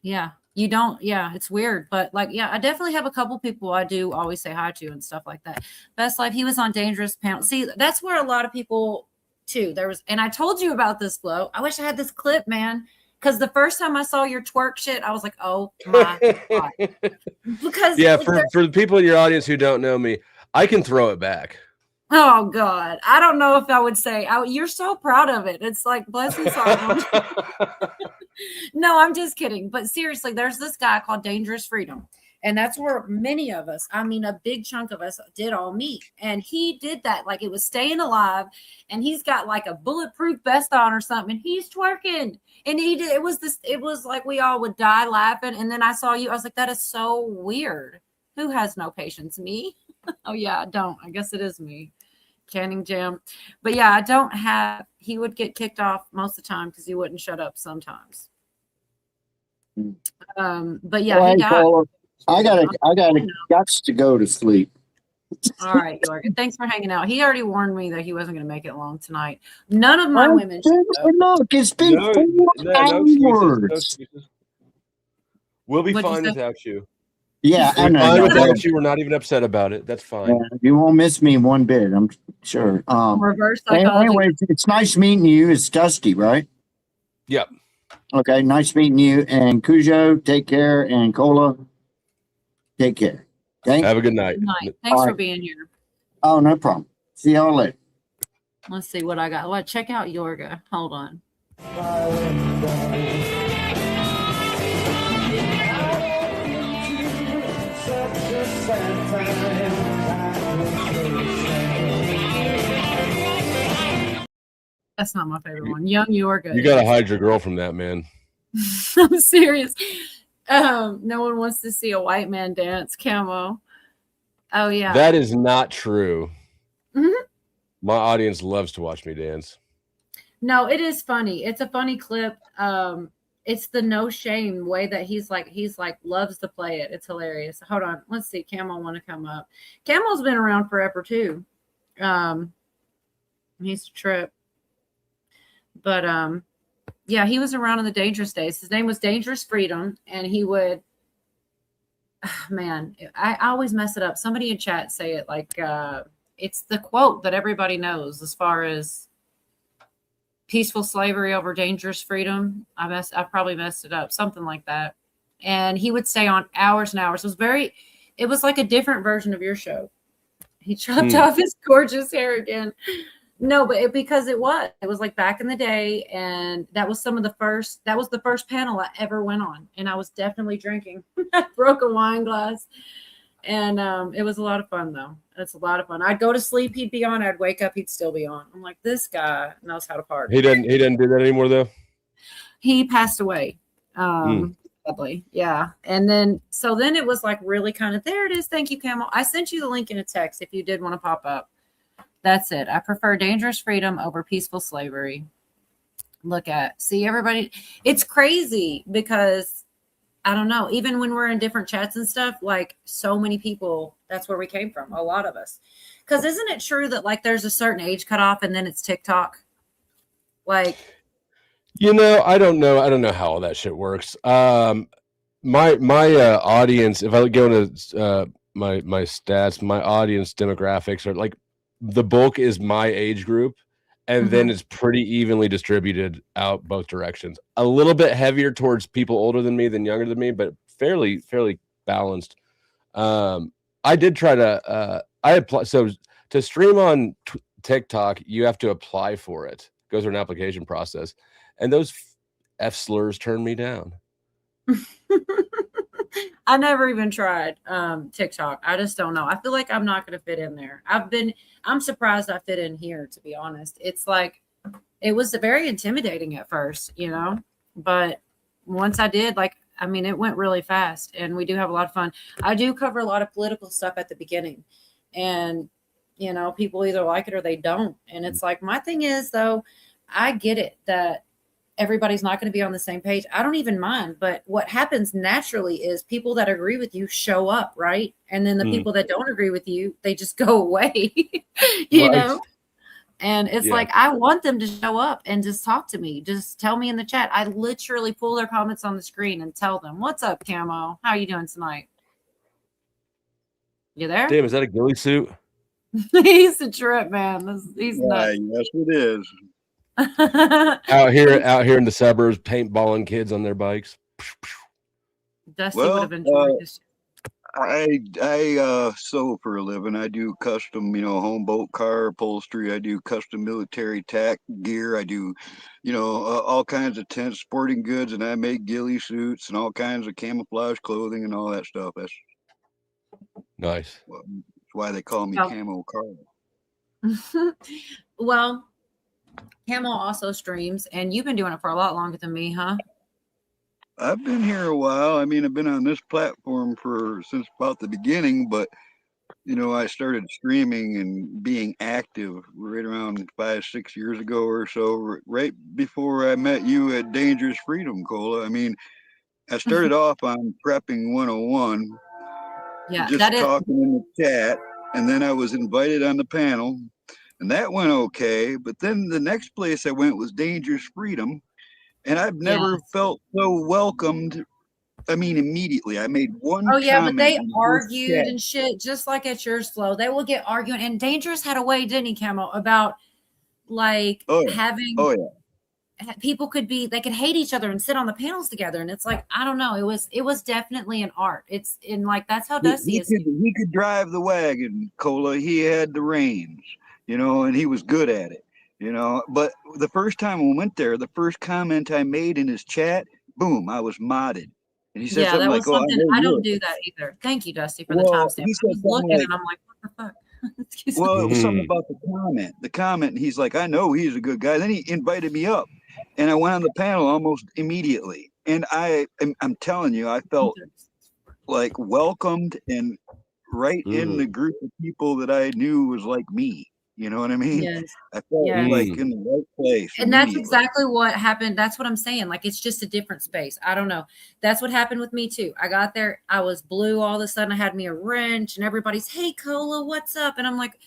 Yeah. You don't. Yeah. It's weird. But like, yeah, I definitely have a couple people I do always say hi to and stuff like that. Best Life. He was on Dangerous Panel. See, that's where a lot of people too. And I told you about this, Flo. I wish I had this clip, man. Because the first time I saw your twerk shit, I was like, oh my God. Because Yeah, for the people in your audience who don't know me, I can throw it back. oh God. I don't know if I would say you're so proud of it. It's like, bless his heart. No, I'm just kidding. But seriously, there's this guy called Dangerous Freedom. And that's where many of us, I mean, a big chunk of us did all meet. And he did that like it was staying alive. And he's got like a bulletproof vest on or something. And he's twerking. And he did. It was like we all would die laughing. And then I saw you. I was like, that is so weird. Who has no patience? Me? Oh, yeah, I don't. I guess it is me. Canning Jam. But yeah, I don't have. He would get kicked off most of the time because he wouldn't shut up sometimes. But yeah, Well, he hey, died. Paula, I got to go to sleep. All right, York. Thanks for hanging out. He already warned me that he wasn't going to make it long tonight. None of my women. Look, it's been No, 4 no excuses, no hours. excuses. We'll be What'd you fine say? without you. Yeah, I We're know. fine with y'all. that. You were not even upset about it. That's fine. Yeah, you won't miss me one bit, I'm sure. Reverse psychology. Anyway, it's nice meeting you. It's Dusty, right? Yep. Okay, nice meeting you. And Cujo, take care. And Cola, take care. Okay. Have a good night. Good night. All Thanks for right. being here. Oh, no problem. See y'all later. Let's see what I got. Well, check out Yorga. Hold on. That's not my favorite one. Young Yorga. You gotta hide your girl from that, man. I'm serious. No one wants to see a white man dance. Camo. Oh yeah. That is not true. Mhm. My audience loves to watch me dance. No, it is funny. It's a funny clip. It's the no shame way that he's like loves to play it. It's hilarious. Hold on. Let's see. Camo want to come up. Camo's been around forever too. He's a trip. But yeah, he was around in the Dangerous days. His name was Dangerous Freedom, and he would man, I always mess it up. Somebody in chat say it like it's the quote that everybody knows as far as peaceful slavery over dangerous freedom. I probably messed it up, something like that. And he would stay on hours and hours. It was like a different version of your show. He chopped off his gorgeous hair again. No, but because it was like back in the day, and that was the first panel I ever went on, and I was definitely drinking. I broke a wine glass, and it was a lot of fun though. It's a lot of fun. I'd go to sleep, he'd be on. I'd wake up, he'd still be on. I'm like, this guy knows how to party. He doesn't do that anymore though. He passed away. Sadly. Yeah. And then it was like really kind of, there it is. Thank you, Camel. I sent you the link in a text if you did want to pop up. That's it. I prefer dangerous freedom over peaceful slavery. See everybody. It's crazy because I don't know, even when we're in different chats and stuff, like so many people, that's where we came from. A lot of us. Because isn't it true that like there's a certain age cutoff and then it's TikTok? Like, I don't know. I don't know how all that shit works. My audience, if I go into my stats, my audience demographics are like the bulk is my age group, and then it's pretty evenly distributed out both directions. A little bit heavier towards people older than me than younger than me, but fairly balanced. I did try to I apply so to stream on TikTok, you have to apply for it. Go through an application process, and those F slurs turned me down. I never even tried TikTok. I just don't know. I feel like I'm not going to fit in there. I'm surprised I fit in here, to be honest. It's like, it was very intimidating at first, but once I did, it went really fast, and we do have a lot of fun. I do cover a lot of political stuff at the beginning, and, people either like it or they don't. And it's like, my thing is though, I get it that everybody's not going to be on the same page. I don't even mind. But what happens naturally is people that agree with you show up, right? And then the people that don't agree with you, they just go away, you know? And it's like, I want them to show up and just talk to me. Just tell me in the chat. I literally pull their comments on the screen and tell them, what's up, Camo? How are you doing tonight? You there? Damn, is that a ghillie suit? He's a trip, man. He's nuts. Yes, it is. out here in the suburbs, paintballing kids on their bikes. Dusty would have enjoyed this. I sew for a living. I do custom, home boat car upholstery. I do custom military tack gear. I do, all kinds of tent sporting goods, and I make ghillie suits and all kinds of camouflage clothing and all that stuff. That's nice. That's why they call me Camo Carl. Well, Camo also streams, and you've been doing it for a lot longer than me, huh? I've been here a while. I've been on this platform since about the beginning, but I started streaming and being active right around 5-6 years ago or so, right before I met you at Dangerous Freedom, Cola. I started off on Prepping 101, just talking in the chat, and then I was invited on the panel, and that went okay. But then the next place I went was Dangerous Freedom, and I've never felt so welcomed I mean, immediately. I made one. Oh yeah, but they comment in the argued chat. and shit, just like at yours, Flo. They will get arguing, and Dangerous had a way, didn't he, Camo, about like having people could hate each other and sit on the panels together, and it's like, I don't know, it was definitely an art. It's in like that's how Dusty is. He could drive the wagon, Cola. He had the reins, you know, and he was good at it, you know. But the first time I went there, the first comment I made in his chat, boom, I was modded. And he said Yeah, something that like, was something I I know don't you. do that either. Thank you, Dusty, for the Well, timestamp. he I said was something looking like- and I'm like, what the fuck? Excuse Well, me. it was something about the comment, and he's like, I know he's a good guy. Then he invited me up, and I went on the panel almost immediately. And I'm telling you, I felt like welcomed and right in the group of people that I knew was like me. You know what I mean? Yes. I felt Yes. like in the right place. And that's immediately. exactly what happened. That's what I'm saying. Like, it's just a different space. I don't know. That's what happened with me too. I got there, I was blue all of a sudden. I had me a wrench, and everybody's, hey, Cola, what's up? And I'm like,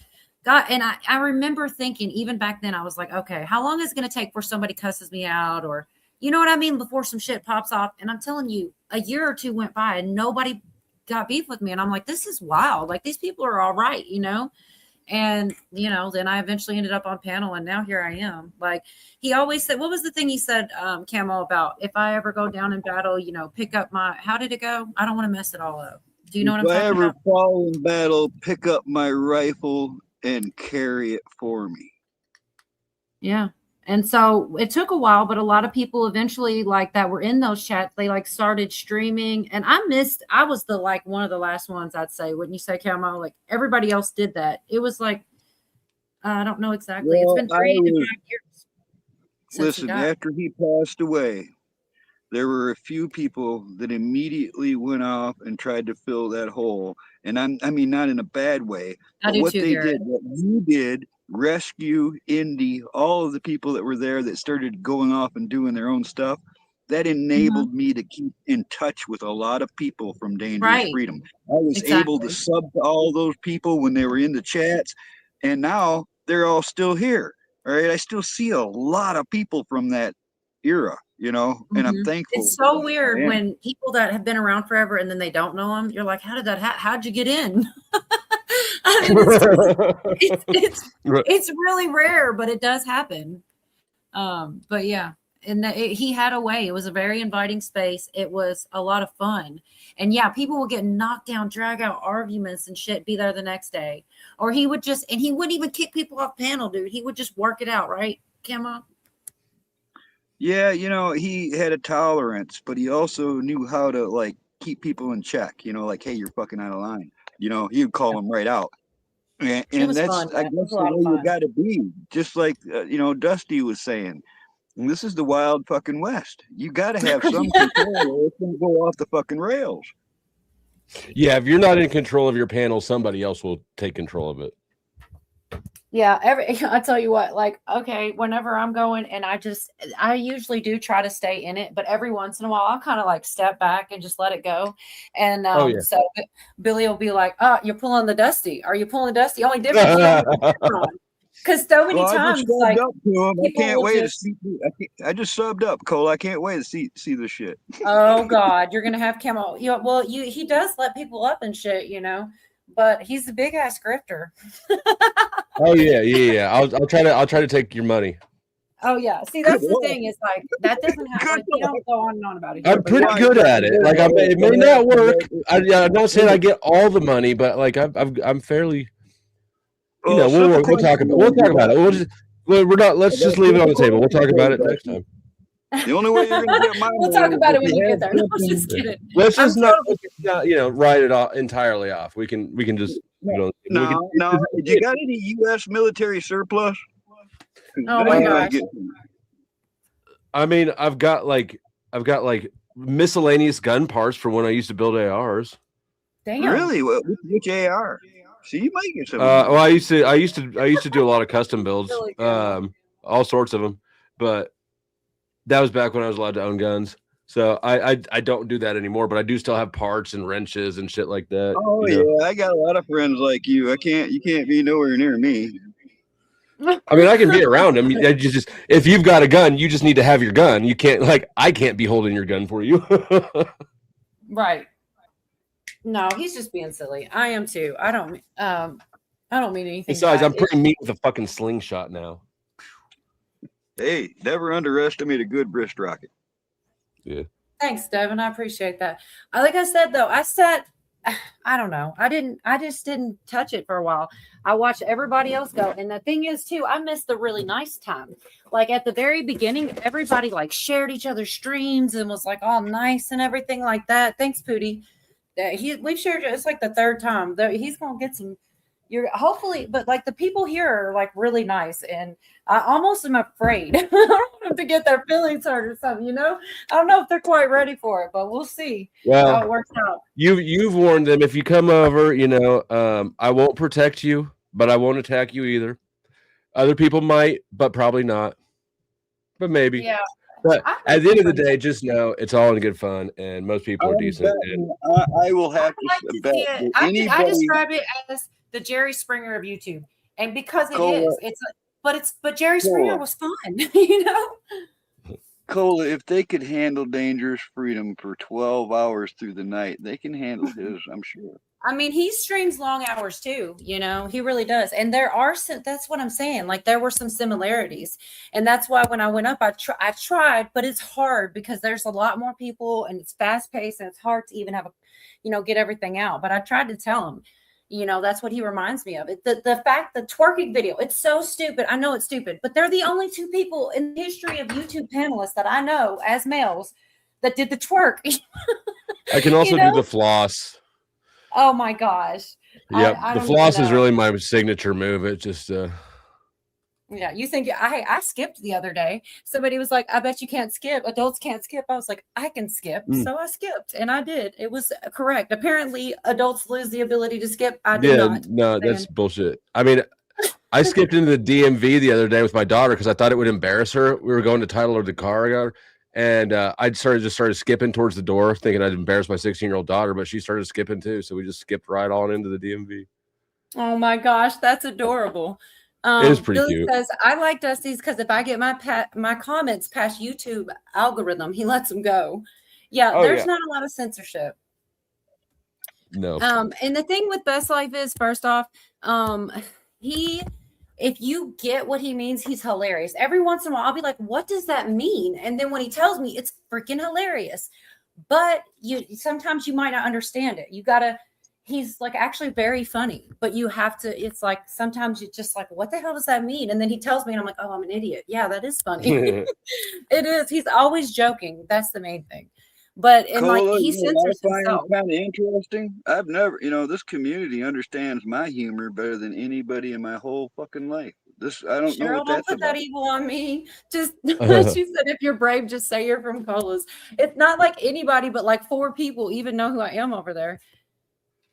God. And I remember thinking, even back then, I was like, okay, how long is it going to take before somebody cusses me out? Or, you know what I mean? Before some shit pops off. And I'm telling you, a year or two went by and nobody got beef with me. And I'm like, this is wild. Like, these people are all right, you know? And, you know, then I eventually ended up on panel, and now here I am. Like, he always said, what was the thing he said, Camo, about if I ever go down in battle, you know, pick up my, how did it go? I don't want to mess it all up. Do you know what I'm If I talking ever about? fall in battle, pick up my rifle and carry it for me. Yeah. And so it took a while, but a lot of people eventually, like, that were in those chats, they like started streaming. And I was the like one of the last ones, I'd say, wouldn't you say, Camo? Like, everybody else did that. It was like, I don't know exactly. Well, It's been 3 to 5 years. since he Listen, died. after he passed away, there were a few people that immediately went off and tried to fill that hole. And I mean, not in a bad way, I but do what too, they Garrett. did, what you did, Rescue, Indy, all of the people that were there that started going off and doing their own stuff, that enabled me to keep in touch with a lot of people from Dangerous Right. Freedom. I was able to sub to all those people when they were in the chats, and now they're all still here. All right, I still see a lot of people from that era, you know, and I'm Mhm. thankful. It's so for weird them. when people that have been around forever and then they don't know them. You're like, how did that? How'd you get in? I mean, it's really rare, but it does happen. But yeah, and he had a way. It was a very inviting space. It was a lot of fun, and yeah, people would get knocked down, drag out arguments and shit. Be there the next day, or he would just, and he wouldn't even kick people off panel, dude. He would just work it out, right, Camo? Yeah, you know, he had a tolerance, but he also knew how to like keep people in check. You know, like, hey, you're fucking out of line. You know, he would call them right out, and was that's fun, I man. It guess was a the lot of way you fun. got to be. Just like you know, Dusty was saying, this is the wild fucking West. You got to have some control, or it's gonna go off the fucking rails. Yeah, if you're not in control of your panel, somebody else will take control of it. Yeah, I tell you what, like, okay, whenever I'm going, and I usually do try to stay in it, but every once in a while I'll kind of like step back and just let it go. And Oh, yeah. so Billy will be like, oh, you're pulling the Dusty. Are you pulling Dusty? Only difference you don't have the camera on. Because so many Well, I times, just subbed like, up to him. I people can't will wait just- to see. I just subbed up, Cole. I can't wait to see this shit. oh God, you're gonna have Camo. He does let people up and shit, you know, but he's a big ass grifter. Oh yeah. I'll try to take your money. Oh yeah. See, that's the thing. Is like that doesn't happen. Like, we don't go on and on about it. I'm pretty good at it. Like it may not work. I'm not saying I get all the money, but like I'm fairly. You know, we'll talk about it. We're not. Let's just leave it on the table. We'll talk about it next time. The only way you're gonna get my We'll talk about it when you get there. No, I'm just kidding. Let's just I'm not, write it off entirely off. We can just. No. Did you got any U.S. military surplus? Oh my gosh. I mean, I've got like miscellaneous gun parts for when I used to build ARs. Damn. Really? Which AR? So you might get some. Well, I used to do a lot of custom builds, all sorts of them, but that was back when I was allowed to own guns. So I don't do that anymore, but I do still have parts and wrenches and shit like that. Oh you know? yeah, I got a lot of friends like you. You can't be nowhere near me. I mean, I can be around them. Just if you've got a gun, you just need to have your gun. You can't I can't be holding your gun for you. Right. No, he's just being silly. I am too. I don't mean anything. Besides, bad. I'm pretty mean with a fucking slingshot now. Hey, never underestimate a good wrist rocket. Yeah. Thanks, Devin. I appreciate that. Like I said, though, I don't know. I just didn't touch it for a while. I watched everybody else go. And the thing is, too, I missed the really nice time. Like at the very beginning, everybody like shared each other's streams and was like all nice and everything like that. Thanks, Pootie. We've shared it's like the third time. He's gonna get some. You're hopefully, but like the people here are like really nice, and I almost am afraid. I don't want them to get their feelings hurt or something. You know, I don't know if they're quite ready for it, but we'll see how it works out. You've warned them. If you come over, I won't protect you, but I won't attack you either. Other people might, but probably not. But maybe. Yeah. But at the end of the day, just know it's all in good fun, and most people are decent. And I will have to bet that I describe it as the Jerry Springer of YouTube, and because it is, but Jerry Springer was fun, you know. Cola, if they could handle Dangerous Freedom for 12 hours through the night, they can handle his, I'm sure. I mean, he streams long hours too, you know, he really does. And there are some, that's what I'm saying. Like there were some similarities. And that's why when I went up, I tried, but it's hard because there's a lot more people and it's fast paced and it's hard to even have get everything out. But I tried to tell him, that's what he reminds me of. The fact, the twerking video, it's so stupid. I know it's stupid, but they're the only two people in the history of YouTube panelists that I know as males that did the twerk. I can also do the floss. Oh my gosh. Yep. I The don't floss even is know. really my signature move. It just Yeah, you think I skipped the other day. Somebody was like, I bet you can't skip. Adults can't skip. I was like, I can skip. So I skipped and I did. It was correct. Apparently adults lose the ability to skip. I did not. No, that's bullshit. I mean, I skipped into the DMV the other day with my daughter because I thought it would embarrass her. We were going to title her the car I got her. And I started skipping towards the door, thinking I'd embarrass my 16-year-old daughter, but she started skipping too. So we just skipped right on into the DMV. Oh my gosh, that's adorable. It is pretty Billy cute. says, I like Dusty's because if I get my comments past YouTube algorithm, he lets them go. Yeah, there's not a lot of censorship. No. And the thing with Best Life is, first off, if you get what he means, he's hilarious. Every once in a while, I'll be like, what does that mean? And then when he tells me, it's freaking hilarious. But sometimes you might not understand it. He's like actually very funny, but you have to, it's like, sometimes you're just like, what the hell does that mean? And then he tells me and I'm like, oh, I'm an idiot. Yeah, that is funny. It is. He's always joking. That's the main thing. But and Cola, like he censors himself. Kind of interesting. I've never, this community understands my humor better than anybody in my whole fucking life. I don't know Cheryl, what don't that's put about. that evil on me. Just she said, if you're brave, just say you're from Cola's. It's not like anybody, but like 4 people even know who I am over there.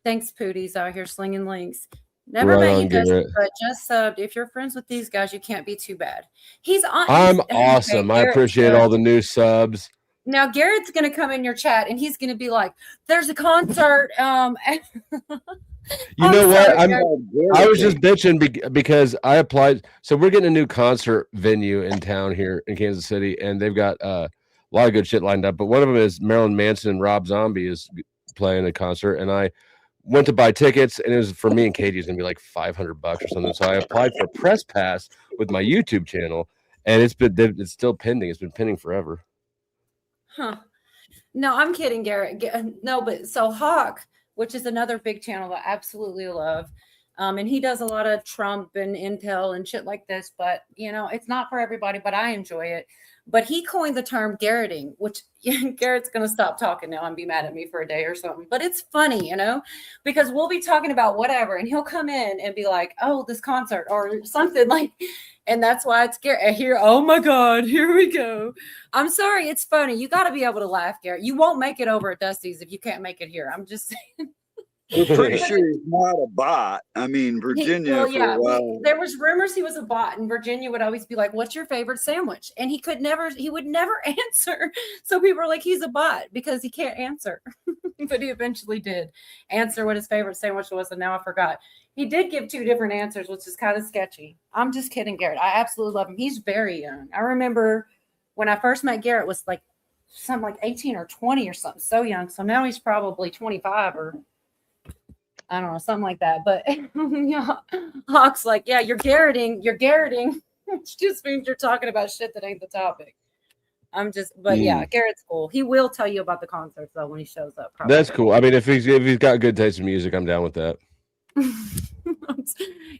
Thanks, Pooties out here slinging links. Never Right met on, you, Dusty, Garrett. but just subbed. If you're friends with these guys, you can't be too bad. I'm awesome. I appreciate all the new subs. Now Garrett's gonna come in your chat and he's gonna be like, "There's a concert." You know what? Garrett. I was just bitching because I applied. So we're getting a new concert venue in town here in Kansas City, and they've got a lot of good shit lined up. But one of them is Marilyn Manson and Rob Zombie is playing a concert, and I went to buy tickets, and it was for me and Katie. It's gonna be like $500 or something. So I applied for a press pass with my YouTube channel, and it's still pending. It's been pending forever. Huh. No, I'm kidding, Garrett. No, but so Hawk, which is another big channel that I absolutely love. And he does a lot of Trump and Intel and shit like this, but it's not for everybody, but I enjoy it. But he coined the term Garretting, which Garrett's going to stop talking now and be mad at me for a day or something. But it's funny, because we'll be talking about whatever and he'll come in and be like, oh, this concert or something like, and that's why it's Garrett here. Oh my God, here we go. I'm sorry. It's funny. You got to be able to laugh, Garrett. You won't make it over at Dusty's if you can't make it here. I'm just saying. We're pretty sure he's not a bot. I mean, Virginia for a while. There was rumors he was a bot, and Virginia would always be like, "What's your favorite sandwich?" And he would never answer. So people were like, "He's a bot because he can't answer." But he eventually did answer what his favorite sandwich was, and now I forgot. He did give 2 different answers, which is kind of sketchy. I'm just kidding, Garrett. I absolutely love him. He's very young. I remember when I first met Garrett was like something like 18 or 20 or something, so young. So now he's probably 25 or I don't know, something like that. But yeah, Hawk's like, yeah, you're garroting, which just means you're talking about shit that ain't the topic. But yeah, Garrett's cool. He will tell you about the concerts though when he shows up. Probably. That's cool. I mean, if he's got good taste in music, I'm down with that.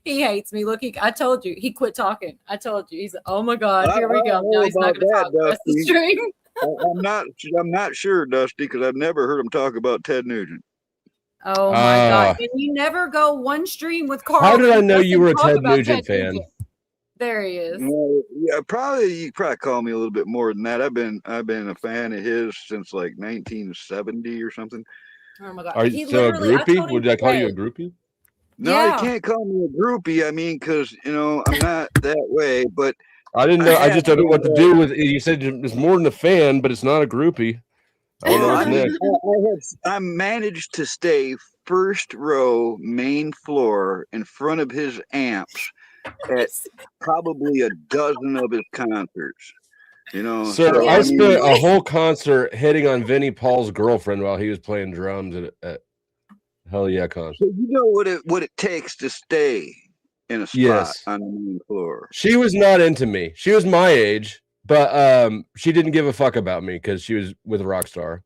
He hates me. Look, I told you, he quit talking. I told you. He's like, oh my God, here we go. Now he's not going to talk the rest of the stream. I'm not sure, Dusty, because I've never heard him talk about Ted Nugent. Oh my God. And you never go one stream with Carl. How did I know you were a Ted Nugent fan? There he is. Well, yeah, you probably call me a little bit more than that. I've been a fan of his since like 1970 or something. Oh my God. Are you still a groupie? Would I call you a groupie? No, Yeah. you can't call me a groupie. I mean, because I'm not that way. But I didn't know. I just don't know what to do with it. You said it's more than a fan, but it's not a groupie. I don't know what's next. I managed to stay first row, main floor, in front of his amps at probably a dozen of his concerts. Sir, I spent a whole concert hitting on Vinnie Paul's girlfriend while he was playing drums at Hell Yeah concert. So you know what it takes to stay in a spot on the main floor. She was not into me. She was my age, but she didn't give a fuck about me because she was with a rock star.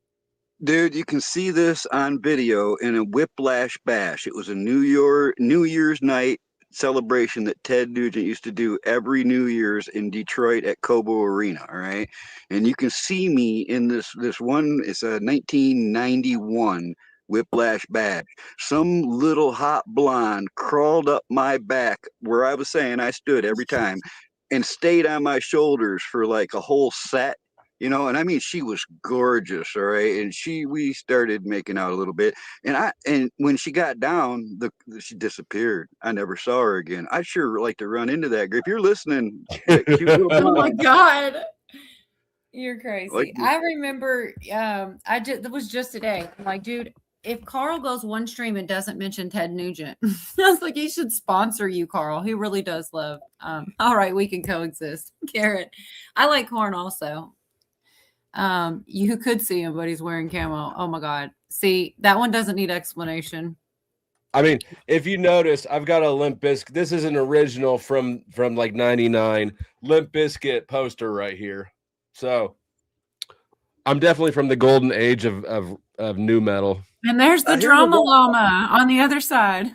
Dude, you can see this on video in a Whiplash Bash. It was a New Year's night celebration that Ted Nugent used to do every New Year's in Detroit at Cobo Arena. All right, and you can see me in this one. It's a 1991 Whiplash Bash. Some little hot blonde crawled up my back where I was saying I stood every time and stayed on my shoulders for like a whole set. And I mean, she was gorgeous, all right. And we started making out a little bit, and when she got down, she disappeared. I never saw her again. I'd sure like to run into that girl. If you're listening, Oh my God, you're crazy. Like- I remember, it was just today. I'm like, dude, if Carl goes one stream and doesn't mention Ted Nugent, I was like, he should sponsor you, Carl. He really does love. All right, we can coexist. Garrett, I like Corn also. You could see him, but he's wearing camo. Oh my God. See, that one doesn't need explanation. I mean, if you notice, I've got a Limp Bizkit. This is an original from like 99 Limp Bizkit poster right here. So I'm definitely from the golden age of new metal. And there's the drama llama on the other side.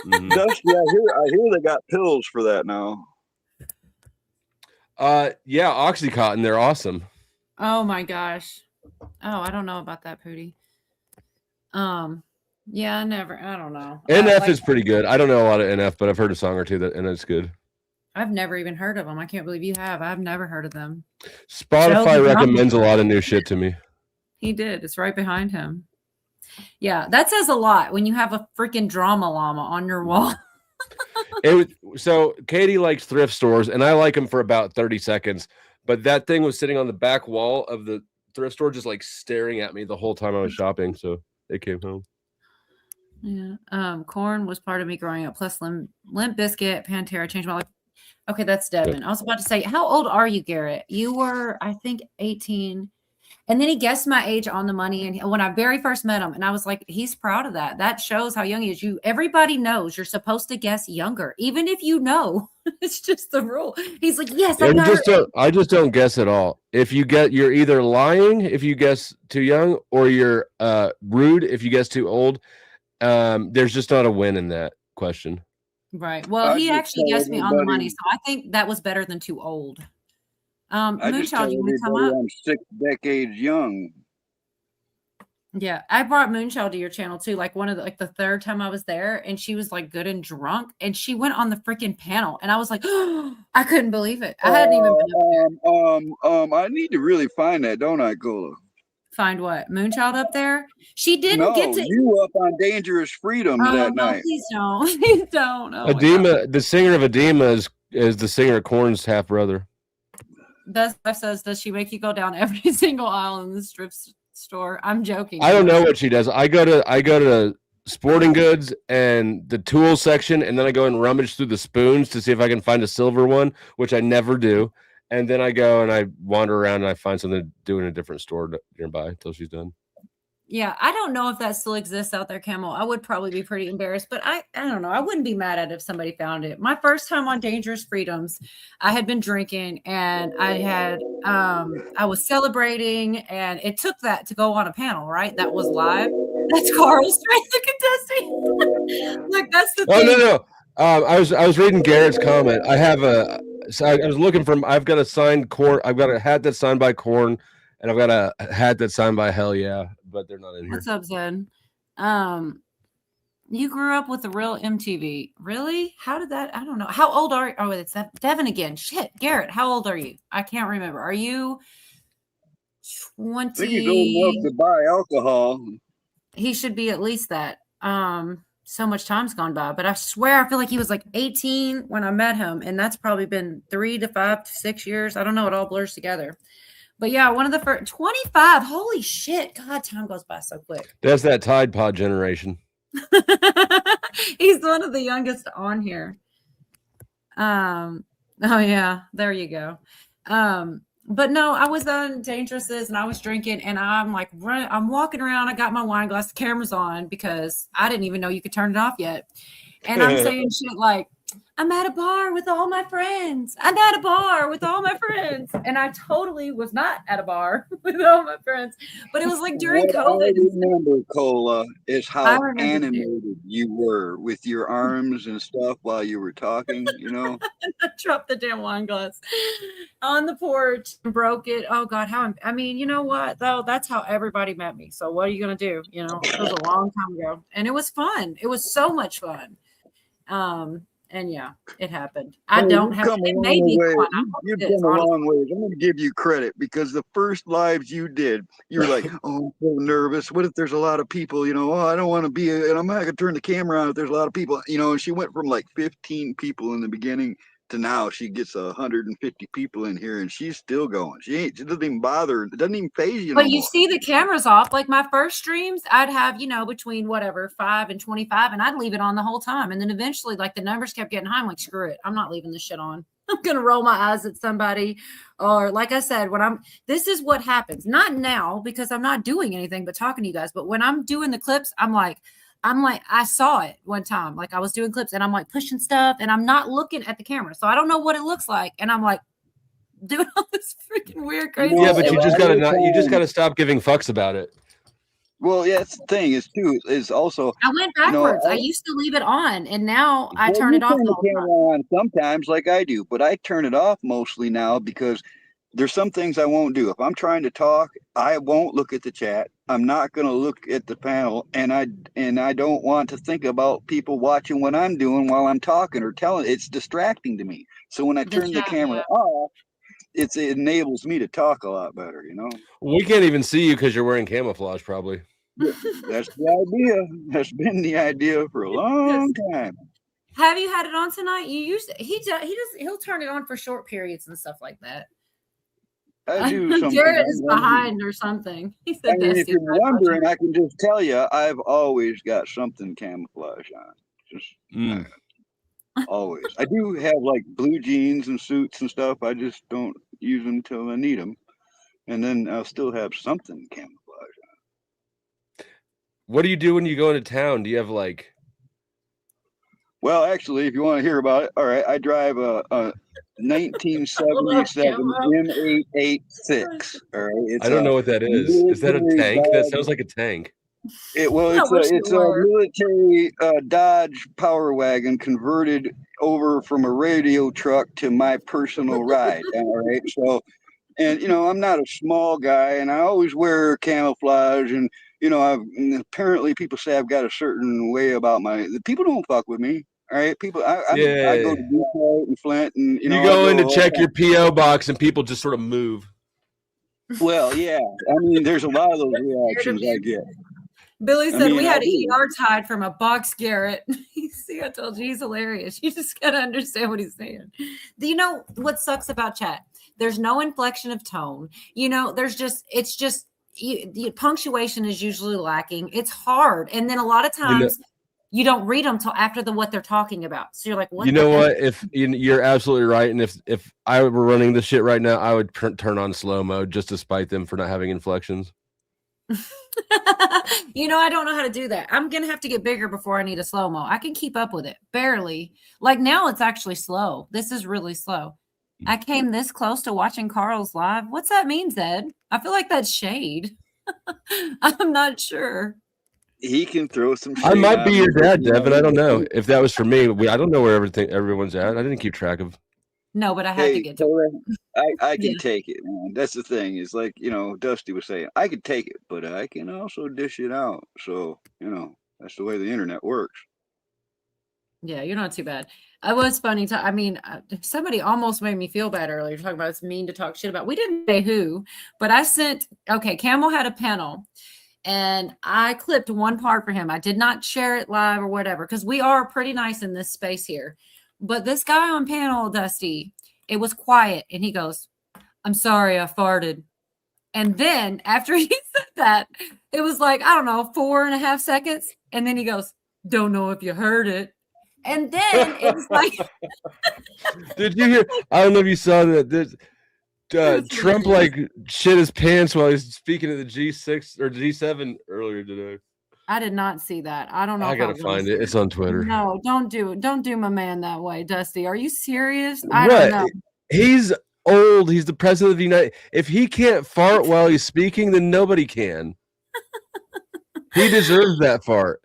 Dusty, I hear they got pills for that now. Yeah, Oxycontin, they're awesome. Oh my gosh. Oh, I don't know about that, Pootie. Yeah, I don't know. NF is pretty good. I don't know a lot of NF, but I've heard a song or two and it's good. I've never even heard of them. I can't believe you have. I've never heard of them. Spotify recommends a lot of new shit to me. He did. It's right behind him. Yeah, that says a lot when you have a freaking drama llama on your wall. So Katie likes thrift stores, and I like them for about 30 seconds. But that thing was sitting on the back wall of the thrift store, just like staring at me the whole time I was shopping. So they came home. Yeah. Corn was part of me growing up. Plus Limp Bizkit, Pantera changed my life. Okay, that's Devin. I was about to say, how old are you, Garrett? You were, I think, 18. And then he guessed my age on the money. And when I very first met him, and I was like, he's proud of that. That shows how young he is. Everybody knows you're supposed to guess younger, even if you know. It's just the rule. He's like, yes, I just don't guess at all. You're either lying if you guess too young, or you're rude if you guess too old. There's just not a win in that question. Right. Well, he actually guessed me on the money, so I think that was better than too old. Moonchild, you want to come up? I'm 6 decades young. Yeah, I brought Moonchild to your channel too. Like the third time I was there, and she was like good and drunk, and she went on the freaking panel, and I was like, oh, I couldn't believe it. I hadn't even been up there. I need to really find that, don't I, Cola? Find what? Moonchild up there? She didn't get to you up on Dangerous Freedom that night. Please don't. Please don't. Oh Edema, the singer of Edema is the singer of Korn's half brother. Does she make you go down every single aisle in the strip store? I'm joking. I don't know what she does. I go to sporting goods and the tool section, and then I go and rummage through the spoons to see if I can find a silver one, which I never do. And then I go and I wander around and I find something to do in a different store nearby until she's done. Yeah, I don't know if that still exists out there, Camel. I would probably be pretty embarrassed, but I don't know. I wouldn't be mad at it if somebody found it. My first time on Dangerous Freedoms, I had been drinking and I was celebrating, and it took that to go on a panel, right? That was live. That's Carl Straight the contesting. Like that's the thing. No. I was reading Garrett's comment. I have I was looking for. I've got a signed Korn. I've got a hat that's signed by Korn, and I've got a hat that's signed by Hell Yeah, but they're not in here. What's up, Zen? You grew up with the real MTV. Really? How did that? I don't know. How old are you? Oh, it's Devin again. Shit, Garrett. How old are you? I can't remember. Are you 20? I think he's old enough to buy alcohol. He should be at least that. So much time's gone by, but I swear I feel like he was like 18 when I met him, and that's probably been 3 to 5 to 6 years. I don't know. It all blurs together. But yeah, one of the first 25. Holy shit. God, time goes by so quick. That's that Tide Pod generation. He's one of the youngest on here. Oh yeah, there you go. But no, I was on Dangerouses and I was drinking, and I'm like, I'm walking around. I got my wine glass, the camera's on because I didn't even know you could turn it off yet. And I'm saying shit like, I'm at a bar with all my friends. I'm at a bar with all my friends. And I totally was not at a bar with all my friends. But it was like during COVID. I remember, Cola, is how animated you were with your arms and stuff while you were talking, you know? I dropped the damn wine glass on the porch and broke it. Oh, God. I mean, you know what, though? That's how everybody met me. So what are you going to do? You know, it was a long time ago. And it was fun. It was so much fun. And yeah, it happened. I don't have it made me fun. You've come a long way. I'm going to give you credit because the first lives you did, you were like, oh, I'm so nervous. What if there's a lot of people, you know, oh, I don't want to be, and I'm not going to turn the camera on if there's a lot of people, you know, and she went from like 15 people in the beginning to now she gets 150 people in here and she's still going. She doesn't even bother. It doesn't even phase you. But you see the cameras off. Like my first streams, I'd have, you know, between 5 and 25, and I'd leave it on the whole time. And then eventually, like the numbers kept getting high. I'm like, screw it. I'm not leaving this shit on. I'm going to roll my eyes at somebody. Or like I said, this is what happens. Not now because I'm not doing anything but talking to you guys. But when I'm doing the clips, I'm like, I saw it one time. Like I was doing clips and I'm like pushing stuff and I'm not looking at the camera. So I don't know what it looks like. And I'm like doing all this freaking weird, crazy Yeah, but shit. you just gotta stop giving fucks about it. Well, yeah, that's the thing is also I went backwards. I used to leave it on and now I turn it off. The camera on sometimes like I do, but I turn it off mostly now because there's some things I won't do. If I'm trying to talk, I won't look at the chat. I'm not going to look at the panel, and I don't want to think about people watching what I'm doing while I'm talking or telling. It's distracting to me. So when I turn the camera off, it enables me to talk a lot better, you know? We can't even see you because you're wearing camouflage, probably. That's the idea. That's been the idea for a long time. Have you had it on tonight? He'll turn it on for short periods and stuff like that. I do something. Garrett is behind or something. He said, I mean, if you're wondering, I can just tell you, I've always got something camouflage on. Just always. I do have like blue jeans and suits and stuff. I just don't use them till I need them, and then I'll still have something camouflage on. What do you do when you go into town? Do you have like? Well, actually, if you want to hear about it, all right. I drive a 1977 M886. All right, I don't know what that is. Is that a tank? That sounds like a tank. It's a military Dodge Power Wagon converted over from a radio truck to my personal ride. All right, so, and you know, I'm not a small guy, and I always wear camouflage, and you know, apparently people say I've got a certain way about people don't fuck with me. All right, people. I go to Detroit and Flint, and you go in to check your PO box, and people just sort of move. Well, yeah. I mean, there's a lot of those reactions I get. Billy said we had ER tied from a box, Garrett. See, I told you he's hilarious. You just gotta understand what he's saying. Do you know what sucks about chat? There's no inflection of tone. You know, the punctuation is usually lacking. It's hard, and then a lot of times. you don't read them till after what they're talking about. So you're like, what? You know what? If you're absolutely right, and if I were running this shit right now, I would turn on slow mode just to spite them for not having inflections. You know, I don't know how to do that. I'm gonna have to get bigger before I need a slow mo. I can keep up with it barely. Like now, it's actually slow. This is really slow. I came this close to watching Carl's live. What's that mean, Zed? I feel like that's shade. I'm not sure. He can throw some shade. I might be on your me. dad, Devin. I don't know if that was for me. I don't know where everyone's at. I didn't keep track of. No, but I had to get to I can Yeah. take it, man. That's the thing. Is like, Dusty was saying, I can take it, but I can also dish it out. So, that's the way the internet works. Yeah, you're not too bad. It was funny. Somebody almost made me feel bad earlier talking about it's mean to talk shit about. We didn't say who, but Camel had a panel and I clipped one part for him. I did not share it live or whatever because we are pretty nice in this space here. But this guy on panel, Dusty, it was quiet and he goes, I'm sorry, I farted. And then after he said that, it was like, I don't know, 4.5 seconds. And then he goes, don't know if you heard it. And then it was like, Did you hear? I don't know if you saw that. Trump like shit his pants while he's speaking at the G6 or G7 earlier today. I did not see that. I don't know. I gotta find it. It's on Twitter. No, don't do it. Don't do my man that way, Dusty. Are you serious? I don't know. He's old. He's the president of the United. If he can't fart while he's speaking, then nobody can. He deserves that fart.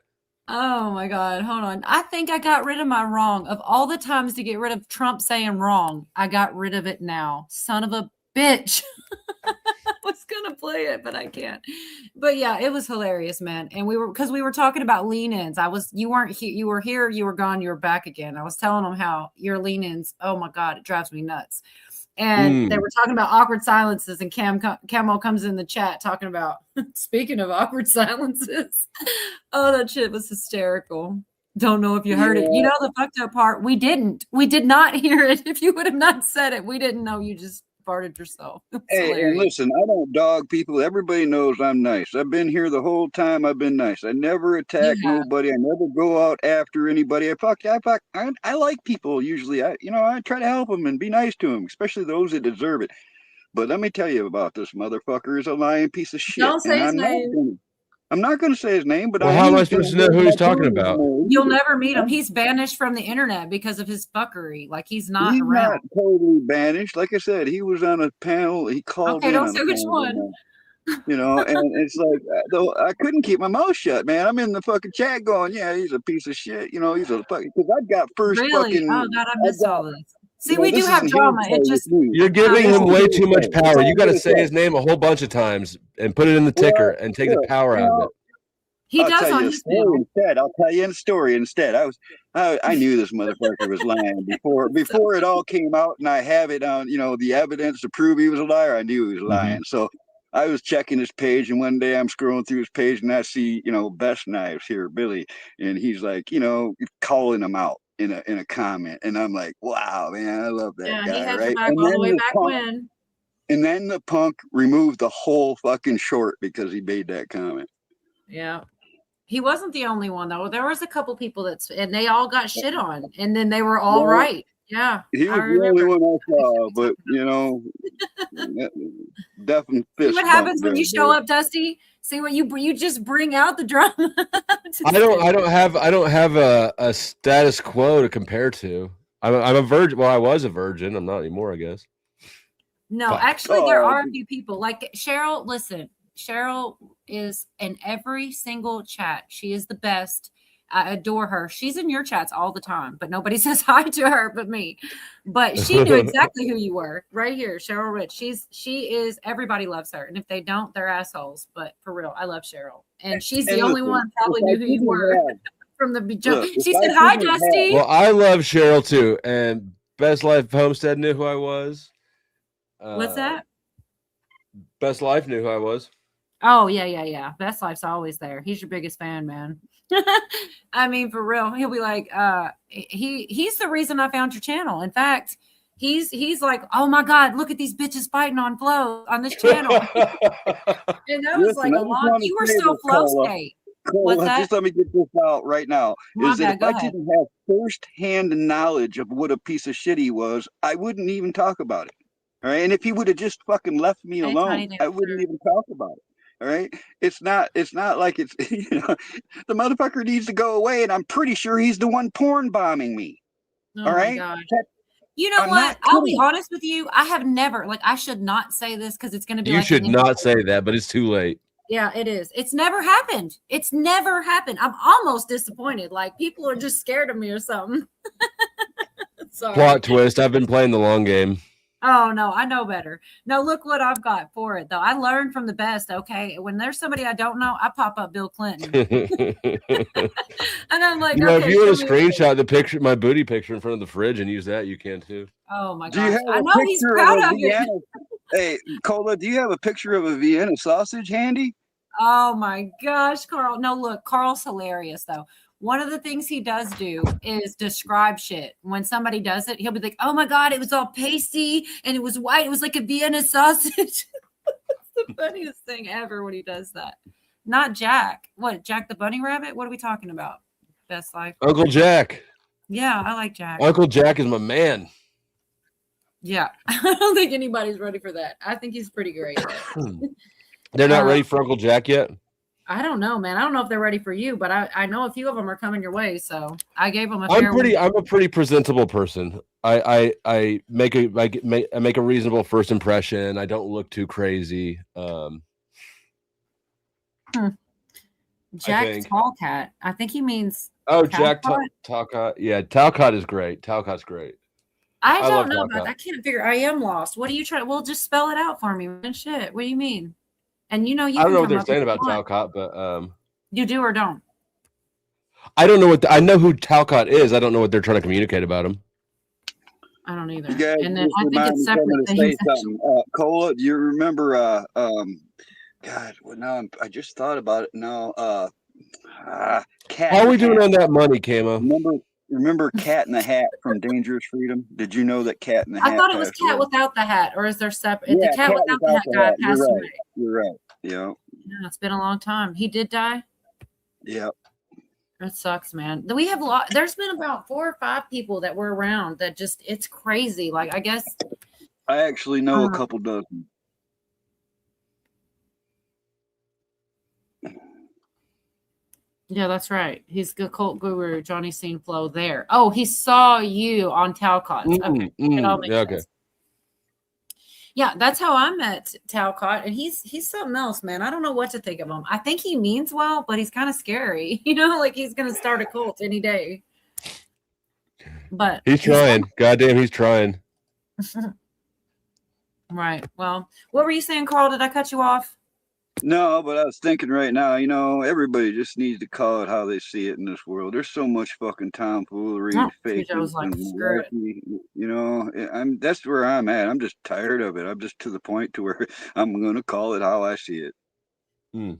Oh my God. Hold on. I think I got rid of my wrong. Of all the times to get rid of Trump saying wrong, I got rid of it now. Son of a bitch. I was gonna play it, but I can't. But yeah, it was hilarious, man. And we were talking about lean-ins. You weren't here, you were here, you were gone, you were back again. I was telling them how your lean-ins, oh my God, it drives me nuts. And they were talking about awkward silences, and Camel comes in the chat talking about, speaking of awkward silences. Oh, that shit was hysterical. Don't know if you heard it. You know the fucked up part? We did not hear it. If you would have not said it, we didn't know you just farted yourself. Hey, and listen, I don't dog people. Everybody knows I'm nice. I've been here the whole time. I've been nice. I never attack nobody. I never go out after anybody. I like people usually. I try to help them and be nice to them, especially those that deserve it. But let me tell you about this motherfucker. Is a lying piece of shit. Don't say his name. I'm not going to say his name, but how am I supposed to know who he's talking about? You'll never meet him. He's banished from the internet because of his fuckery. Like he's not He's around. not totally banished. Like I said, he was on a panel. He called. Okay, in don't on say a which panel, one. And it's like, though I couldn't keep my mouth shut, man. I'm in the fucking chat going, yeah, he's a piece of shit. He's a fucking, because I've got first Really? fucking. Oh God, I missed all this. See, we this do have is drama. hearsay It just with me. You're giving him way too much power. You got to say hearsay. his name a whole bunch of times and put it in the ticker and take the power out of it. He I'll does tell on you a his story panel. instead. I'll tell you a story instead. I knew this motherfucker was lying before it all came out, and I have it on the evidence to prove he was a liar. I knew he was lying. So I was checking his page, and one day I'm scrolling through his page, and I see Best Knives here, Billy, and he's like calling him out in a comment, and I'm like, wow, man, I love that Yeah, guy, he had right? your back And all the then way the back punk- when. And then the punk removed the whole fucking short because he made that comment. Yeah. He wasn't the only one though. There was a couple people and they all got shit on, and then they were all Well, right. Yeah. He I was the only remember. one I saw, but definitely See fist what happens bump when you there, show bro. up, Dusty? See what you just bring out the drama. I don't have a status quo to compare to. I'm a virgin. Well, I was a virgin. I'm not anymore, I guess. No, Fuck. actually, there are a few people like Cheryl. Listen, Cheryl is in every single chat. She is the best. I adore her. She's in your chats all the time, but nobody says hi to her but me. But she knew exactly who you were right here, Cheryl Rich. She is. Everybody loves her, and if they don't, they're assholes. But for real, I love Cheryl, and she's the And only listen, one probably if I knew who you didn't were have- from the jump. Look, if She I said hi, didn't have- Dusty. Well, I love Cheryl too, and Best Life Homestead knew who I was. What's that? Best Life knew who I was. Oh, yeah. Best Life's always there. He's your biggest fan, man. I mean, for real. He'll be like, he's the reason I found your channel. In fact, he's like, oh my God, look at these bitches fighting on Flow on this channel. And that was Listen, like I a just lot. wanna You were say still this, Flow Carla. Skate. Cole, What's that? just let me get this out right now. My Is that bad, if go I ahead. didn't have first-hand knowledge of what a piece of shit he was, I wouldn't even talk about it. All right. And if he would have just fucking left me Hey, alone, Tiny I wouldn't even talk about it. All right. It's not like it's the motherfucker needs to go away, and I'm pretty sure he's the one porn bombing me. Oh All my right. gosh. You know I'm what? not I'll be kidding. honest with you. I have never, like, I should not say this because it's going to be You like should an not say that, but it's too late. Yeah, it is. It's never happened. It's never happened. I'm almost disappointed. Like, people are just scared of me or something. Sorry. Plot twist. I've been playing the long game. Oh no, I know better. No, look what I've got for it though. I learned from the best. Okay, when there's somebody I don't know, I pop up Bill Clinton, and I'm like, You know, okay, if you want to show me- screenshot the picture, my booty picture in front of the fridge and use that, you can too. Oh my Do you gosh, have I a know he's picture proud of of a it. Vienna? Hey, Cola, do you have a picture of a Vienna sausage handy? Oh my gosh, Carl. No, look, Carl's hilarious though. One of the things he does do is describe shit. When somebody does it, he'll be like, "Oh my god, it was all pasty and it was white. It was like a Vienna sausage." It's the funniest thing ever when he does that. Not Jack. What? Jack the Bunny Rabbit? What are we talking about? Best Life. Uncle Jack. Yeah, I like Jack. Uncle Jack is my man. Yeah, I don't think anybody's ready for that. I think he's pretty great. They're not ready for Uncle Jack yet. I don't know, man. I don't know if they're ready for you, but I know a few of them are coming your way. So I gave them a fair I'm a pretty presentable person. I make a reasonable first impression. I don't look too crazy. Jack think. Tallcat. I think he means. Jack Talcott? Talcott. Yeah, Talcott is great. Talcott's great. I love don't know about Talcott. that. I can't figure. I am lost. What are you trying? Well, just spell it out for me. Man, shit. What do you mean? And you know you. I don't can know what come they're up saying with about one. Talcott, but You do or don't. I don't know I know who Talcott is. I don't know what they're trying to communicate about him. I don't either. You guys And then just I think remind it's me something separate to say things. something. Cola, do you remember? God, well, now I just thought about it. Now, Cat. How are in we the doing Hat. on that money, Camo? Remember Cat in the Hat from Dangerous Freedom? Did you know that Cat in the I Hat? thought it was passed Cat away? without the hat, or is there separate? Yeah, The cat without the hat guy You're passed right. away. You're right. Yeah. Yeah, it's been a long time. He did die. Yeah. That sucks, man. We have there's been about 4 or 5 people that were around that just it's crazy. Like I guess I actually know a couple dozen. yeah, that's right. He's the cult guru, Johnny Scene Flow there. Oh, he saw you on Talcott. Okay. It all makes Yeah, okay. sense. Yeah, that's how I met Talcott, and he's something else, man. I don't know what to think of him. I think he means well, but he's kind of scary. You know, like he's gonna start a cult any day. But He's trying. Goddamn, he's trying. right. Well, what were you saying, Carl? Did I cut you off? No, but I was thinking right now, everybody just needs to call it how they see it in this world. There's so much fucking tomfoolery and fake. I was like, screw it. That's where I'm at. I'm just tired of it. I'm just to the point to where I'm gonna call it how I see it.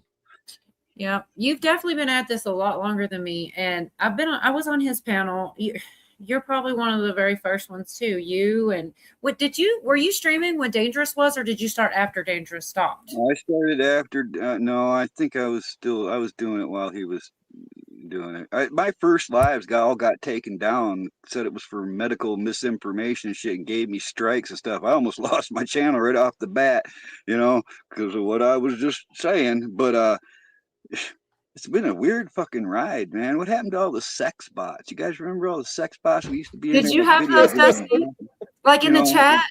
Yeah, you've definitely been at this a lot longer than me, and I was on his panel. You're probably one of the very first ones too. You and were you streaming when Dangerous was, or did you start after Dangerous stopped? I started after. No, I think I was doing it while he was doing it. My first lives all got taken down. Said it was for medical misinformation and shit, and gave me strikes and stuff. I almost lost my channel right off the bat, because of what I was just saying. But it's been a weird fucking ride, man. What happened to all the sex bots? You guys remember all the sex bots we used to be in? Did you have those, Dusty? Like in the chat?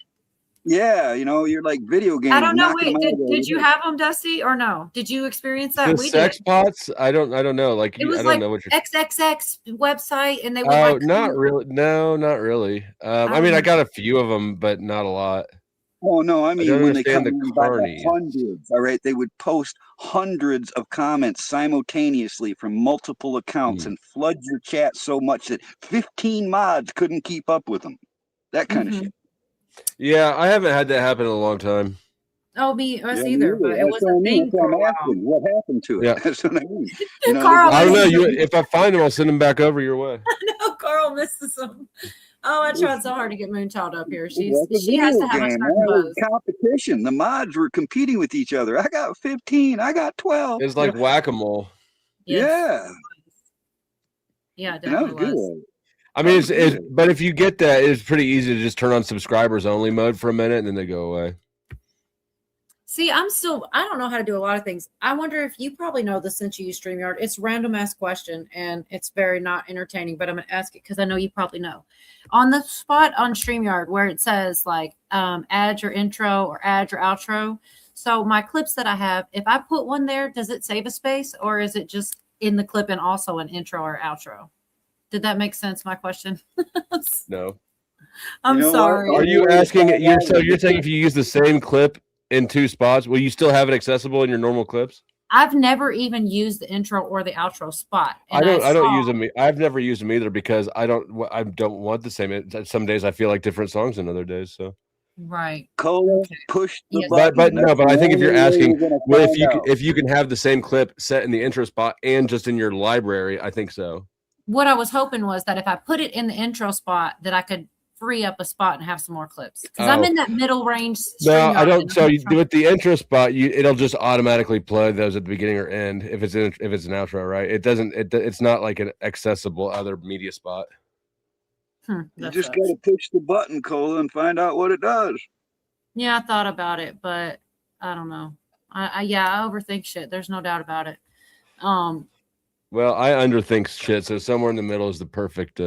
Yeah, you're like video games. I don't know. knocking Wait, them out did of you the- have them, Dusty, or no? Did you experience that? The We sex did. bots? I don't know. Like It was I don't like know what you're. XXX website, and they would Oh, like. not really. No, not really. I mean, I got a few of them, but not a lot. Oh no, I mean don't when they come understand the in by the carnies. hundreds, all right, they would post hundreds of comments simultaneously from multiple accounts and flood your chat so much that 15 mods couldn't keep up with them. That kind of shit. Yeah, I haven't had that happen in a long time. Oh, us Yeah, either, me but either. it That's was what I a mean. thing That's for what a I'm while. asking. What happened to it? Yeah. That's what I mean. Carl, I don't know. If I find them, I'll send them back over your way. No, Carl misses them. Oh, I tried so hard to get Moonchild up here. She That's a has to video have a game, certain man. It was buzz. competition. The mods were competing with each other. I got 15. I got 12. It's like whack-a-mole. Yeah. Yeah, it And that was definitely was. good. I mean, but if you get that, it's pretty easy to just turn on subscribers only mode for a minute and then they go away. See, I don't know how to do a lot of things. I wonder if you probably know this since you use StreamYard. It's a random ass question and it's very not entertaining, but I'm going to ask it because I know you probably know. On the spot on StreamYard where it says like add your intro or add your outro. So my clips that I have, if I put one there, does it save a space or is it just in the clip and also an intro or outro? Did that make sense, my question? No. I'm sorry. Are you asking? You're saying if you use the same clip in two spots, will you still have it accessible in your normal clips? I've never even used the intro or the outro spot. I don't use them. I've never used them either because I don't want the same. Some days I feel like different songs than other days. So right. Cola, push the Yes. button. But I think if you're asking, well, find out. if you can have the same clip set in the intro spot and just in your library, I think so. What I was hoping was that if I put it in the intro spot, that I could free up a spot and have some more clips because I'm in that middle range. No, I don't. So you do it the intro spot. It'll just automatically play those at the beginning or end if it's an outro, right? It doesn't. It's not like an accessible other media spot. You just got to push the button, Cola, and find out what it does. Yeah, I thought about it, but I don't know. I overthink shit. There's no doubt about it. Well, I underthink shit, so somewhere in the middle is the perfect.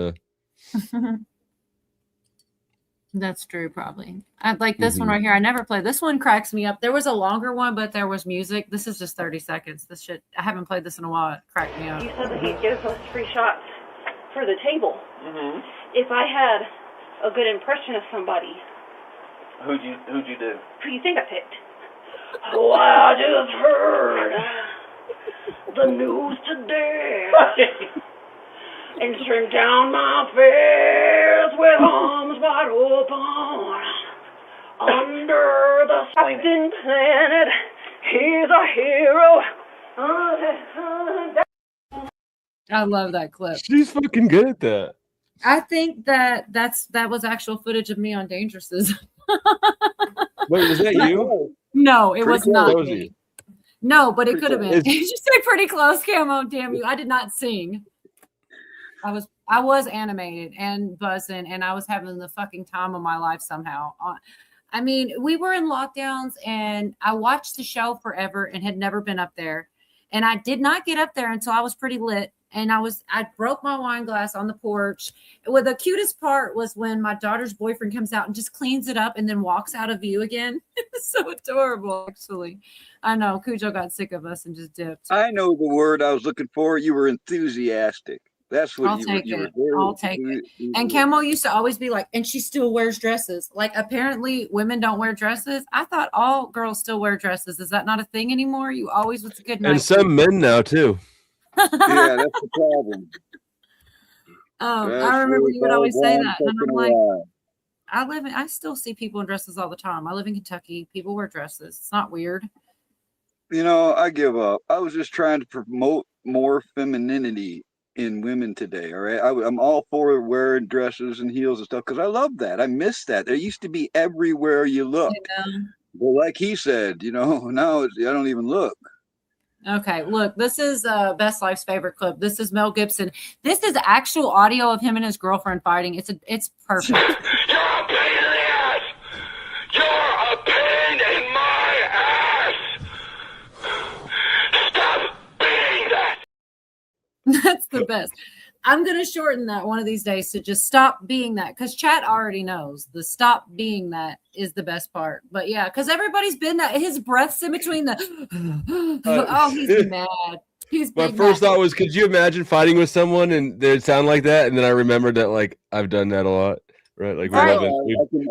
That's true, probably. I like this one right here. I never played. This one cracks me up. There was a longer one, but there was music. This is just 30 seconds. This shit, I haven't played this in a while. It cracked me up. You said that he'd give us free shots for the table. If I had a good impression of somebody, who'd you do? who do you think I picked? Oh, I just heard the news today. And streamed down my face with arms wide open. Under the Captain Planet, he's a hero. I love that clip. She's fucking good at that. I think that was actual footage of me on Dangerouses. Wait, was that you? No, it Pretty was not close. me. No, but it could have been. Is- Did you say pretty close, Camo? Damn you! I did not sing. I was animated and buzzing, and I was having the fucking time of my life somehow. I mean, we were in lockdowns, and I watched the show forever and had never been up there. And I did not get up there until I was pretty lit. And I broke my wine glass on the porch. Well, the cutest part was when my daughter's boyfriend comes out and just cleans it up and then walks out of view again. It was so adorable, actually. I know Cujo got sick of us and just dipped. I know the word I was looking for. You were enthusiastic. That's what I'll you take were. it. I'll take it. And Camo used to always be like, and she still wears dresses. Like, apparently women don't wear dresses. I thought all girls still wear dresses. Is that not a thing anymore? You always was a good night. And some men now too. Yeah, that's the problem. I remember you would always say that. And I'm like, I still see people in dresses all the time. I live in Kentucky. People wear dresses. It's not weird. You know, I give up. I was just trying to promote more femininity in women today. All right, I'm all for wearing dresses and heels and stuff because I love that. I miss that. There used to be everywhere you looked. Well, like he said, now I don't even look. Okay, look, this is Best Life's favorite clip. This is Mel Gibson. This is actual audio of him and his girlfriend fighting. It's perfect. You're a pain in the ass. You're a pain in my ass. Stop being that. That's the best. I'm going to shorten that one of these days to just stop being that because chat already knows the stop being that is the best part. But yeah, because everybody's been that. His breath's in between the. Oh, he's mad. He's My big first mad. thought was, could you imagine fighting with someone and they'd sound like that? And then I remembered that, like, I've done that a lot, right? Like,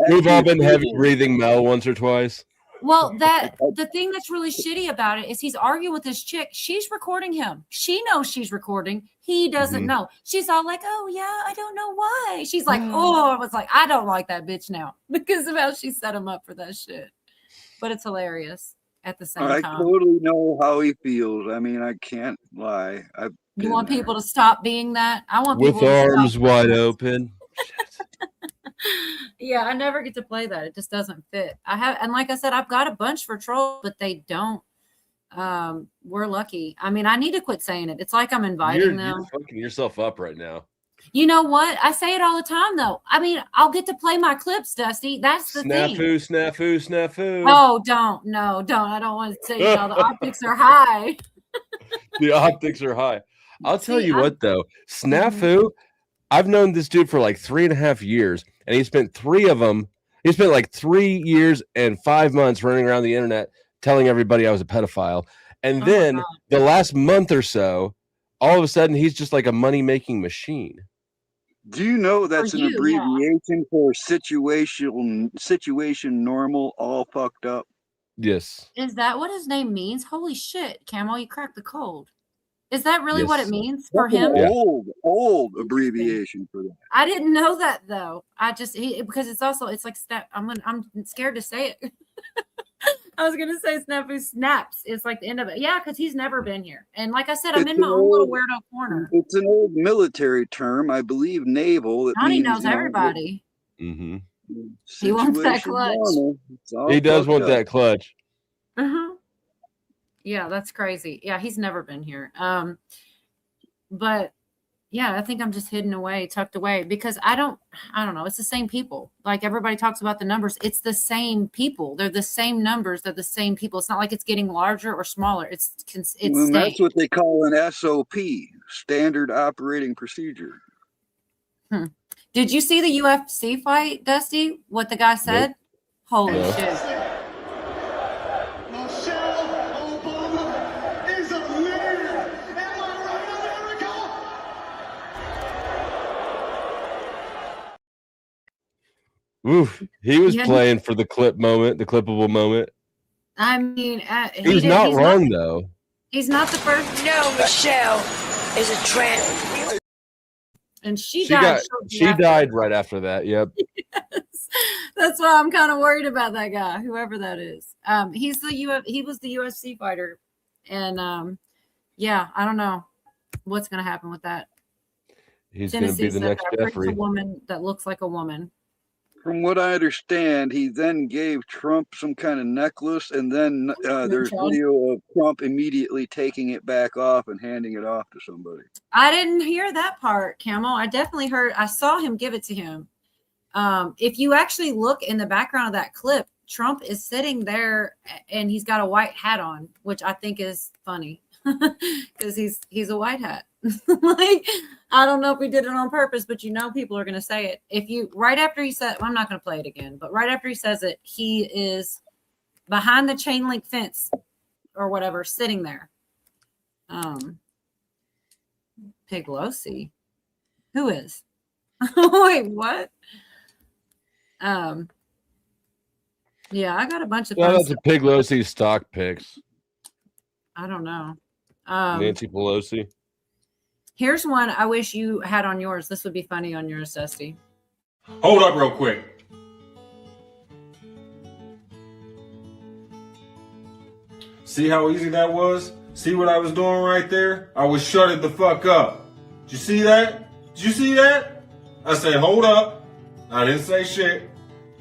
we've all been heavy breathing Mel once or twice. Well, the thing that's really shitty about it is he's arguing with this chick. She's recording him. She knows she's recording. He doesn't know. She's all like, "Oh yeah, I don't know why." She's like, "Oh," I was like, "I don't like that bitch now because of how she set him up for that shit." But it's hilarious at the same I time. totally know how he feels. I mean, I can't lie. You want people to stop being that? I want With people to arms stop. wide open. Yeah, I never get to play that. It just doesn't fit. And like I said, I've got a bunch for Troll, but they don't We're lucky. I mean, I need to quit saying it. It's like I'm inviting them. You're fucking yourself up right now. You know what? I say it all the time, though. I mean, I'll get to play my clips, Dusty. That's the thing. Snafu. Oh, don't. I don't want to say, the optics are high. The optics are high. I'll tell you what, though. Snafu, I've known this dude for like 3.5 years, and he spent 3 of them. He spent like 3 years and 5 months running around the internet telling everybody I was a pedophile. And then the last month or so, all of a sudden, he's just like a money-making machine. Do you know that's an abbreviation for situation normal, all fucked up? Yes. Is that what his name means? Holy shit, Camo, you cracked the code. Is that really what it means for him? Old abbreviation for that. I didn't know that though. I just because it's like I'm scared to say it. I was gonna say Snafu snaps. It's like the end of it. Yeah, because he's never been here. And like I said, I'm in my own little weirdo corner. It's an old military term, I believe, naval. Johnny knows everybody. Mm-hmm. He wants that clutch. He does want that clutch. Uh-huh. Yeah, that's crazy. Yeah, he's never been here. But yeah, I think I'm just hidden away, tucked away, because I don't know. It's the same people. Like everybody talks about the numbers. It's the same people. They're the same numbers. They're the same people. It's not like it's getting larger or smaller. It's that's what they call an SOP, standard operating procedure. Did you see the UFC fight, Dusty? What the guy said? Holy shit. Oof, he was playing for the clippable moment. I mean, he's not wrong though. He's not the first. No, Michelle is a tramp. And she died. She died right after that. Yep. Yes. That's why I'm kind of worried about that guy, whoever that is. He was the UFC fighter, and yeah, I don't know what's going to happen with that. He's going to be the next Jeffrey. A woman that looks like a woman. From what I understand, he then gave Trump some kind of necklace, and then there's video of Trump immediately taking it back off and handing it off to somebody. I didn't hear that part, Camel. I saw him give it to him. If you actually look in the background of that clip, Trump is sitting there and he's got a white hat on, which I think is funny because he's a white hat. Like, I don't know if he did it on purpose, but people are going to say it. Right after he said, well, I'm not going to play it again, but right after he says it, he is behind the chain link fence or whatever, sitting there. Piglosi. Who is? Wait, what? Yeah, I got a bunch of Shout out to Piglosi stock picks. I don't know. Nancy Pelosi. Here's one I wish you had on yours. This would be funny on yours, Dusty. Hold up real quick. See how easy that was? See what I was doing right there? I was shutting the fuck up. Did you see that? Did you see that? I said, hold up. I didn't say shit.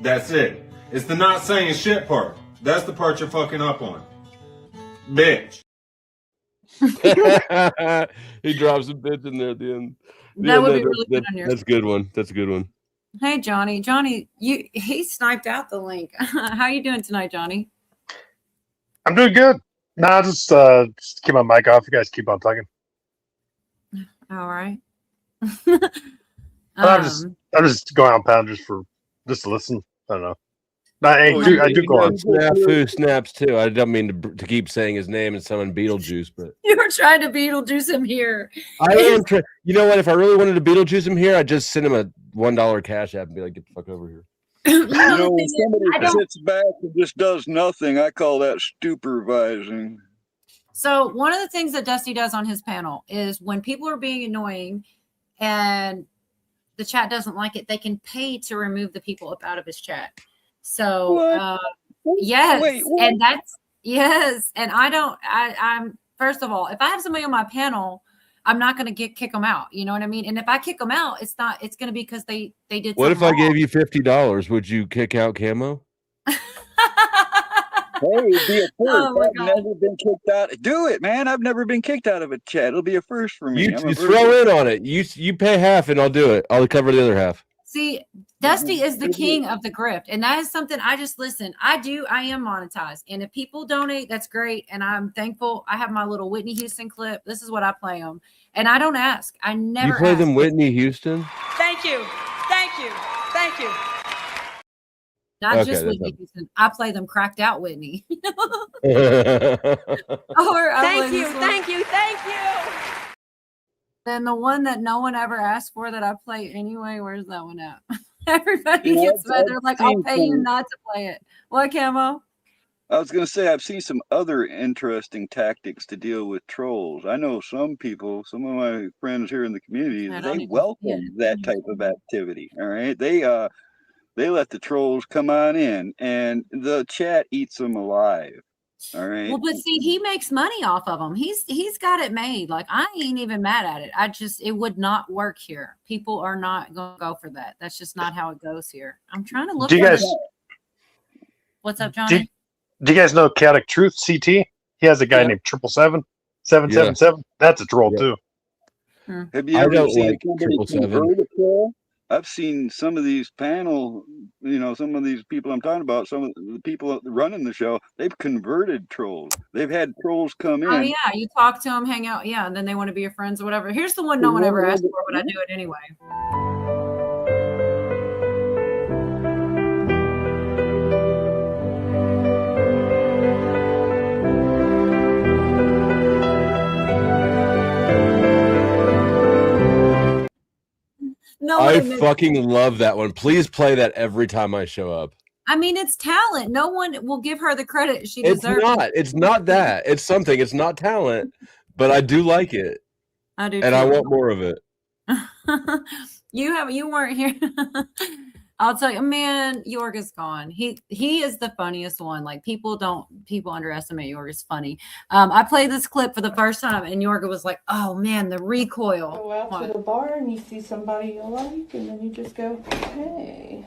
That's it. It's the not saying shit part. That's the part you're fucking up on. Bitch. He drops a bitch in there at the end. That would be really good on yours. That's a good one. That's a good one. Hey, Johnny. Johnny, he sniped out the link. How you doing tonight, Johnny? I'm doing good. Nah, just keep my mic off. You guys keep on talking. All right. I'm just going on pound just to listen. I don't know. I do go on. Snafu snaps too. I don't mean to keep saying his name and summon Beetlejuice, but You were trying to Beetlejuice him here. I am. You know what? If I really wanted to Beetlejuice him here, I'd just send him a $1 cash app and be like, "Get the fuck over here." When somebody sits back and just does nothing, I call that supervising. So one of the things that Dusty does on his panel is when people are being annoying and the chat doesn't like it, they can pay to remove the people up out of his chat. So yes, and that's yes. And I'm first of all, if I have somebody on my panel, I'm not going to kick them out. You know what I mean? And if I kick them out, it's going to be because they did. What if I gave you $50? Would you kick out Camo? it'd be a first. Oh my I've God. never been kicked out. Do it, man. I've never been kicked out of a chat. It'll be a first for me. You, I'm a you virgin. throw in on it. You pay half, and I'll do it. I'll cover the other half. See, Dusty is the king of the grift. And that is something I just listen. I am monetized. And if people donate, that's great. And I'm thankful. I have my little Whitney Houston clip. This is what I play them. And I don't ask. I never You play ask. them Whitney Houston? Thank you. Thank you. Thank you. Not Okay, just that's Whitney Houston. I play them cracked out Whitney. not- Or I Thank play you. this one. Thank you. Thank you. Then the one that no one ever asked for that I play anyway, where's that one at? Everybody Yeah, gets mad. They're like, I'll seen pay you some- not to play it. What, Camo? I was going to say, I've seen some other interesting tactics to deal with trolls. I know some people, some of my friends here in the community, I don't they even see welcome it. that type of activity. All right. They let the trolls come on in and the chat eats them alive. All right. Well, but see, he makes money off of them. He's got it made. Like, I ain't even mad at it. It would not work here. People are not gonna go for that. That's just not how it goes here. I'm trying to look. Do you for guys the- What's up, do, Johnny? do you guys know Chaotic Truth CT? He has a guy named 777 That's a troll too. Have you I ever don't seen like somebody 777. convert a troll? I've seen some of these panel, some of these people I'm talking about, some of the people running the show, they've converted trolls. They've had trolls come in. Oh yeah, you talk to them, hang out, yeah, and then they want to be your friends or whatever. Here's the one no one ever asked for, but I do it anyway. No, I one admits- fucking love that one. Please play that every time I show up. I mean, it's talent. No one will give her the credit she It's deserves. not. It's not that. It's something. It's not talent, but I do like it, I do, and I too. want more of it. You weren't here. I'll tell you, man, Yorg is gone. He is the funniest one. Like people underestimate Yorg is funny. I played this clip for the first time and Yorg was like, oh man, the recoil. Go out to the bar and you see somebody you like, and then you just go, hey.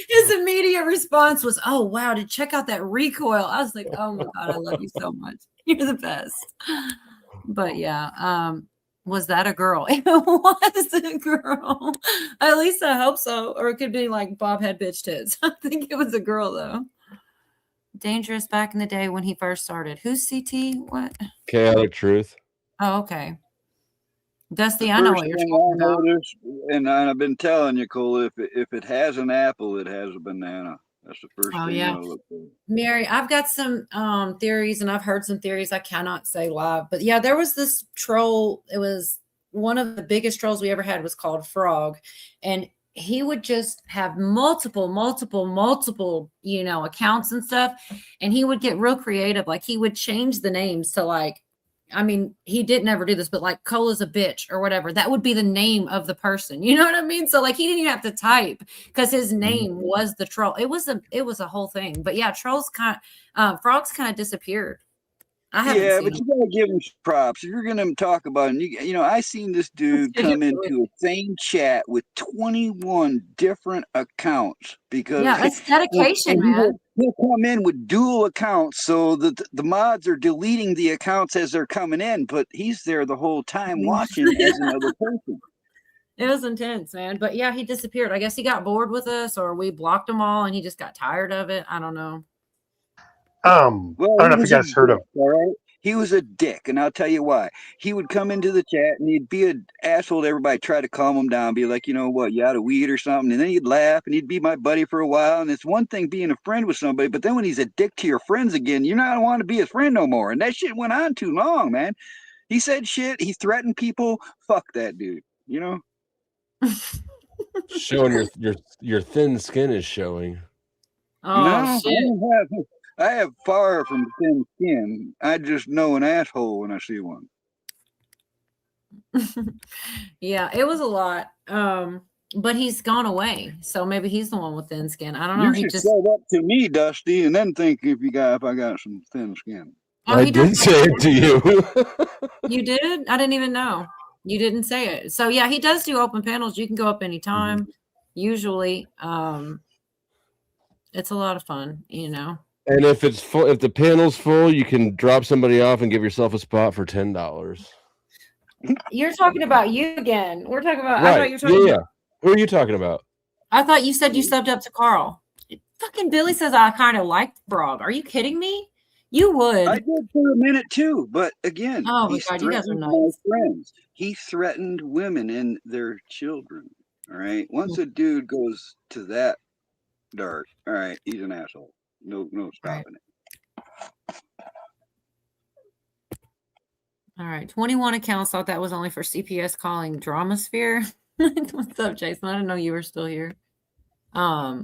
His immediate response was, oh wow, to check out that recoil. I was like, oh my God, I love you so much. You're the best. But yeah, was that a girl? It was a girl. At least I hope so. Or it could be like Bob had bitch tits. I think it was a girl though. Dangerous back in the day when he first started. Who's CT? What? Chaotic Truth. Oh, okay. Dusty, I know what you're talking about. And I've been telling you, Cole, if it has an apple, it has a banana. That's the first Oh, thing yeah. I look for. Mary, I've got some theories and I've heard some theories I cannot say live. But yeah, there was this troll. It was one of the biggest trolls we ever had was called Frog. And he would just have multiple, accounts and stuff. And he would get real creative. Like he would change the names to like, I mean, he didn't ever do this, but like Cola's a bitch or whatever. That would be the name of the person. You know what I mean? So like he didn't even have to type because his name was the troll. It was a whole thing. But yeah, trolls frogs kind of disappeared. I haven't Yeah, seen but them. you gotta give him props. If you're gonna talk about him, I seen this dude come into a same chat with 21 different accounts because Yeah, that's dedication, and man. He'll come in with dual accounts, so that the mods are deleting the accounts as they're coming in, but he's there the whole time watching as another person. It was intense, man. But yeah, he disappeared. I guess he got bored with us or we blocked him all and he just got tired of it. I don't know. Well, I don't know if you he was a guys heard of. dick, all right? He was a dick, and I'll tell you why. He would come into the chat and he'd be an asshole to everybody, try to calm him down, be like, you know what, you out of weed or something, and then he'd laugh and he'd be my buddy for a while. And it's one thing being a friend with somebody, but then when he's a dick to your friends again, you're not want to be his friend no more. And that shit went on too long, man. He said shit, he threatened people. Fuck that dude, you know? Showing your thin skin is showing. Oh, No, shit. I have far from thin skin. I just know an asshole when I see one. Yeah, it was a lot. But he's gone away. So maybe he's the one with thin skin. I don't know. You He should just say that to me, Dusty, and then think if I got some thin skin. Oh, I he did does. say it to you. You did? I didn't even know. You didn't say it. So yeah, he does do open panels. You can go up anytime. Usually. It's a lot of fun, you know. And if it's full, if the panel's full, you can drop somebody off and give yourself a spot for $10. You're talking about you again. We're talking about. I thought Right? you were talking Yeah. about. Who are you talking about? I thought you said you subbed up to Carl. Fucking Billy says I kind of liked Frog. Are you kidding me? You would. I did for a minute too, but again, Oh my he's God, you guys are threatened my nuts. friends. He threatened women and their children. All right. Once a dude goes to that dark, all right, he's an asshole. No stopping it. All right, 21 accounts thought that was only for CPS calling Dramasphere. What's up, Jason? I didn't know you were still here. Yeah,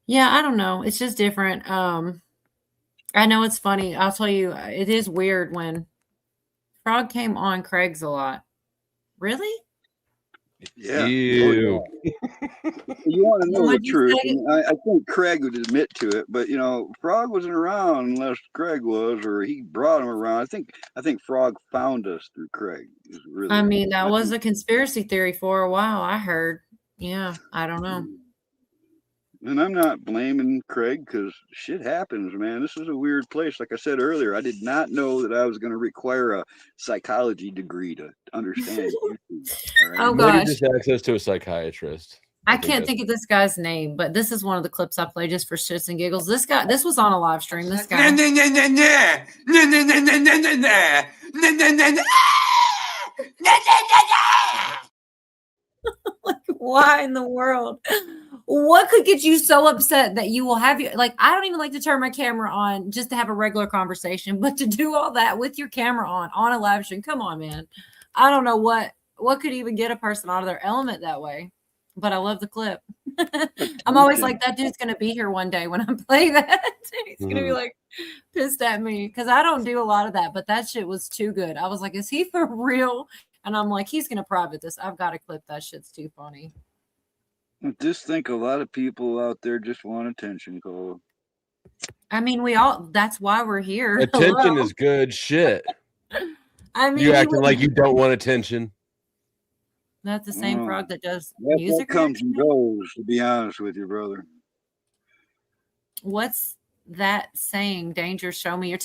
I don't know. It's just different. I know it's funny. I'll tell you, it is weird when Frog came on Craig's a lot. Really? Yeah. Ew. You want to know the What'd you truth? say? And I think Craig would admit to it, but you know, Frog wasn't around unless Craig was, or he brought him around. I think Frog found us through Craig. Is really, I mean, that was a conspiracy theory for a while. I heard. Yeah, I don't know. And I'm not blaming Craig because shit happens, man. This is a weird place. Like I said earlier, I did not know that I was going to require a psychology degree to understand YouTube. All right? Oh, Maybe gosh. just access to a psychiatrist. I can't think of this guy's name, but this is one of the clips I play just for shits and giggles. This was on a live stream. This guy. Like, why in the world? What could get you so upset that you will have you like? I don't even like to turn my camera on just to have a regular conversation, but to do all that with your camera on a live stream. Come on, man. I don't know what could even get a person out of their element that way. But I love the clip. I'm always like, that dude's gonna be here one day when I'm playing that. He's gonna be like pissed at me because I don't do a lot of that. But that shit was too good. I was like, is he for real? And I'm like, he's gonna private this. I've got to clip that. Shit's too funny. I just think a lot of people out there just want attention, Cole. I mean, that's why we're here. Attention Hello? is good shit. I mean, You he acting was- like you don't want attention. That's the same Frog that does That music. comes and goes, to be honest with you, brother. What's that saying? Danger, show me your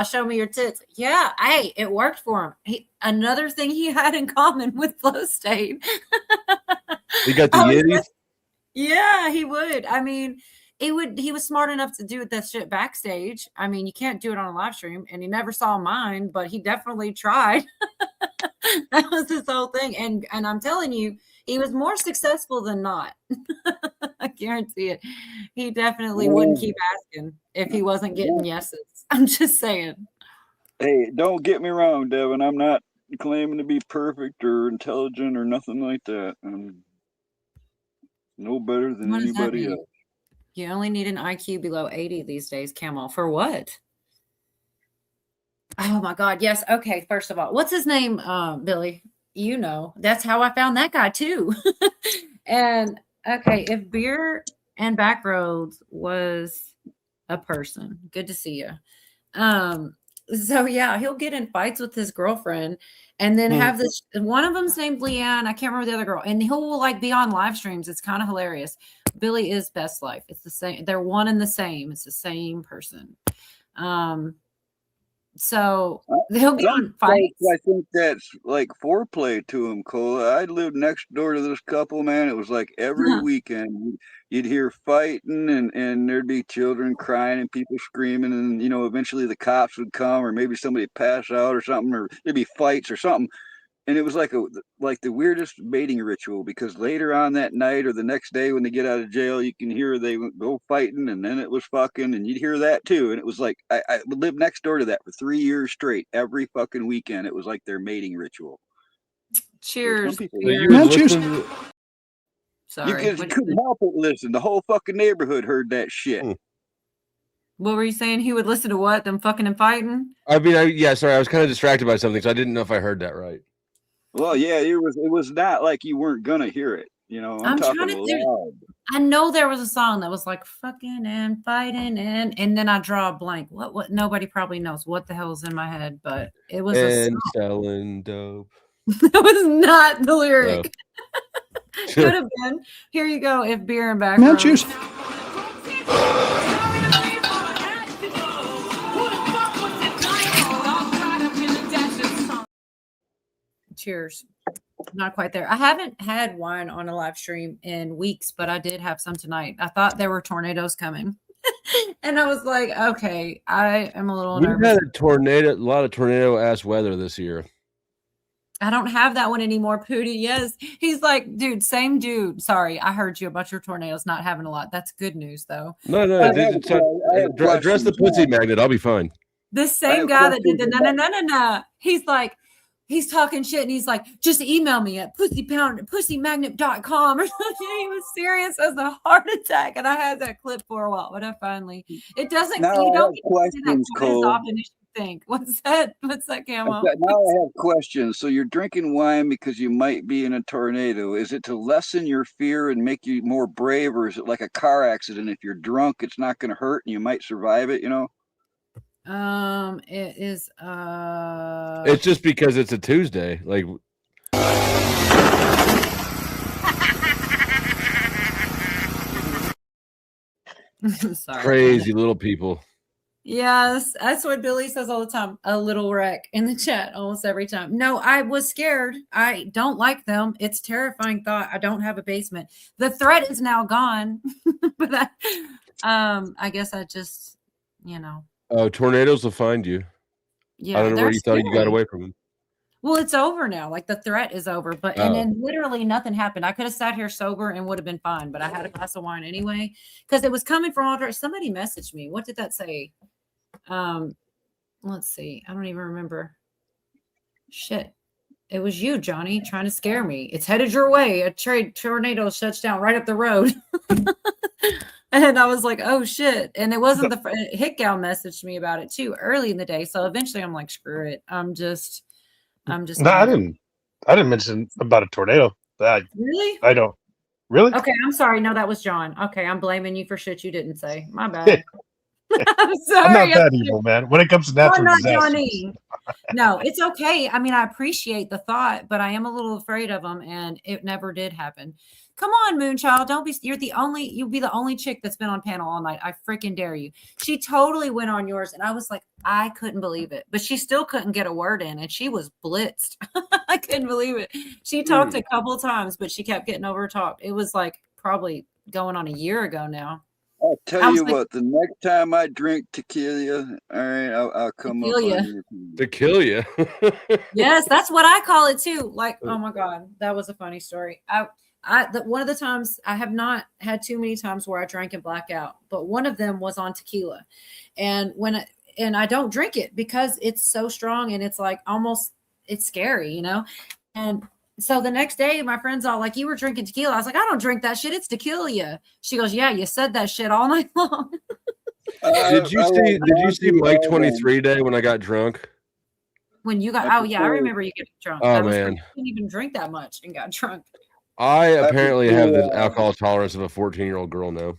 show me your tits. Yeah, hey, it worked for him. Another thing he had in common with Flow State. You got the yitties. Yeah, he would. I mean, he was smart enough to do that shit backstage. I mean, you can't do it on a live stream, and he never saw mine, but he definitely tried. That was his whole thing. And I'm telling you, he was more successful than not. I guarantee it. He definitely wouldn't keep asking if he wasn't getting yeses. I'm just saying. Hey, don't get me wrong, Devin. I'm not claiming to be perfect or intelligent or nothing like that. I'm no better than What does that anybody mean? else. You only need an IQ below 80 these days, Camel. For what? Oh my God. Yes. Okay. First of all, what's his name? Billy. You know, that's how I found that guy too. And okay, if Beer and Backroads was a person, good to see you. So yeah, he'll get in fights with his girlfriend and then have this one of them's named Leanne. I can't remember the other girl, and he'll like be on live streams. It's kind of hilarious. Billy is Best Life. It's the same, they're one and the same. It's the same person. So he'll be on fights. I think that's like foreplay to him, Cole. I lived next door to this couple, man. It was like every weekend you'd hear fighting and there'd be children crying and people screaming, and you know, eventually the cops would come, or maybe somebody pass out or something, or there'd be fights or something. And it was like the weirdest mating ritual, because later on that night or the next day when they get out of jail, you can hear they go fighting, and then it was fucking, and you'd hear that too. And it was like I lived next door to that for 3 years straight. Every fucking weekend, it was like their mating ritual. Cheers. Sorry, you couldn't help but listen. The whole fucking neighborhood heard that shit. What were you saying? He would listen to what? Them fucking and fighting? I mean, yeah, sorry, I was kind of distracted by something, so I didn't know if I heard that right. Well, yeah, it was not like you weren't gonna hear it. You know, I'm talking trying to loud. I know there was a song that was like fucking and fighting and then I draw a blank. What nobody probably knows what the hell's in my head, but it was a And song. selling dope. That was not the lyric. Could have been. Here you go. If beer and background. cheers. Cheers. Not quite there. I haven't had wine on a live stream in weeks, but I did have some tonight. I thought there were tornadoes coming. And I was like, okay, I am a little We've nervous. had a lot of tornado ass weather this year. I don't have that one anymore, Pootie. Yes. He's like, dude, same dude. Sorry, I heard you about your tornadoes not having a lot. That's good news, though. No, address the pussy magnet. I'll be fine. The same guy that did the no. He's like, he's talking shit and he's like, just email me at pussymagnet.com or something. He was serious as a heart attack. And I had that clip for a while, but I finally, it doesn't, Now you I don't have get to do that questions, quite as Cole. often as you think. What's that, Camo? Now I have questions. So you're drinking wine because you might be in a tornado. Is it to lessen your fear and make you more brave, or is it like a car accident? If you're drunk, it's not going to hurt and you might survive it, you know? It is, It's just because it's a Tuesday. Like, sorry. crazy little people. Yes, that's what Billy says all the time. A little wreck in the chat almost every time. No, I was scared. I don't like them. It's a terrifying thought. I don't have a basement. The threat is now gone. But I guess I just, Oh, tornadoes will find you. Yeah, I don't know where they're you thought you got scary. away from them. Well, it's over now. Like the threat is over. But and Oh. then literally nothing happened. I could have sat here sober and would have been fine, but I had a glass of wine anyway because it was coming from all. Somebody messaged me. What did that say? Let's see. I don't even remember. Shit. It was you, Johnny, trying to scare me. It's headed your way. A tornado shuts down right up the road. And I was like, oh shit. And it wasn't the Hit Gal messaged me about it too early in the day. So eventually I'm like, screw it. I'm just No, I didn't mention about a tornado. Really? I don't. Really? Okay, I'm sorry. No, that was John. Okay, I'm blaming you for shit you didn't say. My bad. I'm sorry. I'm not that evil, man. When it comes to natural not disasters. Johnny. No, it's okay. I mean, I appreciate the thought, but I am a little afraid of them, and it never did happen. Come on, Moonchild. Don't be. You'll be the only chick that's been on panel all night. I freaking dare you. She totally went on yours, and I was like, I couldn't believe it. But she still couldn't get a word in, and she was blitzed. I couldn't believe it. She talked a couple of times, but she kept getting overtalked. It was like probably going on a year ago now. I'll I tell was you like- what, the next time I drink tequila, all right, I'll come up Tequila. on your To kill you. Yes, that's what I call it too. Like, oh my god, that was a funny story. One of the times I have not had too many times where I drank and black out, but one of them was on tequila, and and I don't drink it because it's so strong and it's like almost it's scary, and. So the next day, my friend's all like, you were drinking tequila. I was like, I don't drink that shit. It's tequila. She goes, yeah, you said that shit all night long. Did you see Mike 23 Day when I got drunk? When you got, oh yeah, I remember you getting drunk. Oh, I was man. like, I didn't even drink that much and got drunk. I apparently have the alcohol tolerance of a 14-year-old girl now.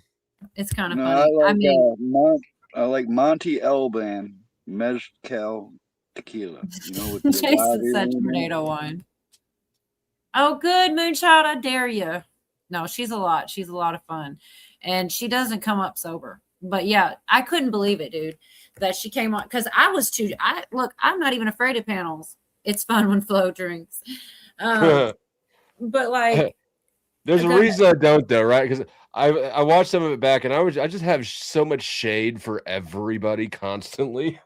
It's kind of No, funny. I mean, I like Monty Elban mezcal tequila. With the Jason body said in it. tornado wine. Oh, good, Moonshot. I dare you. No, she's a lot. She's a lot of fun. And she doesn't come up sober. But yeah, I couldn't believe it, dude, that she came on. Because look, I'm not even afraid of panels. It's fun when Flo drinks. But like, There's a Okay. reason I don't though, right? Because I watched some of it back, and I just have so much shade for everybody constantly.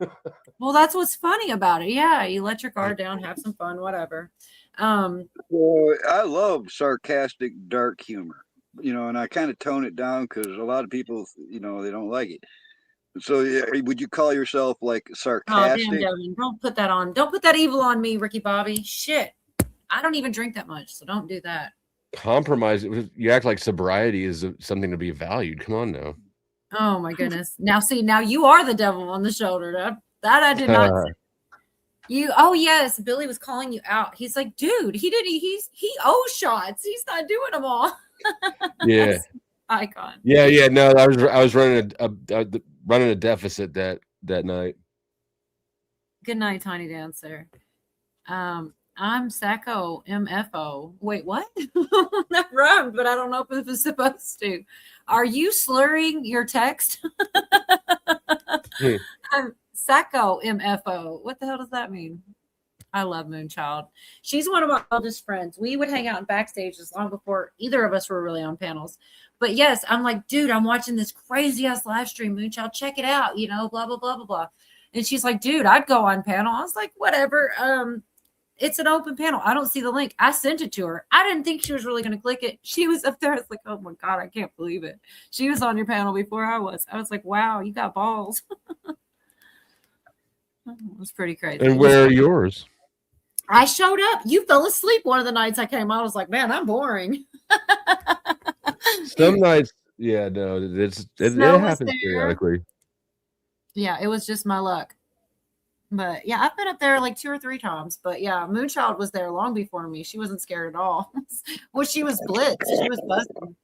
well, that's what's funny about it. Yeah, you let your guard down, have some fun, whatever. Well, I love sarcastic, dark humor, and I kind of tone it down because a lot of people, they don't like it. So, yeah, would you call yourself like Oh, sarcastic? damn, Devin. Don't put that on. Don't put that evil on me, Ricky Bobby. Shit. I don't even drink that much, so don't do that. Compromise. You act like sobriety is something to be valued. Come on now. Oh my goodness. Now you are the devil on the shoulder. That I did not say. Oh yes, Billy was calling you out. He's like, dude, he owes shots. He's not doing them all. Yeah. Icon. Yeah. No, I was running a deficit that night. Good night, Tiny Dancer. I'm Sacco MFO. Wait, what? That rhymed, but I don't know if it's supposed to. Are you slurring your text? I'm Sacco MFO. What the hell does that mean? I love Moonchild. She's one of my oldest friends. We would hang out in backstages long before either of us were really on panels. But yes, I'm like, dude, I'm watching this crazy ass live stream, Moonchild. Check it out, you know, blah, blah, blah, blah, blah. And she's like, dude, I'd go on panel. I was like, whatever. It's an open panel. I don't see the link. I sent it to her. I didn't think she was really going to click it. She was up there. I was like, oh my God, I can't believe it. She was on your panel before I was. I was like, wow, you got balls. It was pretty crazy. And where are yours? I showed up. You fell asleep one of the nights I came on. I was like, man, I'm boring. Some nights, yeah, no, it happens periodically. Yeah, it was just my luck. But yeah, I've been up there like 2 or 3 times. But yeah, Moonchild was there long before me. She wasn't scared at all. Well, she was blitzed. She was buzzing.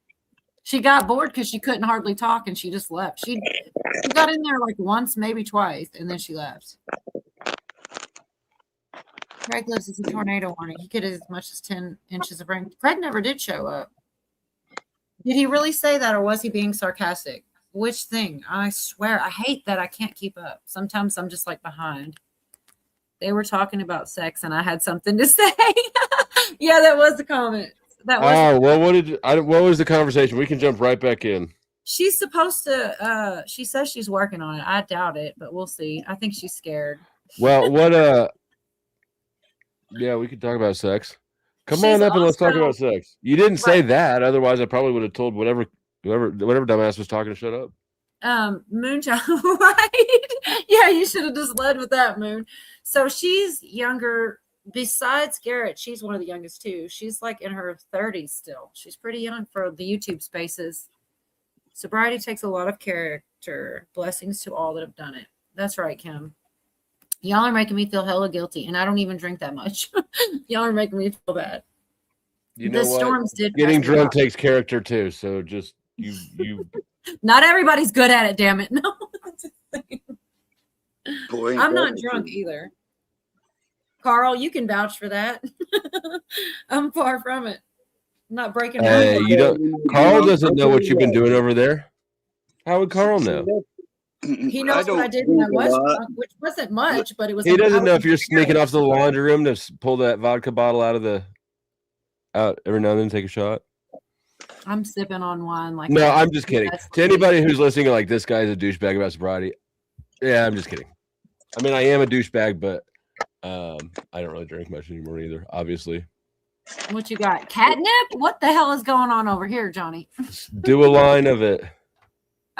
She got bored because she couldn't hardly talk and she just left. She got in there like once, maybe twice, and then she left. Craig lives as a tornado warning. He could have as much as 10 inches of rain. Craig never did show up. Did he really say that, or was he being sarcastic? Which thing? I swear, I hate that I can't keep up. Sometimes I'm just like behind. They were talking about sex, and I had something to say. Yeah, that was the comment. That was. Oh, well, what was the conversation? We can jump right back in. She's supposed to. She says she's working on it. I doubt it, but we'll see. I think she's scared. Well, what? Yeah, we could talk about sex. Come on up and let's talk about sex. You didn't say that, otherwise I probably would have told whatever dumbass was talking to shut up. Moonchild, right? Yeah, you should have just led with that, Moon. So she's younger. Besides Garrett, she's one of the youngest too. She's like in her 30s still. She's pretty young for the YouTube spaces. Sobriety takes a lot of character. Blessings to all that have done it. That's right, Kim. Y'all are making me feel hella guilty, and I don't even drink that much. Y'all are making me feel bad. You know the storms did. Getting drunk takes character too. So just you. Not everybody's good at it. Damn it! No. Boy, I'm not drunk either. Carl, you can vouch for that. I'm far from it. I'm not breaking. Hey, you don't. Carl doesn't know what you've been doing over there. How would Carl know? He knows what I did when I was drunk, which wasn't much, but it was. He doesn't know if you're sneaking off to the laundry room to pull that vodka bottle out every now and then, take a shot. I'm sipping on wine like. No, I'm just kidding. To anybody who's listening, like, this guy's a douchebag about sobriety. Yeah, I'm just kidding. I mean, I am a douchebag, but I don't really drink much anymore either. Obviously. What you got? Catnip? What the hell is going on over here, Johnny? Do a line of it.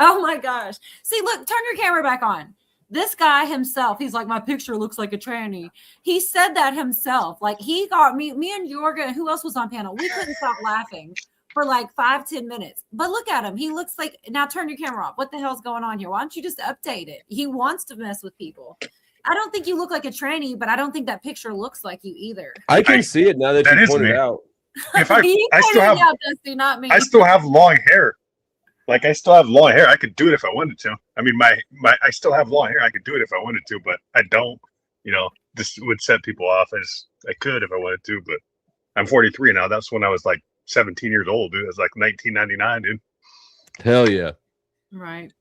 Oh my gosh. See, look, turn your camera back on. This guy himself, he's like, my picture looks like a tranny. He said that himself. Like, he got me and Jorga, who else was on panel? We couldn't stop laughing for like 5-10 minutes. But look at him. He looks like, now turn your camera off. What the hell's going on here? Why don't you just update it? He wants to mess with people. I don't think you look like a tranny, but I don't think that picture looks like you either. I can see it now that you pointed it out. If I still have, Dusty, not me. I still have long hair. Like, I still have long hair. I could do it if I wanted to. I mean, I still have long hair. I could do it if I wanted to, but I don't. You know, this would set people off as I could if I wanted to, but I'm 43 now. That's when I was like 17 years old, dude. It was like 1999, dude. Hell yeah. Right.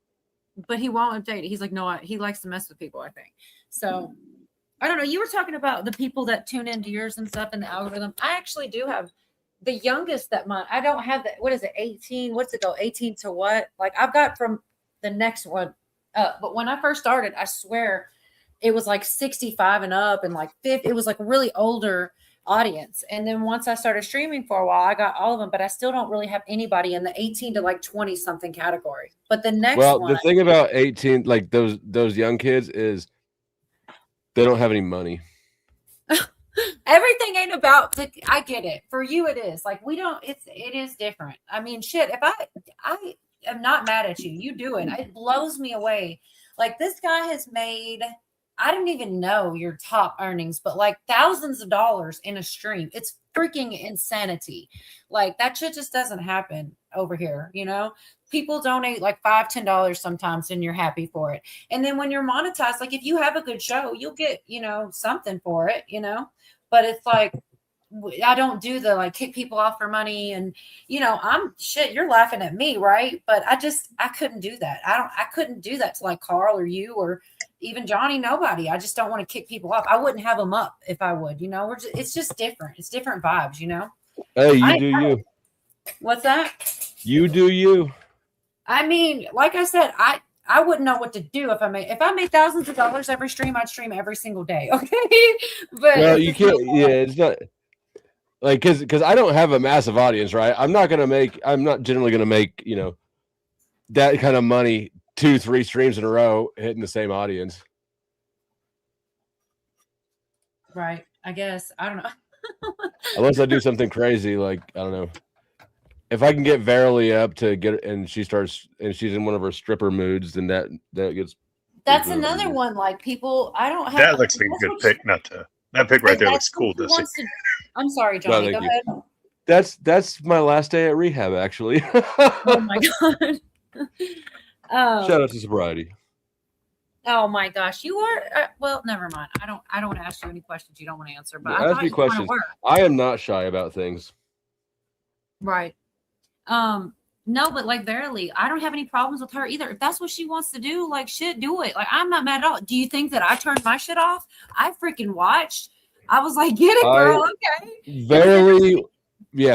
But he won't update it. He's like, no, he likes to mess with people, I think. So, I don't know. You were talking about the people that tune into yours and stuff and the algorithm. I actually do have the youngest that I don't have that. What is it? 18? What's it go? 18 to what? Like, I've got from the next one up. But when I first started, I swear it was like 65 and up and like 50. It was like a really older audience. And then once I started streaming for a while, I got all of them, but I still don't really have anybody in the 18 to like 20 something category. But the next one. The thing about 18, like those young kids, is they don't have any money. Everything ain't about I get it. For you it is. Like, it is different. I mean, shit, if I am not mad at you. You do it. It blows me away. Like, this guy has made, I didn't even know your top earnings, but like thousands of dollars in a stream. It's freaking insanity. Like, that shit just doesn't happen over here, you know? People donate like $5-10 sometimes and you're happy for it. And then when you're monetized, like, if you have a good show, you'll get, something for it, but it's like I don't do the like kick people off for money, and I'm shit. You're laughing at me, right? But I couldn't do that. I couldn't do that to like Carl or you or even Johnny. Nobody. I just don't want to kick people off. I wouldn't have them up if I would. It's just different. It's different vibes. Hey, you do you. What's that? You do you. I mean, like I said, I wouldn't know what to do if I made thousands of dollars every stream. I'd stream every single day. Okay, but Well, you can't. Yeah, it's not like because I don't have a massive audience, right? I'm not generally gonna make that kind of money 2-3 streams in a row hitting the same audience. Right. I guess I don't know. Unless I do something crazy, like I don't know. If I can get Verily up to get, and she's in one of her stripper moods, then that gets. That's another one. Like people, I don't have. That looks like a good pick. That pick right there looks cool. Does it? I'm sorry, Johnny. Go ahead. That's my last day at rehab, actually. Oh my god. Shout out to sobriety. Oh my gosh, you are. Well, never mind. I don't want to ask you any questions you don't want to answer. But Ask me questions. I am not shy about things. Right. No, but like Verily, I don't have any problems with her either. If that's what she wants to do, like shit, do it. Like I'm not mad at all. Do you think that I turned my shit off? I freaking watched. I was like, get it, girl. Okay.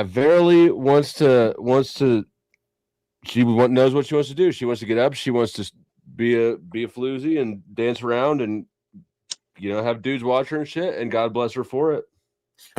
Verily wants to. She knows what she wants to do. She wants to get up. She wants to be a floozy and dance around and have dudes watch her and shit. And God bless her for it.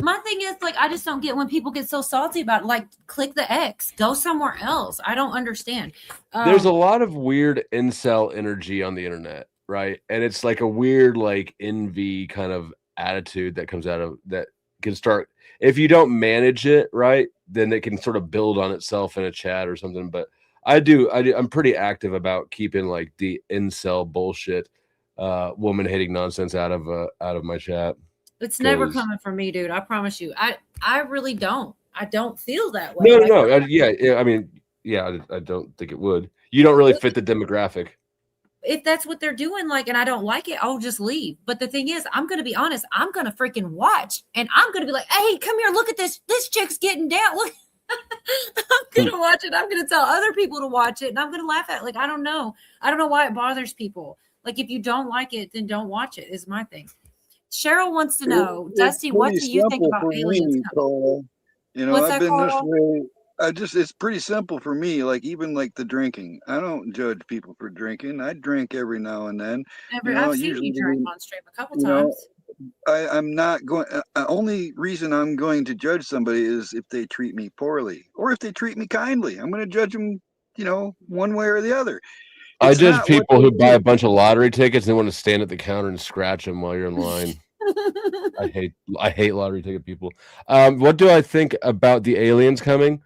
My thing is, like, I just don't get when people get so salty about it. Like, click the X, go somewhere else. I don't understand. There's a lot of weird incel energy on the internet, right? And it's like a weird, like, envy kind of attitude that comes out of that can start. If you don't manage it right, then it can sort of build on itself in a chat or something. But I'm pretty active about keeping like the incel bullshit, woman hating nonsense out of my chat. It's never coming from me, dude. I promise you. I really don't. I don't feel that way. No. I mean, I don't think it would. You don't really fit the demographic. If that's what they're doing, like, and I don't like it, I'll just leave. But the thing is, I'm going to be honest. I'm going to freaking watch. And I'm going to be like, hey, come here. Look at this. This chick's getting down. Look. I'm going to watch it. I'm going to tell other people to watch it. And I'm going to laugh at it. Like, I don't know. I don't know why it bothers people. Like, if you don't like it, then don't watch it is my thing. Cheryl wants to know, Dusty, what do you think about aliens coming? I've been this way. It's pretty simple for me. Like even like the drinking, I don't judge people for drinking. I drink every now and then. I've seen you drink on stream a couple times. I'm not going. Only reason I'm going to judge somebody is if they treat me poorly or if they treat me kindly. I'm going to judge them, one way or the other. I judge people who buy a bunch of lottery tickets and they want to stand at the counter and scratch them while you're in line. I hate lottery ticket people. What do I think about the aliens coming?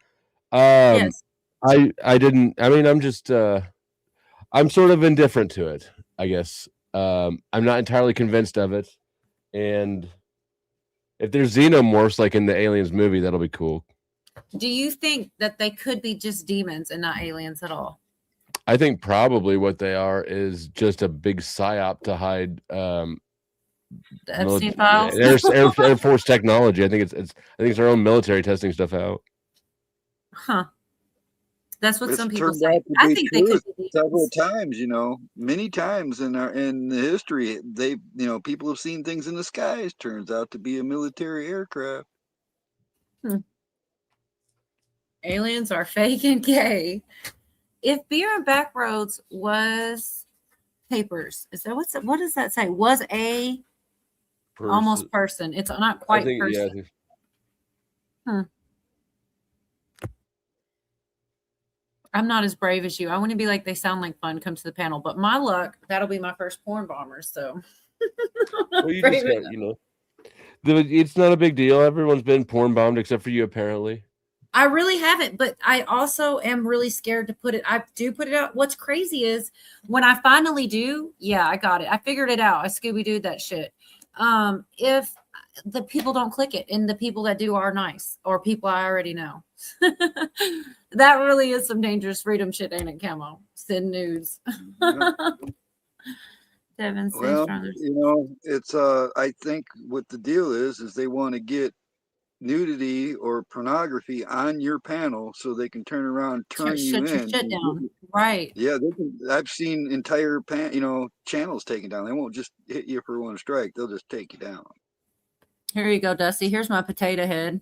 Yes. I didn't. I mean, I'm just. I'm sort of indifferent to it, I guess. I'm not entirely convinced of it, and if there's xenomorphs like in the Aliens movie, that'll be cool. Do you think that they could be just demons and not aliens at all? I think probably what they are is just a big psyop to hide the Epstein files, Air Force technology. I think it's our own military testing stuff out. Huh. That's what some people say. I think they could be several times, many times in the history. People have seen things in the skies. Turns out to be a military aircraft. Aliens are fake and gay. If Beer and Backroads was papers, what does that say? Was a person. Almost person. It's not quite person. Yeah, I'm not as brave as you. I want to be like, they sound like fun. Come to the panel, but my luck, that'll be my first porn bomber. So, well, you just got, it's not a big deal. Everyone's been porn bombed except for you, apparently. I really haven't, but I also am really scared to put it. I do put it out. What's crazy is when I finally do, I got it. I figured it out. I Scooby-Dooed that shit. If the people don't click it and the people that do are nice or people I already know, that really is some dangerous freedom shit, ain't it, Camo? Send nudes. Devin says Well, from you know, it's I think what the deal is they want to get nudity or pornography on your panel so they can turn around and turn you shut your in. shit down. Right. Yeah, they can. I've seen entire channels taken down. They won't just hit you for one strike. They'll just take you down. Here you go, Dusty. Here's my potato head.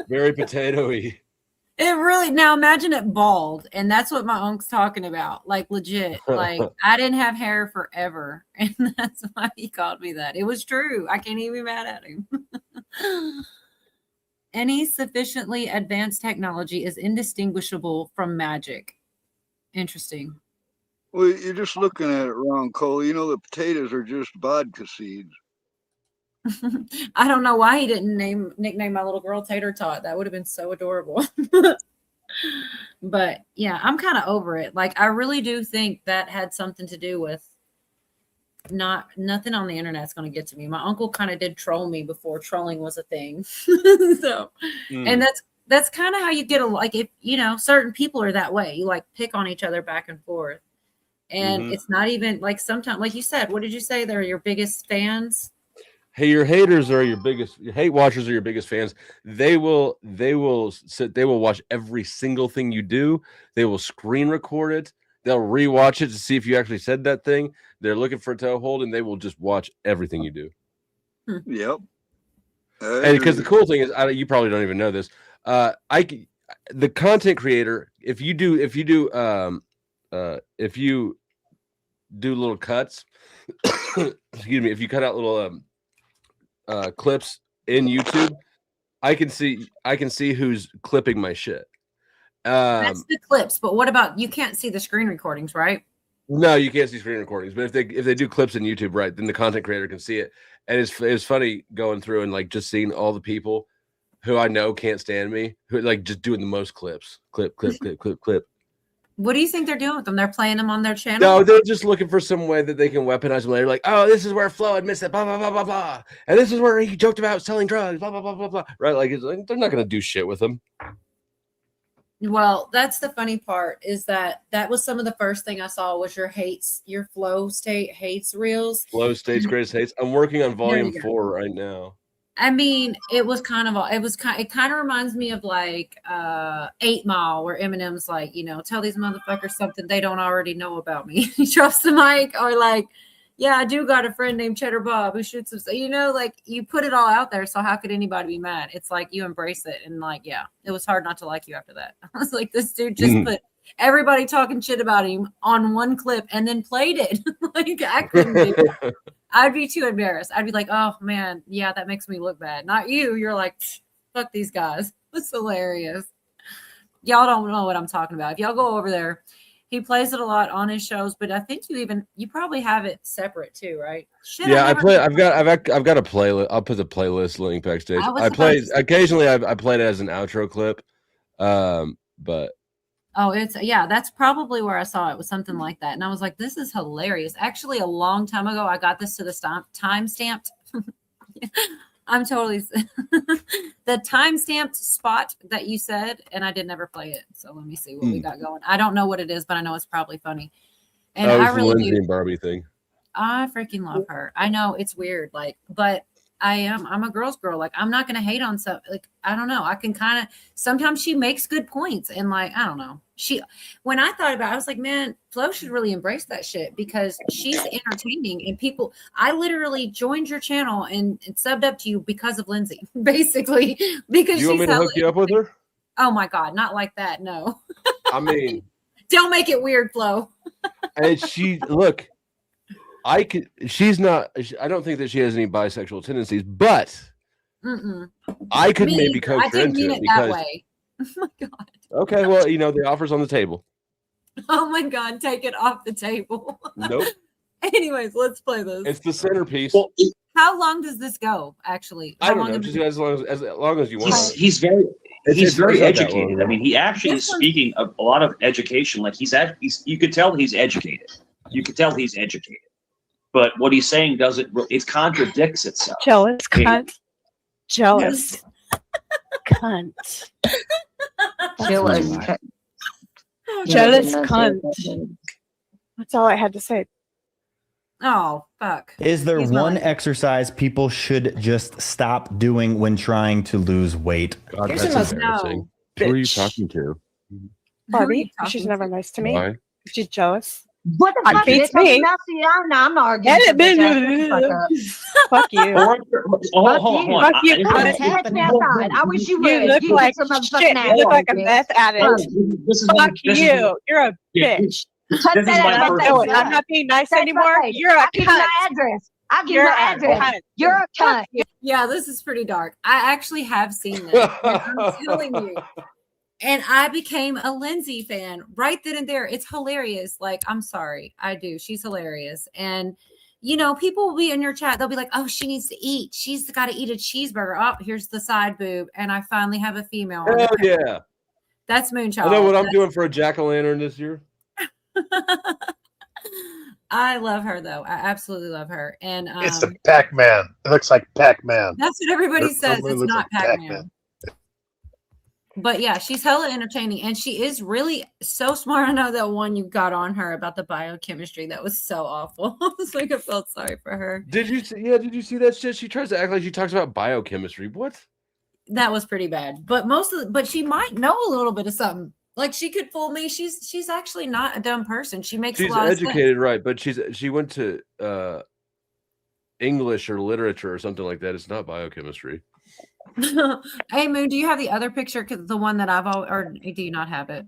Very potatoey. It really, now imagine it bald, and that's what my uncle's talking about. Like legit. Like I didn't have hair forever, and that's why he called me that. It was true. I can't even be mad at him. Any sufficiently advanced technology is indistinguishable from magic. Interesting. Well, you're just looking at it wrong, Cole. You know the potatoes are just vodka seeds. I don't know why he didn't nickname my little girl Tater Tot. That would have been so adorable. But yeah, I'm kind of over it. Like I really do think that had something to do with nothing on the internet's going to get to me. My uncle kind of did troll me before trolling was a thing. And that's kind of how you get if certain people are that way. You like pick on each other back and forth. And it's not even like sometimes, like you said, what did you say? They're your biggest fans. Hey, your haters are your hate watchers are your biggest fans. They will watch every single thing you do. They will screen record it. They'll rewatch it to see if you actually said that thing. They're looking for a toe hold, and they will just watch everything you do. Yep. And because the cool thing is, you probably don't even know this. The content creator, if you do little cuts, excuse me, if you cut out little clips in YouTube, I can see who's clipping my shit. That's the clips, but what about you can't see the screen recordings, right? No, you can't see screen recordings, but if they do clips in YouTube, right, then the content creator can see it. And it's funny going through and like just seeing all the people who I know can't stand me, who like just doing the most clips. Clip. What do you think they're doing with them? They're playing them on their channel? No, they're just looking for some way that they can weaponize them later. Like, oh, this is where Flo admits it, blah, blah, blah, blah, blah. And this is where he joked about selling drugs, blah, blah, blah, blah, blah. Right? Like, they're not going to do shit with them. Well, that's the funny part is that was some of the first thing I saw was your Flow State hates reels. Flow State's greatest hates. I'm working on volume 4 right now. I mean, it kind of reminds me of like 8 Mile where Eminem's like, tell these motherfuckers something they don't already know about me. He drops the mic, or like, yeah, I do got a friend named Cheddar Bob who shoots some, like you put it all out there. So how could anybody be mad? It's like you embrace it. And like, yeah, it was hard not to like you after that. I was like, this dude just put everybody talking shit about him on one clip and then played it. Like I couldn't do it. I'd be too embarrassed. I'd be like, oh man, yeah, that makes me look bad. Not you. You're like, fuck these guys. It's hilarious. Y'all don't know what I'm talking about. If y'all go over there, he plays it a lot on his shows, but I think you probably have it separate too, right? Shit, yeah, I've got a playlist. I'll put the playlist link backstage. I played occasionally. I played it as an outro clip, but. Oh, that's probably where I saw it, was something like that. And I was like, this is hilarious. Actually, a long time ago, I got this to the time stamped. I'm totally the time stamped spot that you said, and I did never play it. So let me see what we got going. I don't know what it is, but I know it's probably funny. And I really Lindsay and Barbie thing. I freaking love her. I know it's weird, but I'm a girl's girl. Like, I'm not going to hate on stuff. Like, I don't know. I can kind of, sometimes she makes good points. And like, I don't know. When I thought about it, I was like, man, Flo should really embrace that shit because she's entertaining and people, I literally joined your channel and subbed up to you because of Lindsay, basically, because you want me to hook you up with her? Oh my God. Not like that. No. I mean, don't make it weird, Flo. And I don't think that she has any bisexual tendencies, but I could maybe coach her into it because. That way. Oh my God. Okay, well, the offer's on the table. Oh my God, take it off the table. Nope. Anyways, let's play this. It's the centerpiece. Well, how long does this go? Actually, I don't know. Just as long as you want. He's very educated. I mean, he actually is speaking of a lot of education. Like you could tell he's educated. But what he's saying it contradicts itself. Jealous cunt. Jealous cunt. Jealous. Jealous cunt. That's all I had to say. Oh, fuck. Is there He's one not- exercise people should just stop doing when trying to lose weight? God, Here's that's the most- embarrassing. no. Who are you Bitch. talking to? Barbie, she's never nice to me. Why? She's jealous. What the fuck, Beats bitch? me. I'm not arguing. And with it you, Jack. Shut the Fuck you. Hold on. Fuck you, fuck cunt. you. Catch me outside. I wish you would. You look You like get some motherfucking shit. ass You look like a bitch. meth addict. Fuck you. You're a bitch. Touch This is that my ass first- face. No, I'm not being nice Touch my anymore. face. You're a I'll give you cunt. my address. I'll give you You're my a address. cunt. You're a cunt. Yeah, this is pretty dark. I actually have seen this. I'm telling you. And I became a Lindsay fan right then and there. It's hilarious. Like, I'm sorry. I do. She's hilarious. And, you know, people will be in your chat. They'll be like, oh, she needs to eat. She's got to eat a cheeseburger. Oh, here's the side boob. And I finally have a female. on the Hell page. yeah. That's Moonchild. I know what I'm doing for a jack-o'-lantern this year. I love her, though. I absolutely love her. And It's the Pac-Man. It looks like Pac-Man. that's what everybody It says. really It's looks not like Pac-Man. But yeah, she's hella entertaining, and she is really so smart. I know that one you got on her about the biochemistry. That was so awful. I was like, I felt sorry for her. Did you see? Yeah, did you see that shit? She tries to act like she talks about biochemistry. What? That was pretty bad. But but she might know a little bit of something. Like she could fool me. She's actually not a dumb person. She makes She's a lot of educated, right? But she went to English or literature or something like that. It's not biochemistry. sense. Hey Moon, do you have the other picture? Because the one that or do you not have it?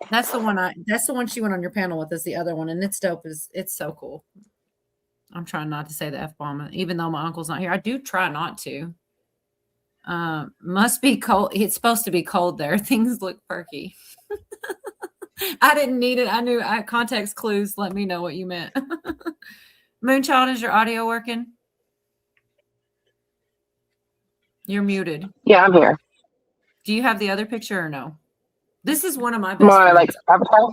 That's the one that's the one she went on your panel with. Is the other one, and it's dope. It's so cool. I'm trying not to say the F-bomb, even though my uncle's not here. I do try not to. Must be cold. It's supposed to be cold there. Things look perky. I didn't need it. I knew context clues let me know what you meant. Moonchild, is your audio working? You're muted. Yeah, I'm here. Do you have the other picture or no? This is one of my best My friends. avatar.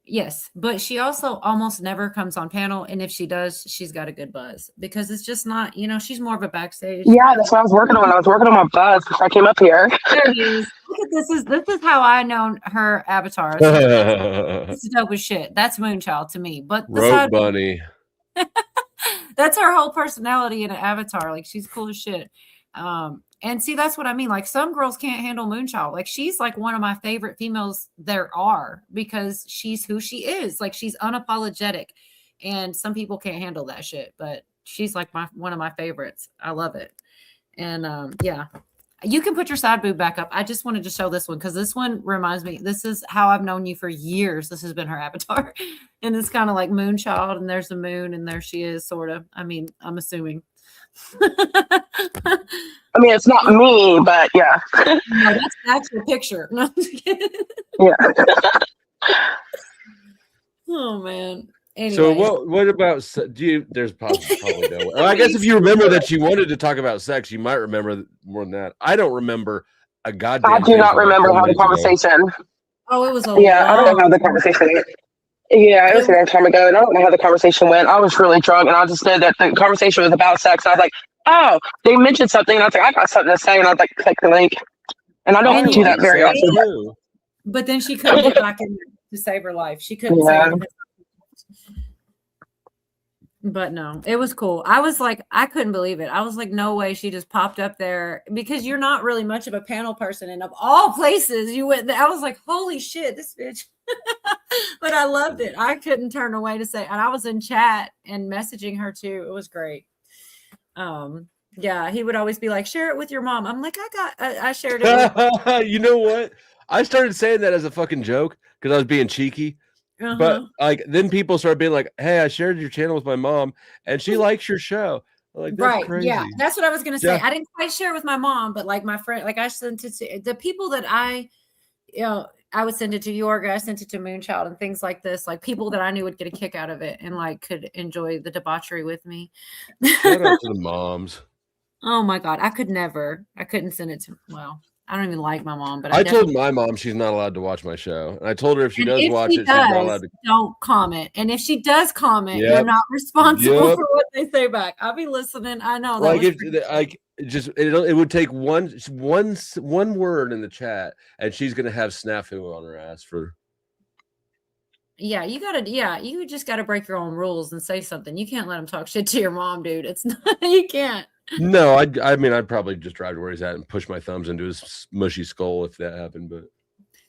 Yes, but she also almost never comes on panel, and if she does, she's got a good buzz because it's just not, she's more of a backstage. Yeah, that's what I was working on. I was working on my buzz before I came up here. There it is. Look at this. This is how I know her avatar. This is dope as shit. That's Moonchild to me. But the Rogue side- Bunny. that's her whole personality in an avatar. Like she's cool as shit. And see, that's what I mean. Like some girls can't handle Moonchild. Like she's like one of my favorite females there are because she's who she is. Like she's unapologetic, and some people can't handle that shit. But she's like one of my favorites. I love it. And yeah, you can put your side boob back up. I just wanted to show this one because this one reminds me. This is how I've known you for years. This has been her avatar, and it's kind of like Moonchild. And there's the moon, and there she is, sort of. I mean, I'm assuming. I mean, it's not me, but yeah. No, that's the actual picture. No, I'm just kidding. Yeah. Oh man. Anyway. So what about there's probably no way. I guess if you remember that you wanted to talk about sex, you might remember more than that. I don't remember a goddamn. I do thing not from like remember 10 how the minutes ago. conversation. Oh, it was a Yeah, I don't know how the conversation went. Yeah, it was a long time ago, and I don't know how the conversation went. I was really drunk, and I just said that the conversation was about sex. And I was like, oh, they mentioned something, and I was like, I got something to say, and I was like, click the link. And I don't do that very often. But then she couldn't get back in there to save her life. She couldn't Yeah. save it. But no, it was cool. I was like, I couldn't believe it. I was like, no way she just popped up there because you're not really much of a panel person. And of all places, you went there. I was like, holy shit, this bitch. But I loved it. I couldn't turn away to say, and I was in chat and messaging her too. It was great. Yeah, he would always be like, share it with your mom. I'm like, I shared it with You know what? I started saying that as a fucking joke because I was being cheeky. But like then people started being like, hey, I shared your channel with my mom and she likes your show. I'm like, that's right. crazy. Yeah, that's what I was gonna say. Yeah. I didn't quite share it with my mom, but like my friend, like I sent it to the people that I would send it to Yorga, I sent it to Moonchild and things like this, like people that I knew would get a kick out of it and like could enjoy the debauchery with me. Shout out to the moms. Oh my god, I couldn't send it to. Well, I don't even like my mom, but I told definitely- my mom she's not allowed to watch my show, and I told her if she And does if watch she it, she's not does, allowed to. don't comment. And if she does comment, you're Yep. not responsible Yep. for what they say back. I'll be listening. I know that Like was if like just it would take one word in the chat, and she's gonna have snafu on her ass for Yeah, you just gotta break your own rules and say something. You can't let him talk shit to your mom, dude. It's not, you can't. No, I mean, I'd probably just drive to where he's at and push my thumbs into his mushy skull if that happened. But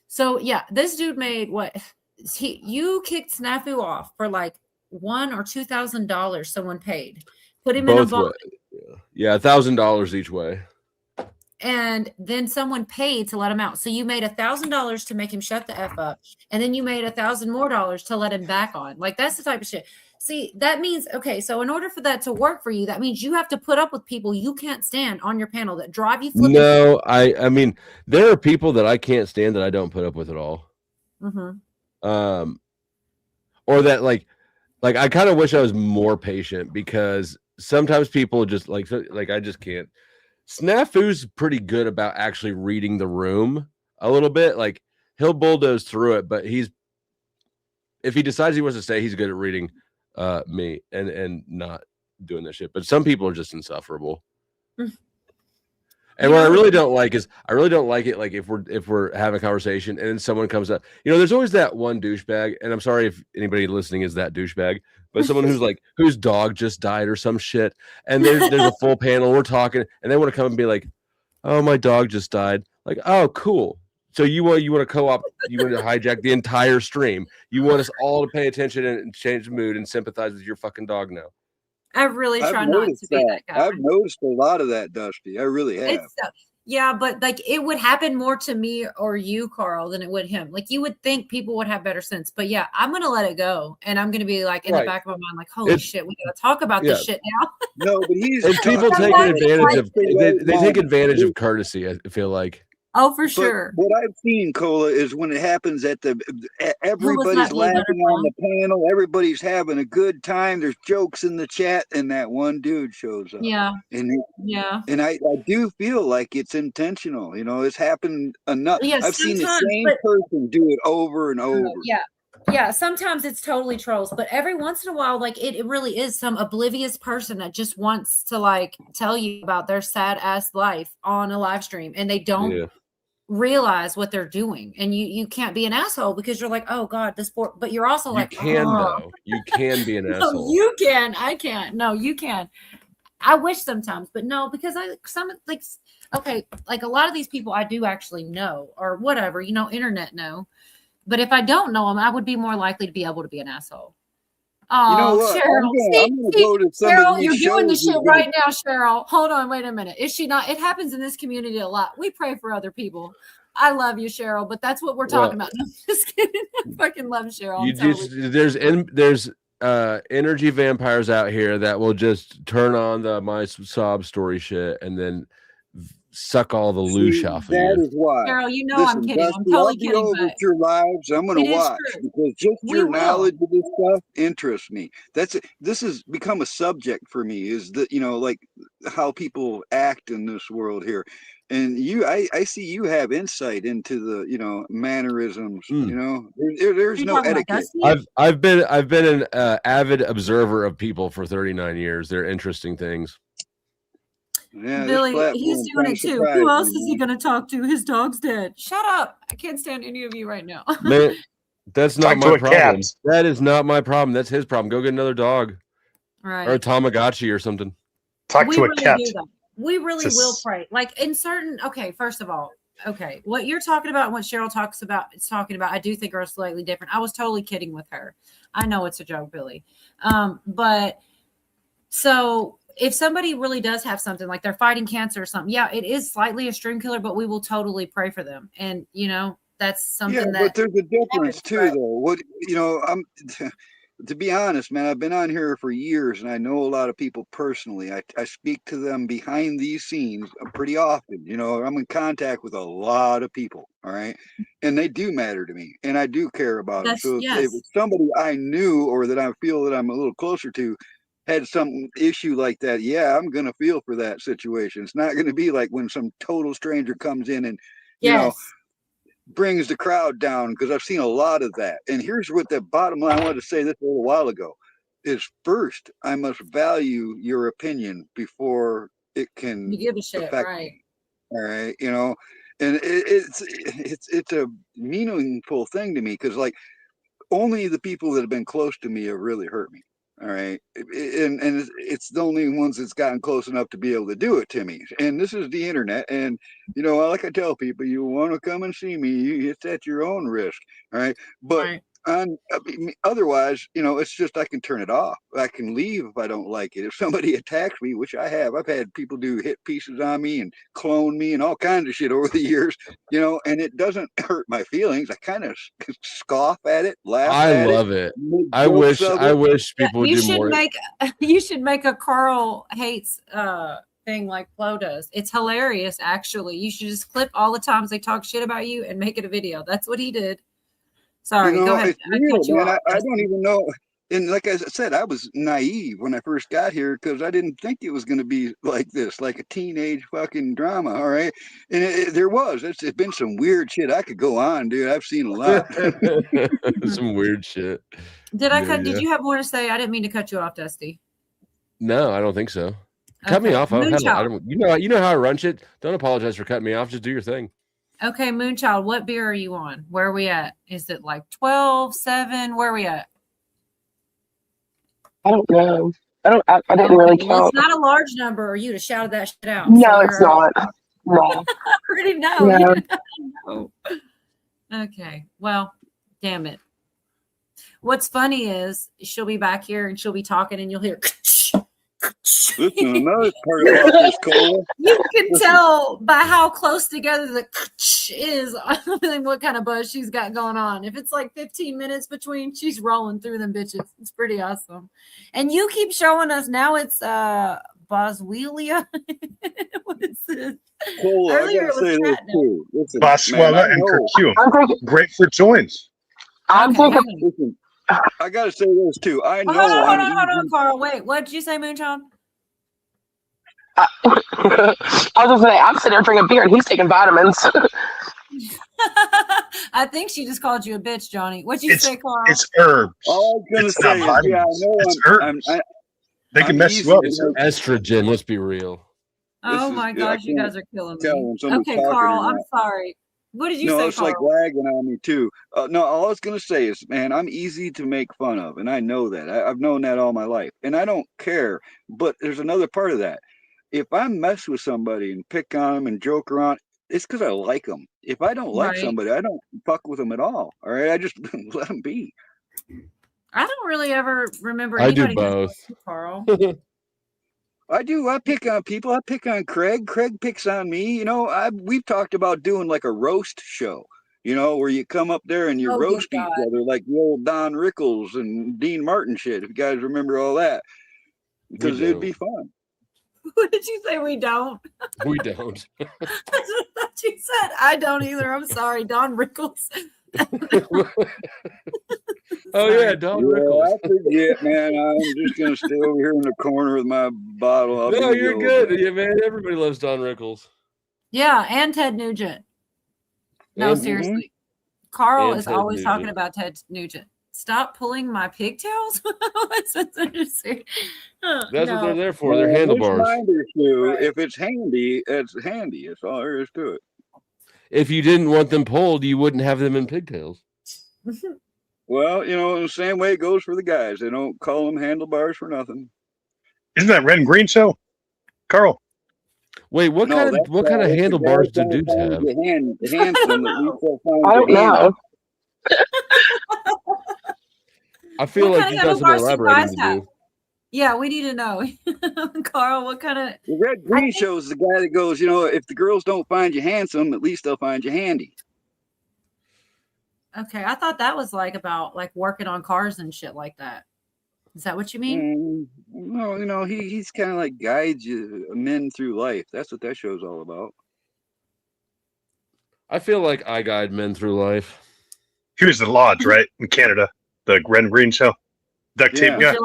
So yeah, this dude made what you kicked Snafu off for like $1,000 or $2,000 someone paid. Put him in a both bond. way. Yeah, $1,000 each way. And then someone paid to let him out. So you made $1,000 to make him shut the F up. And then you made $1,000 more to let him back on. Like, that's the type of shit. See, that means, okay, so in order for that to work for you, that means you have to put up with people you can't stand on your panel that drive you flipping. No, I mean, there are people that I can't stand that I don't put up with at all. Mm-hmm. Or that like I kind of wish I was more patient, because sometimes people just like I just can't. Snafu's pretty good about actually reading the room a little bit. Like, he'll bulldoze through it, but if he decides he wants to stay, he's good at reading me and not doing that shit. But some people are just insufferable. And what I really don't like is it. Like, if we're having a conversation and then someone comes up, there's always that one douchebag. And I'm sorry if anybody listening is that douchebag, but someone who's like, whose dog just died or some shit. And there's a full panel, we're talking, and they want to come and be like, oh, my dog just died. Like, oh, cool. So you want to co-op, you want to hijack the entire stream. You want us all to pay attention and change the mood and sympathize with your fucking dog now. I really try not to be that guy. I've noticed a lot of that, Dusty. I really have. Yeah, but like, it would happen more to me or you, Carl, than it would him. Like, you would think people would have better sense, but yeah, I'm gonna let it go, and I'm gonna be like in the back of my mind, like, holy shit, we gotta talk about this shit now. No, but and people take advantage of they take advantage of courtesy. I feel like. Oh, for sure. What I've seen, Cola, is when it happens everybody's laughing on the panel, everybody's having a good time. There's jokes in the chat, and that one dude shows up. Yeah. And I do feel like it's intentional. It's happened enough. Yeah, I've seen the same person do it over and over. Yeah, sometimes it's totally trolls, but every once in a while, like, it really is some oblivious person that just wants to like tell you about their sad ass life on a live stream, and they don't realize what they're doing. And you can't be an asshole because you're like, oh God, but you're also like, you can be an asshole. No, you can. I can't. No, you can. I wish sometimes, but no, because like a lot of these people I do actually know, or whatever, internet know. But if I don't know them, I would be more likely to be able to be an asshole. Oh, you know what? Cheryl, I'm gonna go to some Cheryl, of these you're doing the shows shit and right now, Cheryl. Hold on, wait a minute. Is she not? It happens in this community a lot. We pray for other people. I love you, Cheryl, but that's what we're talking about. No, I'm just kidding. I fucking love Cheryl. There's energy vampires out here that will just turn on the my sob story shit and then suck all the loosh off of you. That is why. Cheryl, I'm kidding. Dusty, I'm totally I'll be kidding. over at your lives. I'm going to watch because just your knowledge of this stuff interests me. This has become a subject for me. Is that like how people act in this world here, and I see you have insight into the mannerisms. There's no etiquette. I've been an avid observer of people for 39 years. They're interesting things. Yeah, Billy, he's doing it too. Who else is he going to talk to? His dog's dead. Shut up. I can't stand any of you right now. Man, that's not my problem. That is not my problem. That's his problem. Go get another dog. Right. Or a Tamagotchi or something. Talk to a cat. We really will pray. Like in certain, first of all, what you're talking about and what Cheryl is talking about, I do think are slightly different. I was totally kidding with her. I know it's a joke, Billy. But so if somebody really does have something like they're fighting cancer or something, yeah, it is slightly a stream killer, but we will totally pray for them. And that's something but there's a difference too, though. I'm to be honest, man, I've been on here for years and I know a lot of people personally. I speak to them behind these scenes pretty often. I'm in contact with a lot of people. All right. And they do matter to me and I do care about them. So if somebody I knew or that I feel that I'm a little closer to had some issue like that, I'm going to feel for that situation. It's not going to be like when some total stranger comes in and, brings the crowd down, because I've seen a lot of that. And here's what the bottom line, I wanted to say this a little while ago, is first, I must value your opinion before it can give a shit, affect me. All right. And it's a meaningful thing to me, because like only the people that have been close to me have really hurt me. All right. And it's the only ones that's gotten close enough to be able to do it to me. And this is the internet. And, you know, like I tell people, you want to come and see me, it's at your own risk. All right. But otherwise, you know, it's just I can turn it off. I can leave if I don't like it. If somebody attacks me, which I have, I've had people do hit pieces on me and clone me and all kinds of shit over the years, you know, and it doesn't hurt my feelings. I kind of scoff at it, laugh at love it. I wish people would You do should more. you should make a Carl hates thing like Flo does. It's hilarious, actually. You should just clip all the times they talk shit about you and make it a video. That's what he did. Sorry, you know, go ahead. it's real, man. I don't even know. And like I said, I was naive when I first got here because I didn't think it was going to be like this, like a teenage fucking drama. All right. And there was. It's been some weird shit. I could go on, dude. I've seen a lot. Some weird shit. Did I Yeah, cut? Did yeah. you have more to say? I didn't mean to cut you off, Dusty. No, I don't think so. Cut me Okay. off. I don't, Moonchild. you know how I run shit. Don't apologize for cutting me off. Just do your thing. Okay, Moonchild, what beer are you on? Where are we at? Is it like 12, 7? Where are we at? I don't know. I didn't really Well, count. it's not a large number, or you'd have shouted that shit out. No, so it's you're- not. No. I already know. No. No. Okay. Well, damn it. What's funny is she'll be back here and she'll be talking and you'll hear Listen, another part about this, Cole. you can tell by how close together the is and what kind of buzz she's got going on. If it's like 15 minutes between, she's rolling through them bitches. It's pretty awesome. And you keep showing us now it's Boswellia. What is this? Cole, Earlier I it gotta was say this catnip. too. Listen, Boswella man, I and know- Curcume. Grapefruit joins. I'm Okay, thinking. hang on. Listen, I gotta say this too. I know. Hold on, I'm hold on, easy- Carl. Wait, what did you say, Moonchild? I was just saying, I'm sitting there drinking beer and he's taking vitamins. I think she just called you a bitch, Johnny. What'd you say, Carl? It's herbs. All I'm gonna It's say not is, yeah, I vitamins. know It's I'm herbs. They can mess you up. easy It's to make- estrogen. Let's be real. Oh is- my I gosh, you can't guys are killing tell me. when somebody's Okay, talking Carl, or I'm not. sorry. What did you No, say, it's Carl? like lagging on me too. No, all I was gonna say is, man, I'm easy to make fun of, and I know that. I've known that all my life, and I don't care. But there's another part of that. If I mess with somebody and pick on them and joke around, it's because I like them. If I don't like Right. somebody, I don't fuck with them at all. All right, I just let them be. I don't really ever remember I do anybody messing both. with you, Carl. I do. I pick on people. I pick on Craig. Craig picks on me. You know, we've talked about doing like a roast show. You know, where you come up there and you Oh, good roast each God. other like the old Don Rickles and Dean Martin shit. If you guys remember all that, because it'd be fun. What did you say? We don't. We don't. That's what you said. I don't either. I'm sorry, Don Rickles. Oh yeah, Don Yeah, Rickles. I forget, man. I'm just gonna stay over here in the corner with my bottle. I'll No, be you're the good. old- Yeah, man. Everybody loves Don Rickles. Yeah, and Ted Nugent. No, And- seriously. Carl And is Ted always talking Nugent. about Ted Nugent. Stop pulling my pigtails. That's what they're saying. That's what they're there for. Well, They're most handlebars. minders do. If it's handy, it's handy. That's all there is to it. If you didn't want them pulled, you wouldn't have them in pigtails. Well, you know, the same way it goes for the guys. They don't call them handlebars for nothing. Isn't that Red and Green show? Carl. Wait, what No, kind that's, of that's the handlebars guys do trying to dudes find have? the handsome that we still find I don't the handy. know. I feel What like kind you of got some handlebars do elaborating guys to have? do. Yeah, we need to know. Carl, what kind of The Red Green show is the guy that goes, you know, if the girls don't find you handsome, at least they'll find you handy. Okay, I thought that was like about like working on cars and shit like that. Is that what you mean? No, you know, he's kind of like guides you men through life. That's what that show's all about. I feel like I guide men through life. He was the Lodge, right? In Canada. The Red and Green show. Duct tape Yeah. guy.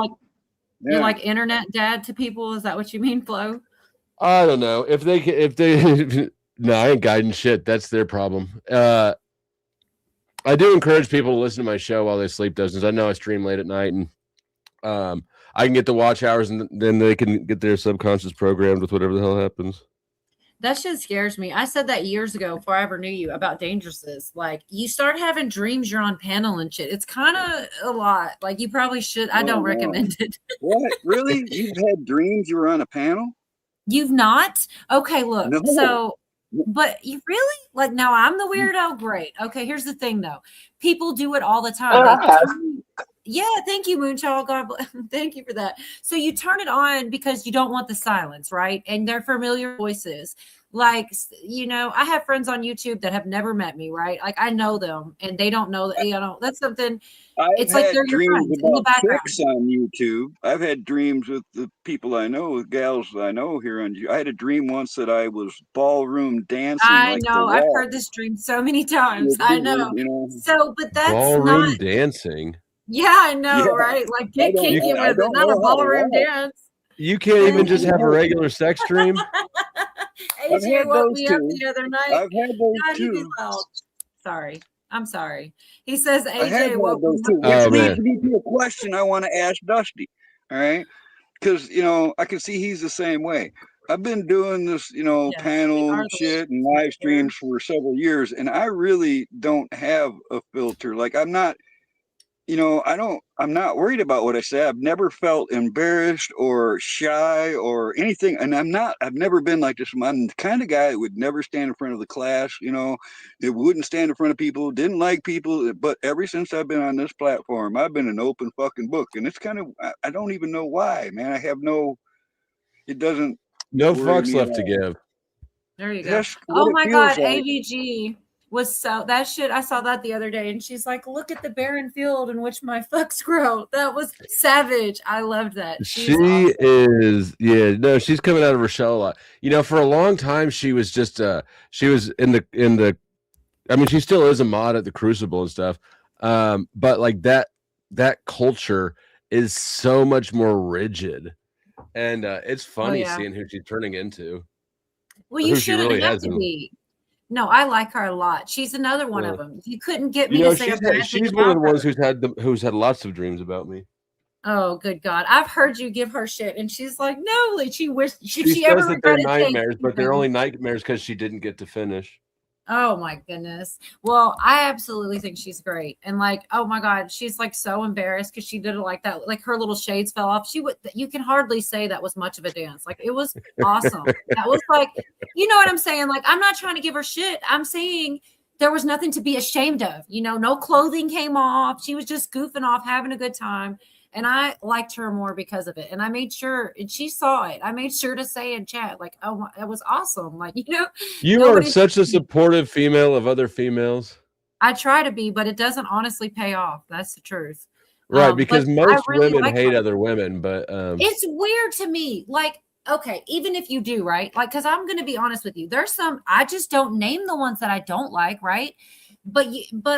You're like internet dad to people. Is that what you mean, Flo? I don't know if they no, I ain't guiding shit. That's their problem. I do encourage people to listen to my show while they sleep, though, since I know I stream late at night, and I can get the watch hours, and then they can get their subconscious programmed with whatever the hell happens. That shit scares me. I said that years ago before I ever knew you about dangerouses. Like you start having dreams you're on panel and shit. It's kind of a lot. Like you probably should. I don't recommend it. What? Really? You've had dreams you were on a panel? You've not? Okay, look. No. So, but you really like now I'm the weirdo. Great. Okay, here's the thing though. People do it all the time. Yeah, thank you, Moonchild. God bless. Thank you for that. So you turn it on because you don't want the silence, right? And they're familiar voices. Like, you know, I have friends on YouTube that have never met me, right? Like I know them and they don't know that, you know, that's something. It's like they're your friends in the background. Tricks on YouTube. I've had dreams with the people I know, with gals I know here on. I had a dream once that I was ballroom dancing. I like know. The I've Rock. heard this dream so many times. Yeah, I know. you know. So, but that's Ballroom not. dancing. Yeah, I know, right? Like get kinky with it, not a ballroom dance. You can't even just have a regular sex dream. AJ woke me up the other night. I've had those God, he too. did well. Sorry. I'm sorry. He says I had AJ one of woke those me too. up. Which leads me to a question I want to ask Dusty. All right, because you know I can see he's the same way. I've been doing this, you know, panel shit and live streams for several years, and I really don't have a filter. Like I'm not, you know, I'm not worried about what I say. I've never felt embarrassed or shy or anything. And I've never been like this. I'm the kind of guy that would never stand in front of the class, you know, that wouldn't stand in front of people, didn't like people. But ever since I've been on this platform, I've been an open fucking book. And it's kind of, I don't even know why, man. It doesn't. No worry fucks me left at to all. give. There you go. That's Oh what it my feels God, like. AVG was so that shit. I saw that the other day, and she's like, "Look at the barren field in which my fucks grow." That was savage. I loved that. She's She is, yeah, no, she's coming out of her shell a lot. You know, for a long time, she was just, she was in the, I mean, she still is a mod at the Crucible and stuff. But like that culture is so much more rigid, and it's funny yeah. seeing who she's turning into. Well, or you who she shouldn't really have has to been. be. No, I like her a lot. She's another one of Yeah. them. You couldn't get me You know, to say a bad thing she's one of about the ones her. who's had lots of dreams about me. Oh, good God. I've heard you give her shit, and she's like, no, like she wished if She she says ever that they're regretted saying nightmares, but they're anything. only nightmares because she didn't get to finish. Oh my goodness. Well, I absolutely think she's great. And like, oh my God, she's like so embarrassed because she did it like that. Like her little shades fell off. You can hardly say that was much of a dance. Like it was awesome. That was like, you know what I'm saying? Like, I'm not trying to give her shit. I'm saying there was nothing to be ashamed of. You know, no clothing came off. She was just goofing off, having a good time. And I liked her more because of it. And I made sure, and she saw it. I made sure to say in chat, like, oh, it was awesome. Like, you know, You are such a supportive female of other females. I try to be, but it doesn't honestly pay off. That's the truth. Right, because but I most really women like hate her. other women, but It's weird to me. Like, okay, even if you do, right? Like, because I'm going to be honest with you. There's some, I just don't name the ones that I don't like, right? But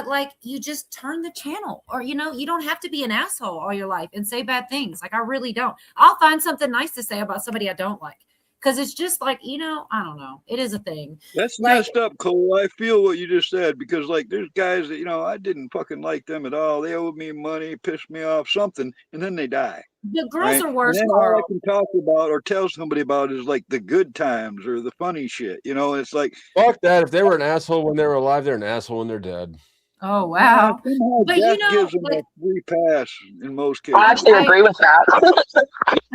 like you just turn the channel, or you know, you don't have to be an asshole all your life and say bad things. Like I really don't. I'll find something nice to say about somebody I don't like, because it's just like, you know, I don't know. It is a thing. That's Like, messed up, Cole. I feel what you just said, because like there's guys that, you know, I didn't fucking like them at all. They owed me money, pissed me off, something, and then they die. the girls are worse. And then all I Carl. can talk about or tell somebody about is like the good times or the funny shit. You know, it's like fuck that. If they were an asshole when they were alive, they're an asshole when they're dead. Oh wow! But death you know, gives them like, a free pass in most cases. I actually agree with that.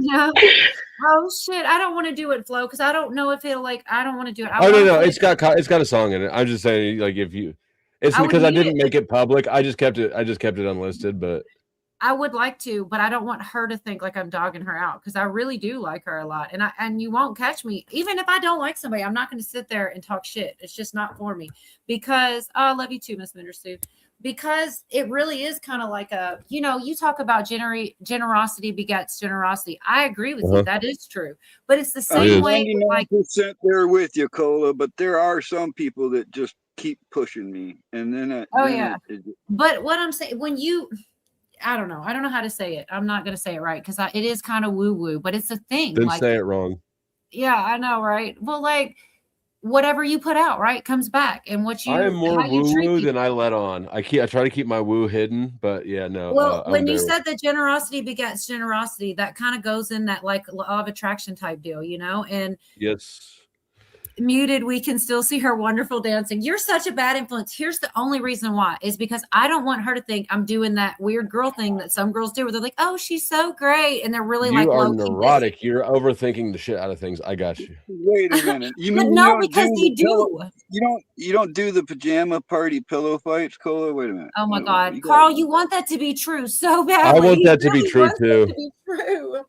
yeah. Oh shit! I don't want to do it, Flo, because I don't know if it'll like. I don't want to do it. I Oh no, wanna no, put it's got a song in it. I'm just saying, like, if you, it's I would because I mute didn't it. make it public. I just kept it unlisted. But I would like to, but I don't want her to think like I'm dogging her out, because I really do like her a lot. And you won't catch me. Even if I don't like somebody, I'm not going to sit there and talk shit. It's just not for me. Because I love you too, Miss Mindersoo. Because it really is kind of like a, you know, you talk about generosity begets generosity. I agree with you. That is true. But it's the same I'm way. Like, 99% there with you, Cola, but there are some people that just keep pushing me. And then, oh yeah. But what I'm saying, when you, I don't know how to say it. I'm not going to say it right, because it is kind of woo woo, but it's a thing. didn't Like, say it wrong. yeah, I know, right? Well, like whatever you put out, right, comes back, and what you I am more how you woo treat woo people. than I let on. I try to keep my woo hidden, but yeah, no. Well, I'm when you there. said that generosity begets generosity, that kind of goes in that like law of attraction type deal, you know? And Yes. muted, we can still see her wonderful dancing. You're such a bad influence. Here's the only reason why is because I don't want her to think I'm doing that weird girl thing that some girls do where they're like, oh, she's so great. And they're really like, You are low-key neurotic. You're overthinking the shit out of things. I got you. Wait a minute. You But mean no, you don't because do they the pillow, do. you don't do the pajama party pillow fights, Cola? Wait a minute. Oh my No, God. you Carl, you want that to be true so badly. I want that to You be really true want that too. to be true.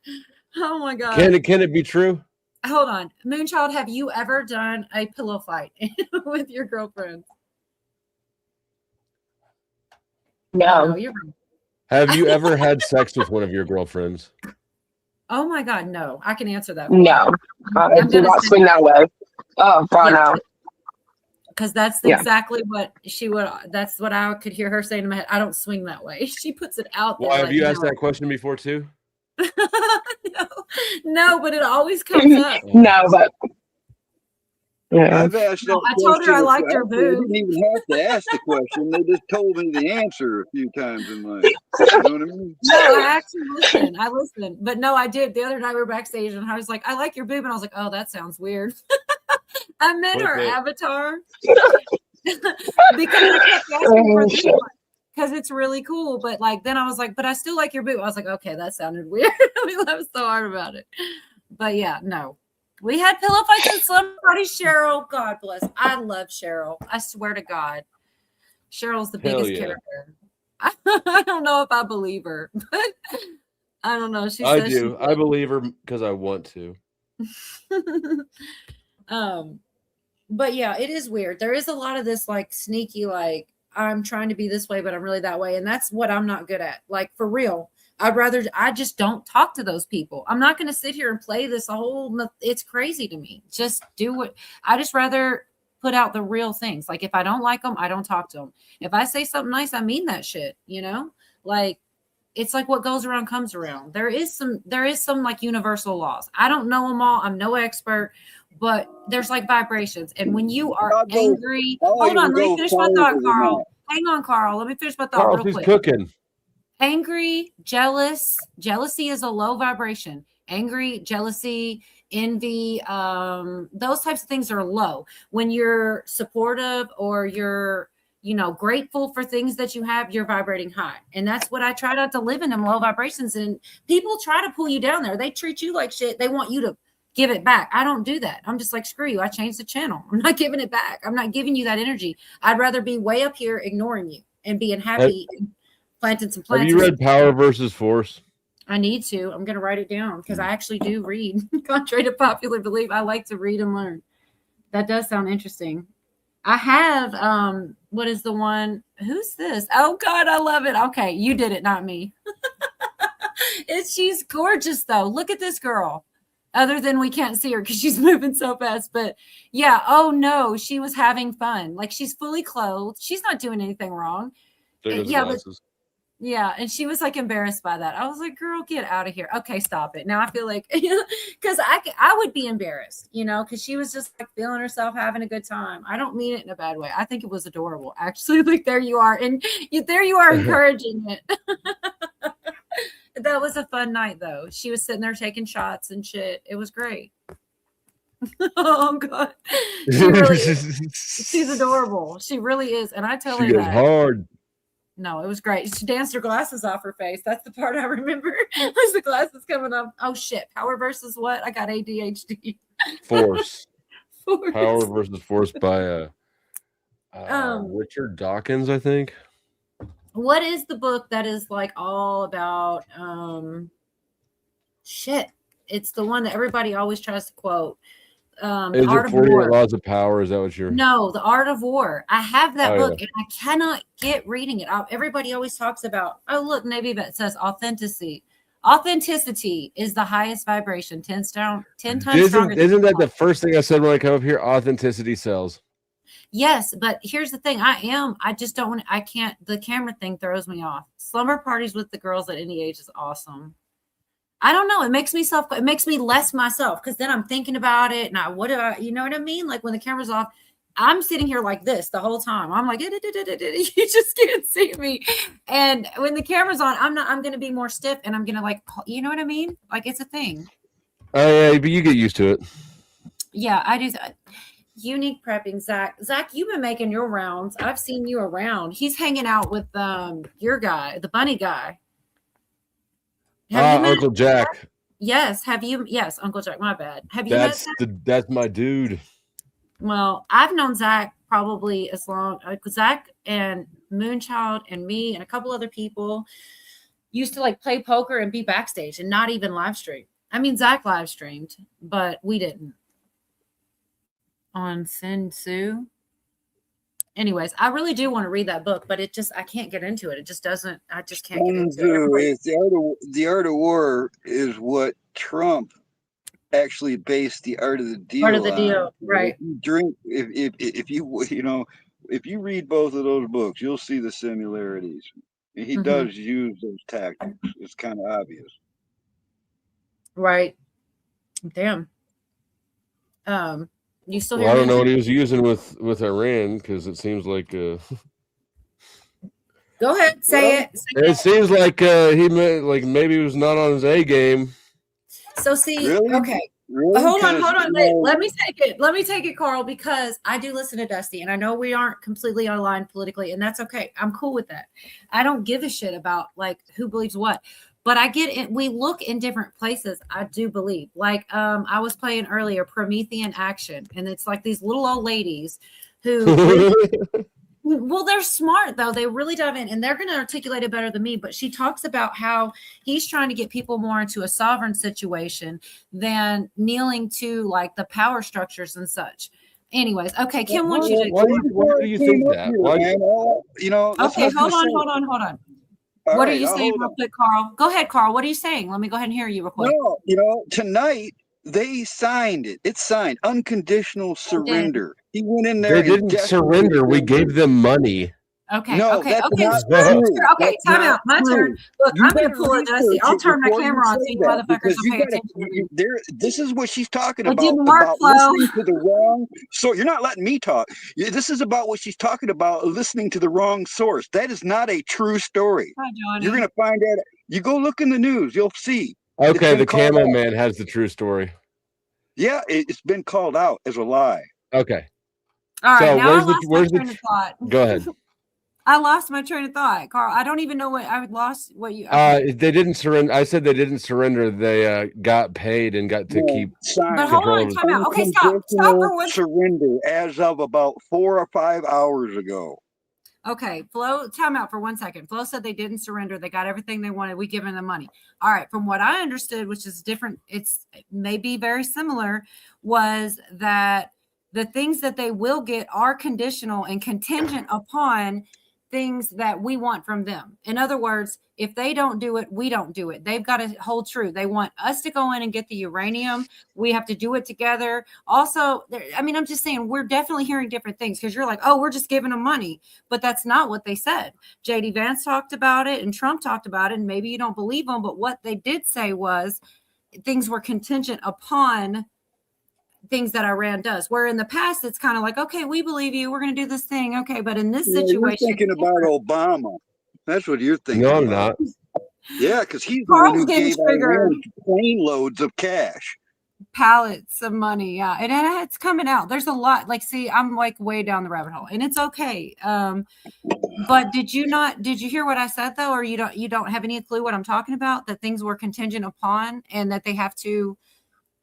Oh my God. Can it be true? Hold on. Moonchild, have you ever done a pillow fight with your girlfriend? No, you're wrong. Have you ever had sex with one of your girlfriends? Oh my God, no. I can answer that. for No, you. I I'm do gonna not say swing that way. Oh, God, no. because that's Yeah. exactly what she would. That's what I could hear her saying in my head. I don't swing that way. She puts it out there. Well, have like, you asked no. that question before too? No, but it always comes up. No, but yeah. I've asked that I told her I question. liked her Actually, I boob. didn't even have to ask the question. They just told me the answer a few times in life. You know what I mean? No, I actually listened. I listened. But no, I did. The other night we were backstage and I was like, I like your boob. And I was like, oh, that sounds weird. I meant her Okay. avatar. Because I kept asking for this one. Because it's really cool. But like then I was like, but I still like your boob. I was like, okay, that sounded weird. We laughed so hard about it. But yeah, no. We had pillow fights in Slumber Party. Cheryl, God bless. I love Cheryl. I swear to God. Cheryl's the Hell biggest yeah. character. I don't know if I believe her, but I don't know. She I says do. I believe her because I want to. But yeah, it is weird. There is a lot of this like sneaky, like I'm trying to be this way, but I'm really that way. And that's what I'm not good at. Like for real. I just don't talk to those people. I'm not going to sit here and play this it's crazy to me. Just do what I just rather put out the real things. Like if I don't like them, I don't talk to them. If I say something nice, I mean that shit, you know, like it's like what goes around comes around. There is some like universal laws. I don't know them all. I'm no expert, but there's like vibrations. And when you are angry, hold on, let me finish my thought, Carl. Hang on, Carl. Let me finish my thought Carl, real she's quick. cooking. Angry, jealousy is a low vibration. Angry, jealousy, envy, those types of things are low. When you're supportive or you're, grateful for things that you have, you're vibrating high. And that's what I try not to live in them low vibrations. And people try to pull you down there. They treat you like shit. They want you to give it back. I don't do that. I'm just like, screw you. I changed the channel. I'm not giving it back. I'm not giving you that energy. I'd rather be way up here ignoring you and being happy. Planted some plants. Have you read Power versus Force? I need to. I'm going to write it down because I actually do read. Contrary to popular belief, I like to read and learn. That does sound interesting. I have, what is the one? Who's this? Oh, God, I love it. Okay, you did it, not me. She's gorgeous, though. Look at this girl. Other than we can't see her because she's moving so fast. But yeah, oh, no, she was having fun. Like, she's fully clothed. She's not doing anything wrong. Yeah, and she was like embarrassed by that. I was like, girl, get out of here. Okay, stop it. Now I feel like, because I would be embarrassed, because she was just like feeling herself, having a good time. I don't mean it in a bad way. I think it was adorable, actually. Like, there you are. And there you are encouraging it. That was a fun night, though. She was sitting there taking shots and shit. It was great. Oh, God. She really is. She's adorable. She really is. And I tell her She goes that. hard. No, it was great. She danced her glasses off her face. That's the part I remember. Was the glasses coming up? Oh shit! Power versus what? I got ADHD. Force. Force. Power versus Force by Richard Dawkins, I think. What is the book that is like all about? Shit! It's the one that everybody always tries to quote. Is Art it of 48 War. Laws of Power? Is that what you're? No, The Art of War. I have that Oh, book yeah. and I cannot get reading it. Everybody always talks about, oh, look, maybe that says authenticity. Authenticity is the highest vibration, 10 times stronger. Isn't that the first thing I said when I come up here? Authenticity sells. Yes, but here's the thing. I just don't want, I can't, the camera thing throws me off. Slumber parties with the girls at any age is awesome. I don't know. It makes me less myself because then I'm thinking about it. And you know what I mean? Like when the camera's off, I'm sitting here like this the whole time. I'm like, you just can't see me. And when the camera's on, I'm going to be more stiff and I'm going to like, you know what I mean? Like it's a thing. Oh yeah, but you get used to it. Yeah, I do. Unique prepping, Zach. Zach, you've been making your rounds. I've seen you around. He's hanging out with your guy, the bunny guy. Have you met Uncle Jack. Yes. Have you? Yes, Uncle Jack. My bad. Have you met Zach? That's my dude. Well, I've known Zach probably as long. Zach and Moonchild and me and a couple other people used to like play poker and be backstage and not even live stream. I mean, Zach live streamed, but we didn't. On Sin Tzu. Anyways, I really do want to read that book, but I can't get into it. It just doesn't. I just can't get into it. The Art of War is what Trump actually based the Art of the Deal on. Art of the Deal, right? If you read both of those books, you'll see the similarities. He does use those tactics. It's kind of obvious. Right. Damn. You still hear I don't me? know what he was using with Iran because it seems like Go ahead, say it. it seems like he maybe he was not on his A game. So see, Really? okay. Really? Hold on. 'Cause, Let me take it, Carl, because I do listen to Dusty, and I know we aren't completely aligned politically, and that's okay. I'm cool with that. I don't give a shit about like who believes what. But I get it. We look in different places. I do believe. Like I was playing earlier, Promethean Action, and it's like these little old ladies who. Well, they're smart though. They really dive in, and they're going to articulate it better than me. But she talks about how he's trying to get people more into a sovereign situation than kneeling to like the power structures and such. Anyways, okay, Kim wants you to. Why do you think that? Okay, hold on. What are you saying real quick, Carl? Go ahead, Carl. What are you saying? Let me go ahead and hear you real quick. No, tonight they signed it. It's signed. Unconditional surrender. He went in there. They didn't surrender. We gave them money. Okay. No, okay. that's Okay. not Screw. true. Okay. That's Time not out. My true. turn. Look, You I'm going to better pull it, Dusty. research I'll it turn my before you camera on so say you that, motherfuckers because will you pay gotta- attention. This is what she's talking It about. didn't work, About Flo. listening to the wrong. So you're not letting me talk. This is about what she's talking about. Listening to the wrong source. That is not a true story. Hi, Johnny. You're gonna find out. You go look in the news. You'll see. It's Okay, been the called Camel out. Man has the true story. Yeah, it's been called out as a lie. Okay. All right. So Now I where's lost my the train of thought. Go ahead. I lost my train of thought, Carl. I don't even know what I lost. What you? They didn't surrender. I said they didn't surrender. They got paid and got to keep But hold control on, of time out. Okay, stop for one. Surrender as of about 4 or 5 hours ago. Okay, Flo, time out for 1 second. Flo said they didn't surrender. They got everything they wanted. We given them money. All right. From what I understood, which is different, it may be very similar, was that the things that they will get are conditional and contingent upon things that we want from them. In other words, if they don't do it, we don't do it. They've got to hold true. They want us to go in and get the uranium. We have to do it together. Also, I'm just saying we're definitely hearing different things because you're like, oh, we're just giving them money. But that's not what they said. JD Vance talked about it and Trump talked about it. And maybe you don't believe them, but what they did say was things were contingent upon things that Iran does, where in the past it's kind of like, okay, we believe you, we're going to do this thing, okay, but in this situation, you're thinking about Obama. That's what you're thinking. No, I'm about. not. Yeah, because he's the Carl's one who getting gave triggered. Iran plane loads of cash. pallets of money, yeah, and it's coming out. There's a lot. Like, see, I'm like way down the rabbit hole, and it's okay. But did you hear what I said though, or you don't have any clue what I'm talking about? That things were contingent upon, and that they have to.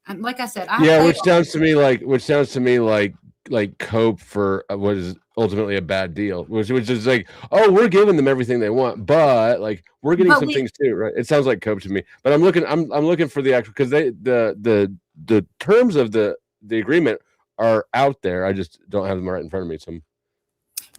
Like I said, which sounds to me like cope for what is ultimately a bad deal, which is like, oh, we're giving them everything they want, but like we're getting some things too, right? It sounds like cope to me, but I'm looking for the actual, because the terms of the agreement are out there. I just don't have them right in front of me. So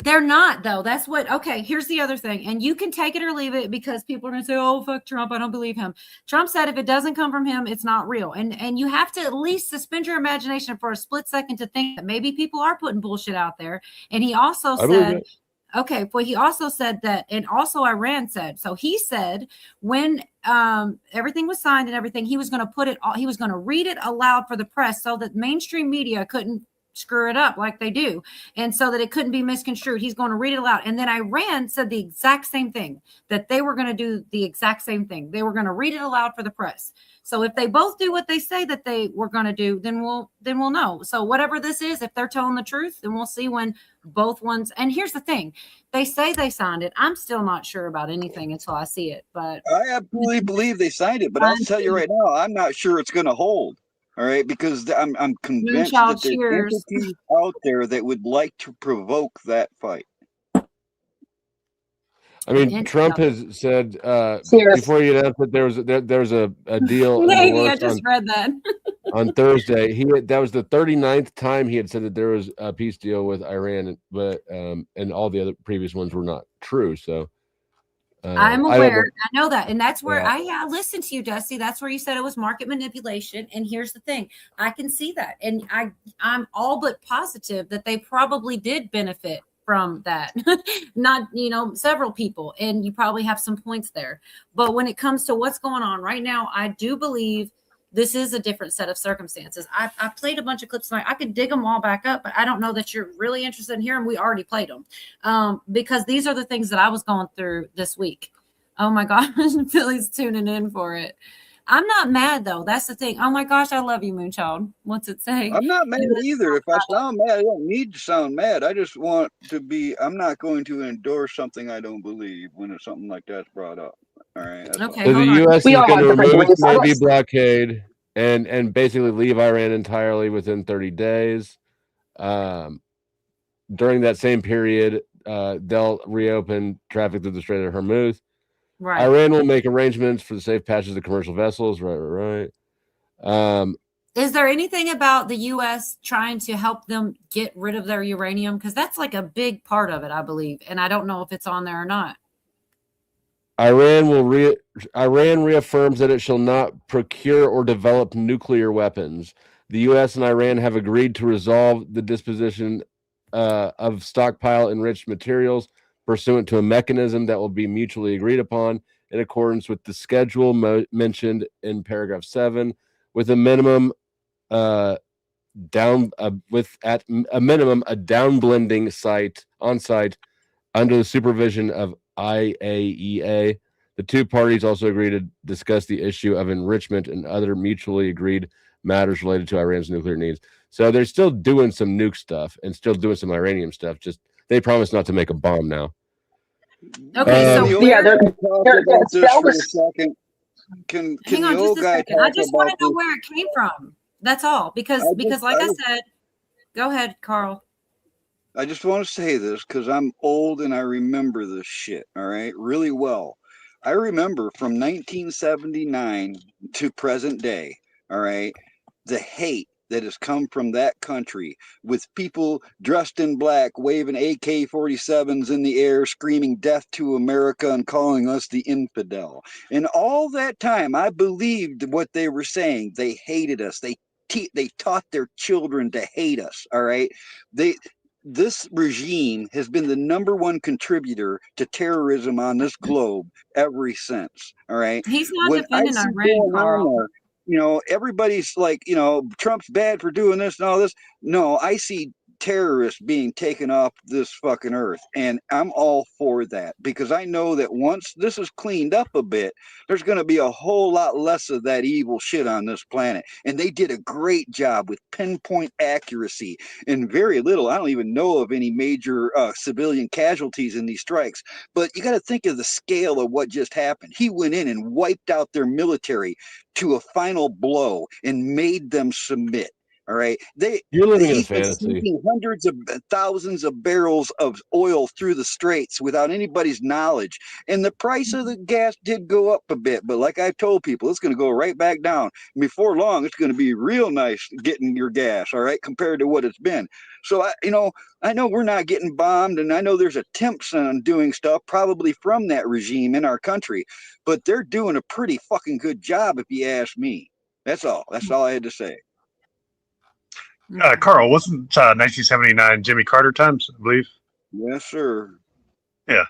they're not, though. That's what. Okay, here's the other thing, and you can take it or leave it, because people are going to say, "Oh, fuck Trump, I don't believe him." Trump said if it doesn't come from him, it's not real, and you have to at least suspend your imagination for a split second to think that maybe people are putting bullshit out there. And he also said, okay, well, he also said that, and also Iran said. So he said when everything was signed and everything, he was going to put it. He was going to read it aloud for the press so that mainstream media couldn't screw it up like they do. And so that it couldn't be misconstrued, he's going to read it aloud. And then Iran said the exact same thing, that they were going to do the exact same thing. They were going to read it aloud for the press. So if they both do what they say that they were going to do, then we'll know. So whatever this is, if they're telling the truth, then we'll see when both ones. And here's the thing, they say they signed it. I'm still not sure about anything until I see it. But I absolutely believe they signed it. But I'll tell you right now, I'm not sure it's going to hold. All right, because I'm convinced that there's entities out there that would like to provoke that fight. I mean, Trump has said before he announced that there was a deal. Maybe I just read that. On Thursday, that was the 39th time he had said that there was a peace deal with Iran, but and all the other previous ones were not true. So I'm aware. I know that, and that's where Yeah. I listened to you, Dusty. That's where you said it was market manipulation. And here's the thing: I can see that, and I'm all but positive that they probably did benefit from that. Not, several people, and you probably have some points there. But when it comes to what's going on right now, I do believe this is a different set of circumstances. I played a bunch of clips tonight. I could dig them all back up, but I don't know that you're really interested in hearing. We already played them because these are the things that I was going through this week. Oh my gosh, Billy's tuning in for it. I'm not mad though. That's the thing. Oh my gosh, I love you, Moonchild. What's it say? I'm not mad either. If I sound mad, I don't need to sound mad. I just want to be. I'm not going to endorse something I don't believe when it's something like that's brought up. All right. Okay. So the U.S. is going to remove its Navy blockade and basically leave Iran entirely within 30 days. During that same period, they'll reopen traffic through the Strait of Hormuz. Right. Iran will make arrangements for the safe passage of commercial vessels. Right. Is there anything about the U.S. trying to help them get rid of their uranium? Because that's like a big part of it, I believe. And I don't know if it's on there or not. Iran reaffirms that it shall not procure or develop nuclear weapons. The U.S. and Iran have agreed to resolve the disposition of stockpile enriched materials pursuant to a mechanism that will be mutually agreed upon in accordance with the schedule mentioned in paragraph 7, with a minimum a downblending site on site under the supervision of IAEA. The two parties also agreed to discuss the issue of enrichment and other mutually agreed matters related to Iran's nuclear needs. So they're still doing some nuke stuff and still doing some uranium stuff. Just they promise not to make a bomb now. Okay, so yeah, they're for a second. Can hang on the just old a guy second. I talk just about want to know this? where it came from. That's all. Because like I said, go ahead, Carl. I just want to say this because I'm old and I remember this shit, all right, really well. I remember from 1979 to present day, all right, the hate that has come from that country with people dressed in black, waving AK-47s in the air, screaming death to America and calling us the infidel. And all that time, I believed what they were saying. They hated us. They taught their children to hate us, all right? This regime has been the #1 contributor to terrorism on this globe ever since. All right. He's not When I defending see Iran, going on Carl. there, everybody's like, Trump's bad for doing this and all this. No, I see terrorists being taken off this fucking earth, and I'm all for that because I know that once this is cleaned up a bit, there's going to be a whole lot less of that evil shit on this planet. And they did a great job with pinpoint accuracy and very little. I don't even know of any major civilian casualties in these strikes, but you got to think of the scale of what just happened. He went in and wiped out their military to a final blow and made them submit. All right, You're living in a he's been fantasy. sinking hundreds of thousands of barrels of oil through the straits without anybody's knowledge, and the price of the gas did go up a bit. But like I told people, it's going to go right back down. Before long, it's going to be real nice getting your gas. All right, compared to what it's been. So I know we're not getting bombed, and I know there's attempts on doing stuff probably from that regime in our country, but they're doing a pretty fucking good job, if you ask me. That's all. That's all I had to say. Carl, wasn't 1979 Jimmy Carter times, I believe? Yes, sir. Yeah.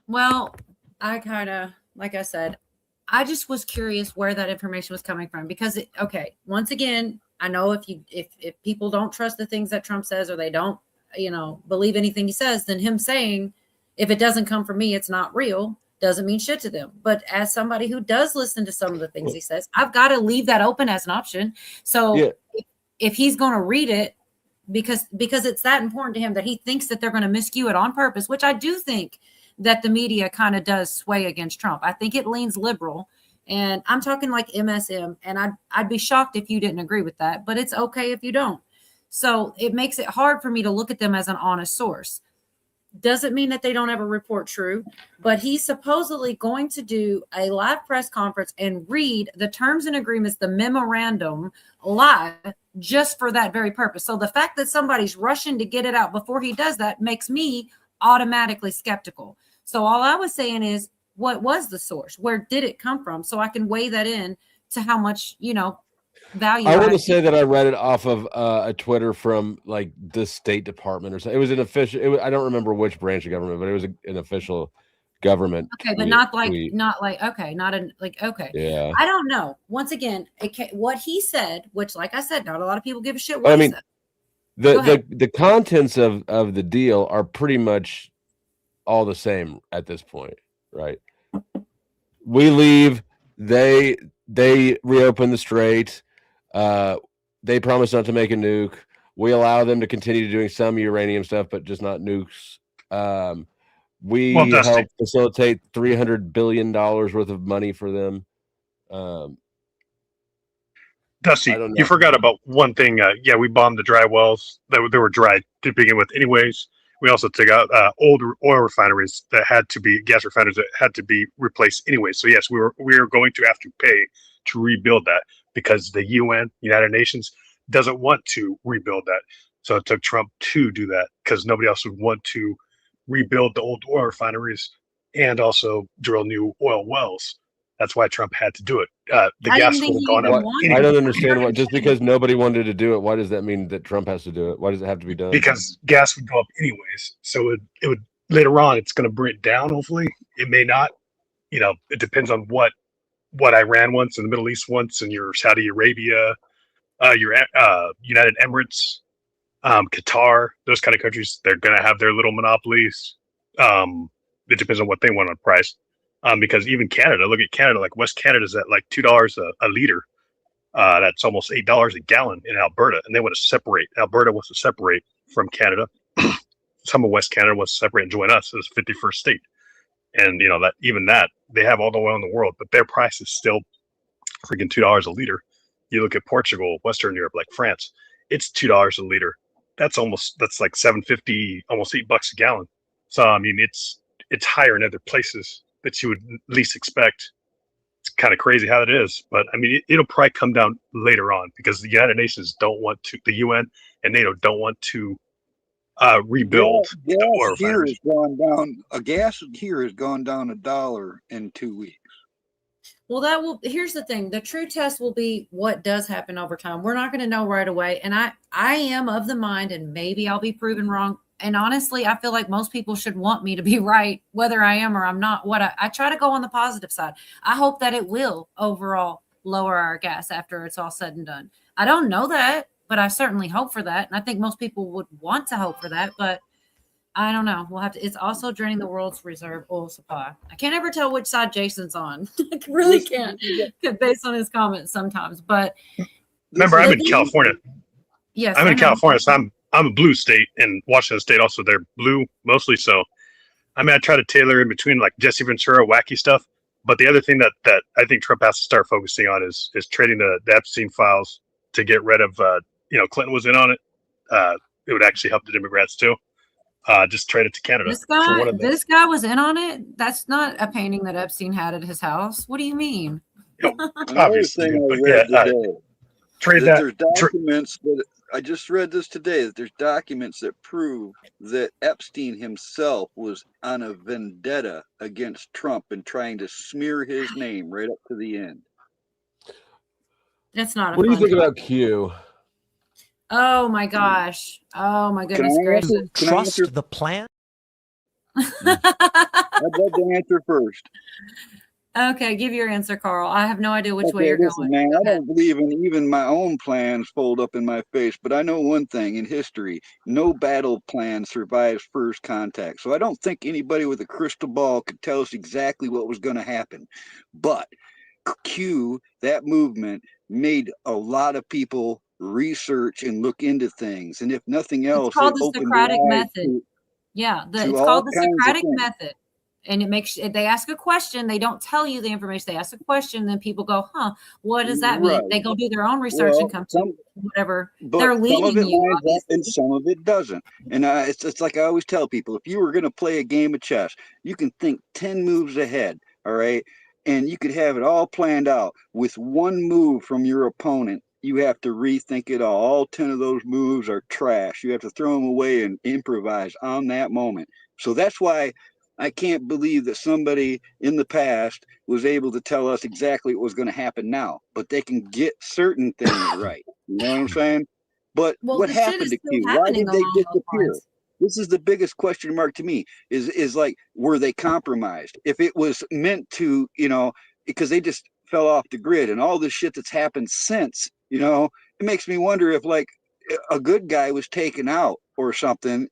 Well, I kind of, like I said, I just was curious where that information was coming from because, once again, I know if people don't trust the things that Trump says, or they don't, believe anything he says, then him saying, if it doesn't come from me, it's not real, doesn't mean shit to them. But as somebody who does listen to some of the things he says, I've got to leave that open as an option. So if he's going to read it, because it's that important to him that he thinks that they're going to miscue it on purpose, which I do think that the media kind of does sway against Trump. I think it leans liberal, and I'm talking like MSM, and I'd be shocked if you didn't agree with that, but it's okay if you don't. So it makes it hard for me to look at them as an honest source. Doesn't mean that they don't ever report true, but he's supposedly going to do a live press conference and read the terms and agreements, the memorandum, live, just for that very purpose. So the fact that somebody's rushing to get it out before he does that makes me automatically skeptical. So all I was saying is, what was the source? Where did it come from? So I can weigh that in to how much, value. I want to say that I read it off of a Twitter from like the State Department or something. It was an official. I don't remember which branch of government, but it was an official government. Okay, but not like, okay. Yeah. I don't know. Once again, what he said, which, like I said, not a lot of people give a shit what he said. The contents of the deal are pretty much all the same at this point, right? We leave. They reopen the strait. They promise not to make a nuke. We allow them to continue doing some uranium stuff, but just not nukes. We help facilitate $300 billion worth of money for them. Dusty, you forgot about one thing. We bombed the dry wells that they were dry to begin with anyways. We also took out old oil refineries that had to be gas refineries that had to be replaced anyway. So yes, we are going to have to pay to rebuild that because the UN, United Nations, doesn't want to rebuild that. So it took Trump to do that because nobody else would want to rebuild the old oil refineries and also drill new oil wells. That's why Trump had to do it. The gas would have gone up. I don't understand why. Just because nobody wanted to do it, why does that mean that Trump has to do it? Why does it have to be done? Because gas would go up anyways. So it would later on. It's going to bring it down. Hopefully, it may not. It depends on what Iran wants and the Middle East wants, and your Saudi Arabia, your United Emirates, Qatar, those kind of countries. They're going to have their little monopolies. It depends on what they want on price. Because even Canada, look at Canada, like West Canada's at like $2 a liter. That's almost $8 a gallon in Alberta. And they want to separate. Alberta wants to separate from Canada. Some of West Canada wants to separate and join us as 51st state. And that they have all the oil in the world, but their price is still freaking $2 a liter. You look at Portugal, Western Europe, like France, it's $2 a liter. That's like $7.50, almost $8 a gallon. So I mean, it's higher in other places that you would least expect. It's kind of crazy how it is, but I mean, it'll probably come down later on because the United Nations don't want to, the UN and NATO don't want to rebuild. Gas here has gone down. Gas here has gone down $1 in 2 weeks. Well, here's the thing. The true test will be what does happen over time. We're not going to know right away. And I am of the mind, and maybe I'll be proven wrong. And honestly, I feel like most people should want me to be right, whether I am or I'm not. I try to go on the positive side. I hope that it will overall lower our gas after it's all said and done. I don't know that, but I certainly hope for that. And I think most people would want to hope for that, but I don't know. We'll have to. It's also draining the world's reserve oil supply. I can't ever tell which side Jason's on. I really can't, based on his comments sometimes. But remember, I'm in California. Yes, I'm in California, so I'm a blue state, and Washington State also, they're blue mostly. So I mean, I try to tailor in between like Jesse Ventura wacky stuff. But the other thing that I think Trump has to start focusing on is trading the Epstein files to get rid of. Clinton was in on it. It would actually help the Democrats too. Just trade it to Canada. This guy was in on it. That's not a painting that Epstein had at his house. What do you mean? Obviously, trade that. There's documents that I just read this today. That there's documents that prove that Epstein himself was on a vendetta against Trump and trying to smear his name right up to the end. That's not. What do you think about Q? Oh my gosh! Oh my goodness gracious! Trust the plan. I'd love to answer first. Okay, give your answer, Carl. I have no idea which way Okay, you're listen, going. man, Go I ahead. don't believe in even my own plans fold up in my face, but I know one thing in history, no battle plan survives first contact. So I don't think anybody with a crystal ball could tell us exactly what was going to happen. But Q, that movement made a lot of people research and look into things. And if nothing It's else, it called the opened Socratic their eyes method. Yeah, to it's all called the kinds of Socratic things. method. And it makes they ask a question, they don't tell you the information. They ask a question, then people go, "Huh, what does that mean?" Right. They go do their own research and come to whatever But they're some of leading it you. lines up and some of it doesn't. And it's like I always tell people, if you were going to play a game of chess, you can think 10 moves ahead, all right? And you could have it all planned out. With one move from your opponent, you have to rethink it all. All 10 of those moves are trash. You have to throw them away and improvise on that moment. So that's why I can't believe that somebody in the past was able to tell us exactly what was going to happen now, but they can get certain things right. You know what I'm saying? But Well, what the shit happened is to still Q? Why happening did they along those disappear? lines. This is the biggest question mark to me is like, were they compromised? If it was meant to, because they just fell off the grid and all this shit that's happened since, it makes me wonder if like a good guy was taken out or something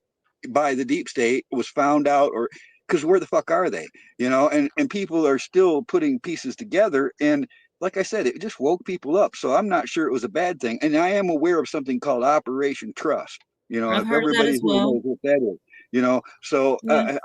by the deep state, was found out, or because where the fuck are they? And people are still putting pieces together. And like I said, it just woke people up. So I'm not sure it was a bad thing. And I am aware of something called Operation Trust. I've If heard of that everybody as here well. knows what that is, so Yeah.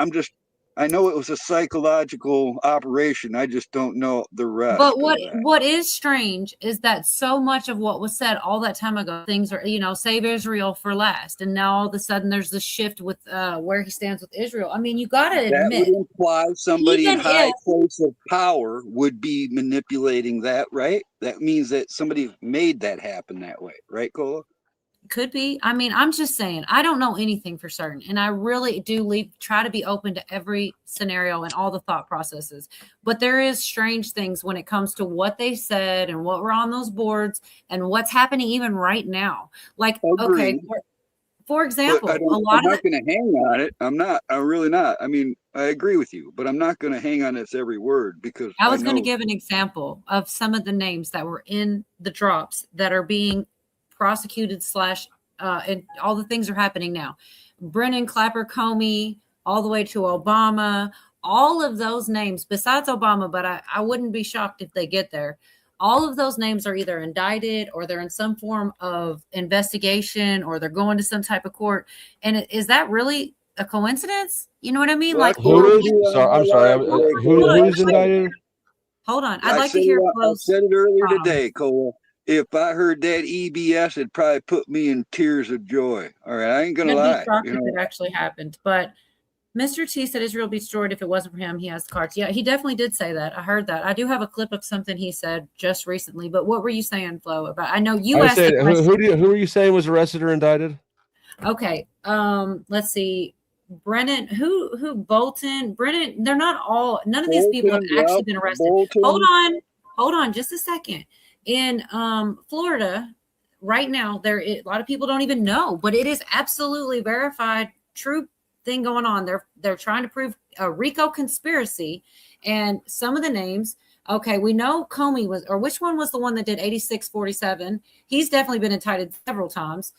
I know it was a psychological operation. I just don't know the rest. But of that. what is strange is that so much of what was said all that time ago, things are, save Israel for last. And now all of a sudden there's this shift with where he stands with Israel. I mean, you got to That admit, would imply somebody in even high if place of power would be manipulating that, right? That means that somebody made that happen that way, right, Cola? could be. I mean, I'm just saying, I don't know anything for certain. And I really do try to be open to every scenario and all the thought processes. But there is strange things when it comes to what they said and what were on those boards and what's happening even right now. Like, okay, Agreed. for example, I'm not going to hang on it. I'm really not. I mean, I agree with you, but I'm not going to hang on its every word because I was going to give an example of some of the names that were in the drops that are being prosecuted and all the things are happening now. Brennan, Clapper, Comey, all the way to Obama, all of those names, besides Obama, but I wouldn't be shocked if they get there. All of those names are either indicted or they're in some form of investigation or they're going to some type of court. And is that really a coincidence? You know what I mean? Well, like, Who is? I'm sorry. Who's indicted? Hold on. I'd like to hear I said it earlier today, Cole. If I heard that EBS, it'd probably put me in tears of joy. All right, I ain't gonna I'd lie. be shocked if it actually happened. But Mr. T said Israel be destroyed if it wasn't for him. He has the cards. Yeah, he definitely did say that. I heard that. I do have a clip of something he said just recently. But what were you saying, Flo? About? I know you asked. Said, who are you saying was arrested or indicted? Okay. Let's see. Brennan, who Bolton, Brennan, they're not all, none of these people have actually been arrested. Bolton. Hold on just a second. In Florida right now, a lot of people don't even know, but it is absolutely verified, true thing going on. They're trying to prove a RICO conspiracy, and some of the names. Okay, we know Comey was, or which one was the one that did 8647? He's definitely been indicted several times.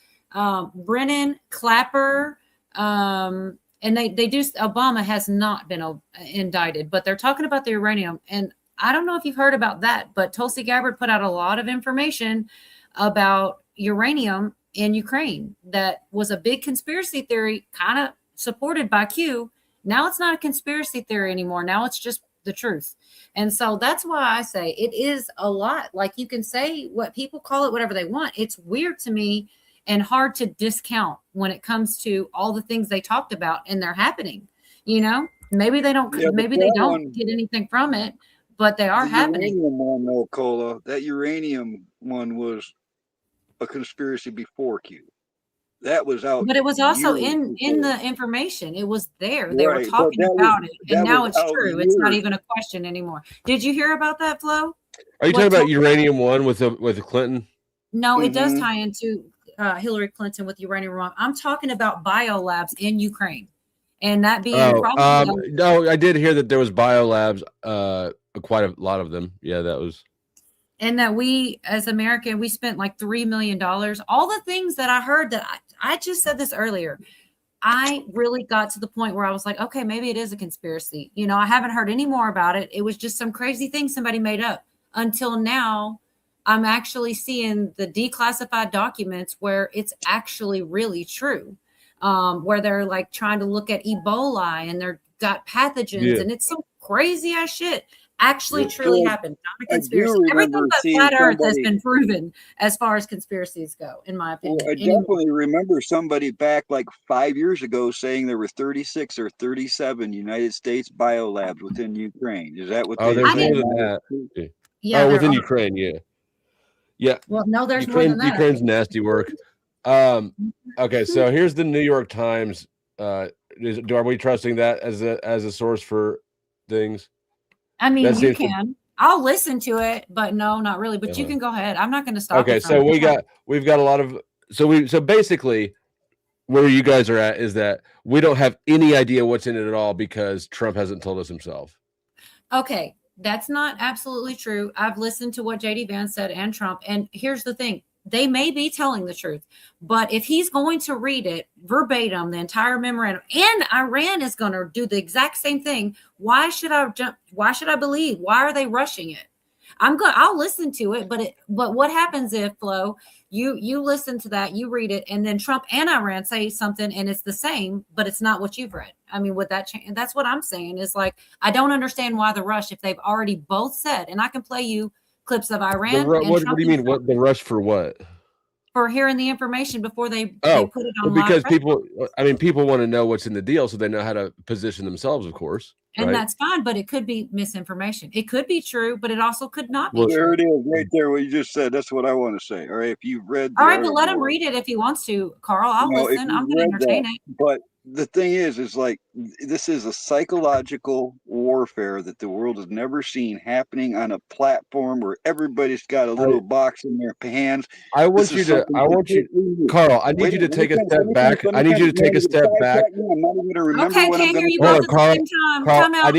Brennan, Clapper, and they do. Obama has not been indicted, but they're talking about the uranium. And I don't know if you've heard about that, but Tulsi Gabbard put out a lot of information about uranium in Ukraine. That was a big conspiracy theory, kind of supported by Q. Now it's not a conspiracy theory anymore. Now it's just the truth. And so that's why I say it is a lot. Like, you can say what people call it, whatever they want. It's weird to me and hard to discount when it comes to all the things they talked about and they're happening. Maybe they don't, maybe they don't get anything from it, but they are happening. Uranium one, though, Cola. That uranium one was a conspiracy before Q. That was out. But it was also in the information. It was there. They were talking about it. And now it's true. It's not even a question anymore. Did you hear about that, Flo? Are you talking about Uranium One with Clinton? No, it does tie into Hillary Clinton with uranium one. I'm talking about biolabs in Ukraine. And that being no, I did hear that there was biolabs. quite a lot of them. Yeah, that was. And that we, as American, we spent like $3 million. All the things that I heard that I just said this earlier. I really got to the point where I was like, okay, maybe it is a conspiracy. You know, I haven't heard any more about it. It was just some crazy thing somebody made up. Until now, I'm actually seeing the declassified documents where it's actually really true. Where they're like trying to look at Ebola and they're got pathogens and it's some crazy ass shit. Actually truly happened, not a conspiracy. Everything but flat earth has been proven as far as conspiracies go, in my opinion. I definitely remember somebody back like 5 years ago saying there were 36 or 37 United States biolabs within Ukraine. Is that what there's more than that. Yeah, within Ukraine, yeah. Well, no, there's more than that. Ukraine's nasty work. Okay, so here's the New York Times. Are we trusting that as a source for things? I mean, you can. I'll listen to it, but no, not really. But you can go ahead. I'm not going to stop. Okay, so we've got a lot of so basically where you guys are at is that we don't have any idea what's in it at all because Trump hasn't told us himself. Okay, that's not absolutely true. I've listened to what JD Vance said and Trump, and here's the thing. They may be telling the truth, but if he's going to read it verbatim, the entire memorandum, and Iran is going to do the exact same thing, why should I jump? Why should I believe? Why are they rushing it? I'll listen to it, but what happens if, Flo, you listen to that, you read it, and then Trump and Iran say something and it's the same, but it's not what you've read. I mean, would that change? That's what I'm saying is like, I don't understand why the rush if they've already both said, and I can play you clips of Iran. What do you mean? What the rush for what? For hearing the information before they put it on. Because people want to know what's in the deal so they know how to position themselves, of course. And right? that's fine, but it could be misinformation. It could be true, but it also could not be Well, true. there it is, right there. What you just said. That's what I want to say. All right, if you've read. All right, but let him read it if he wants to, Carl. I'll listen. I'm going to entertain it. But the thing is like this is a psychological warfare that the world has never seen happening on a platform where everybody's got a little box in their hands. Carl, I need you to take a step back. I need you to take a step back. I'm not even going to remember Okay, what I'm can't hear going you to both do. at the same time. Come out. I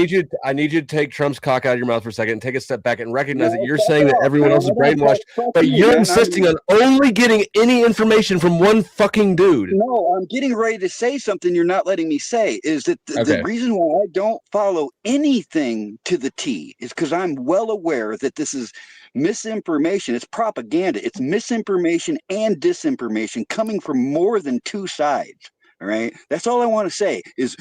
need you to take Trump's cock out of your mouth for a second and take a step back and recognize that you're saying that everyone else is brainwashed, but you're insisting on only getting any information from one fucking dude. No, I'm getting ready to say something you're not letting me say. Is that the reason why I don't follow anything to the T is because I'm well aware that this is misinformation. It's propaganda. It's misinformation and disinformation coming from more than two sides. All right, that's all I want to say. Is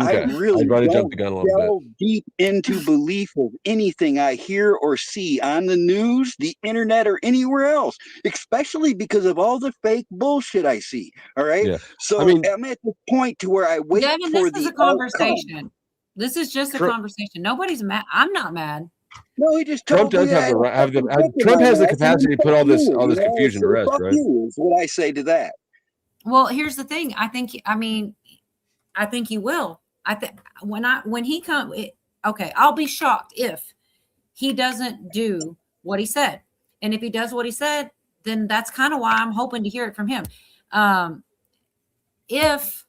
I really don't delve deep into belief of anything I hear or see on the news, the internet, or anywhere else, especially because of all the fake bullshit I see. All right, so I'm at the point to where I wait Devin, for this is the a conversation. outcome. This is just a conversation. Nobody's mad. I'm not mad. No, he just Trump does have the right. Trump has the capacity to put all this confusion to rest, right? Is what I say to that. Well, here's the thing. I think he will. When he comes, okay, I'll be shocked if he doesn't do what he said. And if he does what he said, then that's kind of why I'm hoping to hear it from him. If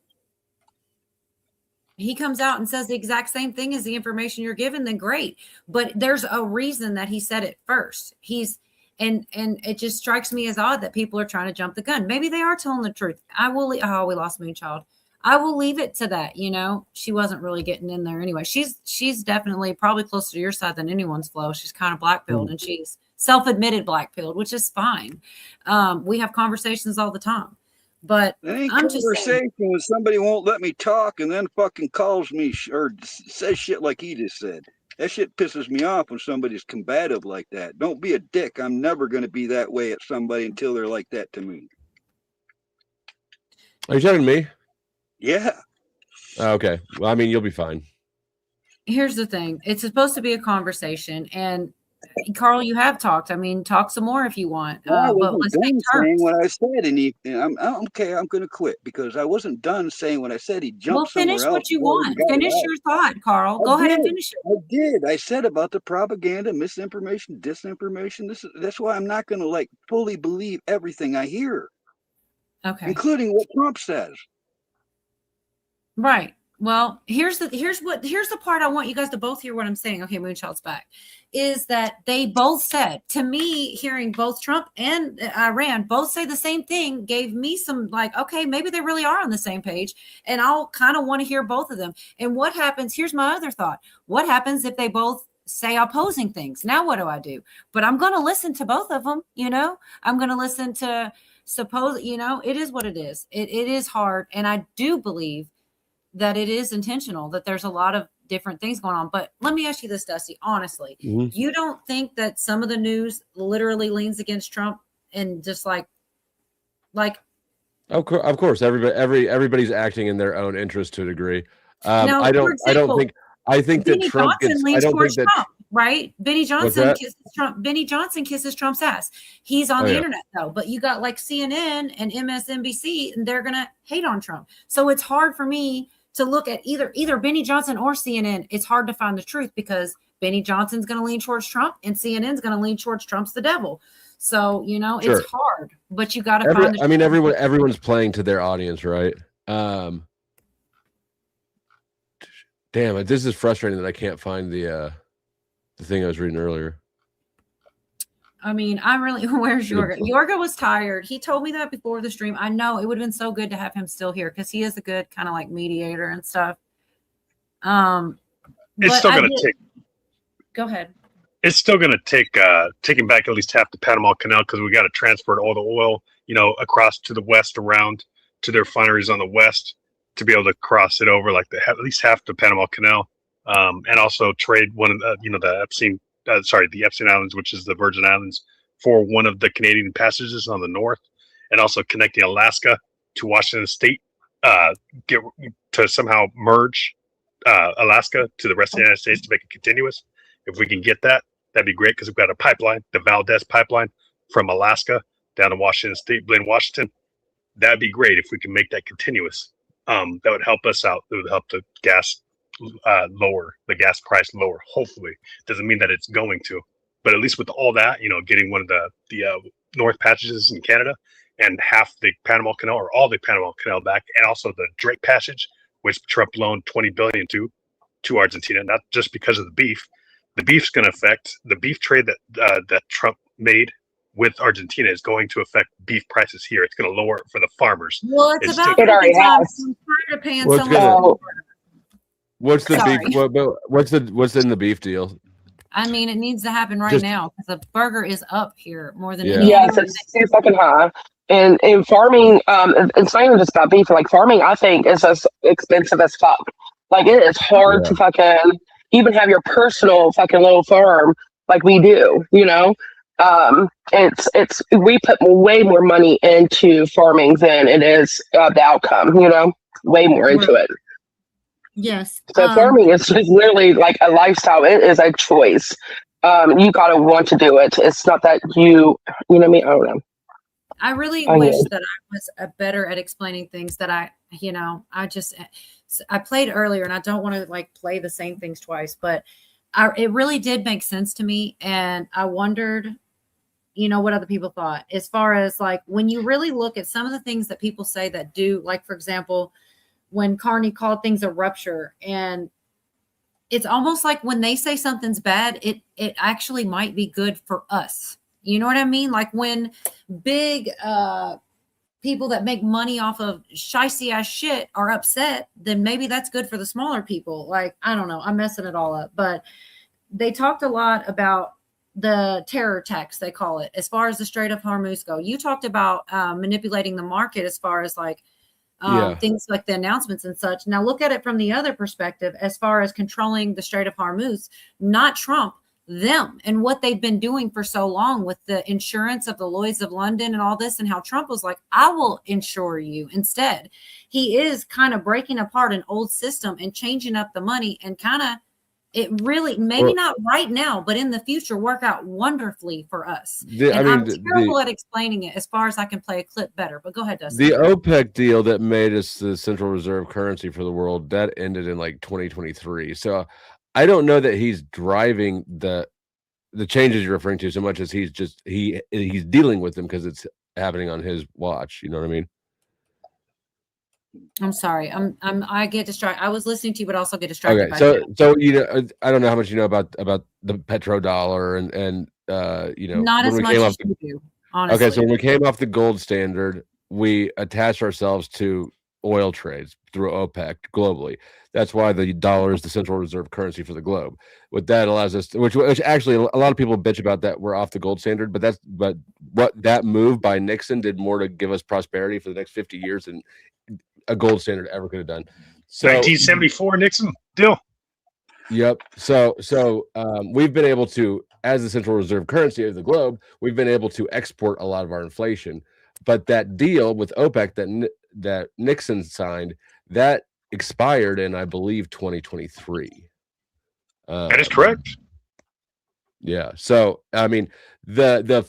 he comes out and says the exact same thing as the information you're given, then great. But there's a reason that he said it first. And it just strikes me as odd that people are trying to jump the gun. Maybe they are telling the truth. We lost Moonchild. I will leave it to that. You know, she wasn't really getting in there anyway. She's definitely probably closer to your side than anyone's, Flo. She's kind of black-pilled and she's self-admitted black-pilled, which is fine. We have conversations all the time. But I'm just saying, when somebody won't let me talk and then fucking calls me or says shit like he just said. That shit pisses me off when somebody's combative like that. Don't be a dick. I'm never going to be that way at somebody until they're like that to me. Are you talking to me? Yeah. Okay. Well, I mean, you'll be fine. Here's the thing. It's supposed to be a conversation. And Carl, you have talked. I mean, talk some more if you want. I But wasn't let's done take saying turns. what I said, and I'm okay. I'm going to quit because I wasn't done saying what I said. He jumped Well, finish somewhere else. what you before he want. got it Finish out. your thought, Carl. Go ahead and finish it. I did. I said about the propaganda, misinformation, disinformation. That's why I'm not going to fully believe everything I hear, Okay. including what Trump says. Right. Well, here's the part I want you guys to both hear what I'm saying. Okay, Moonshot's back. Is that they both said to me, hearing both Trump and Iran both say the same thing, gave me some like, okay, maybe they really are on the same page, and I'll kind of want to hear both of them. And what happens? Here's my other thought: what happens if they both say opposing things? Now, what do I do? But I'm going to listen to both of them. I'm going to listen to suppose. It is what it is. It is hard, and I do believe that it is intentional, that there's a lot of different things going on. But let me ask you this, Dusty, honestly, you don't think that some of the news literally leans against Trump and just like Of course, everybody's acting in their own interest to a degree. now, I for example, think that Benny Trump Johnson gets. I leans don't towards think that. Trump, right? Benny Johnson that? kisses Trump. Benny Johnson kisses Trump's ass. He's on Oh, the yeah. internet though, but you got like CNN and MSNBC, and they're gonna hate on Trump. So it's hard for me to look at either Benny Johnson or CNN. It's hard to find the truth because Benny Johnson's going to lean towards Trump and CNN's going to lean towards Trump's the devil. So, Sure. it's hard, but you got to find the I mean, truth. everyone's playing to their audience, right? Damn, this is frustrating that I can't find the thing I was reading earlier. I mean, where's Yorga? Yorga was tired. He told me that before the stream. I know it would have been so good to have him still here because he is a good kind of like mediator and stuff. It's still going to take. Go ahead. It's still going to take taking back at least half the Panama Canal because we got to transport all the oil, across to the west around to their refineries on the west to be able to cross it over at least half the Panama Canal, and also trade one of the Epstein. The Epstein Islands, which is the Virgin Islands, for one of the Canadian passages on the north, and also connecting Alaska to Washington State, get to somehow merge Alaska to the rest of the United States to make it continuous. If we can get that, that'd be great because we've got a pipeline, the Valdez pipeline from Alaska down to Washington State, Blaine, Washington. That'd be great if we can make that continuous. That would help us out. It would help the gas lower, the gas price lower. Hopefully, doesn't mean that it's going to, but at least with all that, getting one of the north passages in Canada and half the Panama Canal or all the Panama Canal back, and also the Drake Passage, which Trump loaned $20 billion to Argentina, not just because of the beef. The beef's going to affect the beef trade that Trump made with Argentina is going to affect beef prices here. It's going to lower it for the farmers. Well, it's about It already has. I'm tired of paying What's so gonna- much. What's the Sorry. beef? What's in the beef deal? I mean, it needs to happen right Just- now because the burger is up here more than Yeah. any Yes, other. it's too fucking high. And in farming, it's not even just about beef. Like farming, I think is as expensive as fuck. Like it is hard to fucking even have your personal fucking little farm like we do. It's we put way more money into farming than it is the outcome. Way more into it. Yes. So farming is just literally like a lifestyle. It is a choice. You gotta want to do it. It's not that you know what I mean. I don't know. I really I wish know. that I was better at explaining things that I played earlier and I don't want to like play the same things twice, but it really did make sense to me. And I wondered, what other people thought as far as like, when you really look at some of the things that people say that do, like, for example, when Carney called things a rupture, and it's almost like when they say something's bad, it actually might be good for us. You know what I mean? Like when big people that make money off of shicey ass shit are upset, then maybe that's good for the smaller people. Like, I don't know. I'm messing it all up. But they talked a lot about the terror tax, they call it, as far as the Strait of Hormuz go. You talked about manipulating the market as far as like things like the announcements and such. Now look at it from the other perspective, as far as controlling the Strait of Hormuz, not Trump, them, and what they've been doing for so long with the insurance of the Lloyds of London and all this, and how Trump was like, I will insure you instead. He is kind of breaking apart an old system and changing up the money, and kind of it really, maybe not right now, but in the future, work out wonderfully for us. I'm terrible at explaining it as far as I can play a clip better, but go ahead, Dustin. The OPEC deal that made us the central reserve currency for the world, that ended in like 2023. So I don't know that he's driving the changes you're referring to so much as he's dealing with them because it's happening on his watch. You know what I mean? I'm sorry. I get distracted. I was listening to you, but also get distracted. Okay, by so that. so you know, I don't know how much you know about the petrodollar and you know, Not when as we much came as off you do, honestly. okay, so when we came off the gold standard, we attached ourselves to oil trades through OPEC globally. That's why the dollar is the central reserve currency for the globe. What that allows us to, which actually a lot of people bitch about that we're off the gold standard, but what that move by Nixon did more to give us prosperity for the next 50 years than a gold standard ever could have done. So 1974 Nixon deal. Yep. So we've been able to, as the central reserve currency of the globe, we've been able to export a lot of our inflation. But that deal with OPEC that Nixon signed, that expired in, I believe, 2023. That is correct. Yeah. So I mean, the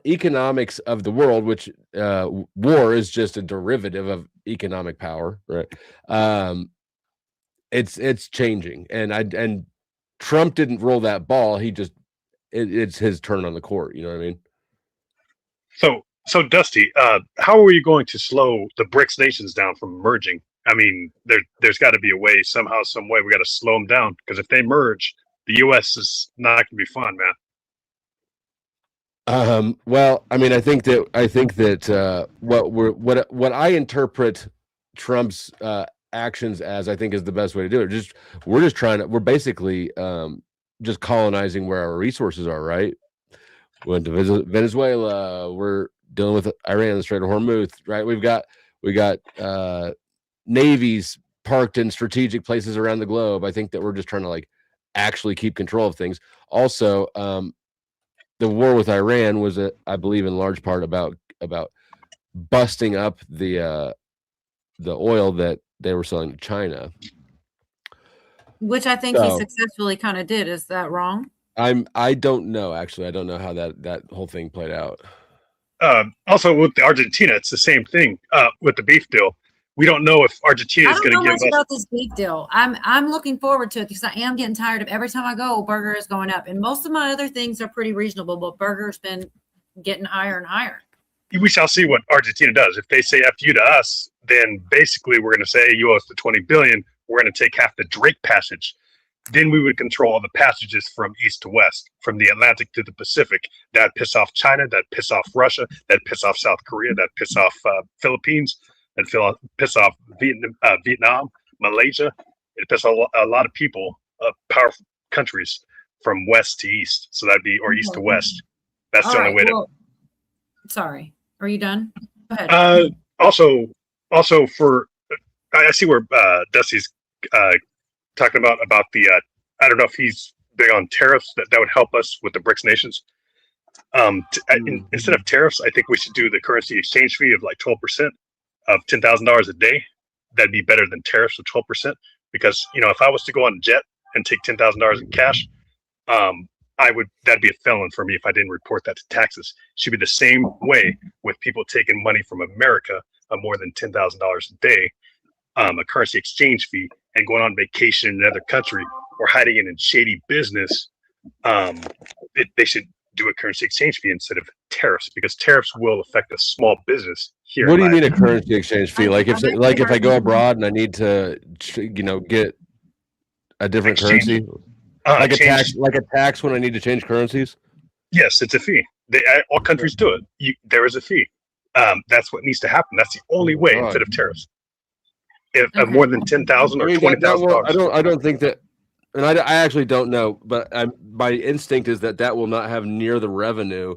economics of the world, which war is just a derivative of economic power, right? It's changing, and Trump didn't roll that ball. He just it's his turn on the court. You know what I mean? So Dusty, how are you going to slow the BRICS nations down from merging? I mean, there's got to be a way, somehow, some way. We got to slow them down, because if they merge, the U.S. is not going to be fun, man. Well, I mean, I think that what I interpret Trump's actions as, I think, is the best way to do it. We're basically just colonizing where our resources are, right? We went to Venezuela. We're dealing with Iran, the Strait of Hormuz, right? We got navies parked in strategic places around the globe. I think that we're just trying to actually keep control of things. Also, the war with Iran was, I believe, in large part about busting up the oil that they were selling to China, which I think he successfully kind of did. Is that wrong? I don't know, actually. I don't know how that whole thing played out. Also with the Argentina, it's the same thing with the beef deal. We don't know if Argentina is going to give us. I don't know much about this beef deal. I'm looking forward to it, because I am getting tired of every time I go, burger is going up, and most of my other things are pretty reasonable, but burger's been getting higher and higher. We shall see what Argentina does. If they say F you to us, then basically we're going to say you owe us the $20 billion. We're going to take half the Drake Passage. Then we would control all the passages from east to west, from the Atlantic to the Pacific. That piss off China, that piss off Russia, that piss off South Korea, that piss off Philippines, that piss off Vietnam, Malaysia. It piss off a lot of people, powerful countries from west to east. So that'd be, or east to west. That's the only way to. Sorry. Are you done? Go ahead. Also for, I see where Dusty's talking about the I don't know if he's big on tariffs, that would help us with the BRICS nations. Instead of tariffs, I think we should do the currency exchange fee of 12% of $10,000 a day. That'd be better than tariffs of 12%, because if I was to go on a jet and take $10,000 in cash, that'd be a felon for me if I didn't report that to taxes. Should be the same way with people taking money from America of more than $10,000 a day, a currency exchange fee, and going on vacation in another country or hiding it in shady business. They should do a currency exchange fee instead of tariffs, because tariffs will affect a small business here. What do you mean a currency exchange fee? If I go abroad and I need to, get a different currency, like a tax when I need to change currencies. Yes, it's a fee. All countries do it. There is a fee. That's what needs to happen. That's the only way instead of tariffs. If more than $10,000 or $20,000, I don't think that, and I actually don't know, but my instinct is that will not have near the revenue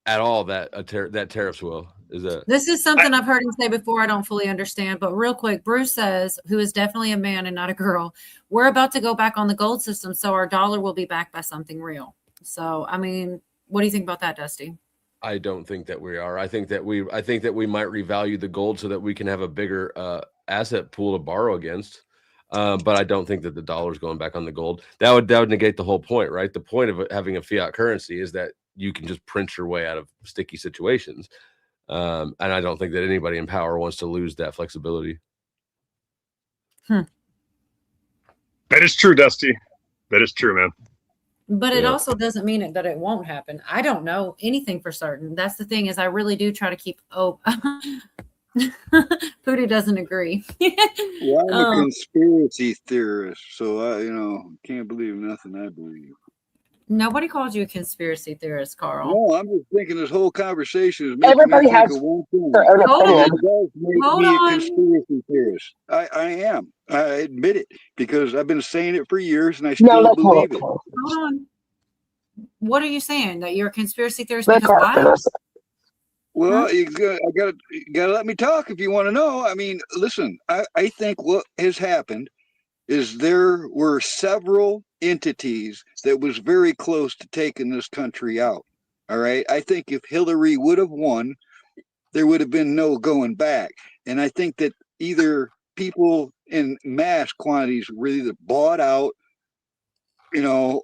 at all that tariffs will. This is something I've heard him say before. I don't fully understand, but real quick, Bruce says, who is definitely a man and not a girl, we're about to go back on the gold system, so our dollar will be backed by something real. So, I mean, what do you think about that, Dusty? I don't think that we are. I think that we might revalue the gold so that we can have a bigger asset pool to borrow against. But I don't think that the dollar is going back on the gold. That would negate the whole point, right? The point of having a fiat currency is that you can just print your way out of sticky situations. And I don't think that anybody in power wants to lose that flexibility. That is true, Dusty. That is true, man. But it also doesn't mean that it won't happen. I don't know anything for certain. That's the thing, is I really do try to keep Pootie doesn't agree. Well, I'm a Um, conspiracy theorist, so I can't believe nothing I believe. nobody called you a conspiracy theorist, Carl. No, I'm just thinking this whole conversation is making Everybody me think has of one thing. their own Hold opinion. It does make Hold me a on. conspiracy theorist. I am. I admit it because I've been saying it for years and I No, still let Carl believe it. Hold on. What are you saying? That you're a conspiracy theorist let because Carl why? finish. Well, you gotta let me talk if you want to know. I mean, listen, I think what has happened is there were several entities that was very close to taking this country out. All right. I think if Hillary would have won, there would have been no going back. And I think that either people in mass quantities were either bought out,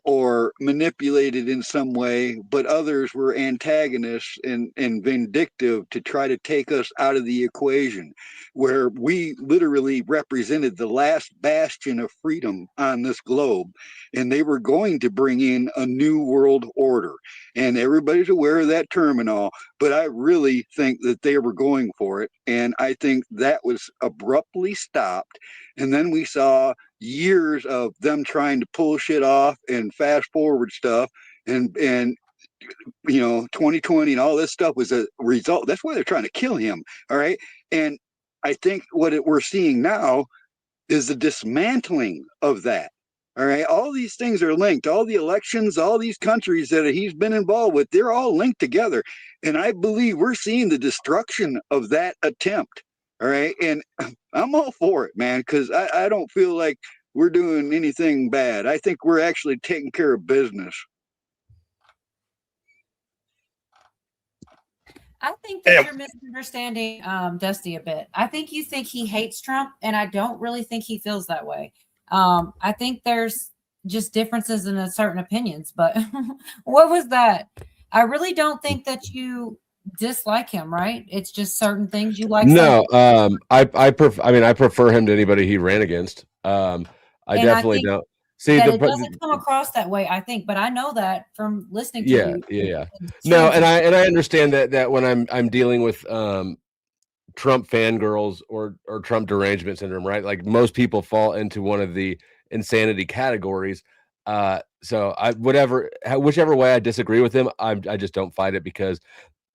or manipulated in some way, but others were antagonists and vindictive to try to take us out of the equation, where we literally represented the last bastion of freedom on this globe. And they were going to bring in a new world order. And everybody's aware of that term and all, but I really think that they were going for it. And I think that was abruptly stopped. And then we saw years of them trying to pull shit off and fast forward stuff and 2020 and all this stuff was a result. That's why they're trying to kill him. All right. And I think what we're seeing now is the dismantling of that. All right. All these things are linked. All the elections, all these countries that he's been involved with, they're all linked together. And I believe we're seeing the destruction of that attempt. All right. And I'm all for it, man, because I don't feel like we're doing anything bad. I think we're actually taking care of business. I think that you're misunderstanding Dusty a bit. I think you think he hates Trump, and I don't really think he feels that way. I think there's just differences in certain opinions. But what was that? I really don't think that you dislike him, right? It's just certain things you like. No, I prefer him to anybody he ran against. I definitely don't see that it doesn't come across that way, I think, but I know that from listening to you. Yeah. No, and I understand that when I'm dealing with Trump fangirls or Trump derangement syndrome, right? Like most people fall into one of the insanity categories. So whichever way I disagree with him, I just don't fight it, because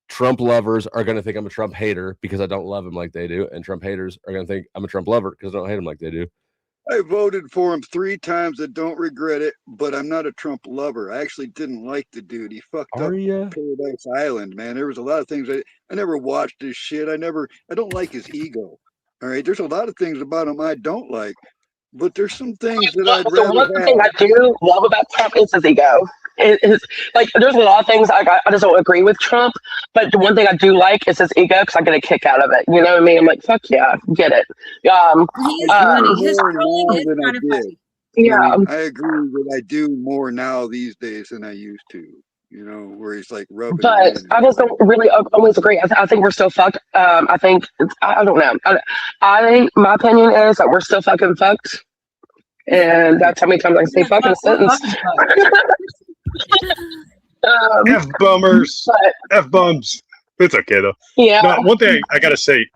Trump lovers are going to think I'm a Trump hater because I don't love him like they do, and Trump haters are going to think I'm a Trump lover because I don't hate him like they do. I voted for him 3 times. I don't regret it, but I'm not a Trump lover. I actually didn't like the dude. He fucked up Paradise Island, man. There was a lot of things I never watched his shit. I don't like his ego. All right. There's a lot of things about him I don't like, but there's some things that I'd rather The one have. thing I do love about Trump is his ego. There's a lot of things I just don't agree with Trump, but the one thing I do like is his ego, because I get a kick out of it. You know what I mean? I'm like, fuck yeah, get it. He is funny. His trolling is kind of funny. Yeah, I agree that I do more now these days than I used to. Where he's like rubbing. But I just don't really always agree. I think we're still fucked. I think I don't know. My opinion is that we're still fucking fucked, and that's how many times I can say fuck in a sentence. F bummers, F bums. It's okay though. Yeah. No, one thing I gotta say,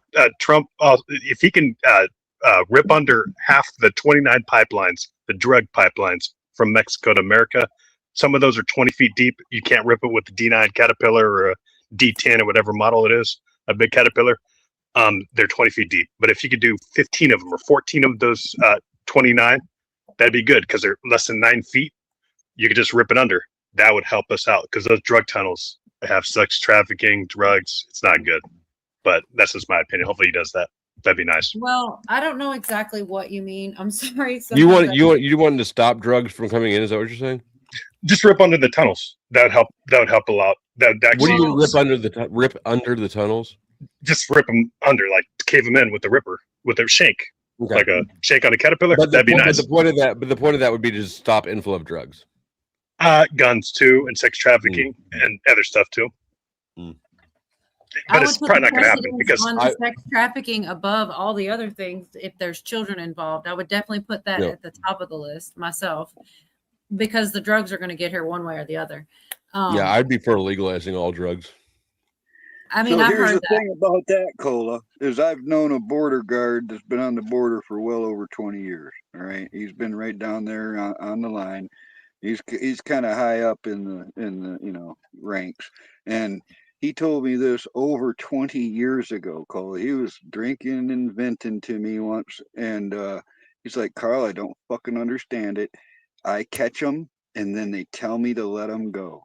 Trump, if he can rip under half the 29 pipelines, the drug pipelines from Mexico to America, some of those are 20 feet deep. You can't rip it with the D9 Caterpillar or a D10 or whatever model it is, a big Caterpillar. They're 20 feet deep. But if you could do 15 of them or 14 of those 29, that'd be good, because they're less than 9 feet. You could just rip it under. That would help us out, because those drug tunnels have sex trafficking, drugs. It's not good. But that's just my opinion. Hopefully he does that. That'd be nice. Well, I don't know exactly what you mean. I'm sorry. You want to stop drugs from coming in? Is that what you're saying? Just rip under the tunnels. That would help. That would help a lot. What do you rip under the tunnels? Just rip them under, like cave them in with the ripper, with a shank, like a shank on a Caterpillar. That'd be nice. The point of that would be to just stop inflow of drugs. Guns too, and sex trafficking and other stuff too. But it's probably not going to happen, because on the sex trafficking above all the other things. If there's children involved, I would definitely put that at the top of the list myself, because the drugs are going to get here one way or the other. I'd be for legalizing all drugs. I mean, So I've here's heard the that. thing about that, Cola, is I've known a border guard that's been on the border for well over 20 years. All right, he's been right down there on the line. He's kind of high up in the ranks, and he told me this over 20 years ago. Cola, he was drinking and venting to me once, and he's like, "Carl, I don't fucking understand it. I catch them, and then they tell me to let them go,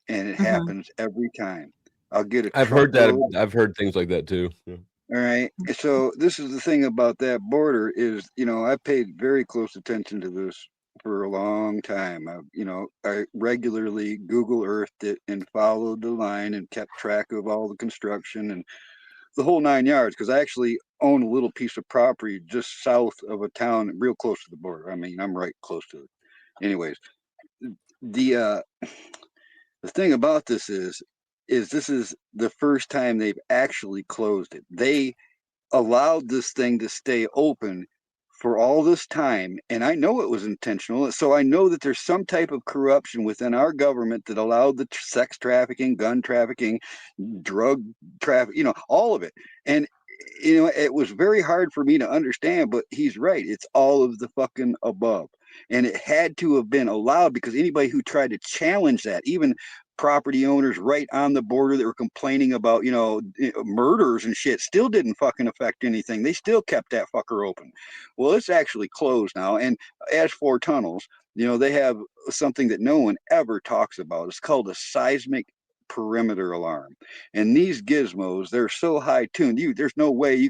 and it happens every time. I'll get a I've heard that. truckload." I've heard things like that too. Yeah. All right. So this is the thing about that border is, I paid very close attention to this for a long time. I regularly Google Earthed it and followed the line and kept track of all the construction and the whole 9 yards, because I actually own a little piece of property just south of a town real close to the border. I mean, I'm right close to it. Anyways, the thing about this is this is the first time they've actually closed it. They allowed this thing to stay open for all this time, and I know it was intentional. So I know that there's some type of corruption within our government that allowed the sex trafficking, gun trafficking, drug traffic, all of it. And it was very hard for me to understand, but he's right. It's all of the fucking above. And it had to have been allowed, because anybody who tried to challenge that, even property owners right on the border that were complaining about, murders and shit, still didn't fucking affect anything. They still kept that fucker open. Well, it's actually closed now. And as for tunnels, they have something that no one ever talks about. It's called a seismic perimeter alarm. And these gizmos, they're so high tuned. There's no way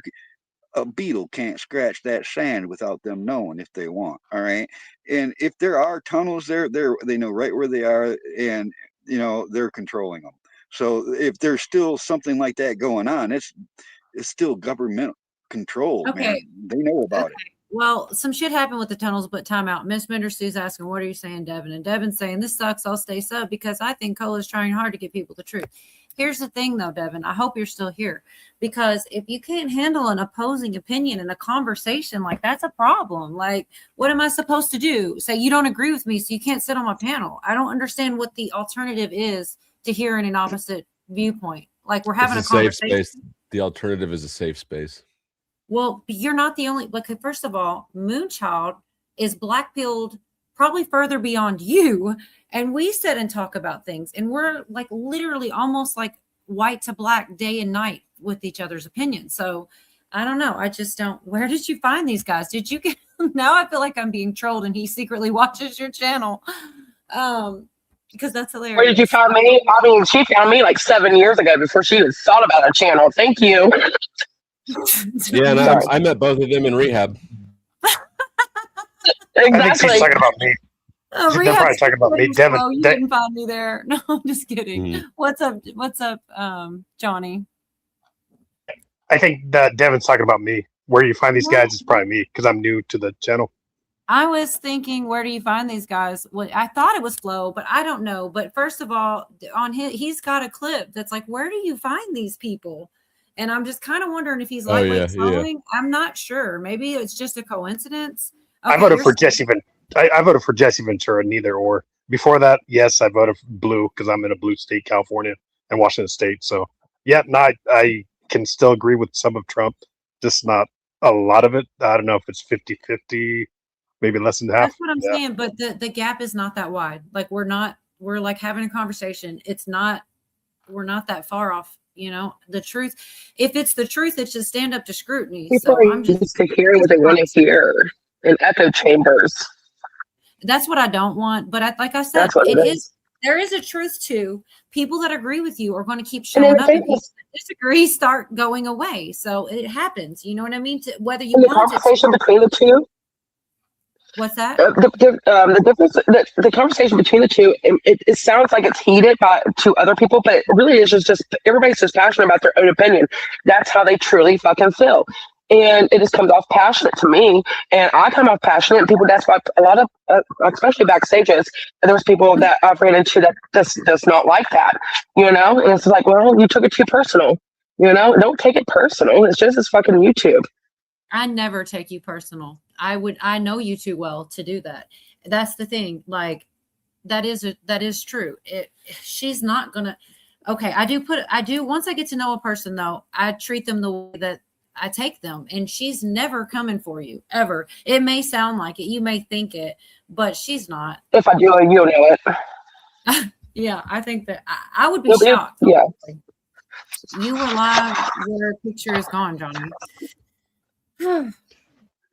a beetle can't scratch that sand without them knowing if they want. All right. And if there are tunnels there, they know right where they are, and they're controlling them. So if there's still something like that going on, it's still government control. Okay. Man. They know about it. Well, some shit happened with the tunnels, but time out. Miss Bender Sue's asking, what are you saying, Devin? And Devin's saying, this sucks. I'll stay sub because I think Cola's trying hard to get people the truth. Here's the thing, though, Devin. I hope you're still here, because if you can't handle an opposing opinion in a conversation, like, that's a problem. Like, what am I supposed to do? Say you don't agree with me, so you can't sit on my panel. I don't understand what the alternative is to hearing an opposite viewpoint. Like, we're having It's a conversation. safe space. The alternative is a safe space. Well, you're not the only. Like, first of all, Moonchild is black-pilled probably further beyond you, and we sit and talk about things, and we're like literally almost like white to black day and night with each other's opinions. So I don't know. I just don't. Where did you find these guys? Did you get? Now I feel like I'm being trolled, and he secretly watches your channel. Because that's hilarious. Where did you find me? I mean, she found me like 7 years ago before she even thought about a channel. Thank you. Yeah, and I met both of them in rehab. Exactly. I think she's talking about me. Oh, They're probably talking about me. Devin, you didn't find me there. No, I'm just kidding. What's up? What's up, Johnny? I think that Devin's talking about me. Where you find these guys is probably me, because I'm new to the channel. I was thinking, where do you find these guys? Well, I thought it was Flo, but I don't know. But first of all, on he's got a clip that's like, where do you find these people? And I'm just kind of wondering if he's lightweight following. I'm not sure. Maybe it's just a coincidence. Okay, I voted for Jesse I voted for Jesse Ventura, neither or. Before that, yes, I voted for blue because I'm in a blue state, California and Washington State. So yeah, I can still agree with some of Trump, just not a lot of it. I don't know if it's 50-50, maybe less than half. That's what I'm saying, but the gap is not that wide. Like we're like having a conversation. We're not that far off. The truth. If it's the truth, it should stand up to scrutiny. People are used to hearing what they want to hear in echo chambers. That's what I don't want. But like I said, there is a truth to people that agree with you are going to keep showing up. And people that disagree start going away. So it happens. You know what I mean? Whether you want the conversation between the two. What's that? The difference, the conversation between the two, it sounds like it's heated to other people, but it really is just everybody's just passionate about their own opinion. That's how they truly fucking feel. And it just comes off passionate to me. And I come off passionate, and people, that's why a lot of, especially backstages, there's people that I've ran into that does not like that, And it's like, well, you took it too personal, Don't take it personal. It's just fucking YouTube. I never take you personal. I know you too well to do that. That's the thing. Like that is true. She's not gonna, Okay, I do once I get to know a person though, I treat them the way that I take them, and she's never coming for you ever. It may sound like it, you may think it, but she's not. If I do it, you'll know it. Yeah, I think that I would be You'll be- shocked. yeah. You were live, your picture is gone, Johnny.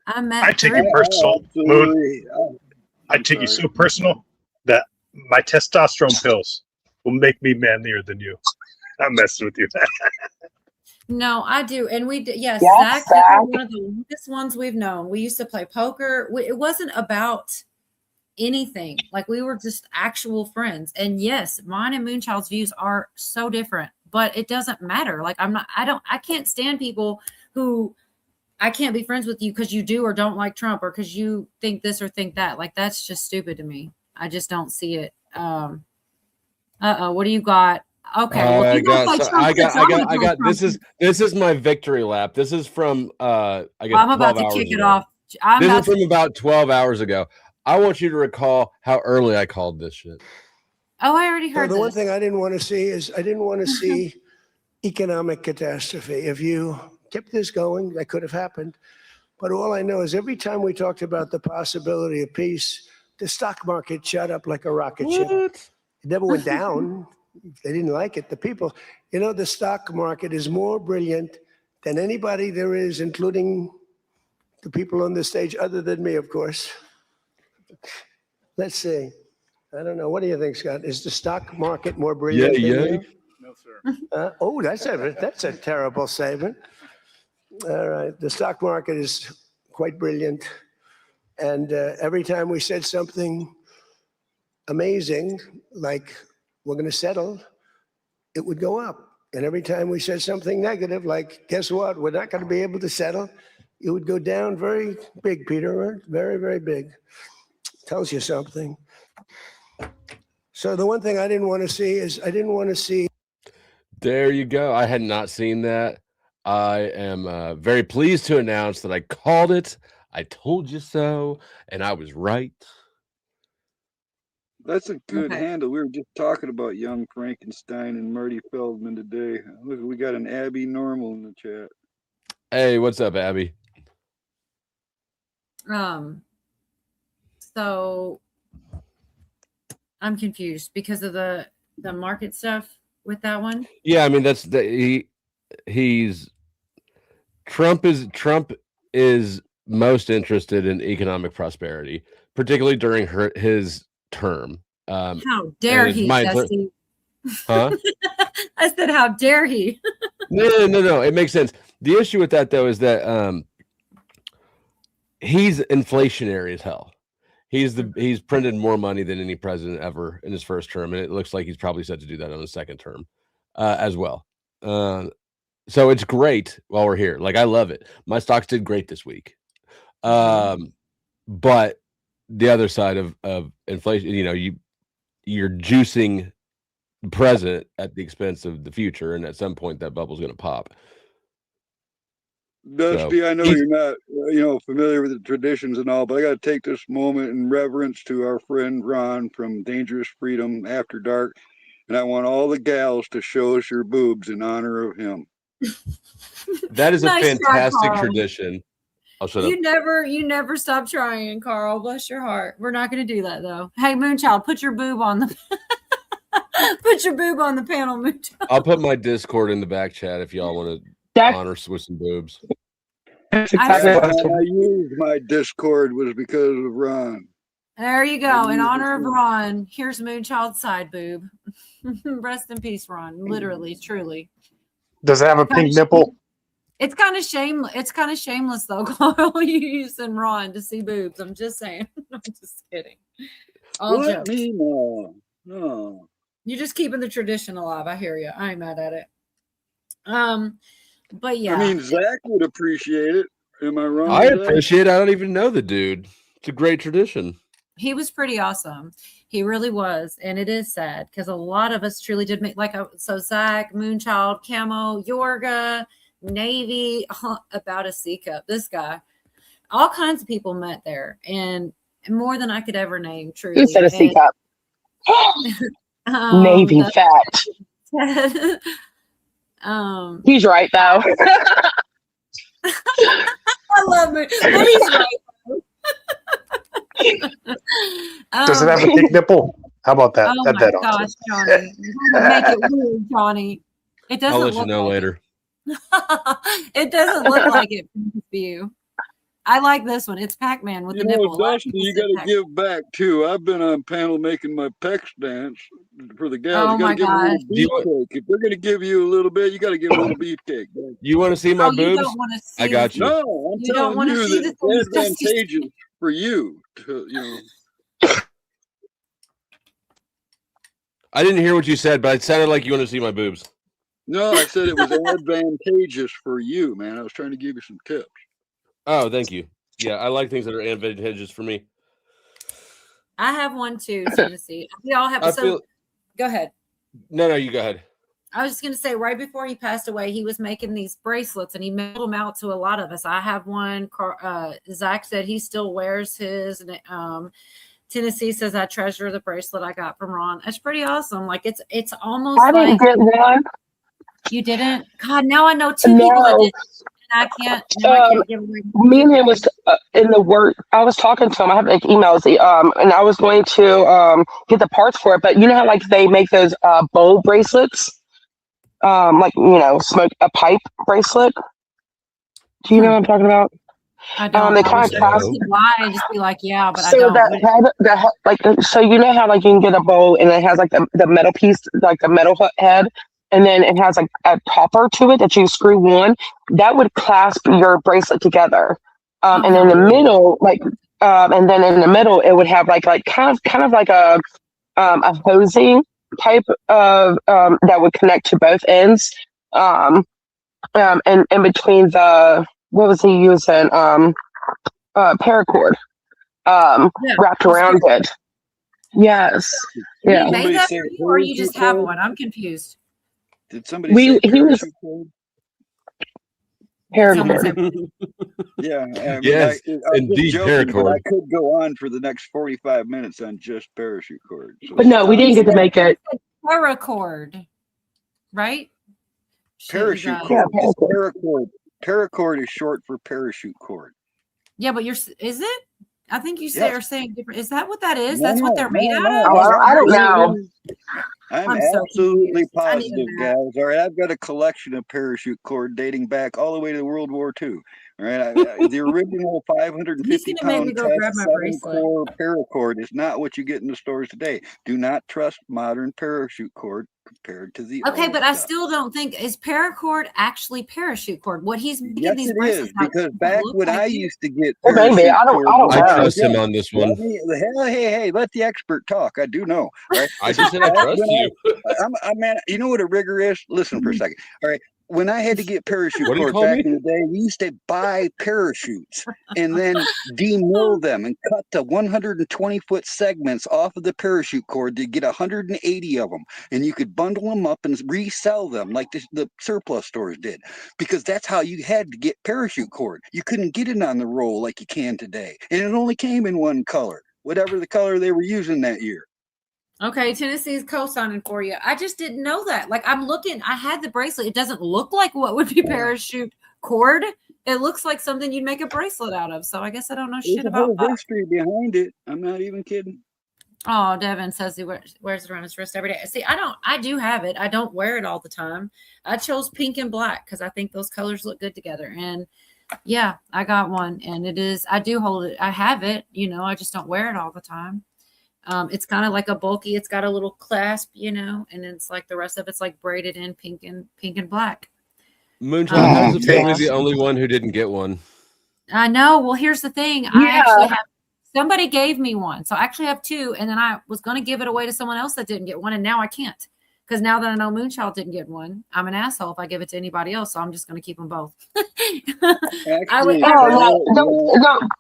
I met I take Drew. it personal, Moon. I take you so personal that my testosterone pills will make me manlier than you. I'm messing with you. No, I do. And we did, yes, Yes, Zach Zach. is one of the longest ones we've known. We used to play poker. It wasn't about anything. Like we were just actual friends. And yes, mine and Moonchild's views are so different, but it doesn't matter. Like I can't stand people who I can't be friends with you because you do or don't like Trump or because you think this or think that. Like that's just stupid to me. I just don't see it. What do you got? Okay, well, if you don't like Trump, I I'm gonna got. go This is my victory lap. This is from I guess I'm about 12 to hours kick it ago. off. This is from about 12 hours ago. I want you to recall how early I called this shit. Oh, I already So heard the one this. thing I didn't want to see is I didn't want to see economic catastrophe. If you kept this going, that could have happened. But all I know is every time we talked about the possibility of peace, the stock market shot up like a rocket ship. It never went down. They didn't like it. The people, the stock market is more brilliant than anybody there is, including the people on the stage, other than me, of course. Let's see. I don't know. What do you think, Scott? Is the stock market more brilliant than you? No, sir. Oh, that's a terrible statement. All right. The stock market is quite brilliant. And every time we said something amazing, like we're going to settle, it would go up. And every time we said something negative, like, guess what? We're not going to be able to settle, it would go down very big, Peter. Very, very big. Tells you something. So the one thing I didn't want to see is I didn't want to see. There you go. I had not seen that. I am very pleased to announce that I called it. I told you so, and I was right. That's a good handle. We were just talking about Young Frankenstein and Marty Feldman today. Look, we got an Abby Normal in the chat. Hey, what's up, Abby? So I'm confused because of the market stuff with that one. Yeah, I mean Trump is most interested in economic prosperity, particularly during his term. How dare he, Dusty? Huh? I said, how dare he? No. It makes sense. The issue with that, though, is that he's inflationary as hell. He's printed more money than any president ever in his first term, and it looks like he's probably set to do that on his second term as well. So it's great while we're here. Like, I love it. My stocks did great this week. But the other side of inflation, you're juicing the present at the expense of the future, and at some point that bubble's going to pop. Dusty, I know you're not, familiar with the traditions and all, but I got to take this moment in reverence to our friend Ron from Dangerous Freedom After Dark, and I want all the gals to show us your boobs in honor of him. That is a Nice try, fantastic Carl. tradition. I'll shut up. You never stop trying, Carl. Bless your heart. We're not going to do that though. Hey, Moonchild, put your boob on the panel, Moonchild. I'll put my Discord in the back chat if y'all want to honor us with some boobs. I used my Discord was because of Ron. There you go. In honor of Ron, here's Moonchild's side boob. Rest in peace, Ron. Literally, truly. Does it have a pink nipple? It's kind of shameless though, Carl. You using Ron to see boobs. I'm just saying. I'm just kidding. All What jokes. me? No. You're just keeping the tradition alive. I hear you. I ain't mad at it. But yeah. I mean, Zach would appreciate it. Am I wrong? I Zach? appreciate it. I don't even know the dude. It's a great tradition. He was pretty awesome. He really was. And it is sad because a lot of us truly did make so Zach, Moonchild, Camo, Yorga, Navy, about a C cup. This guy, all kinds of people met there and more than I could ever name. Truly. Who said a C cup? Navy fat. said, He's right though. I love it, but he's right. Does it have a big nipple? How about that? Oh Add my that on. gosh, Johnny! Make it weird, Johnny. It doesn't I'll let you look know like later. it doesn't look like it from this view. I like this one. It's Pac-Man with You the know, nipple. A lot of Dusty, people you say got to Pac-Man. give back too. I've been on panel making my pecs dance for the gals. Oh You got my to give them a little Do you want- beefcake. If they're going to give you a little bit, you got to give them a little beefcake. You want to see my Oh, you boobs? don't want to see. I got you. No, I'm You don't telling want to you see that the it's things Dusty. advantageous for you. To, I didn't hear what you said, but it sounded like you want to see my boobs. No, I said it was advantageous for you, man. I was trying to give you some tips. Oh, thank you. Yeah, I like things that are advantageous for me. I have one too, Tennessee. We all have. I So feel- go ahead. No, you go ahead. I was just going to say, right before he passed away, he was making these bracelets and he mailed them out to a lot of us. I have one. Zach said he still wears his. And Tennessee says, I treasure the bracelet I got from Ron. That's pretty awesome. Like it's almost I didn't like get one. you didn't. God, now I know two people that No. did. And I can't. Now I can't give away. Me and him was in the work. I was talking to him. I have like emails. And I was going to get the parts for it. But you know how like they make those bowl bracelets, like smoke a pipe bracelet. Do you know what I'm talking about? I don't. They I kind wish of I cast. could lie and just be like, yeah, but I So don't. that head, like so you know how like you can get a bowl and it has like the metal piece, like the metal head, and then it has like a topper to it that you screw on. That would clasp your bracelet together, and in the middle, and then in the middle it would have like kind of like a hosing type of that would connect to both ends, and in between the what was he using paracord wrapped around it. Yes, yeah. You made that for you, or you just have one? I'm confused. Did somebody say He was parachute code? paracord. Yeah. I mean, Yes, I was indeed, just joking, but I paracord. could go on for the next 45 minutes on just parachute cord. So But no, we didn't get to make it. Paracord, right? Parachute guys. cord. It's paracord. Paracord is short for parachute cord. Yeah, but is it? I think you Yes. are saying different. Is that what that is? No, That's what they're made no, out no, of? I don't know. I'm I'm so absolutely confused. I need a positive, map. guys. All right, I've got a collection of parachute cord dating back all the way to World War II. All right, the original 550 He's gonna make me pound go grab my Test 7 bracelet. core paracord is not what you get in the stores today. Do not trust modern parachute cord compared to the Okay, old but I stuff. still don't think is paracord actually parachute cord. What he's making Yes, these it bracelets is out because don't back look when like I it. used to get Well, maybe parachute I don't cord, I know. trust him on this one. hey, let the expert talk. I do know. All right. I just said I Back trust when you. man, you know what a rigor is? Listen for a second. All right. When I had to get parachute What do you cords call back me? in the day, we used to buy parachutes and then demill them and cut the 120-foot segments off of the parachute cord to get 180 of them. And you could bundle them up and resell them like the surplus stores did, because that's how you had to get parachute cord. You couldn't get it on the roll like you can today. And it only came in one color, whatever the color they were using that year. Okay, Tennessee's co-signing for you. I just didn't know that. Like I'm looking, I had the bracelet. It doesn't look like what would be parachute cord. It looks like something you'd make a bracelet out of. So I guess I don't know There's shit a whole about that. history behind it. I'm not even kidding. Oh, Devin says he wears it around his wrist every day. See, I do have it. I don't wear it all the time. I chose pink and black because I think those colors look good together. And yeah, I got one, and I do hold it. I have it, I just don't wear it all the time. It's kind of like a bulky, it's got a little clasp, and it's like the rest of it's like braided in pink and black. Moonchild, how does it feel to be the only one who didn't get one? I know. Well, here's the thing. I actually have somebody gave me one. So I actually have two, and then I was going to give it away to someone else that didn't get one, and now I can't. Because now that I know Moonchild didn't get one, I'm an asshole if I give it to anybody else. So I'm just going to keep them both. Actually,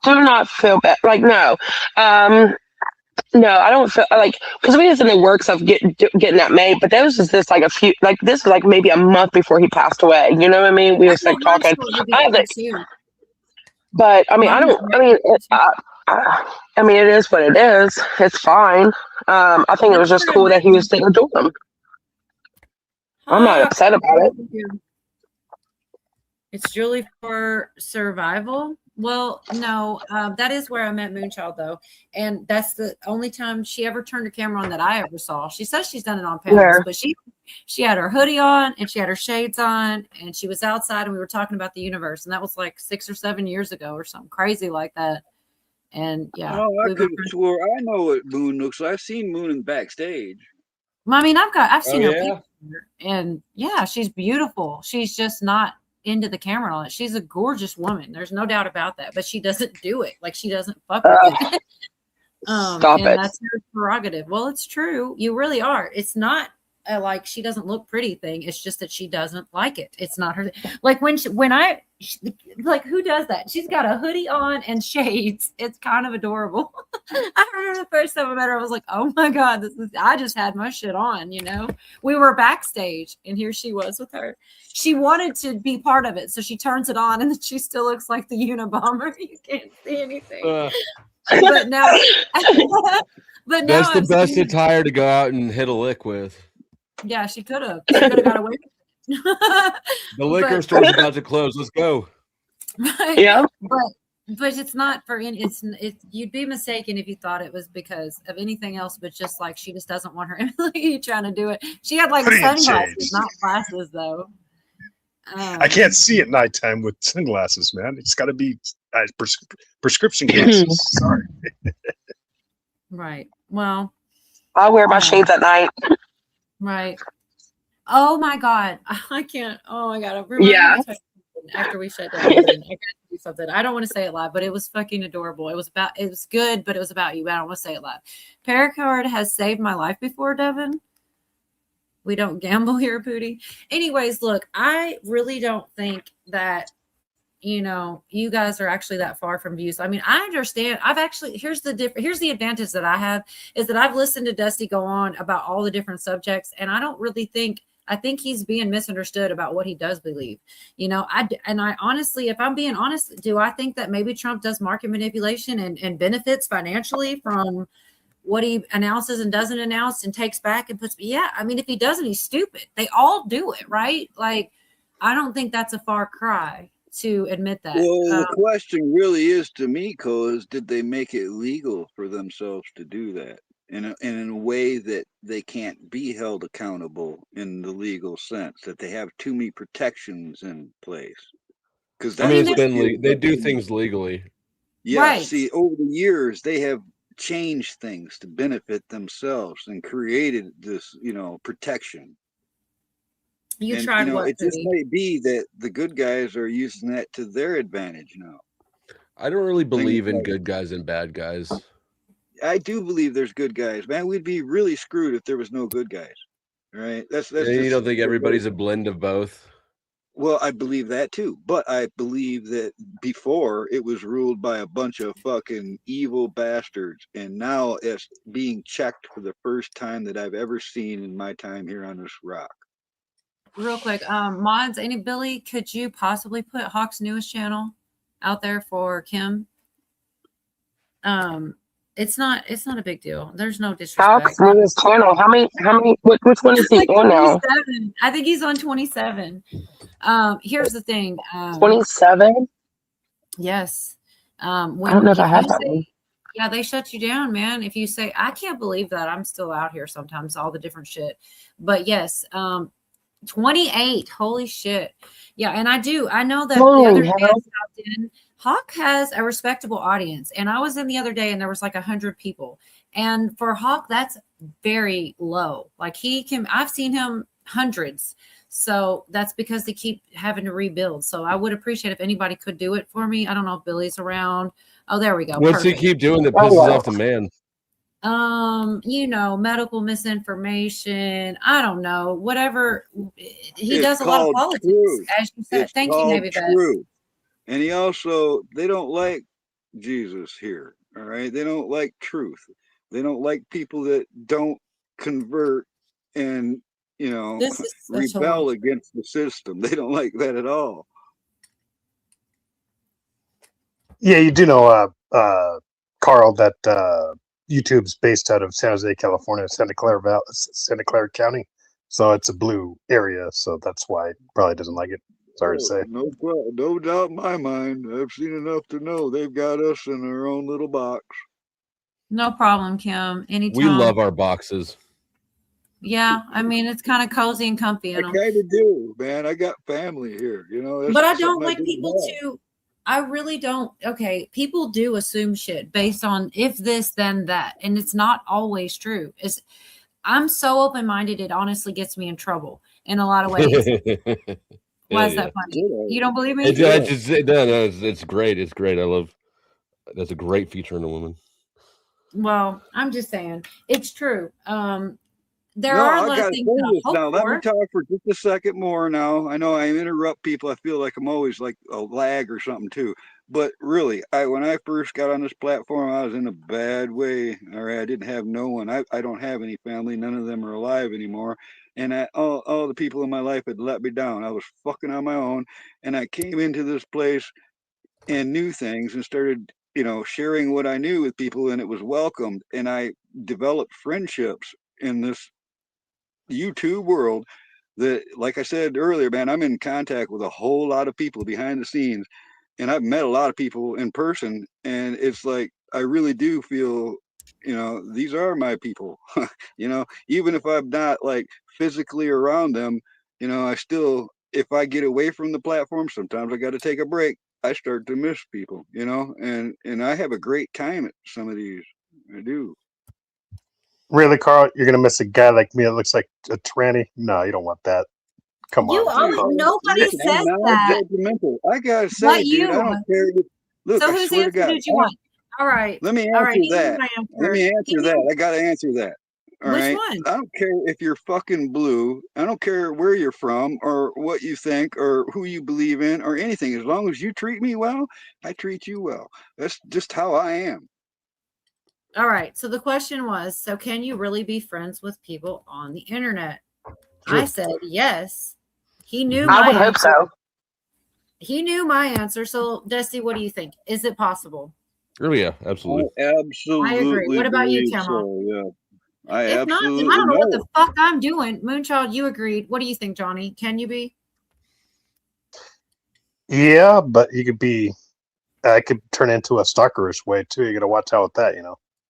Do not feel bad. Like, no. No, I don't feel like, because we was in the works of getting that made, but that was just like this was like maybe a month before he passed away. You know what I mean? We was like talking. But I mean, I mean, it is what it is. It's fine. I think it was just cool that he was still doing them. I'm not upset about it. It's Julie for survival. Well, no, that is where I met Moonchild though, and that's the only time she ever turned her camera on that I ever saw. She says she's done it on panels, Where? but she had her hoodie on and she had her shades on, and she was outside and we were talking about the universe, and that was like 6 or 7 years ago or something crazy like that. And yeah, Oh, I could have swore I know what Moon looks like. I've seen Moon in backstage. I mean, I've seen her yeah? picture, and yeah, she's beautiful. She's just not into the camera and all that. She's a gorgeous woman. There's no doubt about that. But she doesn't do it. Like she doesn't fuck with it. Stop and it. that's her prerogative. Well, it's true. You really are. It's not like she doesn't look pretty thing. It's just that she doesn't like it. It's not her. Like like who does that? She's got a hoodie on and shades. It's kind of adorable. I remember the first time I met her, I was like, oh my God, I just had my shit on, you know? We were backstage and here she was with her. She wanted to be part of it. So she turns it on and then she still looks like the Unabomber. You can't see anything. But now, That's the best attire to go out and hit a lick with. yeah, she could have. She could have got away with it. The liquor But- store's about to close. Let's go. Right? Yeah. But it's not for any. It's you'd be mistaken if you thought it was because of anything else, but just like she just doesn't want her Emily trying to do it. She had like Pretty sunglasses, shades. not glasses though. I can't see at nighttime with sunglasses, man. It's got to be prescription glasses. Sorry. Right. Well, I wear my shades at night. right. Oh my God. I can't. Oh my God. Remind me Yeah. to tell you something after we shut down. I got to do something. I don't want to say it live, but it was fucking adorable. It was good, but it was about you. But I don't want to say it live. Paracard has saved my life before, Devin. We don't gamble here, Pootie. Anyways, look, I really don't think that, you guys are actually that far from views. I mean, I understand. Here's the advantage that I have is that I've listened to Dusty go on about all the different subjects, and I don't really think, I think he's being misunderstood about what he does believe. I honestly, if I'm being honest, do I think that maybe Trump does market manipulation and benefits financially from what he announces and doesn't announce and takes back and puts? Yeah, I mean, if he doesn't, he's stupid. They all do it, right? Like, I don't think that's a far cry to admit that. Well, the question really is to me, is did they make it legal for themselves to do that in a way that they can't be held accountable in the legal sense, that they have too many protections in place? Because I mean, it's been they do things legally. Yeah. Right. See, over the years, they have changed things to benefit themselves and created this, protection. You tried what? It just Pootie? may be that the good guys are using that to their advantage now. I don't really believe in good guys and bad guys. I do believe there's good guys, man. We'd be really screwed if there was no good guys. Right? That's Yeah, you don't think everybody's a blend of both? Well, I believe that too, but I believe that before it was ruled by a bunch of fucking evil bastards, and now it's being checked for the first time that I've ever seen in my time here on this rock. Real quick, mods, Billy, could you possibly put Hawk's newest channel out there for Kim? It's not a big deal. There's no disrespect. Hawk's newest channel. How many? Which one is he Like on now? 27. I think he's on 27. Here's the thing. 27. Yes. I don't know if I have that one. Yeah, they shut you down, man. If you say, I can't believe that I'm still out here sometimes, all the different shit. But yes, 28. Holy shit. Yeah, and I know that the other day I stopped in. Hawk has a respectable audience, and I was in the other day and there was like 100 people, and for Hawk that's very low. Like I've seen him hundreds, so that's because they keep having to rebuild. So I would appreciate if anybody could do it for me. I don't know if Billy's around. Oh, there we go. What's he Perfect. keep doing that pisses off the man? Medical misinformation. I don't know. Whatever. He It's does a lot of called politics, truth. as you said. It's Thank you, called Navy Vet. truth. And they don't like Jesus here. All right. They don't like truth. They don't like people that don't convert and, This is such a rebel long- against the system. They don't like that at all. Yeah, you do know, Carl, that YouTube's based out of San Jose, California, Santa Clara County. So it's a blue area, so that's why it probably doesn't like it. Sorry to say. No doubt in my mind. I've seen enough to know they've got us in our own little box. No problem, Kim. Anytime. We love our boxes. Yeah, I mean it's kind of cozy and comfy I in them. kind of do, man. I got family here, you know. That's But I don't something like didn't people have. to. I really don't. Okay, people do assume shit based on if this then that, and it's not always true. I'm so open minded, it honestly gets me in trouble in a lot of ways. Why is that funny? You don't believe me? It's great. It's great. I love. That's a great feature in a woman. Well, I'm just saying it's true. There No, are a I lot of gotta things say that I this hope now. Let me for. talk for just a second more now. I know I interrupt people. I feel like I'm always like a lag or something too. But really, when I first got on this platform, I was in a bad way. All right, I didn't have no one. I don't have any family. None of them are alive anymore. And all the people in my life had let me down. I was fucking on my own. And I came into this place and knew things and started, sharing what I knew with people, and it was welcomed. And I developed friendships in this YouTube world that, like I said earlier, man, I'm in contact with a whole lot of people behind the scenes, and I've met a lot of people in person, and it's like I really do feel, these are my people. Even if I'm not like physically around them, I still, if I get away from the platform, sometimes I got to take a break. I start to miss people, and I have a great time at some of these. I do. Really, Carl? You're gonna miss a guy like me that looks like a tranny? No, you don't want that. Come You on. always, nobody Listen, says I'm that. non-judgmental. I gotta say, But dude, I don't care. Look, So I whose swear to answer God. did you want? All right. Let me All answer right. He knew that. my Let me answer. He answer that. knew. I gotta answer that. All Which right. one? I don't care if you're fucking blue. I don't care where you're from or what you think or who you believe in or anything. As long as you treat me well, I treat you well. That's just how I am. All right. So the question was, so can you really be friends with people on the internet? Sure. I said yes. He knew I my would hope answer. so. He knew my answer. So Dusty, what do you think? Is it possible? Oh yeah, absolutely. I absolutely I agree. What about you, believe Camo? so, yeah. I If not, then absolutely I don't know what know. the fuck I'm doing. Moonchild, you agreed. What do you think, Johnny? Can you be? Yeah, but you could be. It could turn into a stalkerish way too. You got to watch out with that.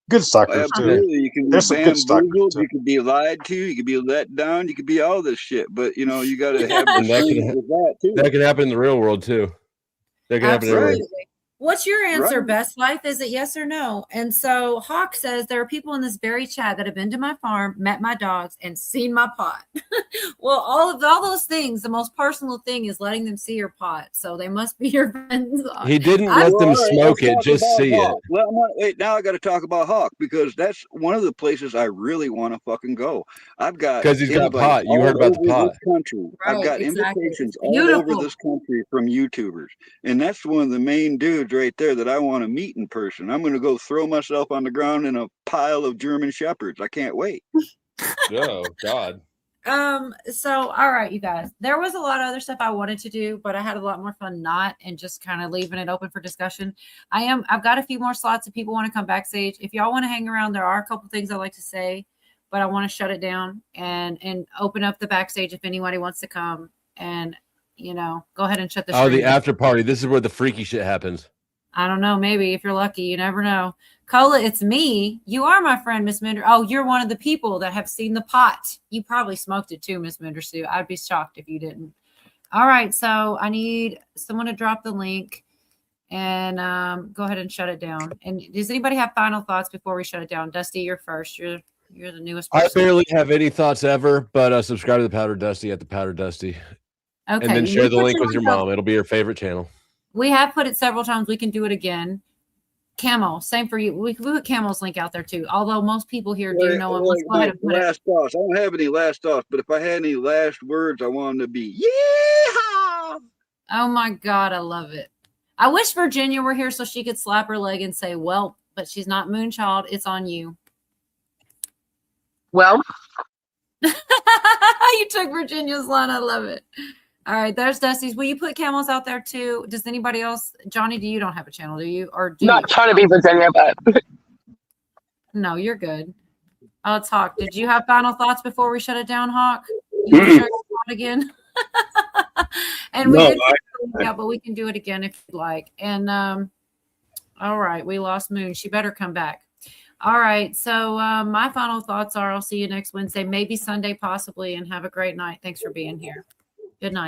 Good stalkers too. Absolutely. You can be There's some good stalkers bamboozled, too. you can be lied to, you can be let down, you can be all this shit. But you got to have And that discernment with that too. can happen in the real world too. That can happen everywhere. Absolutely. What's your answer, Right. Best Life? Is it yes or no? And so Hawk says there are people in this very chat that have been to my farm, met my dogs, and seen my pot. Well, all those things, the most personal thing is letting them see your pot. So they must be your friends. He didn't I- let them All right, smoke let's it, talk just about see it. Hawk. Wait, now I got to talk about Hawk because that's one of the places I really want to fucking go. I've got Because he's got invites pot. You heard all about the over pot. this country. I've Right, got exactly. invitations It's all over beautiful. this country from YouTubers, and that's one of the main dudes right there that I want to meet in person. I'm going to go throw myself on the ground in a pile of German shepherds. I can't wait. Oh God. So all right, you guys. There was a lot of other stuff I wanted to do, but I had a lot more fun not and just kind of leaving it open for discussion. I've got a few more slots if people want to come backstage. If y'all want to hang around, there are a couple things I like to say, but I want to shut it down and open up the backstage if anybody wants to come and go ahead and shut the Oh, stream the down. after party. This is where the freaky shit happens. I don't know. Maybe if you're lucky, you never know. Cola, it's me. You are my friend, Miss Minder. Oh, you're one of the people that have seen the pot. You probably smoked it too, Miss Minder Sue. I'd be shocked if you didn't. All right. So I need someone to drop the link and go ahead and shut it down. And does anybody have final thoughts before we shut it down? Dusty, you're first. You're the newest I person. barely have any thoughts ever, but subscribe to the Powder Dusty at the Powder Dusty. Okay. And then we share the put link your with your link up. mom. It'll be your favorite channel. We have put it several times. We can do it again. Camo, same for you. We put Camo's link out there too. Although most people here do know him. Let's go ahead and put it. Last thoughts. I don't have any last thoughts, but if I had any last words, I want them to be yeehaw. Oh my God, I love it. I wish Virginia were here so she could slap her leg and say, well, but she's not Moonchild. It's on you. Well, You took Virginia's line. I love it. All right, there's Dusty's. Will you put Camels out there too? Does anybody else? Johnny, you don't have a channel, do you? Or do not you? trying to be Virginia, but No, you're good. It's Hawk. Did you have final thoughts before we shut it down, Hawk? You want to share your thought again? And we No, did but we can do it again if you'd like. And all right, we lost Moon. She better come back. All right. So my final thoughts are I'll see you next Wednesday, maybe Sunday, possibly, and have a great night. Thanks for being here. Good night.